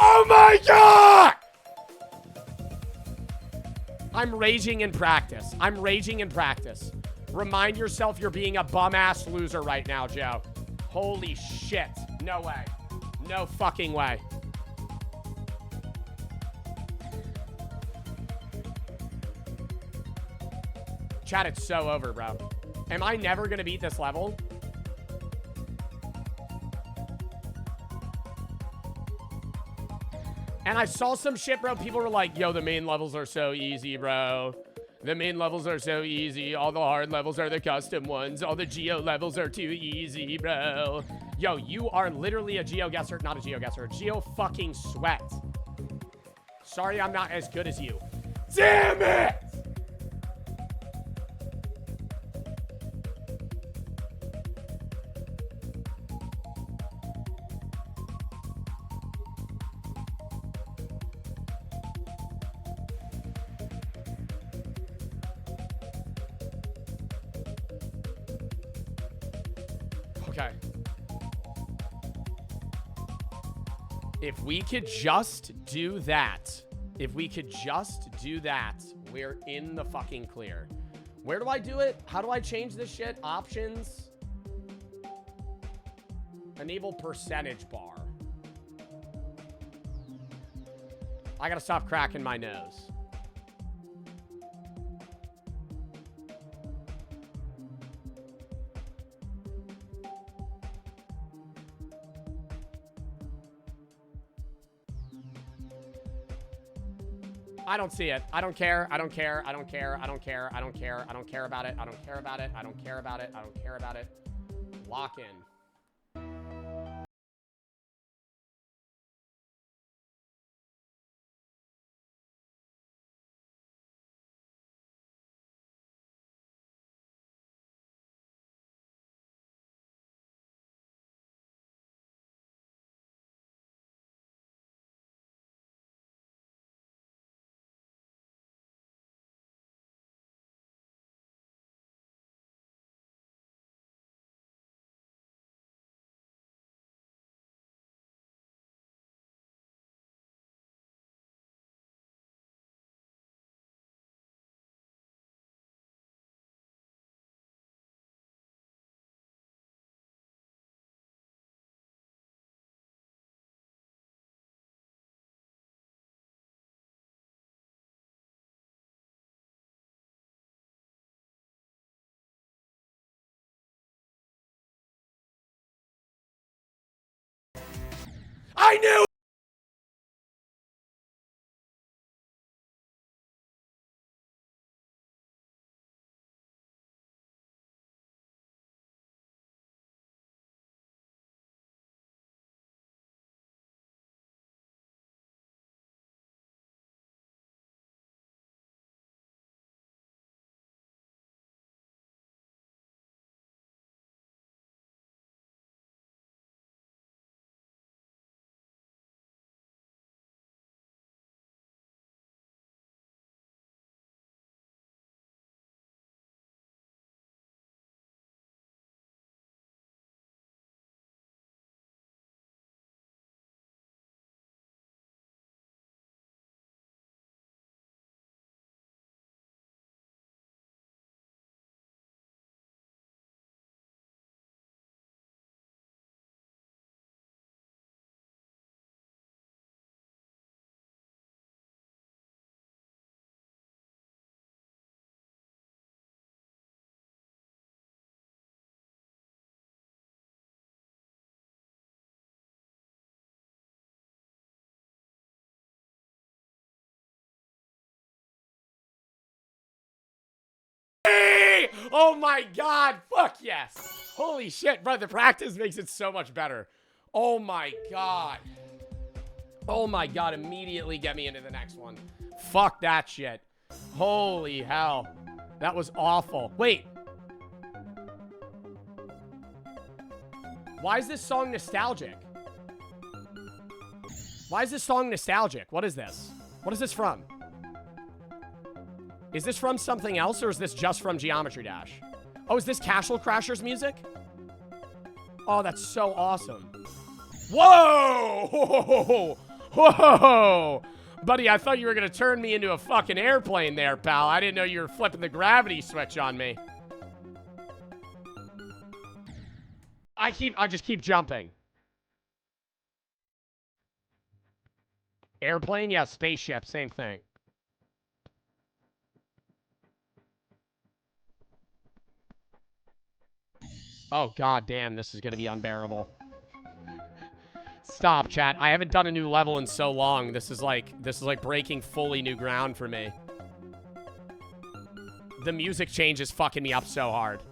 Oh my god! I'm raging in practice. I'm raging in practice. Remind yourself you're being a bum-ass loser right now, Joe. Holy shit. No way. No fucking way. Chat, it's so over, bro. Am I never gonna beat this level? And I saw some shit, bro. People were like, yo, the main levels are so easy, bro. The main levels are so easy. All the hard levels are the custom ones. All the geo levels are too easy, bro. Yo, you are literally a GeoGuessr. Not a GeoGuessr. A Geo fucking sweat. Sorry I'm not as good as you. Damn it! Okay. If we could just do that, we're in the fucking clear. Where do I do it? How do I change this shit? Options. Enable percentage bar. I gotta stop cracking my nose. I don't see it. I don't care. I don't care. I don't care. I don't care. I don't care. I don't care about it. I don't care about it. I don't care about it. I don't care about it. Lock in. I knew Oh my god, fuck yes. Holy shit, bro, the practice makes it so much better. Oh my god. Oh my god, immediately get me into the next one. Fuck that shit. Holy hell. That was awful. Wait. Why is this song nostalgic? Why is this song nostalgic? What is this? What is this from? Is this from something else, or is this just from Geometry Dash? Oh, is this Castle Crashers music? Oh, that's so awesome. Whoa! Whoa! Whoa! Buddy, I thought you were gonna turn me into a fucking airplane there, pal. I didn't know you were flipping the gravity switch on me. I just keep jumping. Airplane? Yeah, spaceship, same thing. Oh, god damn, this is gonna be unbearable. Stop, chat. I haven't done a new level in so long. This is like breaking fully new ground for me. The music change is fucking me up so hard.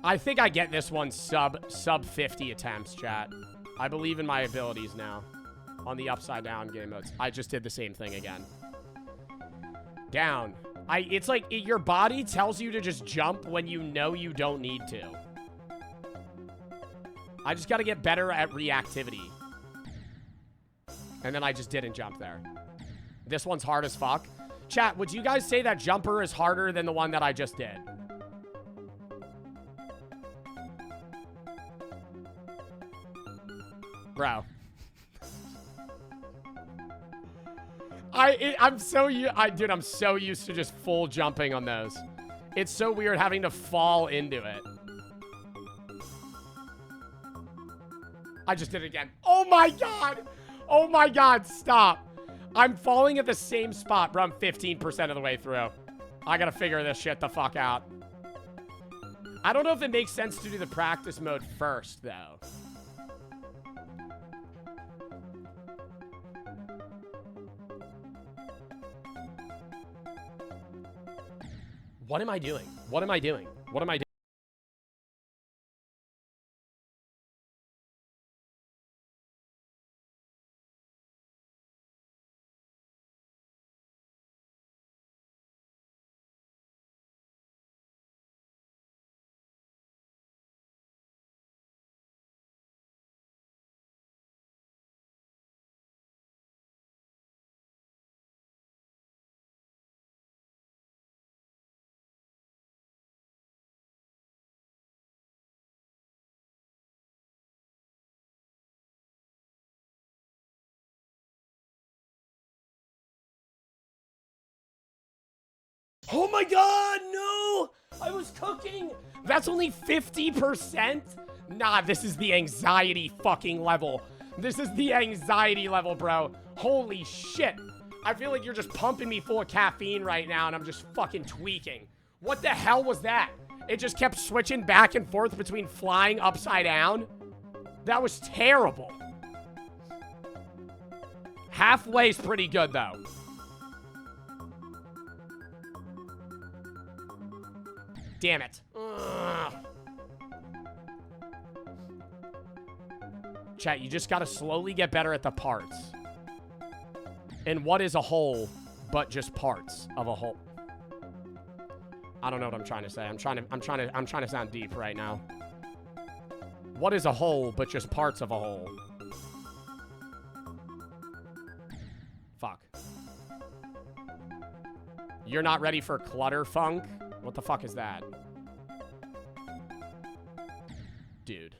I think I get this one sub 50 attempts, chat. I believe in my abilities now. On the upside down game modes. I just did the same thing again. Down. It's like your body tells you to just jump when you know you don't need to. I just gotta get better at reactivity. And then I just didn't jump there. This one's hard as fuck. Chat, would you guys say that jumper is harder than the one that I just did? Bro. I'm so used to just full jumping on those. It's so weird having to fall into it. I just did it again. Oh my god! Oh my god, stop. I'm falling at the same spot, bro. I'm 15% of the way through. I gotta figure this shit the fuck out. I don't know if it makes sense to do the practice mode first, though. What am I doing? What am I doing? What am I doing? Oh my god, no! I was cooking! That's only 50%? Nah, this is the anxiety fucking level. This is the anxiety level, bro. Holy shit. I feel like you're just pumping me full of caffeine right now and I'm just fucking tweaking. What the hell was that? It just kept switching back and forth between flying upside down? That was terrible. Halfway's pretty good, though. Damn it. Ugh. Chat, you just gotta slowly get better at the parts. And what is a whole but just parts of a whole? I don't know what I'm trying to say. I'm trying to sound deep right now. What is a whole but just parts of a whole? Fuck. You're not ready for clutter funk? What the fuck is that? Dude.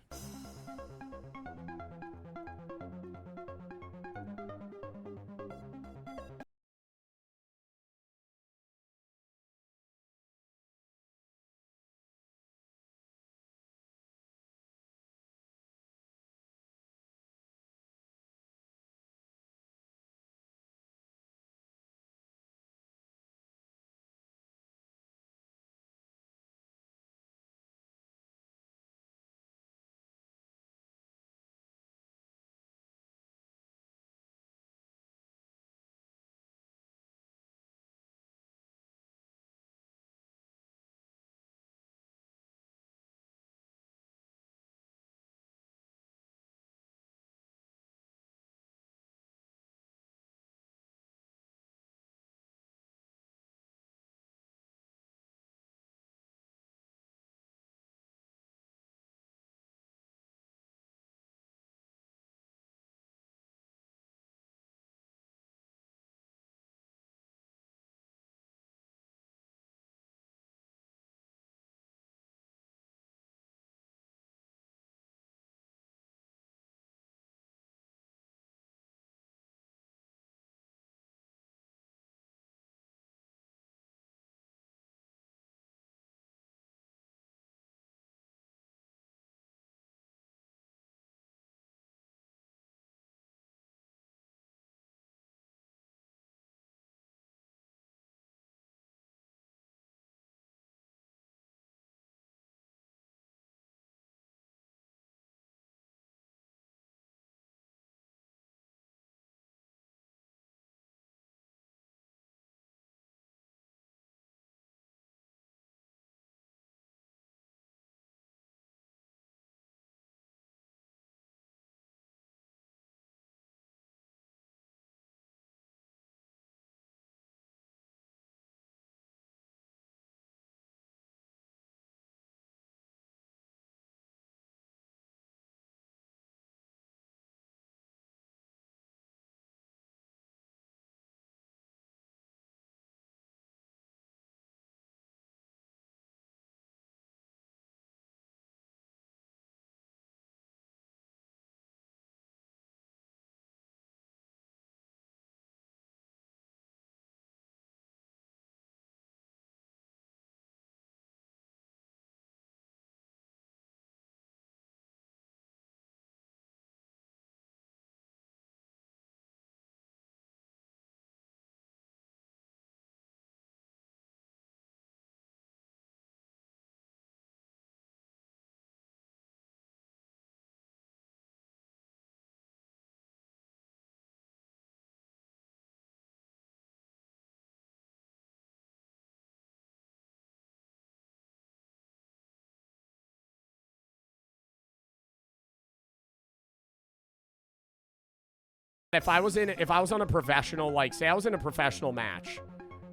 If I was on a professional, like, say I was in a professional match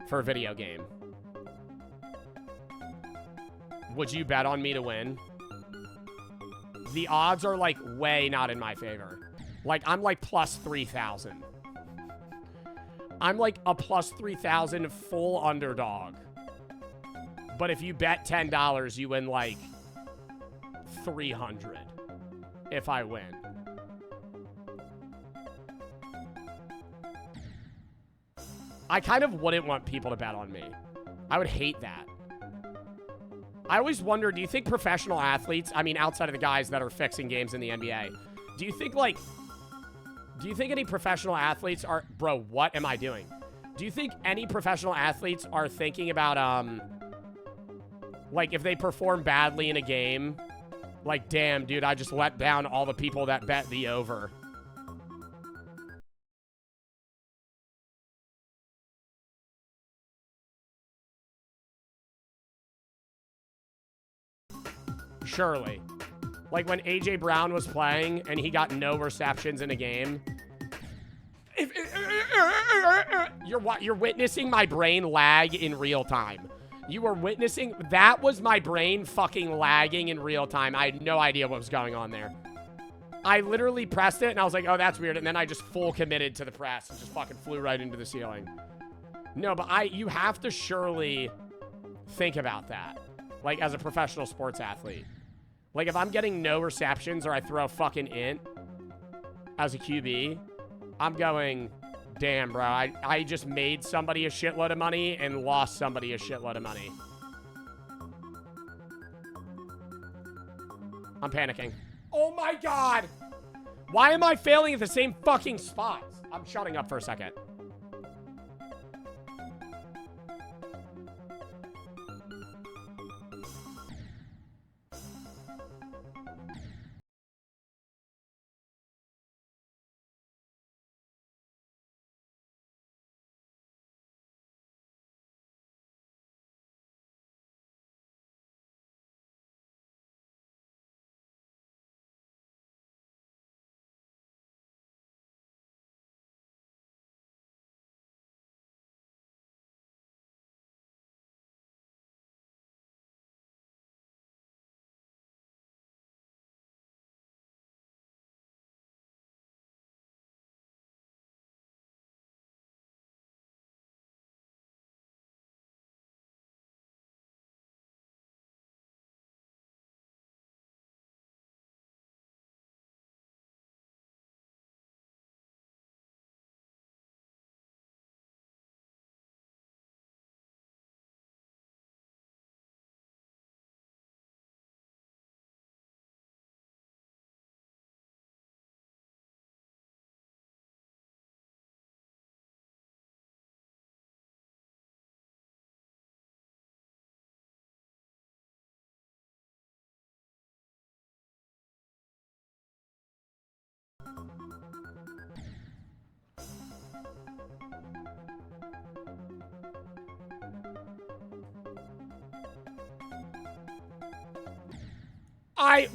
for a video game, would you bet on me to win? The odds are, like, way not in my favor. Like, I'm, like, plus 3,000. I'm, like, a plus 3,000 full underdog. But if you bet $10, you win, like, 300 if I win. I kind of wouldn't want people to bet on me. I would hate that. I always wonder, do you think professional athletes, I mean, outside of the guys that are fixing games in the NBA, do you think, like, do you think any professional athletes are, bro, what am I doing? Do you think any professional athletes are thinking about, like, if they perform badly in a game, like, damn, dude, I just let down all the people that bet the over. Surely. Like when AJ Brown was playing and he got no receptions in a game. You're witnessing my brain lag in real time. You were witnessing, that was my brain fucking lagging in real time. I had no idea what was going on there. I literally pressed it and I was like, oh, that's weird. And then I just full committed to the press and just fucking flew right into the ceiling. No, but you have to surely think about that. Like as a professional sports athlete. Like, if I'm getting no receptions or I throw a fucking int as a QB, I'm going, damn, bro, I just made somebody a shitload of money and lost somebody a shitload of money. I'm panicking. Oh, my God. Why am I failing at the same fucking spots? I'm shutting up for a second.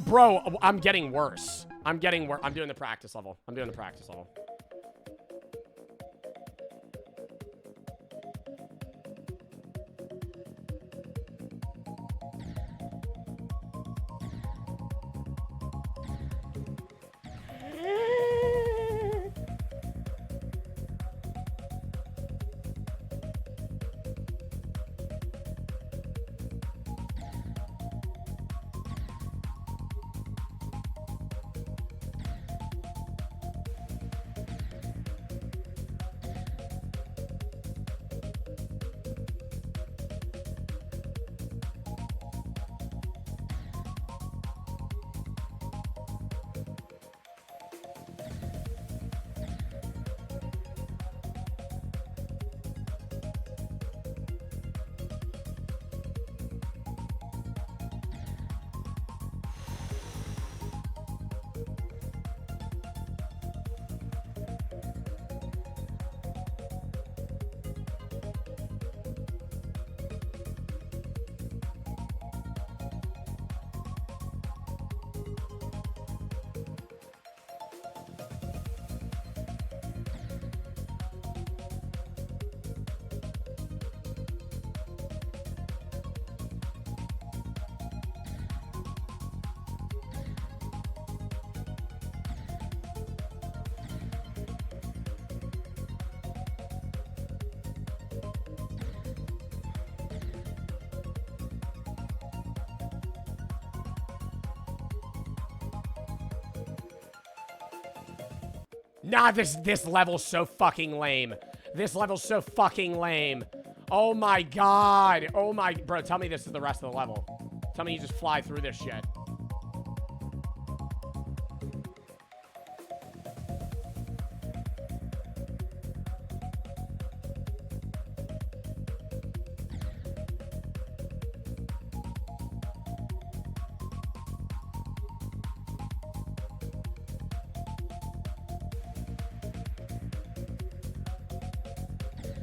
Bro, I'm getting worse. I'm doing the practice level. I'm doing the practice level. Nah, this level's so fucking lame. This level's so fucking lame. Oh my god. Oh my... Bro, tell me this is the rest of the level. Tell me you just fly through this shit.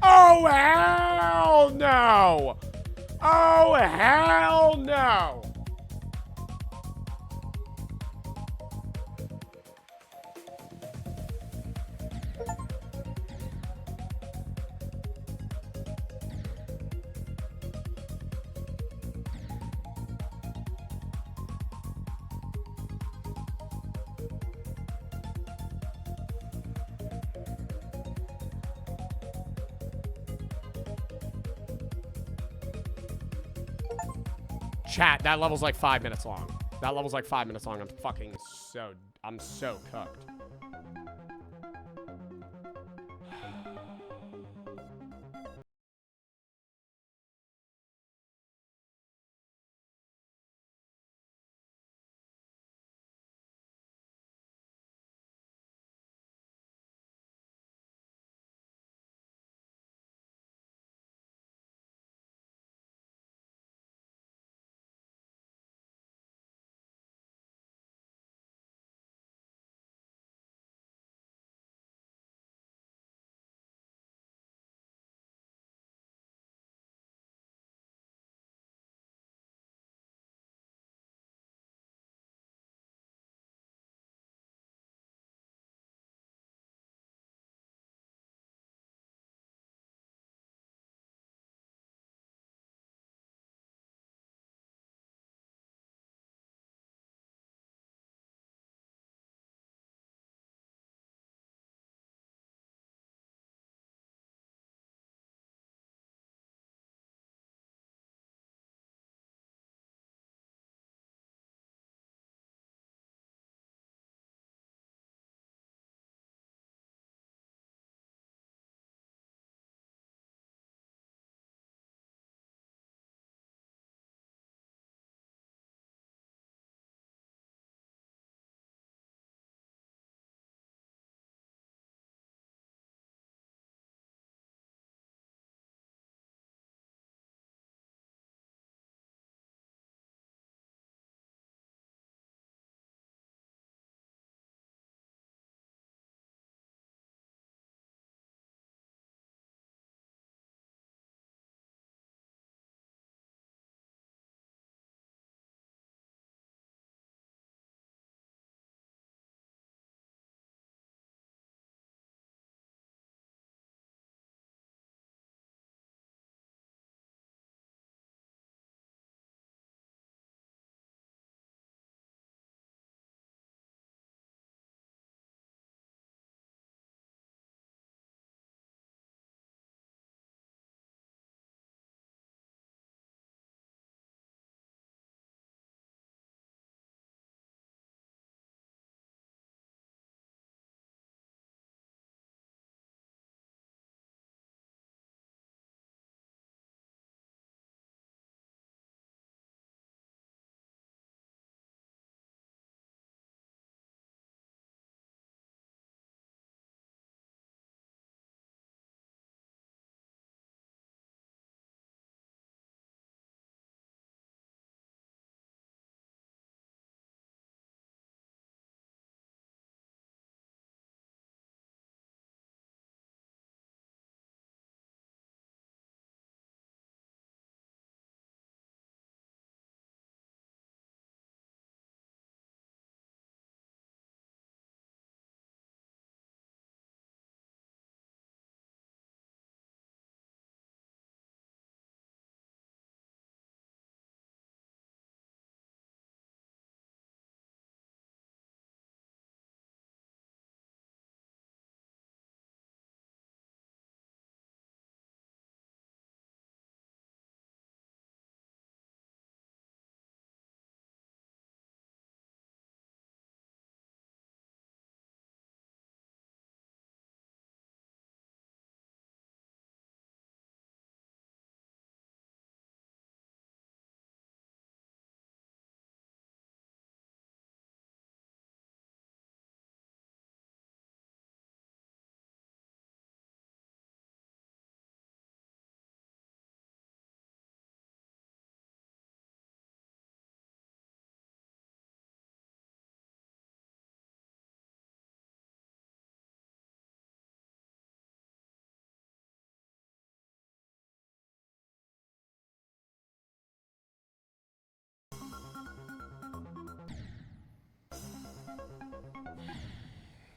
Oh, hell no! Oh, hell no! Chat, that level's like 5 minutes long. That level's like 5 minutes long. I'm so cooked.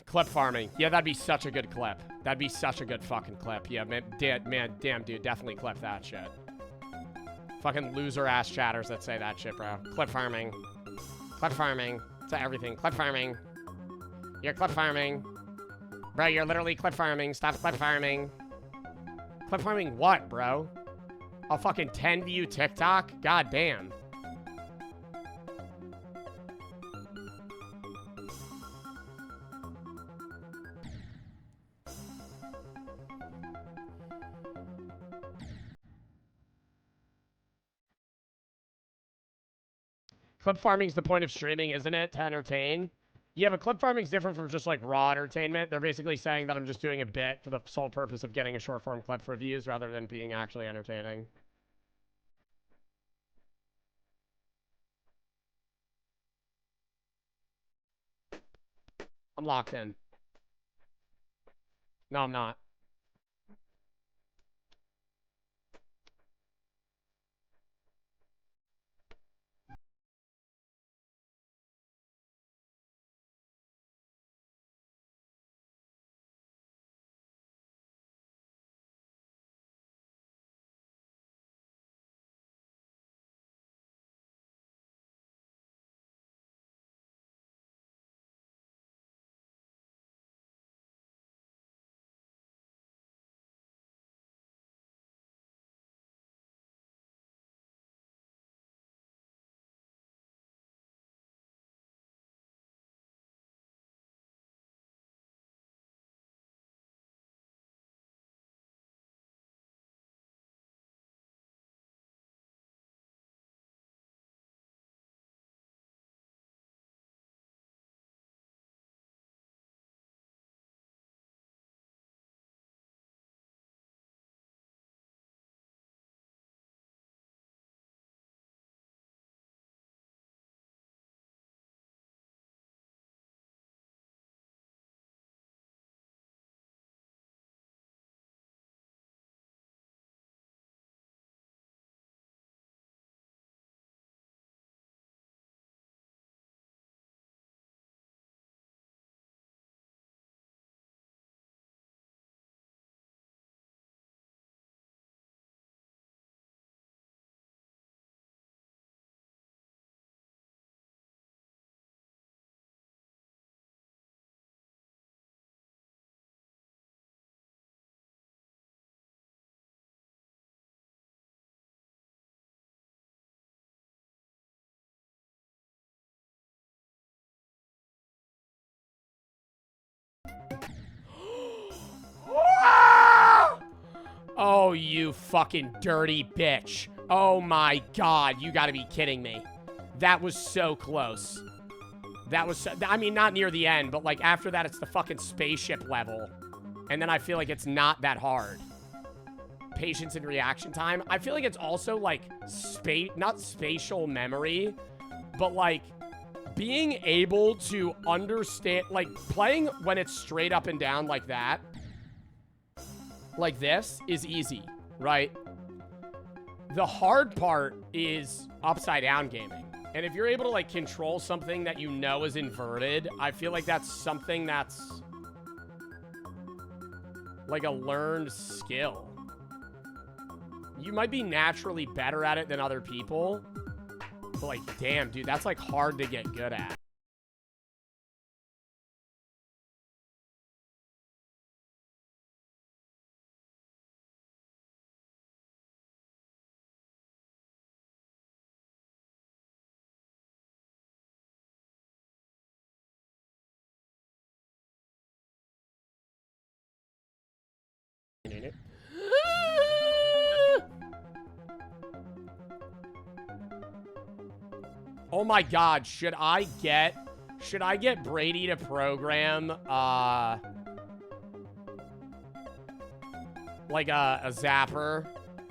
Clip farming. Yeah, that'd be such a good clip. That'd be such a good fucking clip. Yeah, man, damn, dude, definitely clip that shit. Fucking loser-ass chatters that say that shit, bro. Clip farming. Clip farming. To everything. Clip farming. You're clip farming. Bro, you're literally clip farming. Stop clip farming. Clip farming what, bro? A fucking 10-view TikTok? God damn. Clip farming's the point of streaming, isn't it? To entertain? Yeah, but clip farming's different from just like raw entertainment. They're basically saying that I'm just doing a bit for the sole purpose of getting a short form clip for views rather than being actually entertaining. I'm locked in. No, I'm not. Oh, you fucking dirty bitch. Oh my god, you gotta be kidding me. That was so close. That was so, I mean, not near the end, but like after that, it's the fucking spaceship level. And then I feel like it's not that hard. Patience and reaction time. I feel like it's also like not spatial memory, but like being able to understand, like playing when it's straight up and down like that. Like this is easy, right? The hard part is upside down gaming. And if you're able to like control something that you know is inverted, I feel like that's something that's like a learned skill. You might be naturally better at it than other people, but like, damn, dude, that's like hard to get good at. Oh my god, should I get Brady to program like a zapper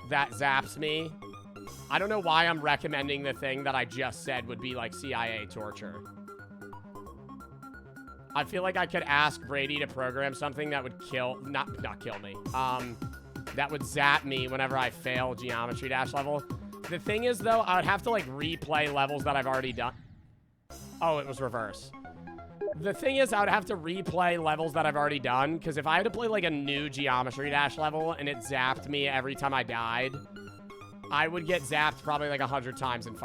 that zaps me? I don't know why I'm recommending the thing that I just said would be like CIA torture. I feel like I could ask Brady to program something that would not kill me. That would zap me whenever I fail Geometry Dash level. The thing is, though, I would have to, like, replay levels that I've already done. Oh, it was reverse. The thing is, I would have to replay levels that I've already done, because if I had to play, like, a new Geometry Dash level and it zapped me every time I died, I would get zapped probably, like, 100 times in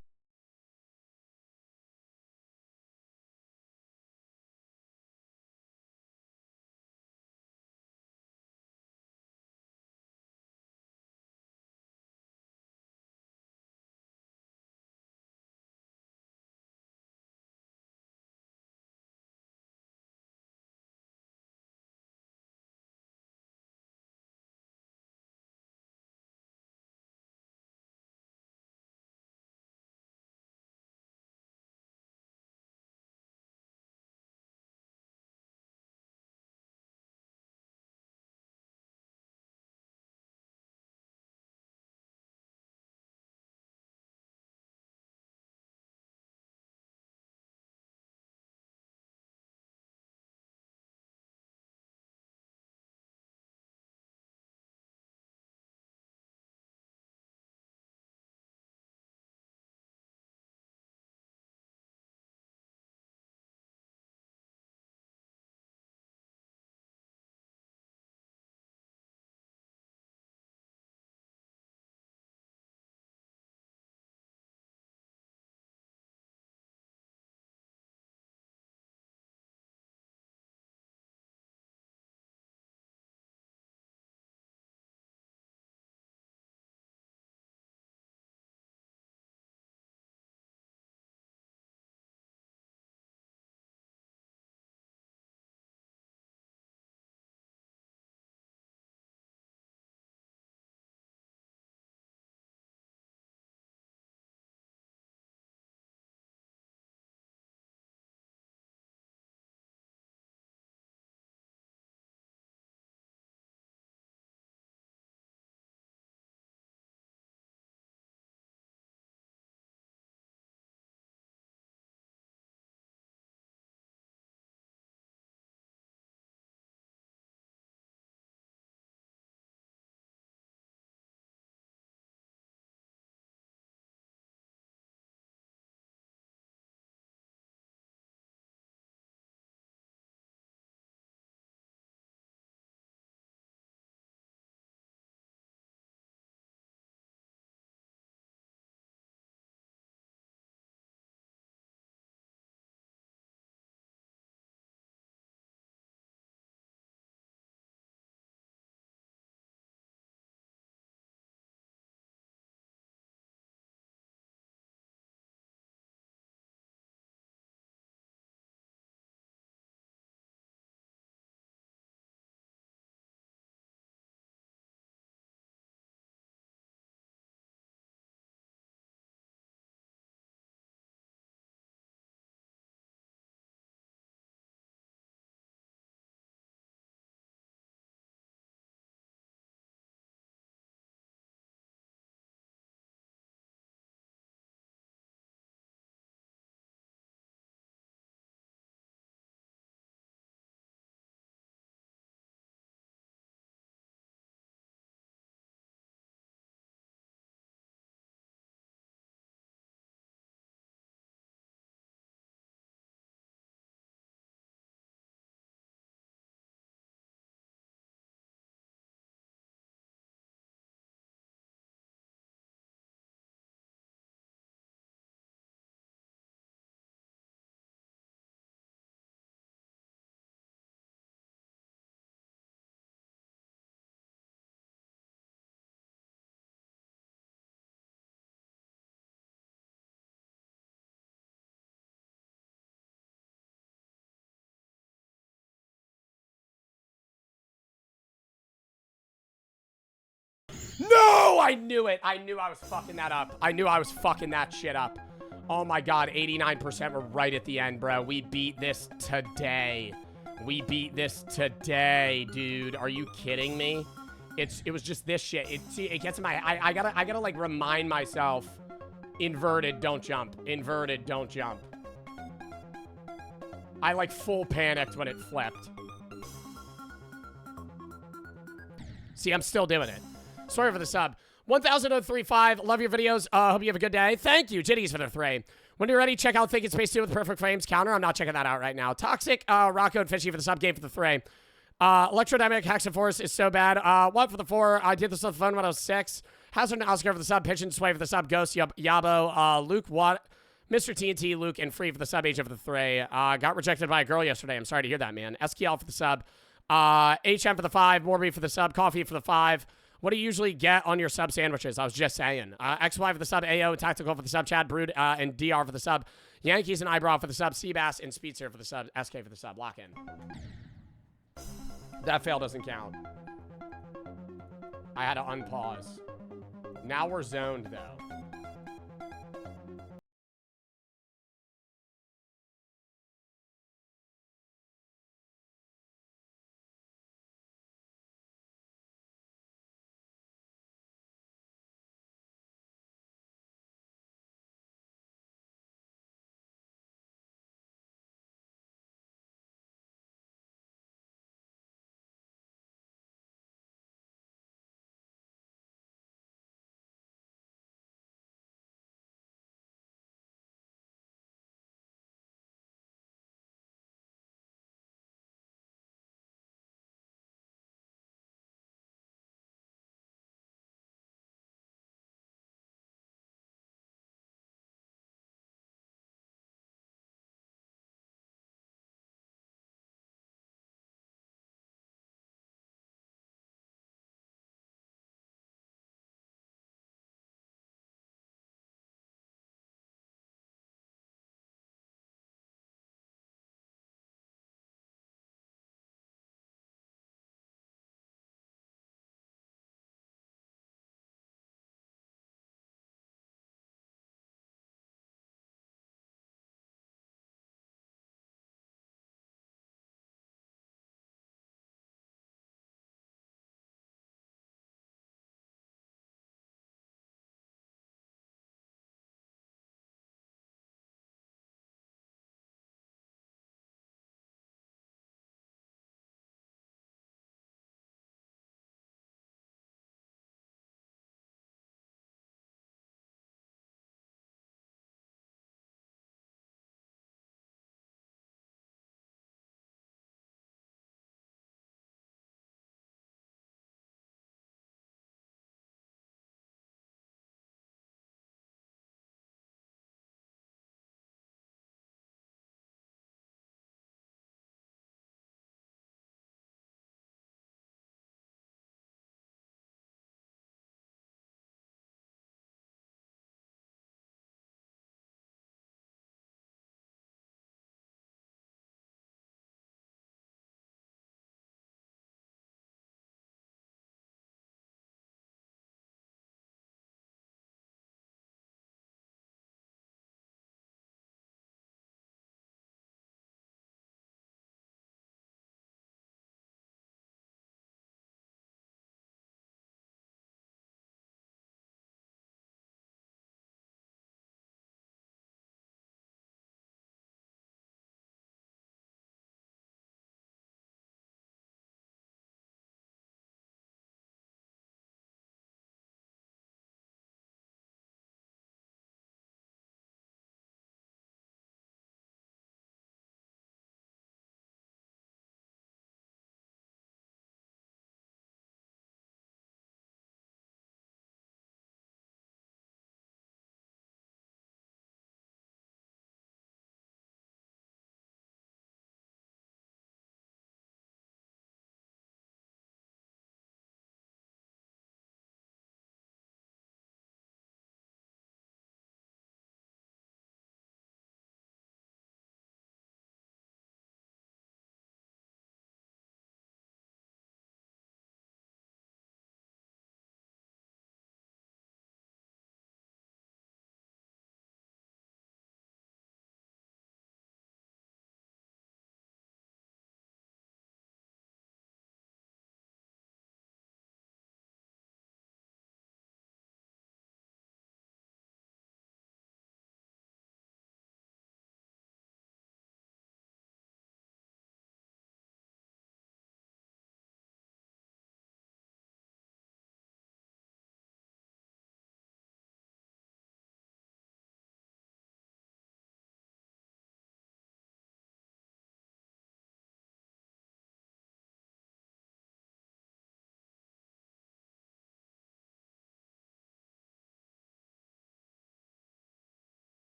No! I knew it. I knew I was fucking that up. I knew I was fucking that shit up. Oh my god, 89% were right at the end, bro. We beat this today. We beat this today, dude. Are you kidding me? It was just this shit. It gets in my... I gotta like remind myself. Inverted, don't jump. Inverted, don't jump. I like full panicked when it flipped. See, I'm still doing it. Sorry for the sub. 1035. Love your videos. Hope you have a good day. Thank you, Jitties, for the 3. When you're ready, check out Think in Space 2 with Perfect Frames counter. I'm not checking that out right now. Toxic, Rocco, and Fishy for the sub game for the 3. Electrodynamic Hexaforce is so bad. 1 for the 4. I did this on the phone when I was 6. Hazard and Oscar for the sub. Pitch and Sway for the sub. Ghost, Yabo, Luke, Mr. TNT, Luke, and Free for the sub. Agent for the 3. Got rejected by a girl yesterday. I'm sorry to hear that, man. SKL for the sub. HM for the 5. Morby for the sub. Coffee for the 5. What do you usually get on your sub sandwiches? I was just saying. XY for the sub. AO, Tactical for the sub. Chad, Brood, and DR for the sub. Yankees and Eyebrow for the sub. Seabass and Speedster for the sub. SK for the sub. Lock in. That fail doesn't count. I had to unpause. Now we're zoned, though.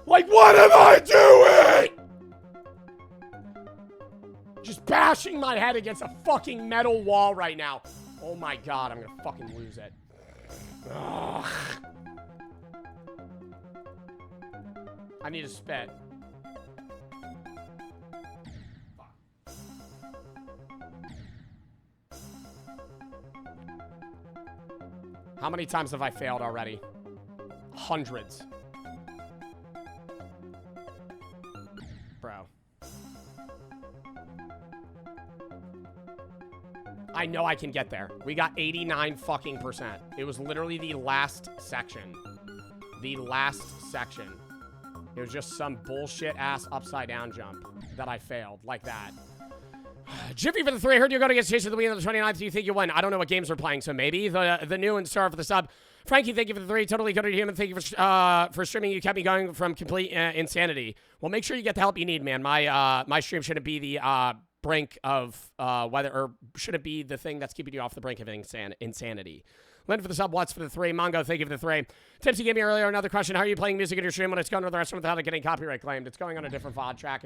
Like, what am I doing? Just bashing my head against a fucking metal wall right now. Oh my god, I'm gonna fucking lose it. Ugh. I need to spit. How many times have I failed already? Hundreds. Bro. I know I can get there. We got 89 fucking %. It was literally the last section. The last section. It was just some bullshit ass upside down jump that I failed like that. Jiffy for the 3. I heard you're going against Jason the weekend of the 29th. Do you think you win? I don't know what games we're playing, so maybe. The new and star for the sub. Frankie, thank you for the 3. Totally coded human. Thank you for streaming. You kept me going from complete insanity. Well, make sure you get the help you need, man. My stream shouldn't be the brink of whether, or should it be the thing that's keeping you off the brink of insanity. Lynn for the sub, Watts for the 3. Mongo, thank you for the 3. Tipsy gave me earlier another question. How are you playing music in your stream when it's going to the restaurant without it getting copyright claimed? It's going on a different VOD track.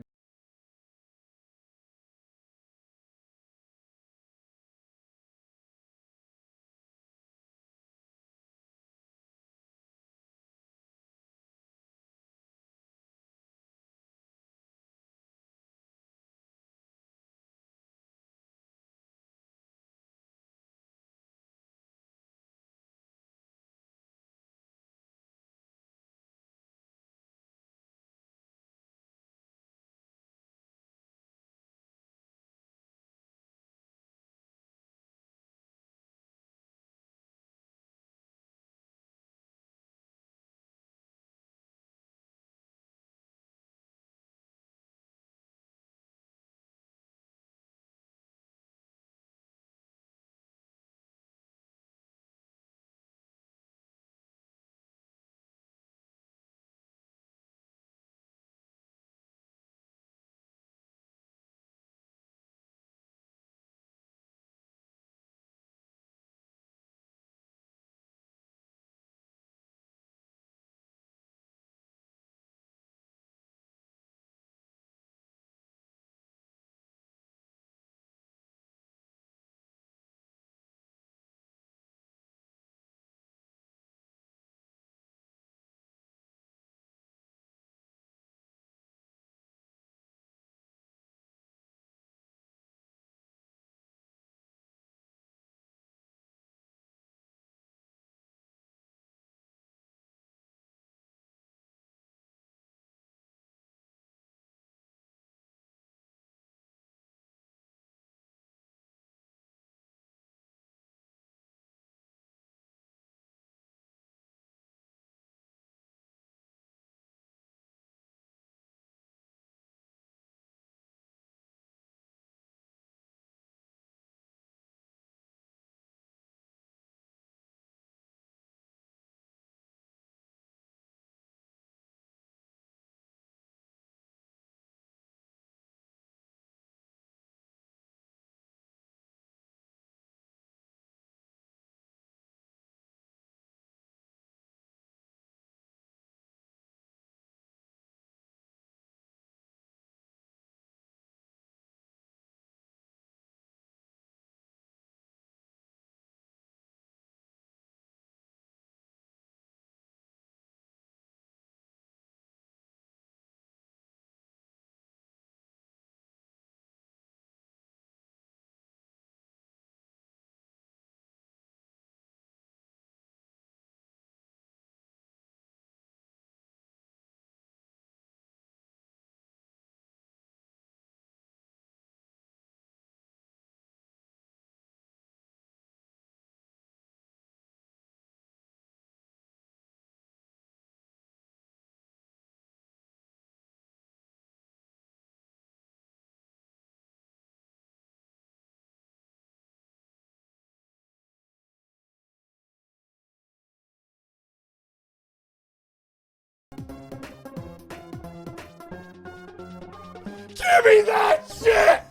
Give me that shit!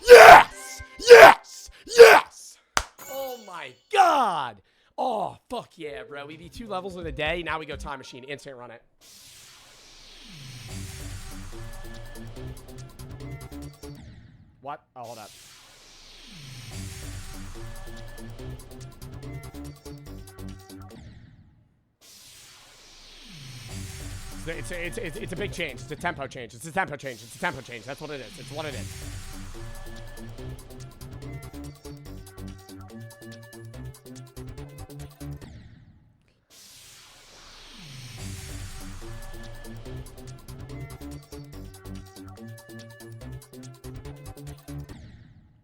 Yes! Yes! Yes! Oh my god! Oh, fuck yeah, bro. We beat 2 levels in a day. Now we go time machine. Instant run it. What? Oh, hold up. It's a big change. It's a tempo change. It's a tempo change. It's a tempo change. That's what it is. It's what it is.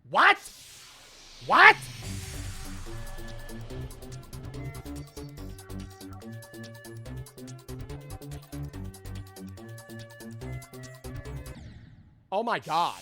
What? What? Oh my God.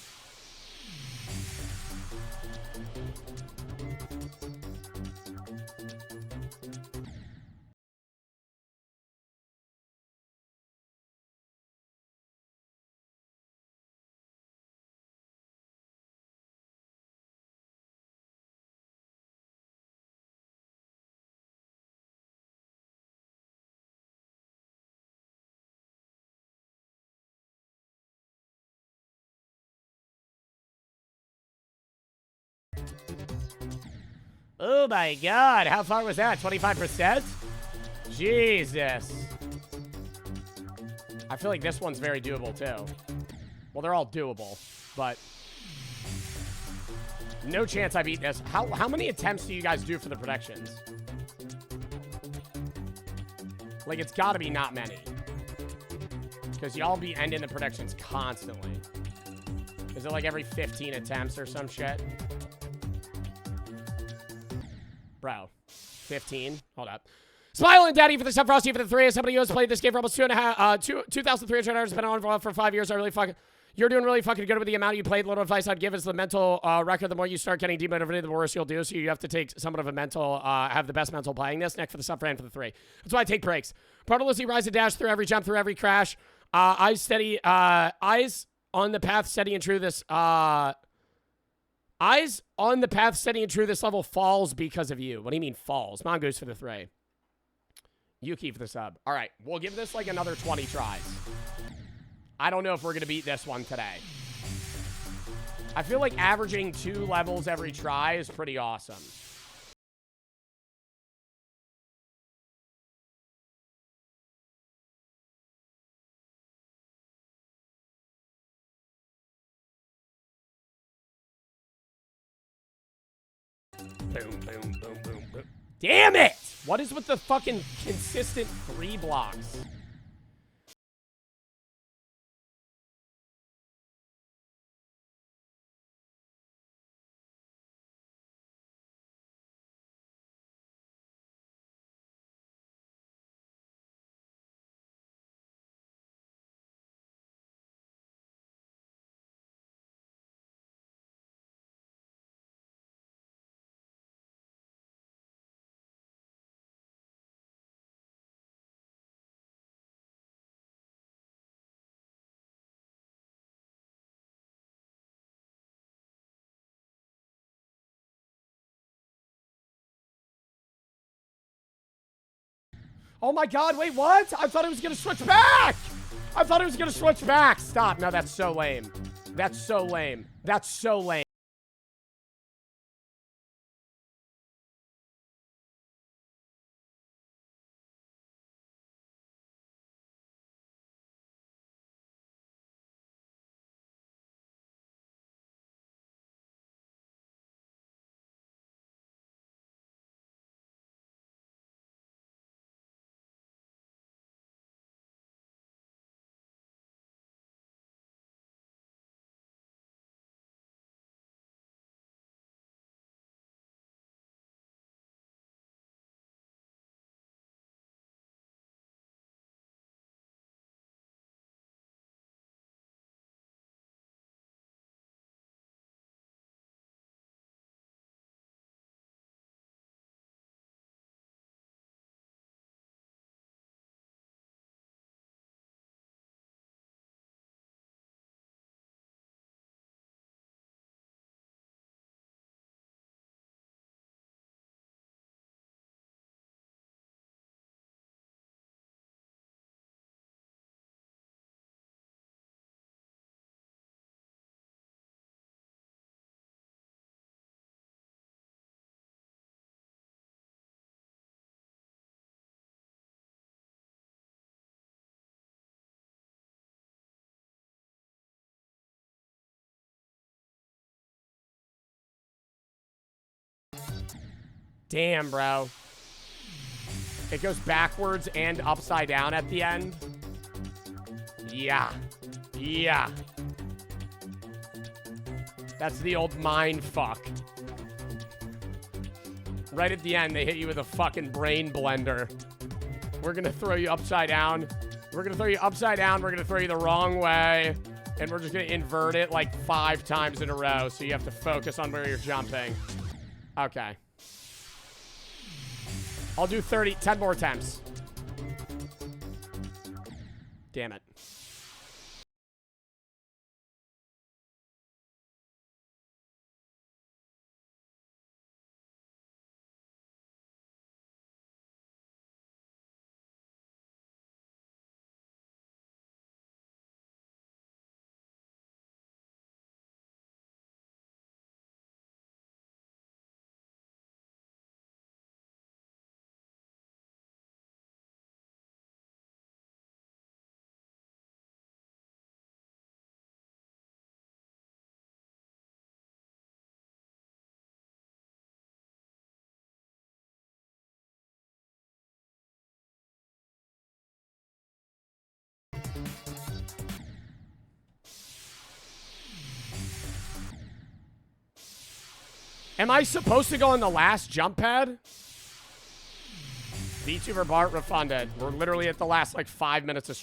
Oh my God, how far was that? 25%? Jesus. I feel like this one's very doable too. Well, they're all doable, but no chance I beat this. How many attempts do you guys do for the predictions? Like, it's gotta be not many. Because y'all be ending the predictions constantly. Is it like every 15 attempts or some shit? Bro, 15? Hold up. Smile and Daddy for the sub, Frosty for the 3. As somebody who has played this game for almost 2,300 hours, been on for 5 years. You're doing really fucking good with the amount you played. Little advice I'd give is the mental record. The more you start getting demotivated, the worse you'll do. So you have to take somewhat of a mental, have the best mental playing this. Next for the sub, Fran for the 3. That's why I take breaks. Bartolozzi, rise and dash through every jump, through every crash. Eyes steady, eyes on the path, steady and true. Eyes on the path, steady and true. This level falls because of you. What do you mean falls? Mongoose for the 3. Yuki for the sub. All right, we'll give this like another 20 tries. I don't know if we're going to beat this one today. I feel like averaging 2 levels every try is pretty awesome. Boom, boom, boom, boom, boom. Damn it! What is with the fucking consistent 3 blocks? Oh my God, wait, what? I thought it was gonna switch back! I thought it was gonna switch back! Stop, no, that's so lame. That's so lame. That's so lame. Damn, bro. It goes backwards and upside down at the end. Yeah. Yeah. That's the old mind fuck. Right at the end, they hit you with a fucking brain blender. We're gonna throw you upside down. We're gonna throw you upside down. We're gonna throw you the wrong way. And we're just gonna invert it like 5 times in a row. So you have to focus on where you're jumping. Okay. I'll do 10 more attempts. Damn it. Am I supposed to go on the last jump pad? VTuber Bart refunded. We're literally at the last like 5 minutes of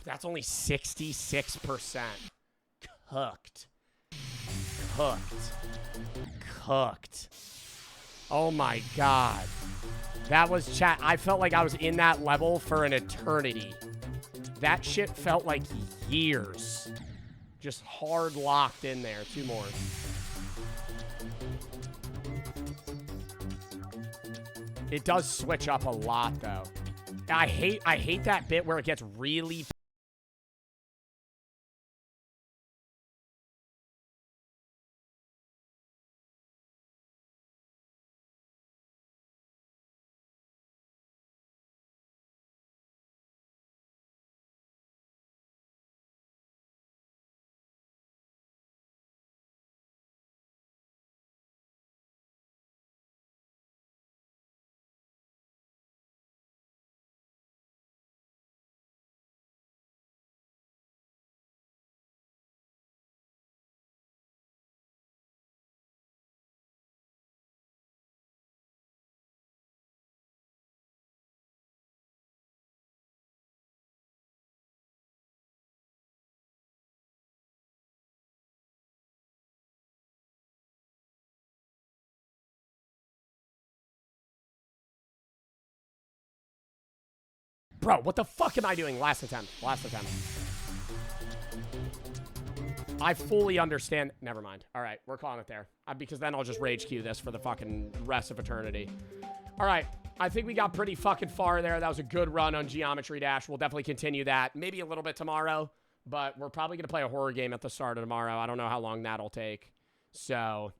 That's only 66%. Cooked. Cooked. Cooked. Oh my god. That was chat. I felt like I was in that level for an eternity. That shit felt like years. Just hard locked in there. 2 more. It does switch up a lot though. I hate that bit where it gets really Bro, what the fuck am I doing? Last attempt. Last attempt. I fully understand. Never mind. All right, we're calling it there. Because then I'll just rage queue this for the fucking rest of eternity. All right, I think we got pretty fucking far there. That was a good run on Geometry Dash. We'll definitely continue that. Maybe a little bit tomorrow, but we're probably going to play a horror game at the start of tomorrow. I don't know how long that'll take. So,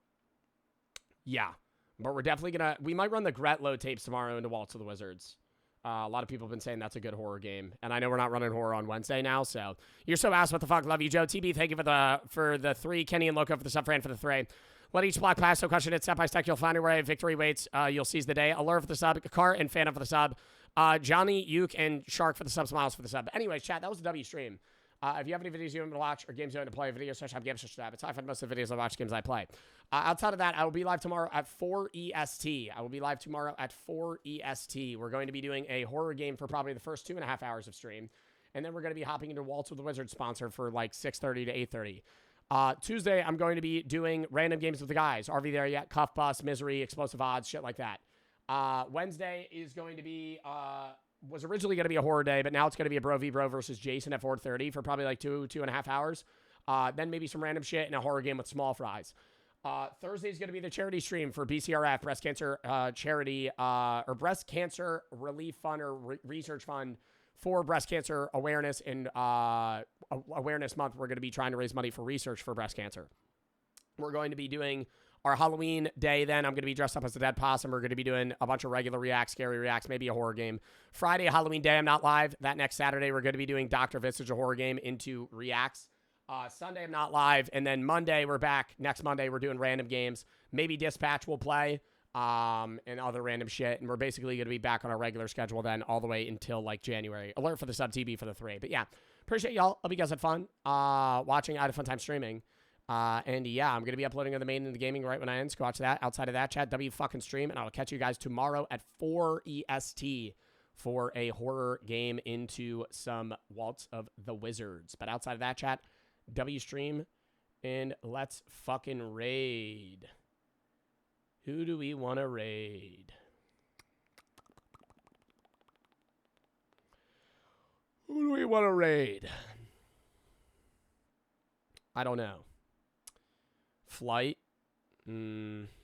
yeah. But we're definitely going to... We might run the Gretlo tapes tomorrow into Waltz of the Wizards. A lot of people have been saying that's a good horror game. And I know we're not running horror on Wednesday now, so. You're so ass, what the fuck? Love you, Joe. TB, thank you for the 3. Kenny and Loco for the sub-friend for the 3. Let each block pass, so question it step by step. You'll find your way. Victory waits. You'll seize the day. Allure for the sub. Car and Phantom for the sub. Johnny, Uke, and Shark for the sub. Smiles for the sub. Anyways, chat, that was a W stream. If you have any videos you want me to watch or games you want to play, video search up games search tab. It's I find most of the videos I watch, games I play. Outside of that, I will be live tomorrow at 4 EST. I will be live tomorrow at 4 EST. We're going to be doing a horror game for probably the first 2.5 hours of stream. And then we're going to be hopping into Waltz with the Wizard sponsor for like 6:30 to 8:30. Tuesday, I'm going to be doing random games with the guys. RV There Yet, Cuff Bus, Misery, Explosive Odds, shit like that. Wednesday is going to be, was originally going to be a horror day, but now it's going to be a Bro v Bro versus Jason at 4:30 for probably like 2.5 hours. Then maybe some random shit and a horror game with small fries. Thursday is going to be the charity stream for BCRF, Breast Cancer Charity, or Breast Cancer Relief Fund or Research Fund for breast cancer awareness and awareness month. We're going to be trying to raise money for research for breast cancer. We're going to be doing our Halloween day then. I'm going to be dressed up as a dead possum. We're going to be doing a bunch of regular reacts, scary reacts, maybe a horror game. Friday, Halloween day, I'm not live. That next Saturday, we're going to be doing Dr. Visage, a horror game, into reacts. Sunday, I'm not live. And then Monday, we're back. Next Monday, we're doing random games. Maybe Dispatch will play. And other random shit. And we're basically going to be back on our regular schedule then all the way until like January. Alert for the sub TB for the 3. But yeah, appreciate y'all. Hope you guys had fun watching. I had a fun time streaming. And yeah, I'm going to be uploading on the main in the gaming right when I end. So watch that. Outside of that, chat, fucking stream. And I'll catch you guys tomorrow at 4 EST for a horror game into some Waltz of the Wizards. But outside of that, chat, stream and let's fucking raid. Who do we want to raid? Who do we want to raid? I don't know. Flight? Bro,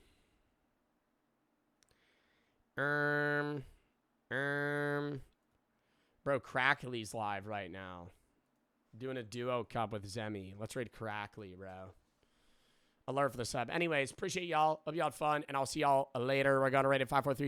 Crackley's live right now. Doing a duo cup with Zemi. Let's raid Crackley, bro. Alert for the sub. Anyways, appreciate y'all. Hope y'all had fun, and I'll see y'all later. We're going to rate it 5, 4, 3, 2,